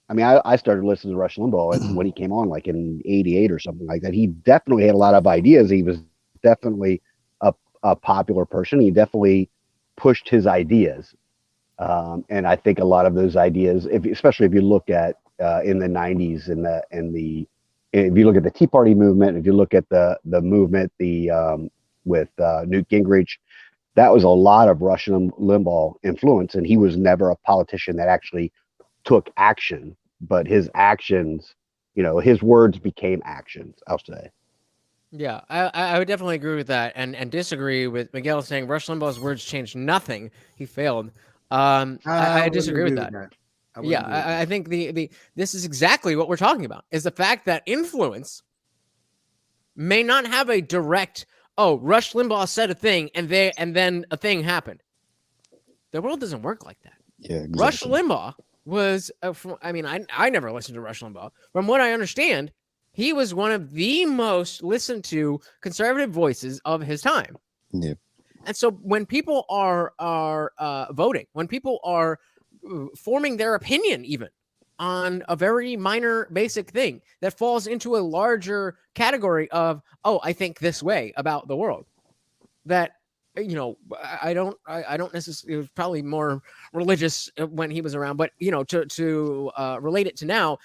Speaker 5: I mean, I started listening to Rush Limbaugh when he came on, like in '88 or something like that. He definitely had a lot of ideas. He was definitely a popular person. He definitely pushed his ideas. And I think a lot of those ideas, especially if you look at in the 90s if you look at the Tea Party movement, if you look at the movement, with Newt Gingrich, that was a lot of Rush Limbaugh influence. And he was never a politician that actually took action, but his actions, his words became actions, I'll say.
Speaker 1: Yeah, I would definitely agree with that, and disagree with Miguel saying Rush Limbaugh's words changed nothing. He failed. I disagree with that. I think this is exactly what we're talking about, is the fact that influence may not have a direct, Rush Limbaugh said a thing and then a thing happened. The world doesn't work like that.
Speaker 6: Yeah, exactly.
Speaker 1: Rush Limbaugh was, I never listened to Rush Limbaugh. From what I understand, he was one of the most listened to conservative voices of his time.
Speaker 6: Yeah.
Speaker 1: And so when people are voting, when people are forming their opinion even on a very minor basic thing that falls into a larger category of, I think this way about the world, that, I don't necessarily, it was probably more religious when he was around, but, to relate it to now,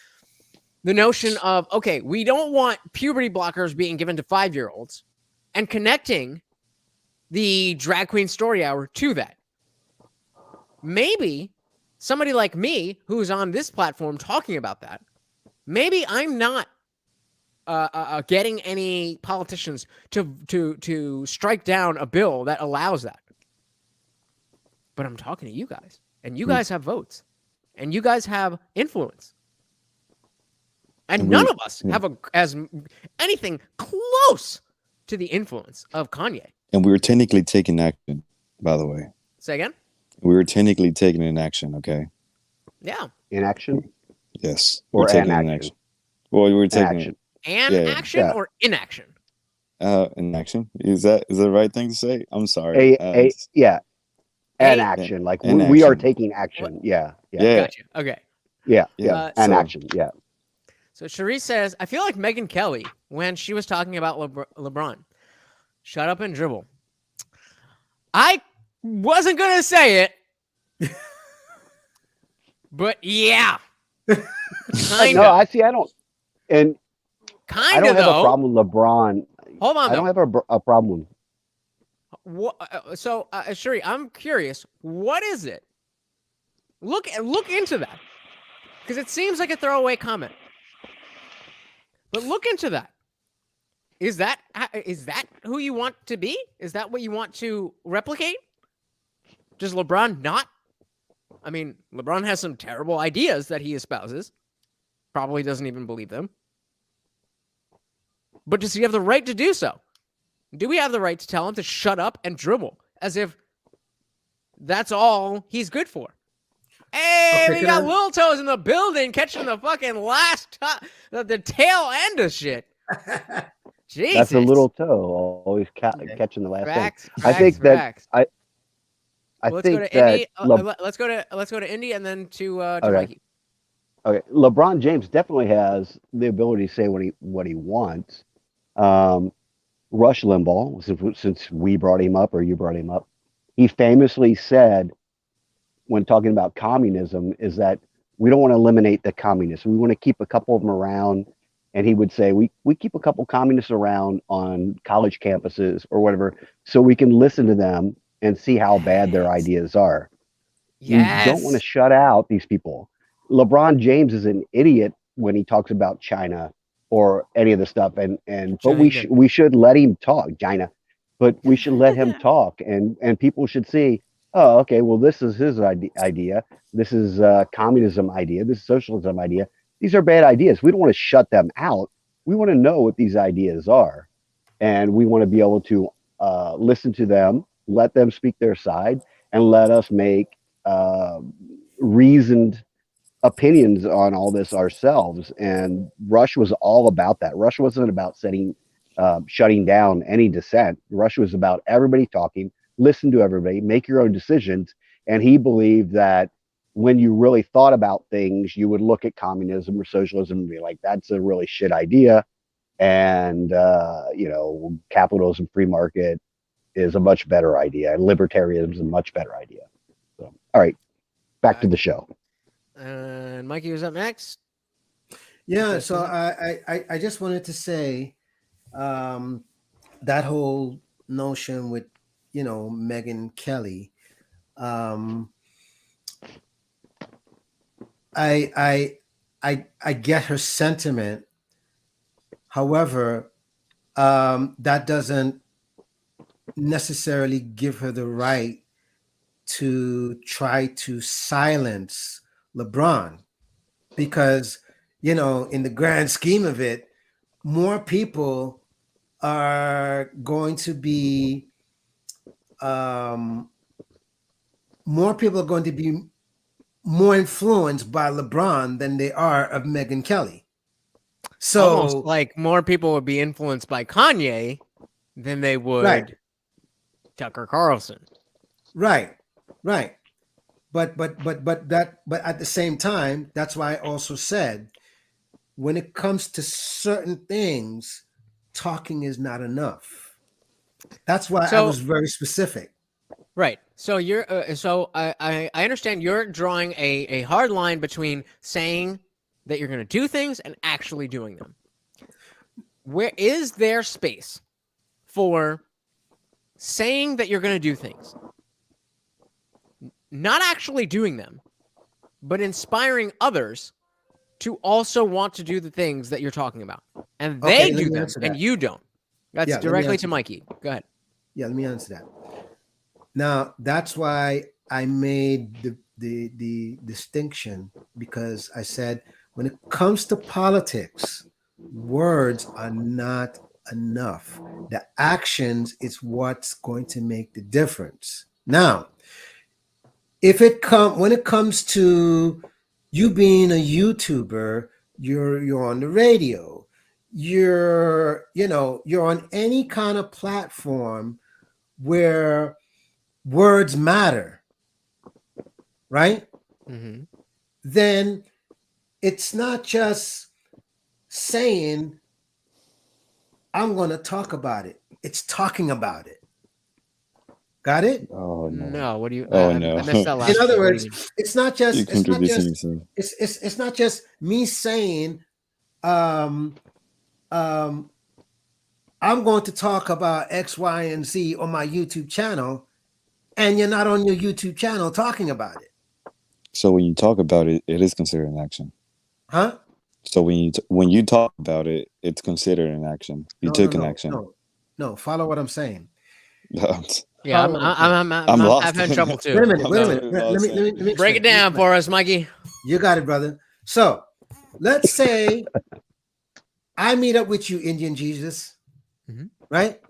Speaker 1: the notion of, okay, we don't want puberty blockers being given to 5-year-olds and connecting the drag queen story hour to that. maybe somebody like me who's on this platform talking about that, maybe I'm not getting any politicians to strike down a bill that allows that. But I'm talking to you guys, and you guys have votes, and you guys have influence. And none of us have anything close to the influence of Kanye.
Speaker 6: And we were technically taking action, by the way.
Speaker 1: Say again?
Speaker 6: We were technically taking an action, okay?
Speaker 1: Yeah.
Speaker 5: Inaction?
Speaker 6: Yes.
Speaker 5: Or
Speaker 6: we're taking
Speaker 5: an
Speaker 6: an
Speaker 5: action?
Speaker 6: Well, we were taking
Speaker 5: Action.
Speaker 1: Action or inaction?
Speaker 6: An action. Is that the right thing to say? I'm sorry.
Speaker 5: An action. Like we are taking action. Yeah.
Speaker 1: Gotcha. Okay.
Speaker 5: Yeah. An action. Yeah.
Speaker 1: So Cherise says, I feel like Megyn Kelly when she was talking about LeBron. Shut up and dribble. I wasn't going to say it. But yeah.
Speaker 5: No, I don't. And I don't have a problem with LeBron.
Speaker 1: Hold on.
Speaker 5: I don't have a problem.
Speaker 1: So, Cherie, I'm curious. What is it? Look into that. Because it seems like a throwaway comment. But look into that. Is that who you want to be? Is that what you want to replicate? Does LeBron not? I mean, LeBron has some terrible ideas that he espouses. Probably doesn't even believe them. But does he have the right to do so? Do we have the right to tell him to shut up and dribble as if that's all he's good for? Hey, we got Lil Toes in the building catching the fucking the tail end of shit. Jesus.
Speaker 5: That's a little toe, always catching the last
Speaker 1: facts,
Speaker 5: thing. I think
Speaker 1: facts.
Speaker 5: that
Speaker 1: Let's go to Indy. Let's go to Indy and then to Mikey.
Speaker 5: Okay, LeBron James definitely has the ability to say what he wants. Rush Limbaugh, since we brought him up or you brought him up, he famously said, when talking about communism, is that we don't want to eliminate the communists. We want to keep a couple of them around. And he would say, we keep a couple communists around on college campuses or whatever, so we can listen to them and see how bad their ideas are.
Speaker 1: Yes.
Speaker 5: You don't want to shut out these people. LeBron James is an idiot when he talks about China or any of the stuff. But we should let him talk, China. But we should let him talk, and people should see, oh, okay, well, this is his idea. This is communism idea. This is socialism idea. These are bad ideas. We don't want to shut them out. We want to know what these ideas are. And we want to be able to listen to them, let them speak their side, and let us make reasoned opinions on all this ourselves. And Rush was all about that. Rush wasn't about shutting down any dissent. Rush was about everybody talking, listen to everybody, make your own decisions. And he believed that when you really thought about things, you would look at communism or socialism and be like, that's a really shit idea. And, capitalism, free market is a much better idea. And libertarianism is a much better idea. So, all right, back to the show.
Speaker 1: And Mikey was up next.
Speaker 4: Yeah, so I just wanted to say that whole notion with, Megyn Kelly, I get her sentiment. However, that doesn't necessarily give her the right to try to silence LeBron, because, in the grand scheme of it, more people are going to be more influenced by LeBron than they are of Megyn Kelly. So
Speaker 1: almost like more people would be influenced by Kanye than they would Tucker Carlson.
Speaker 4: Right. But at the same time, that's why I also said, when it comes to certain things, talking is not enough. That's why I was very specific.
Speaker 1: Right. So you're. I understand you're drawing a hard line between saying that you're going to do things and actually doing them. Where is there space for saying that you're going to do things, not actually doing them, but inspiring others to also want to do the things that you're talking about. And
Speaker 4: Okay,
Speaker 1: they
Speaker 4: let
Speaker 1: do
Speaker 4: me
Speaker 1: them
Speaker 4: answer
Speaker 1: and
Speaker 4: that.
Speaker 1: you don't. That's
Speaker 4: Yeah, let me
Speaker 1: directly
Speaker 4: answer
Speaker 1: to
Speaker 4: that.
Speaker 1: Mikey. Go ahead.
Speaker 4: Yeah, let me answer that. Now, that's why I made the distinction, because I said when it comes to politics, words are not enough. The actions is what's going to make the difference. Now, when it comes to you being a YouTuber, you're on the radio, you're on any kind of platform where words matter, right?
Speaker 1: Mm-hmm.
Speaker 4: Then it's not just saying, I'm going to talk about it. It's talking about it. Got it?
Speaker 6: Oh no.
Speaker 1: No, what do you?
Speaker 6: Oh
Speaker 1: I
Speaker 6: no.
Speaker 1: missed that last
Speaker 4: In other
Speaker 1: bit. What do
Speaker 4: words,
Speaker 1: you mean?
Speaker 4: it's not
Speaker 6: You're
Speaker 4: just
Speaker 6: contradicting yourself.
Speaker 4: it's not just me saying, um, I'm going to talk about X, Y, and Z on my YouTube channel, and you're not on your YouTube channel talking about it,
Speaker 6: So when you talk about it, it is considered an action.
Speaker 4: huh?
Speaker 6: So when you talk about it, it's considered an action. You took an action.
Speaker 4: No. Follow what I'm saying.
Speaker 1: Yeah,
Speaker 4: Follow what I'm saying.
Speaker 6: I'm lost.
Speaker 1: I've had trouble too.
Speaker 4: Wait a minute.
Speaker 6: I'm
Speaker 4: Wait a
Speaker 6: not
Speaker 4: minute.
Speaker 6: really
Speaker 4: Let
Speaker 6: lost.
Speaker 4: me
Speaker 1: Break
Speaker 4: explain.
Speaker 1: it down for us, Mikey.
Speaker 4: You got it, brother. So let's say I meet up with you, IndianJesus,
Speaker 1: Mhm.
Speaker 4: right?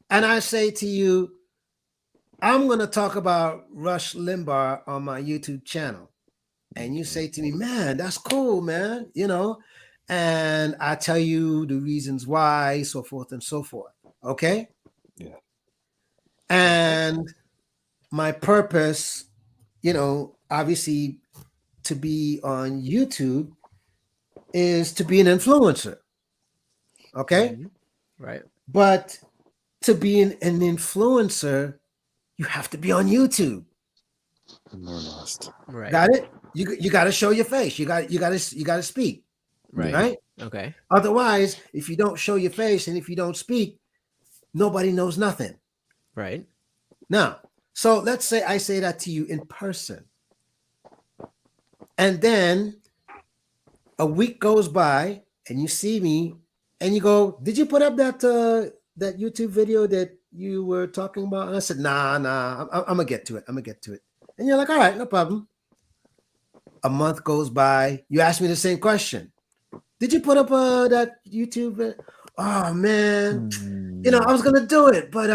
Speaker 4: And I say to you, I'm going to talk about Rush Limbaugh on my YouTube channel. And you say to me, man, that's cool, man. And I tell you the reasons why, so forth and so forth. Okay.
Speaker 6: Yeah.
Speaker 4: And my purpose, obviously to be on YouTube is to be an influencer. Okay.
Speaker 1: Mhm. Right.
Speaker 4: But to be an influencer, you have to be on YouTube.
Speaker 6: I'm more lost.
Speaker 1: Right.
Speaker 4: Got it? You got to show your face. You got to speak.
Speaker 1: Right.
Speaker 4: Right?
Speaker 1: Okay.
Speaker 4: Otherwise, if you don't show your face and if you don't speak, nobody knows nothing.
Speaker 1: Right.
Speaker 4: Now, so let's say I say that to you in person. And then a week goes by and you see me and you go, did you put up that YouTube video that you were talking about? And I said, nah, I'm gonna get to it. And you're like, all right, no problem. A month goes by. You ask me the same question. Did you put up that YouTube video? Oh man, I was gonna do it, but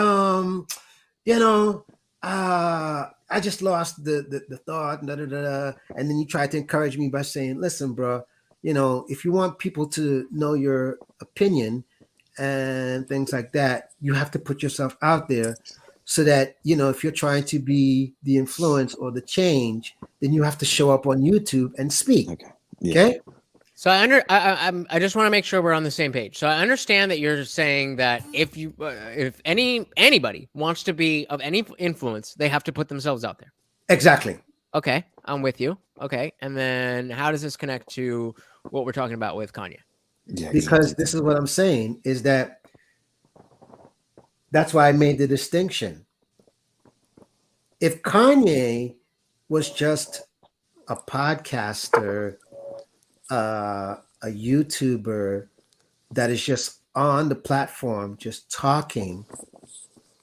Speaker 4: I just lost the thought, and then you try to encourage me by saying, listen, bro, if you want people to know your opinion and things like that, you have to put yourself out there so that, if you're trying to be the influence or the change, then you have to show up on YouTube and speak.
Speaker 6: Okay. Yeah.
Speaker 4: Okay.
Speaker 1: So I just want to make sure we're on the same page. So I understand that you're saying that if anybody wants to be of any influence, they have to put themselves out there.
Speaker 4: Exactly.
Speaker 1: Okay, I'm with you. Okay, and then how does this connect to what we're talking about with Kanye?
Speaker 6: Yeah.
Speaker 4: Because
Speaker 6: Exactly.
Speaker 4: this is what I'm saying is that's why I made the distinction. If Kanye was just a podcaster, a YouTuber that is just on the platform, just talking,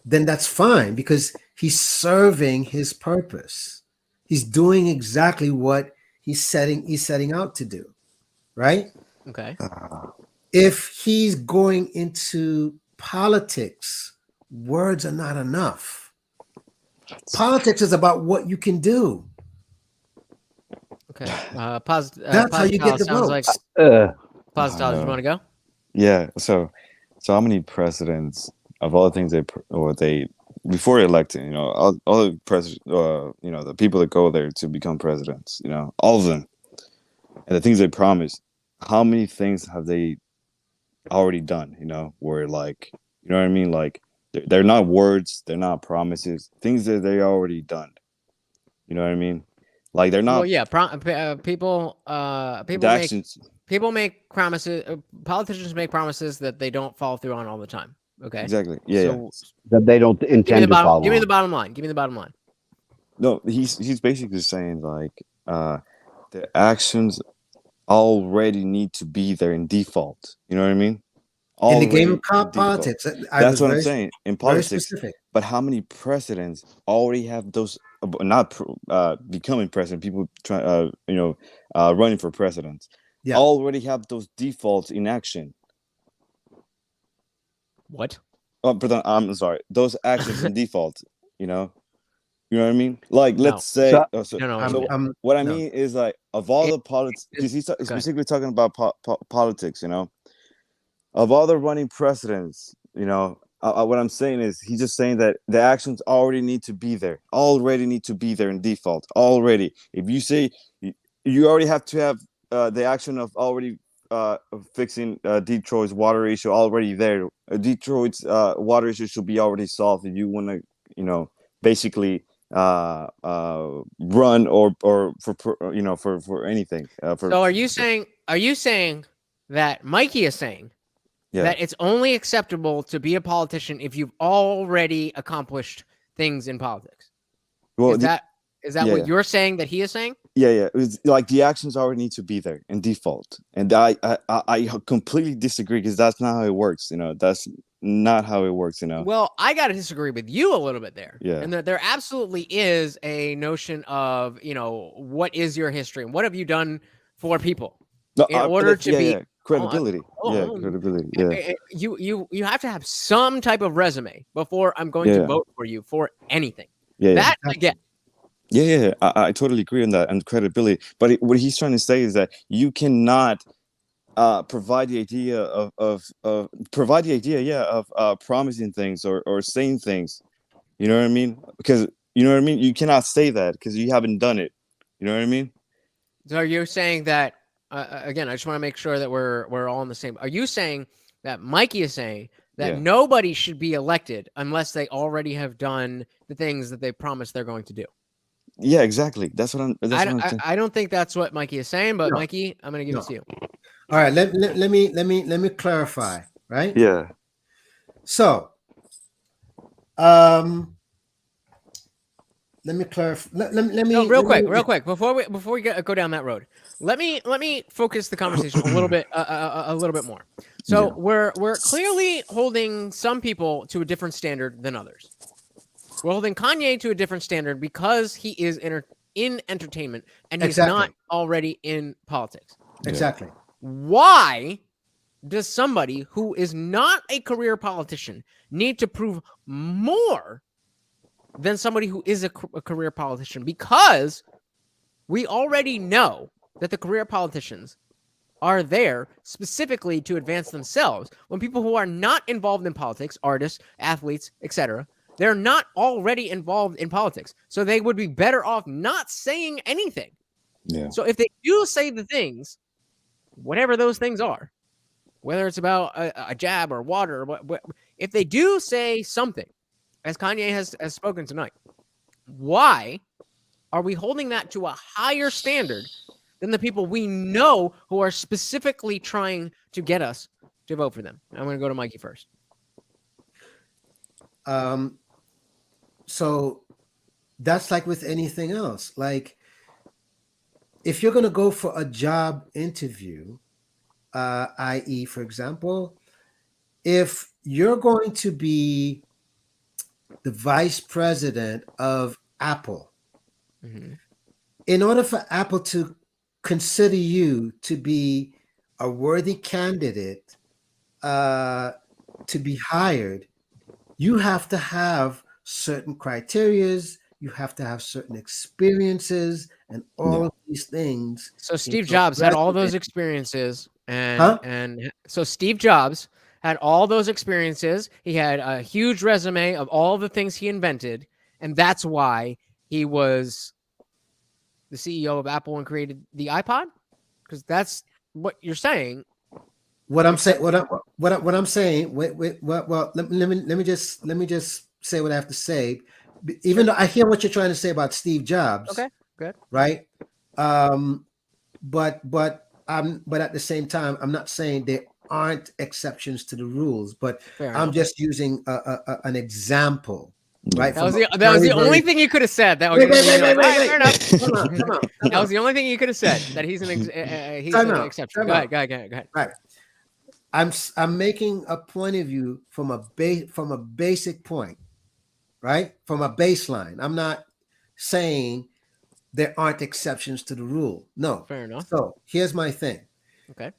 Speaker 4: then that's fine because he's serving his purpose. He's doing exactly what he's setting out to do, right?
Speaker 1: Okay.
Speaker 4: If he's going into politics, words are not enough. Politics is about what you can do.
Speaker 1: Okay.
Speaker 4: That's how you get the
Speaker 1: sounds like
Speaker 4: votes.
Speaker 1: Positano. You want to go?
Speaker 6: Yeah. So how many presidents of all the things they before electing, all the the people that go there to become presidents, all of them, and the things they promise, how many things have they already done? Where like, you know what I mean? Like they're not words, they're not promises, things that they already done. You know what I mean? Like they're not.
Speaker 1: Well, yeah. People make promises. Politicians make promises that they don't follow through on all the time. Okay.
Speaker 6: Exactly. Yeah.
Speaker 1: So
Speaker 5: That they don't
Speaker 1: give me
Speaker 5: intend
Speaker 1: the
Speaker 5: to follow.
Speaker 1: bottom. Give me
Speaker 5: on.
Speaker 1: the bottom line. Give me the bottom line.
Speaker 6: No, he's basically saying like the actions already need to be there in default. You know what I mean?
Speaker 4: In the game
Speaker 6: Already
Speaker 4: of
Speaker 6: in default.
Speaker 4: politics, I
Speaker 6: That's
Speaker 4: was
Speaker 6: what I'm saying. In
Speaker 4: very
Speaker 6: politics,
Speaker 4: specific.
Speaker 6: but how many presidents already have those? Not becoming president. People try, running for president.
Speaker 4: Yeah.
Speaker 6: Already have those defaults in action.
Speaker 1: What?
Speaker 6: Oh, pardon, I'm sorry. Those actions in default. You know what I mean? Like,
Speaker 1: No.
Speaker 6: let's say.
Speaker 5: So-
Speaker 1: No, no.
Speaker 4: I'm-
Speaker 6: What I
Speaker 4: no.
Speaker 6: mean is like of all
Speaker 1: It-
Speaker 6: the politics, because he's
Speaker 1: okay.
Speaker 6: specifically talking about politics. You know, of all the running presidents, what I'm saying is he's just saying that the actions already need to be there, in default. Already, if you say you already have to have the action of already of fixing Detroit's water issue already there. Detroit's water issue should be already solved if you want to, basically run or for anything.
Speaker 1: So are you saying that Mikey is saying
Speaker 6: Yeah.
Speaker 1: that it's only acceptable to be a politician if you've already accomplished things in politics?
Speaker 6: Well,
Speaker 1: Is that
Speaker 6: yeah,
Speaker 1: what
Speaker 6: yeah.
Speaker 1: you're saying that he is saying?
Speaker 6: Yeah. It's like the actions already need to be there in default, and I completely disagree because that's not how it works. That's not how it works.
Speaker 1: Well, I got to disagree with you a little bit there.
Speaker 6: Yeah.
Speaker 1: And there absolutely is a notion of, what is your history and what have you done for people in order to be
Speaker 6: credibility. Credibility. Yeah.
Speaker 1: You have to have some type of resume before I'm going to vote for you for anything.
Speaker 6: Yeah.
Speaker 1: That I get.
Speaker 6: Yeah. I totally agree on that and credibility. But what he's trying to say is that you cannot provide the idea of promising things or saying things. You know what I mean? Because you cannot say that because you haven't done it. You know what I mean?
Speaker 1: So you're saying that again? I just want to make sure that we're all on the same. Are you saying that Mikey is saying that nobody should be elected unless they already have done the things that they promised they're going to do?
Speaker 6: Yeah, exactly. That's what I'm saying.
Speaker 1: I don't think that's what Mikey is saying, but
Speaker 4: No.
Speaker 1: Mikey, I'm going to give it to you.
Speaker 4: All right, let me clarify, right?
Speaker 6: Yeah.
Speaker 4: So, let me clarify. Let me
Speaker 1: real quick before we go down that road. Let me focus the conversation a little bit more. So we're clearly holding some people to a different standard than others. We're holding Kanye to a different standard because he is in entertainment and he's not already in politics.
Speaker 4: Exactly.
Speaker 1: Why does somebody who is not a career politician need to prove more than somebody who is a career politician? Because we already know that the career politicians are there specifically to advance themselves. When people who are not involved in politics, artists, athletes, etc., they're not already involved in politics. So they would be better off not saying anything.
Speaker 6: Yeah.
Speaker 1: So if they do say the things, whatever those things are, whether it's about a jab or water, or if they do say something, as Kanye has spoken tonight, why are we holding that to a higher standard than the people we know who are specifically trying to get us to vote for them? I'm going to go to Mikey first.
Speaker 4: So that's like with anything else. Like, if you're going to go for a job interview, i.e., for example, if you're going to be the vice president of Apple, in order for Apple to consider you to be a worthy candidate to be hired, you have to have certain criterias, you have to have certain experiences, and all of these things.
Speaker 1: So Steve Jobs had all those experiences, and so Steve Jobs had all those experiences. He had a huge resume of all the things he invented, and that's why he was the CEO of Apple and created the iPod. Because that's what you're saying.
Speaker 4: What I'm saying. What I'm saying. Well, let me just say what I have to say. Even though I hear what you're trying to say about Steve Jobs.
Speaker 1: Okay, good.
Speaker 4: Right. But at the same time, I'm not saying there aren't exceptions to the rules. But I'm just using an example. right?
Speaker 1: That was
Speaker 4: From
Speaker 1: the
Speaker 4: a very,
Speaker 1: only
Speaker 4: very-
Speaker 1: thing you could have said. That was
Speaker 4: Wait,
Speaker 1: gonna
Speaker 4: wait,
Speaker 1: be
Speaker 4: wait,
Speaker 1: like,
Speaker 4: wait,
Speaker 1: "All right,
Speaker 4: wait,
Speaker 1: fair enough."
Speaker 4: Come on, come on, come
Speaker 1: That was
Speaker 4: on.
Speaker 1: the only thing you could have said. That he's an he's
Speaker 4: Time
Speaker 1: an
Speaker 4: out,
Speaker 1: exception.
Speaker 4: time
Speaker 1: Go
Speaker 4: out.
Speaker 1: ahead. Go ahead.
Speaker 4: Right. I'm making a point of view from a basic point, right? From a baseline. I'm not saying there aren't exceptions to the rule. No.
Speaker 1: Fair enough.
Speaker 4: So here's my thing.
Speaker 1: Okay.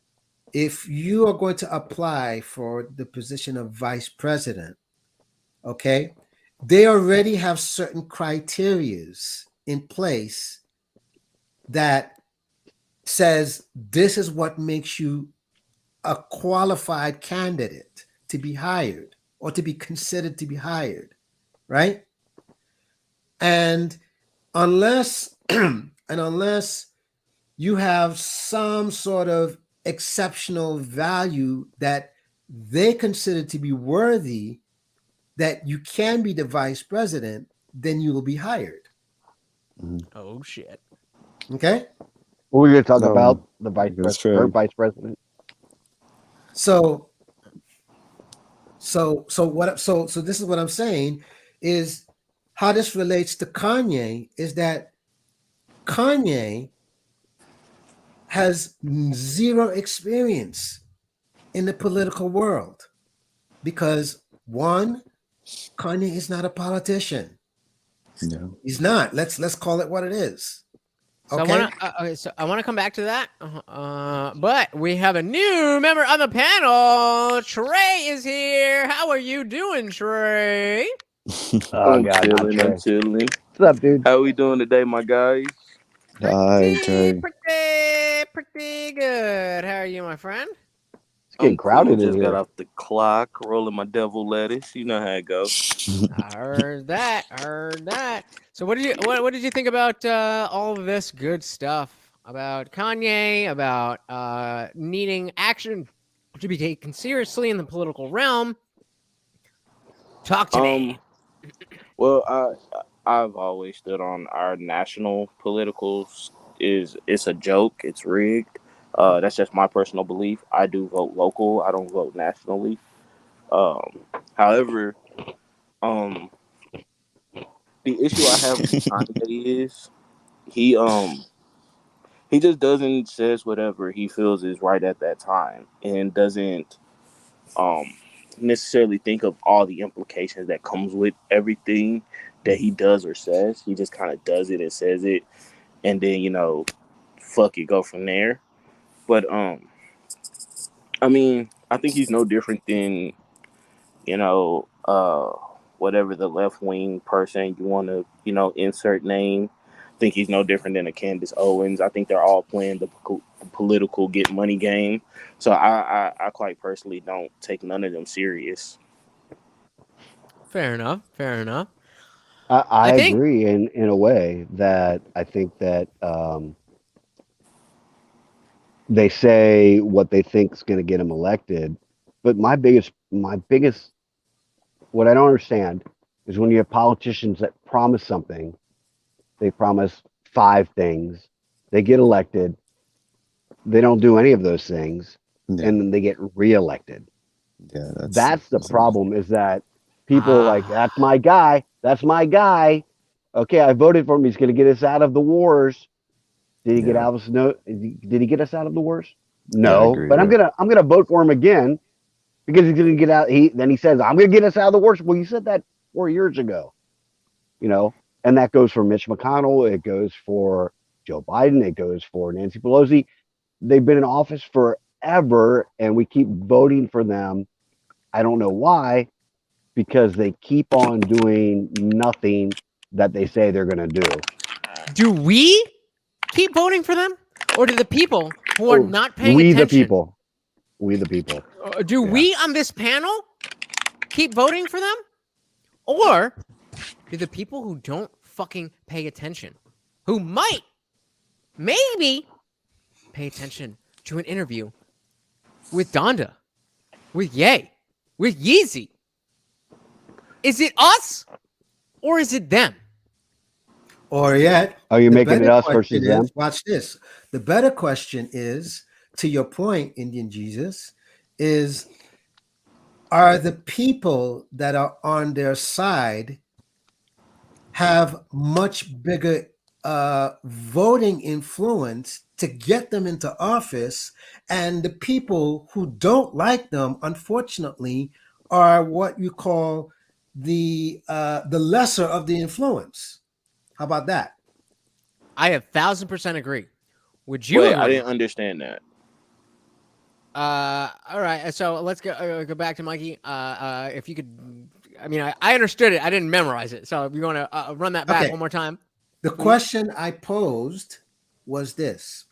Speaker 4: If you are going to apply for the position of vice president, okay, they already have certain criterias in place that says this is what makes you a qualified candidate to be hired or to be considered to be hired, right? And unless you have some sort of exceptional value that they consider to be worthy that you can be the vice president, then you will be hired.
Speaker 1: Oh shit.
Speaker 4: Okay?
Speaker 5: We're going to talk
Speaker 6: No,
Speaker 5: about the vice
Speaker 6: that's
Speaker 5: president, her
Speaker 6: true.
Speaker 5: vice president.
Speaker 4: So this is what I'm saying is how this relates to Kanye is that Kanye has zero experience in the political world because one, Kanye is not a politician.
Speaker 6: No.
Speaker 4: He's not. Let's call it what it is.
Speaker 1: So
Speaker 4: Okay.
Speaker 1: I want to come back to that. But we have a new member on the panel. Trey is here. How are you doing, Trey?
Speaker 5: Oh,
Speaker 7: I'm
Speaker 5: God.
Speaker 7: chilling.
Speaker 5: Not
Speaker 7: I'm
Speaker 5: Trey.
Speaker 7: chilling.
Speaker 5: What's up, dude?
Speaker 7: How we doing today, my guys?
Speaker 6: Hi, Trey.
Speaker 1: Pretty good. How are you, my friend?
Speaker 5: It's getting
Speaker 7: I'm
Speaker 5: crowded
Speaker 7: cool.
Speaker 5: in
Speaker 7: Just got
Speaker 5: here.
Speaker 7: off the clock, rolling my devil lettuce. You know how it goes.
Speaker 1: I heard that. So what did you think about all of this good stuff about Kanye, about needing action to be taken seriously in the political realm? Talk to me.
Speaker 7: Well, I've always stood on our national politicals. It's a joke. It's rigged. That's just my personal belief. I do vote local. I don't vote nationally. However, um, the issue I have with Kanye is he he just doesn't says whatever he feels is right at that time and doesn't um necessarily think of all the implications that comes with everything that he does or says. He just kind of does it and says it, and then fuck it, go from there. But I mean, I think he's no different than you know uh whatever the left wing person you want to insert name. I think he's no different than a Candice Owens. I think they're all playing the political get money game. So I quite personally don't take none of them serious.
Speaker 1: Fair enough.
Speaker 5: I
Speaker 1: I think
Speaker 5: agree in a way that I think that they say what they think is going to get him elected. But my biggest, what I don't understand is when you have politicians that promise something, they promise 5 things, they get elected, they don't do any of those things,
Speaker 6: Yeah,
Speaker 5: and then they get reelected.
Speaker 6: yeah,
Speaker 5: That's the problem is that people are like, that's my guy. Okay, I voted for him. He's going to get us out of the wars. Did he get
Speaker 6: Yeah.
Speaker 5: out of us? No. Did he get us out of the wars?
Speaker 6: Yeah, I
Speaker 5: No.
Speaker 6: agree
Speaker 5: But I'm
Speaker 6: there.
Speaker 5: gonna vote for him again because he's gonna get out. Then he says, I'm gonna get us out of the wars. Well, you said that 4 years ago, and that goes for Mitch McConnell. It goes for Joe Biden. It goes for Nancy Pelosi. They've been in office forever, and we keep voting for them. I don't know why, because they keep on doing nothing that they say they're gonna do.
Speaker 1: do we keep voting for them, or do the people who are not paying
Speaker 5: We
Speaker 1: attention?
Speaker 5: We the people.
Speaker 1: Do
Speaker 6: Yeah.
Speaker 1: we on this panel keep voting for them, or do the people who don't fucking pay attention, who might, maybe, pay attention to an interview with Donda, with Ye, with Yeezy? Is it us, or is it them?
Speaker 4: Or yet,
Speaker 5: Are you
Speaker 4: the
Speaker 5: making it
Speaker 4: better
Speaker 5: us
Speaker 4: question
Speaker 5: versus them?
Speaker 4: is, watch this. The better question is, to your point, IndianJesus, is are the people that are on their side have much bigger voting influence to get them into office, and the people who don't like them, unfortunately, are what you call the lesser of the influence. How about that?
Speaker 1: I 1,000% agree. Would you
Speaker 7: Wait,
Speaker 1: agree?
Speaker 7: I didn't understand that.
Speaker 1: All right. So let's go back to Mikey. If you could, I mean, I understood it. I didn't memorize it. So if you want to run that back
Speaker 4: Okay.
Speaker 1: one more time.
Speaker 4: The question I posed was this,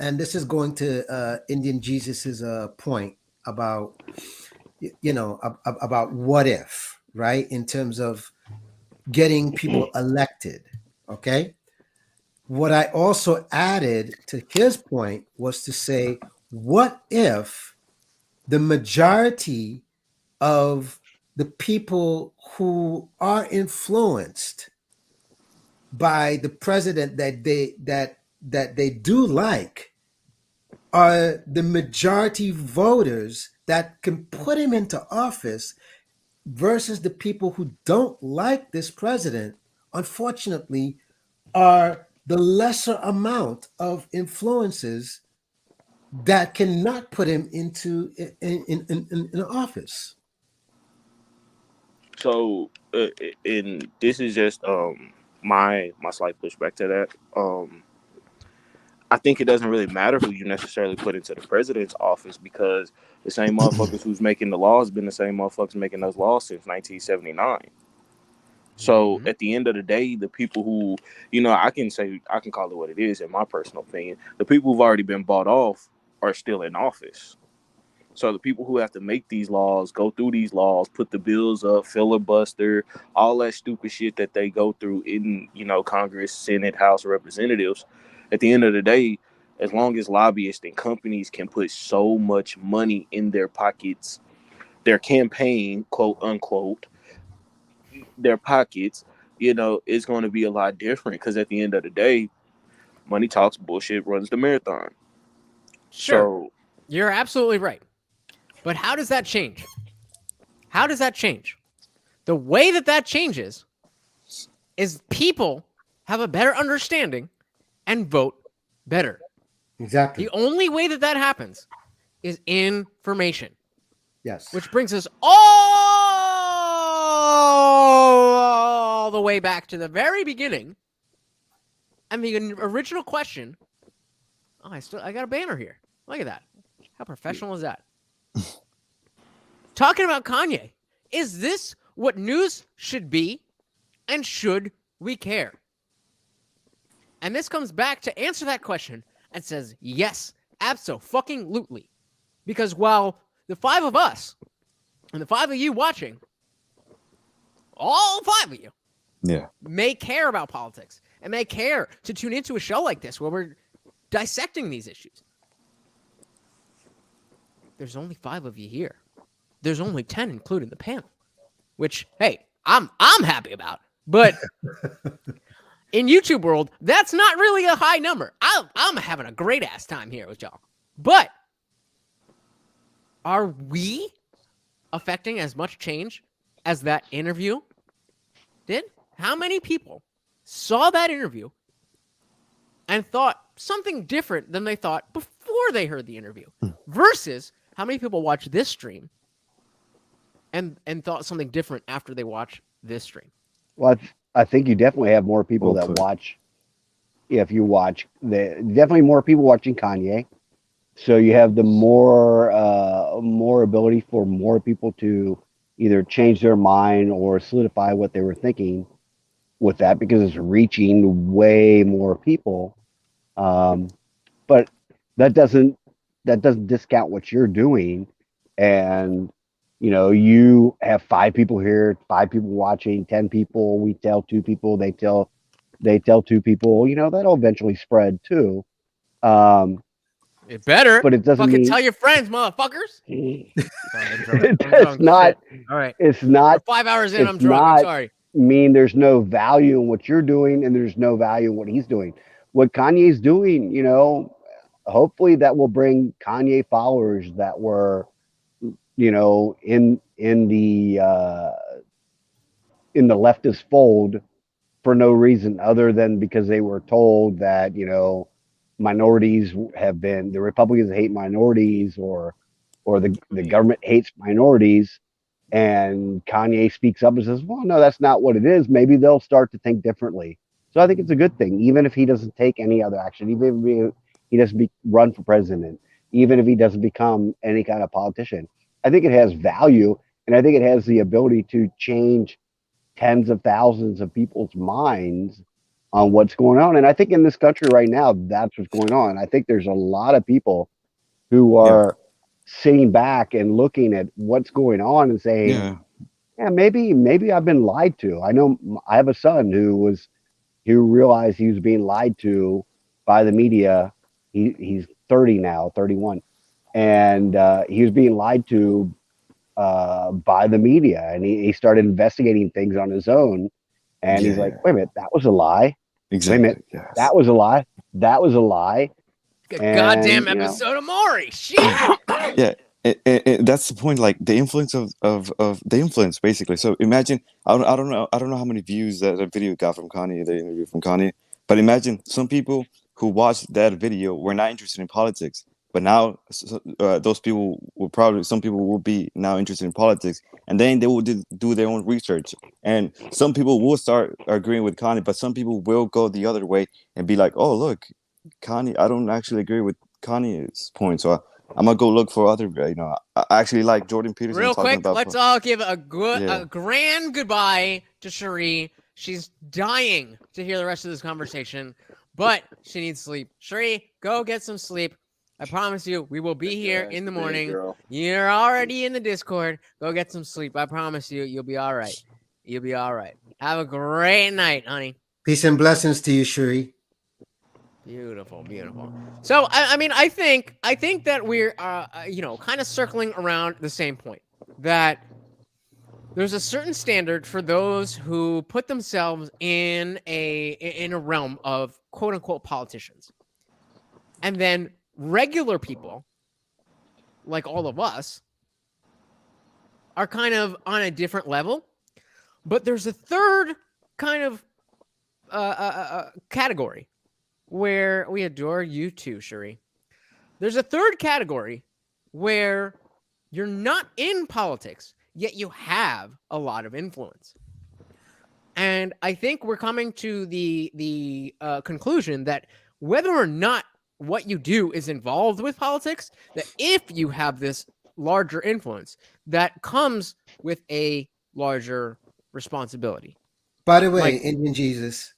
Speaker 4: and this is going to IndianJesus's point about, about what if, right? In terms of getting people elected. Okay. What I also added to his point was to say, what if the majority of the people who are influenced by the president that they do like are the majority voters that can put him into office, versus the people who don't like this president, unfortunately, are the lesser amount of influences that cannot put him into in office.
Speaker 7: So, and this is just my slight pushback to that. I think it doesn't really matter who you necessarily put into the president's office, because the same motherfuckers who's making the laws been the same motherfuckers making those laws since 1979. So at the end of the day, the people who, I can call it what it is in my personal opinion. The people who've already been bought off are still in office. So the people who have to make these laws, go through these laws, put the bills up, filibuster, all that stupid shit that they go through in, Congress, Senate, House of Representatives, at the end of the day, as long as lobbyists and companies can put so much money in their pockets, their campaign, quote unquote, their pockets, it's going to be a lot different, because at the end of the day, money talks, bullshit runs the marathon.
Speaker 1: Sure.
Speaker 7: So
Speaker 1: You're absolutely right. But how does that change? How does that change? The way that changes is people have a better understanding and vote better.
Speaker 4: Exactly.
Speaker 1: The only way that happens is information.
Speaker 4: Yes.
Speaker 1: Which brings us all the way back to the very beginning. And the original question. Oh, I got a banner here. Look at that. How professional is that? Talking about Kanye. Is this what news should be? And should we care? And this comes back to answer that question and says, yes, abso-fucking-lutely. Because while the five of us and the five of you watching, all five of you, may care about politics and may care to tune into a show like this where we're dissecting these issues. There's only 5 of you here. There's only 10, including the panel, which, hey, I'm happy about. But in YouTube world, that's not really a high number. I'm having a great ass time here with y'all. But are we affecting as much change as that interview did? How many people saw that interview and thought something different than they thought before they heard the interview, versus how many people watch this stream and thought something different after they watch this stream?
Speaker 5: Well, I think you definitely have more people that watch. If you watch, definitely more people watching Kanye. So you have the more ability for more people to either change their mind or solidify what they were thinking with that, because it's reaching way more people. But that doesn't discount what you're doing. And you have 5 people here, 5 people watching, 10 people. We tell 2 people, they tell 2 people. That'll eventually spread too.
Speaker 1: It better.
Speaker 5: But it doesn't
Speaker 1: fucking
Speaker 5: mean
Speaker 1: tell your friends, motherfuckers.
Speaker 5: It's not.
Speaker 1: All right.
Speaker 5: It's not.
Speaker 1: We're 5 hours in,
Speaker 5: it's
Speaker 1: I'm drunk. I'm
Speaker 5: not
Speaker 1: sorry.
Speaker 5: mean there's no value in what you're doing, and there's no value in what he's doing. What Kanye's doing, hopefully that will bring Kanye followers that were, in the leftist fold for no reason other than because they were told that, minorities the Republicans hate minorities, or the government hates minorities. And Kanye speaks up and says, well, no, that's not what it is. Maybe they'll start to think differently. So I think it's a good thing, even if he doesn't take any other action, even if he doesn't run for president, even if he doesn't become any kind of politician. I think it has value, and I think it has the ability to change tens of thousands of people's minds on what's going on. And I think in this country right now, that's what's going on. I think there's a lot of people who are sitting back and looking at what's going on and saying, yeah, maybe I've been lied to. I know I have a son who realized he was being lied to by the media. He's 30 now, 31. And he was being lied to by the media. And he started investigating things on his own. And he's like, wait a minute, that was a lie.
Speaker 6: Exactly.
Speaker 5: Wait a minute, that was a lie. That was a lie.
Speaker 1: Goddamn episode of Maury. Shit.
Speaker 6: Yeah. And that's the point, like the influence of the influence, basically. So imagine, I don't know how many views that video got from Kanye, the interview from Kanye, but imagine some people who watched that video were not interested in politics, but now those people some people will be now interested in politics, and then they will do their own research, and some people will start agreeing with Kanye, but some people will go the other way and be like, oh look, Kanye, I don't actually agree with Kanye's point, so I'm gonna go look for other. I actually like Jordan Peterson.
Speaker 1: Real
Speaker 6: talking
Speaker 1: quick,
Speaker 6: about
Speaker 1: let's all give a grand goodbye to Cherie. She's dying to hear the rest of this conversation, but she needs sleep. Cherie, go get some sleep. I promise you, we will be here in the morning. You're already in the Discord. Go get some sleep. I promise you, you'll be all right. You'll be all right. Have a great night, honey.
Speaker 4: Peace and blessings to you, Cherie.
Speaker 1: Beautiful, beautiful. So, I mean, I think that we're, kind of circling around the same point, that there's a certain standard for those who put themselves in a realm of quote unquote politicians, and then regular people, like all of us, are kind of on a different level. But there's a third kind of category, where we adore you too, Cherie. There's a third category where you're not in politics, yet you have a lot of influence. And I think we're coming to the conclusion that whether or not what you do is involved with politics, that if you have this larger influence, that comes with a larger responsibility.
Speaker 4: By the way, IndianJesus,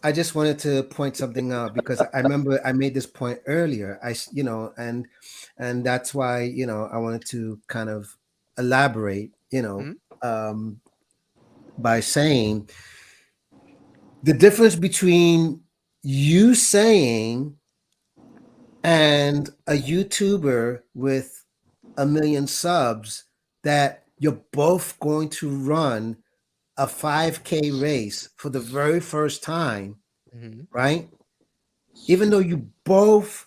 Speaker 4: I just wanted to point something out, because I remember I made this point earlier. And that's why, I wanted to kind of elaborate, by saying the difference between you saying and a YouTuber with 1 million subs that you're both going to run a 5K race for the very first time, right? Even though you both,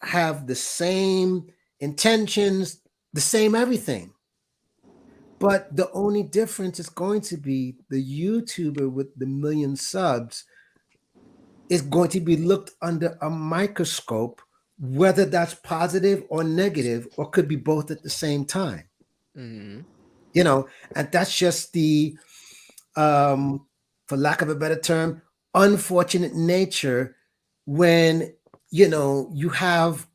Speaker 4: have the same intentions, the same everything. But the only difference is going to be the YouTuber with the 1 million subs is going to be looked under a microscope, whether that's positive or negative, or could be both at the same time. And that's just the, for lack of a better term, unfortunate nature when, you have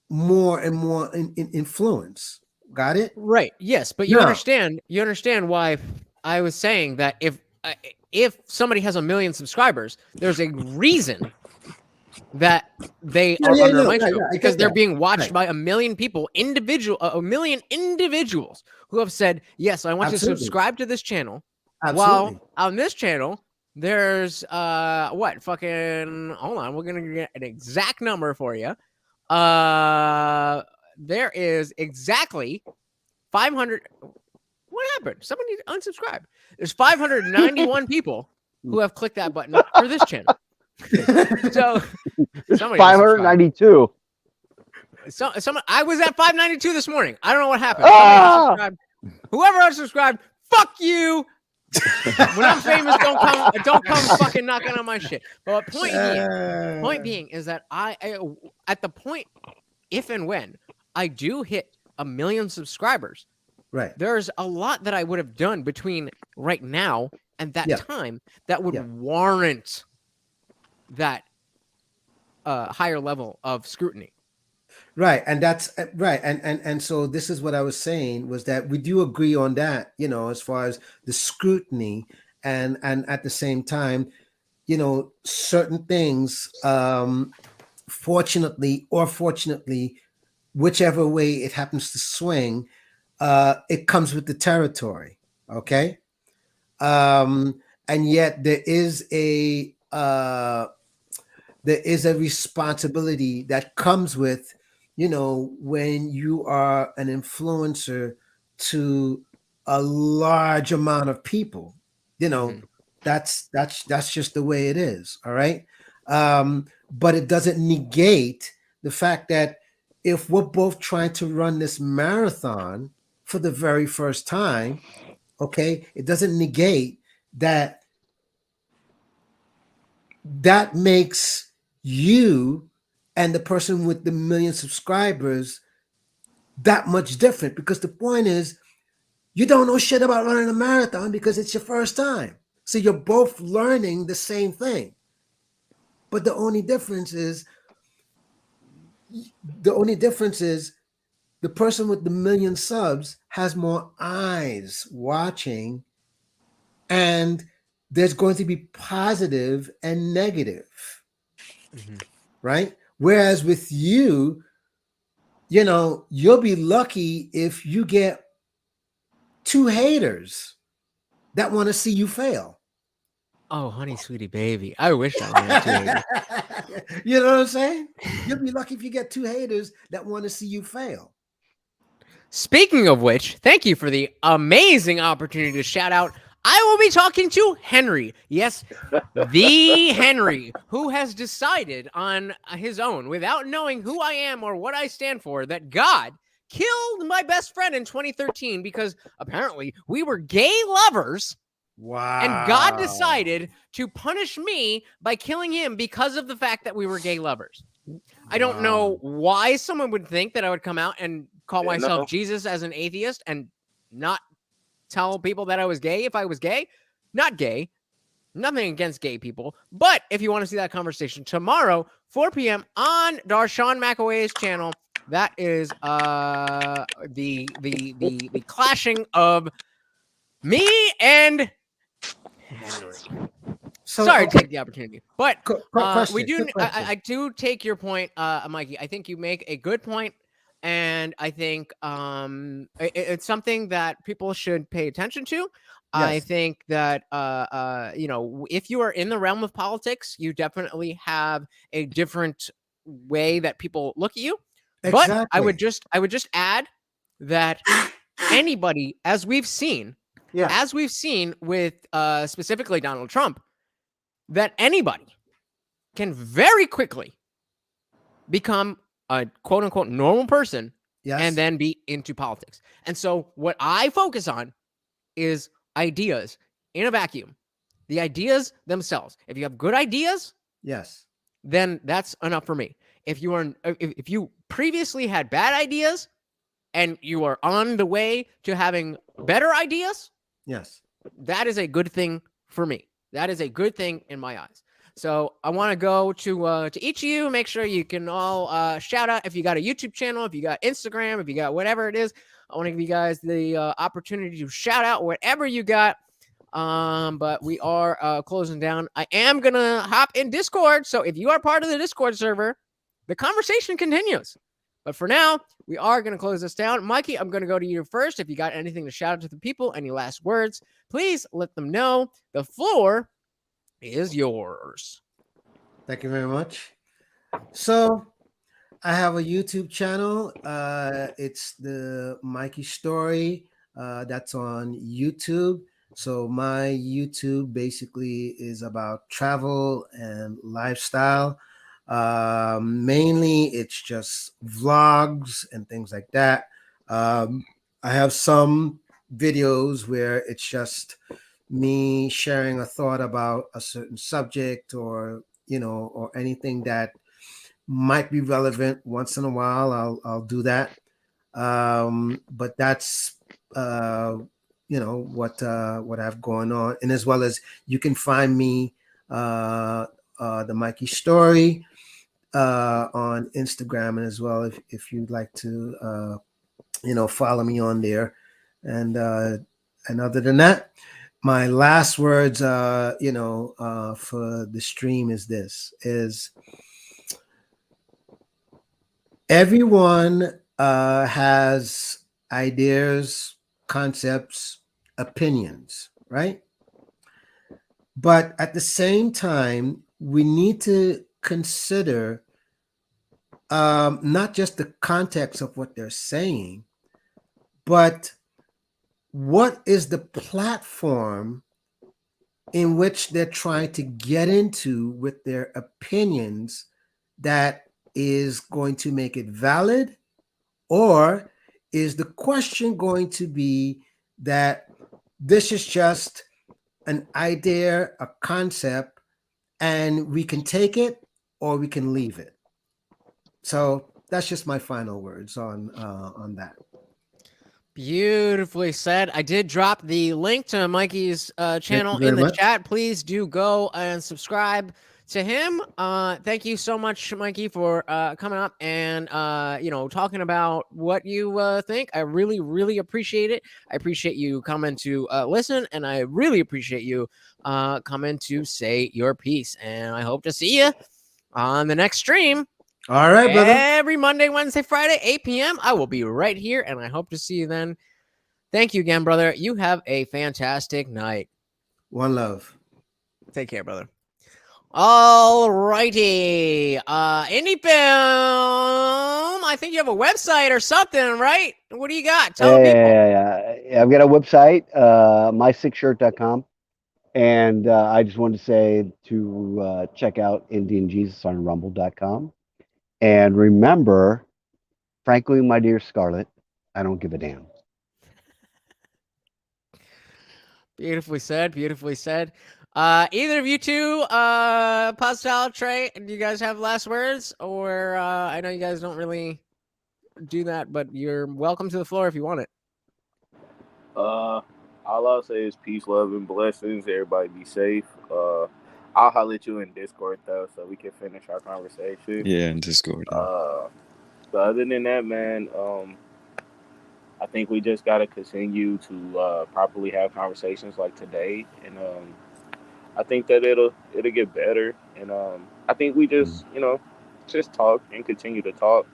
Speaker 4: more and more influence. Got it?
Speaker 1: Right. Yes. But you understand why I was saying that if somebody has 1 million subscribers, there's a reason that they are under a microscope, because they're being watched by 1 million people, 1 million individuals who have said, yes, I want to subscribe to this channel. While on this channel, there's hold on, we're gonna get an exact number for you. There is exactly 500. What happened? Somebody unsubscribed. There's 591 people who have clicked that button for this channel. So
Speaker 5: 592.
Speaker 1: Someone, I was at 592 this morning. I don't know what happened. Whoever unsubscribed, fuck you. When I'm famous, don't come fucking knocking on my shit. But point being is that I at the point, if and when I do hit 1 million subscribers,
Speaker 4: right.
Speaker 1: there's a lot that I would have done between right now and that
Speaker 4: Yeah.
Speaker 1: time that would
Speaker 4: Yeah.
Speaker 1: warrant that higher level of scrutiny.
Speaker 4: Right, and that's right, and so this is what I was saying was that we do agree on that, you know, as far as the scrutiny, and at the same time, you know, certain things, fortunately or fortunately, whichever way it happens to swing, it comes with the territory, okay, and yet there is a responsibility that comes with, you know, when you are an influencer to a large amount of people, you know, that's just the way it is. All right. But it doesn't negate the fact that if we're both trying to run this marathon for the very first time, okay, it doesn't negate that makes you and the person with the 1 million subscribers that much different, because the point is you don't know shit about running a marathon because it's your first time. So you're both learning the same thing. But the only difference is the person with the 1 million subs has more eyes watching, and there's going to be positive and negative. Right? Whereas with you, you know, you'll be lucky if you get 2 haters that want to see you fail.
Speaker 1: Oh, honey, sweetie baby. I wish I had 2 haters.
Speaker 4: You know what I'm saying? You'll be lucky if you get 2 haters that want to see you fail.
Speaker 1: Speaking of which, thank you for the amazing opportunity to shout out. I will be talking to Henry. Yes, the Henry, who has decided on his own, without knowing who I am or what I stand for, that God killed my best friend in 2013 because apparently we were gay lovers.
Speaker 4: Wow.
Speaker 1: And God decided to punish me by killing him because of the fact that we were gay lovers. I don't know why someone would think that I would come out and call myself Jesus as an atheist and not tell people that I was gay if I was gay. Not gay. Nothing against gay people. But if you want to see that conversation tomorrow, 4 p.m. on Darshawn McAway's channel, that is the clashing of me and Henry.
Speaker 4: So,
Speaker 1: sorry
Speaker 4: okay.
Speaker 1: to take the opportunity, but we do. I do take your point, Mikey. I think you make a good point, and I think it's something that people should pay attention to. Yes. I think that you know, if you are in the realm of politics, you definitely have a different way that people look at you. Exactly. But I would just add that anybody, as we've seen with specifically Donald Trump, that anybody can very quickly become a quote unquote normal person and then be into politics. And so what I focus on is ideas in a vacuum, the ideas themselves. If you have good ideas, then that's enough for me. If you previously had bad ideas and you are on the way to having better ideas, that is a good thing for me. That is a good thing in my eyes. So I want to go to each of you. Make sure you can all shout out if you got a YouTube channel, if you got Instagram, if you got whatever it is. I want to give you guys the opportunity to shout out whatever you got. But we are closing down. I am going to hop in Discord. So if you are part of the Discord server, the conversation continues. But for now, we are going to close this down. Mikey, I'm going to go to you first. If you got anything to shout out to the people, any last words, please let them know. The floor is yours.
Speaker 4: Thank you very much. So I have a YouTube channel. It's the Mikey Story. That's on YouTube. So my YouTube basically is about travel and lifestyle. Mainly it's just vlogs and things like that. I have some videos where it's just, me sharing a thought about a certain subject, or or anything that might be relevant. Once in a while, I'll do that. But that's what I have going on, and as well as you can find me the Mikey Story on Instagram, and as well if you'd like to follow me on there, and other than that, my last words for the stream is everyone has ideas, concepts, opinions, right? But at the same time, we need to consider not just the context of what they're saying, but what is the platform in which they're trying to get into with their opinions that is going to make it valid? Or is the question going to be that this is just an idea, a concept, and we can take it or we can leave it? So that's just my final words on that.
Speaker 1: Beautifully said. I did drop the link to Mikey's channel in the chat. Please do go and subscribe to him. Thank you so much, Mikey, for coming up and talking about what you think. I really, really appreciate it. I appreciate you coming to listen, and I really appreciate you coming to say your piece. And I hope to see you on the next stream.
Speaker 4: All right, brother.
Speaker 1: Every Monday, Wednesday, Friday, 8 p.m. I will be right here, and I hope to see you then. Thank you again, brother. You have a fantastic night.
Speaker 4: One love.
Speaker 1: Take care, brother. All righty. Indie Film, I think you have a website or something, right? What do you got? Tell people.
Speaker 5: Yeah. I've got a website, my6shirt.com. And I just wanted to say to check out IndianJesus on rumble.com. And remember, frankly, my dear Scarlett, I don't give a damn.
Speaker 1: Beautifully said. Beautifully said. Either of you two, Pascal, Trey, do you guys have last words? Or I know you guys don't really do that, but you're welcome to the floor if you want it.
Speaker 7: All I'll say is peace, love, and blessings. Everybody be safe. I'll holler at you in Discord, though, so we can finish our conversation.
Speaker 6: Yeah, in Discord.
Speaker 7: So other than that, man, I think we just got to continue to properly have conversations like today. And I think that it'll get better. And I think we just, just talk and continue to talk.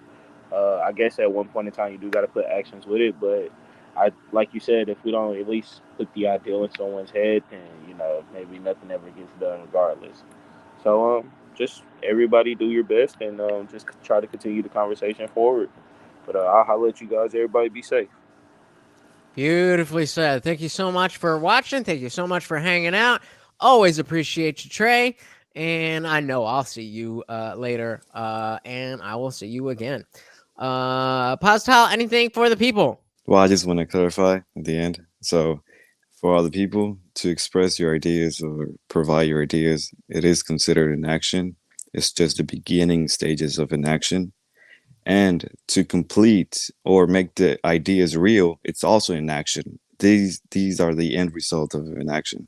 Speaker 7: I guess at one point in time, you do got to put actions with it. But like you said, if we don't at least put the ideal in someone's head, then, maybe nothing ever gets done regardless. So just everybody do your best and just try to continue the conversation forward. But I'll let you guys. Everybody be safe.
Speaker 1: Beautifully said. Thank you so much for watching. Thank you so much for hanging out. Always appreciate you, Trey. And I know I'll see you later. And I will see you again. Pascal, anything for the people?
Speaker 6: Well, I just want to clarify at the end. So for other people to express your ideas or provide your ideas, it is considered an action. It's just the beginning stages of an action. And to complete or make the ideas real, it's also an action. These are the end result of an action.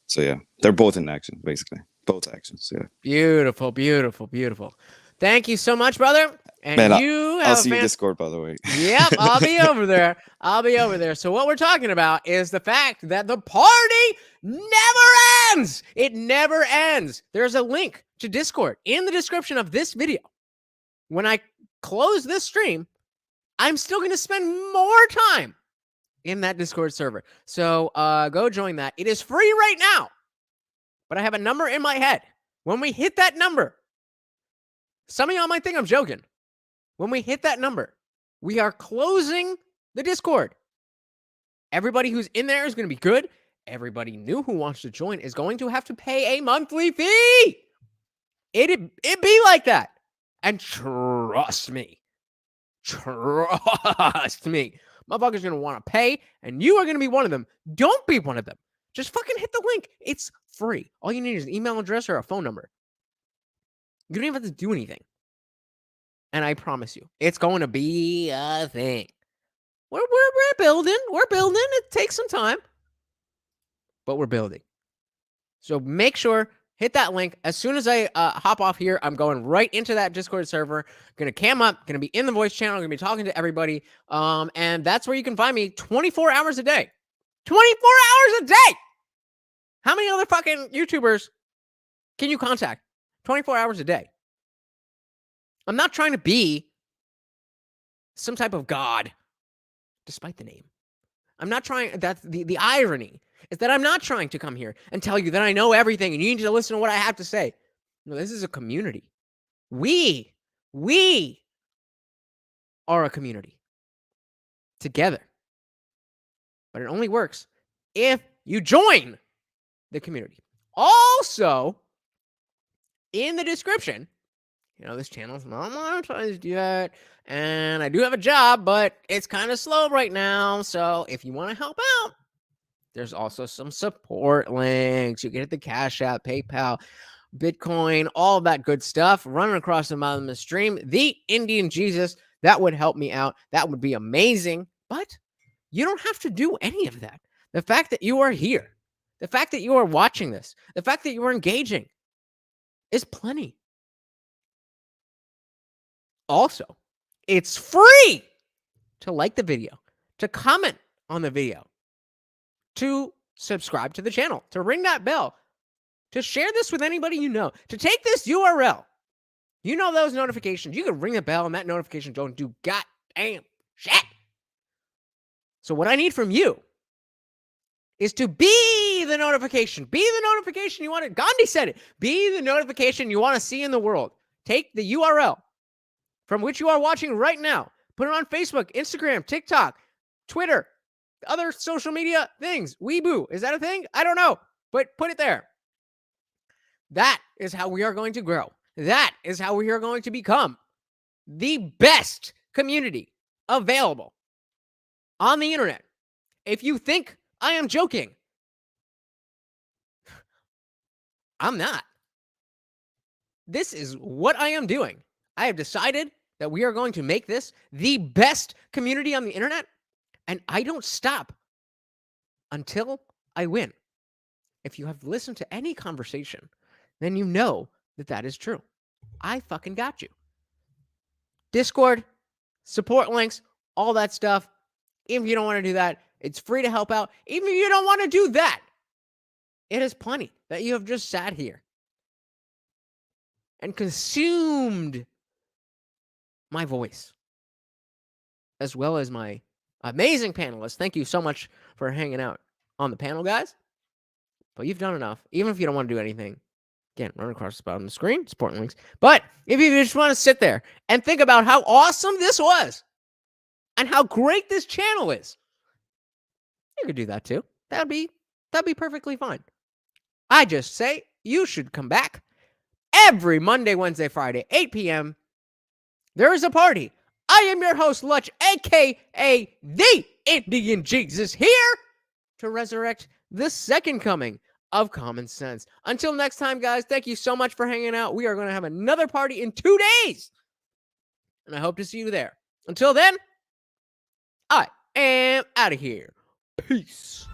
Speaker 6: So yeah, they're both in action, basically. Both actions, yeah.
Speaker 1: Beautiful, beautiful, beautiful. Thank you so much, brother. And
Speaker 6: man,
Speaker 1: I'll
Speaker 6: see you in Discord, by the way.
Speaker 1: Yep, I'll be over there. I'll be over there. So what we're talking about is the fact that the party never ends. It never ends. There's a link to Discord in the description of this video. When I close this stream, I'm still going to spend more time in that Discord server. So go join that. It is free right now. But I have a number in my head. When we hit that number, some of y'all might think I'm joking. When we hit that number, we are closing the Discord. Everybody who's in there is going to be good. Everybody new who wants to join is going to have to pay a monthly fee. It be like that. And trust me, motherfuckers going to want to pay, and you are going to be one of them. Don't be one of them. Just fucking hit the link. It's free. All you need is an email address or a phone number. You don't even have to do anything. And I promise you, it's going to be a thing. We're building. We're building. It takes some time, but we're building. So make sure, hit that link. As soon as I hop off here, I'm going right into that Discord server. Going to cam up. Going to be in the voice channel. Going to be talking to everybody. And that's where you can find me 24 hours a day. 24 hours a day! How many other fucking YouTubers can you contact 24 hours a day? I'm not trying to be some type of god, despite the name. I'm not trying, that's the irony, is that I'm not trying to come here and tell you that I know everything and you need to listen to what I have to say. No, this is a community. We are a community together. But it only works if you join the community. Also, in the description, this channel's not monetized yet, and I do have a job, but it's kind of slow right now. So if you want to help out, there's also some support links. You can hit the CashApp, PayPal, Bitcoin, all of that good stuff running across the bottom of the stream. The Indian Jesus, that would help me out. That would be amazing. But you don't have to do any of that. The fact that you are here, the fact that you are watching this, the fact that you are engaging is plenty. Also, it's free to like the video, to comment on the video, to subscribe to the channel, to ring that bell, to share this with anybody you know, to take this URL. Those notifications. You can ring the bell and that notification don't do goddamn shit. So what I need from you is to be the notification. Be the notification you want to. Gandhi said it. Be the notification you want to see in the world. Take the URL from which you are watching right now. Put it on Facebook, Instagram, TikTok, Twitter, other social media things. Weeboo. Is that a thing? I don't know. But put it there. That is how we are going to grow. That is how we are going to become the best community available on the internet. If you think I am joking, I'm not. This is what I am doing. I have decided that we are going to make this the best community on the internet, and I don't stop until I win. If you have listened to any conversation, then you know that that is true. I fucking got you. Discord, support links, all that stuff. If you don't want to do that, it's free to help out. Even if you don't want to do that, it is plenty that you have just sat here and consumed my voice, as well as my amazing panelists. Thank you so much for hanging out on the panel, guys. But you've done enough. Even if you don't want to do anything, again, run across the bottom of the screen, support links. But if you just want to sit there and think about how awesome this was and how great this channel is, you could do that too. That'd be perfectly fine. I just say you should come back every Monday, Wednesday, Friday, 8 p.m. There is a party. I am your host, Lutch, a.k.a. the Indian Jesus, here to resurrect the second coming of common sense. Until next time, guys, thank you so much for hanging out. We are going to have another party in 2 days, and I hope to see you there. Until then, I am out of here. Peace.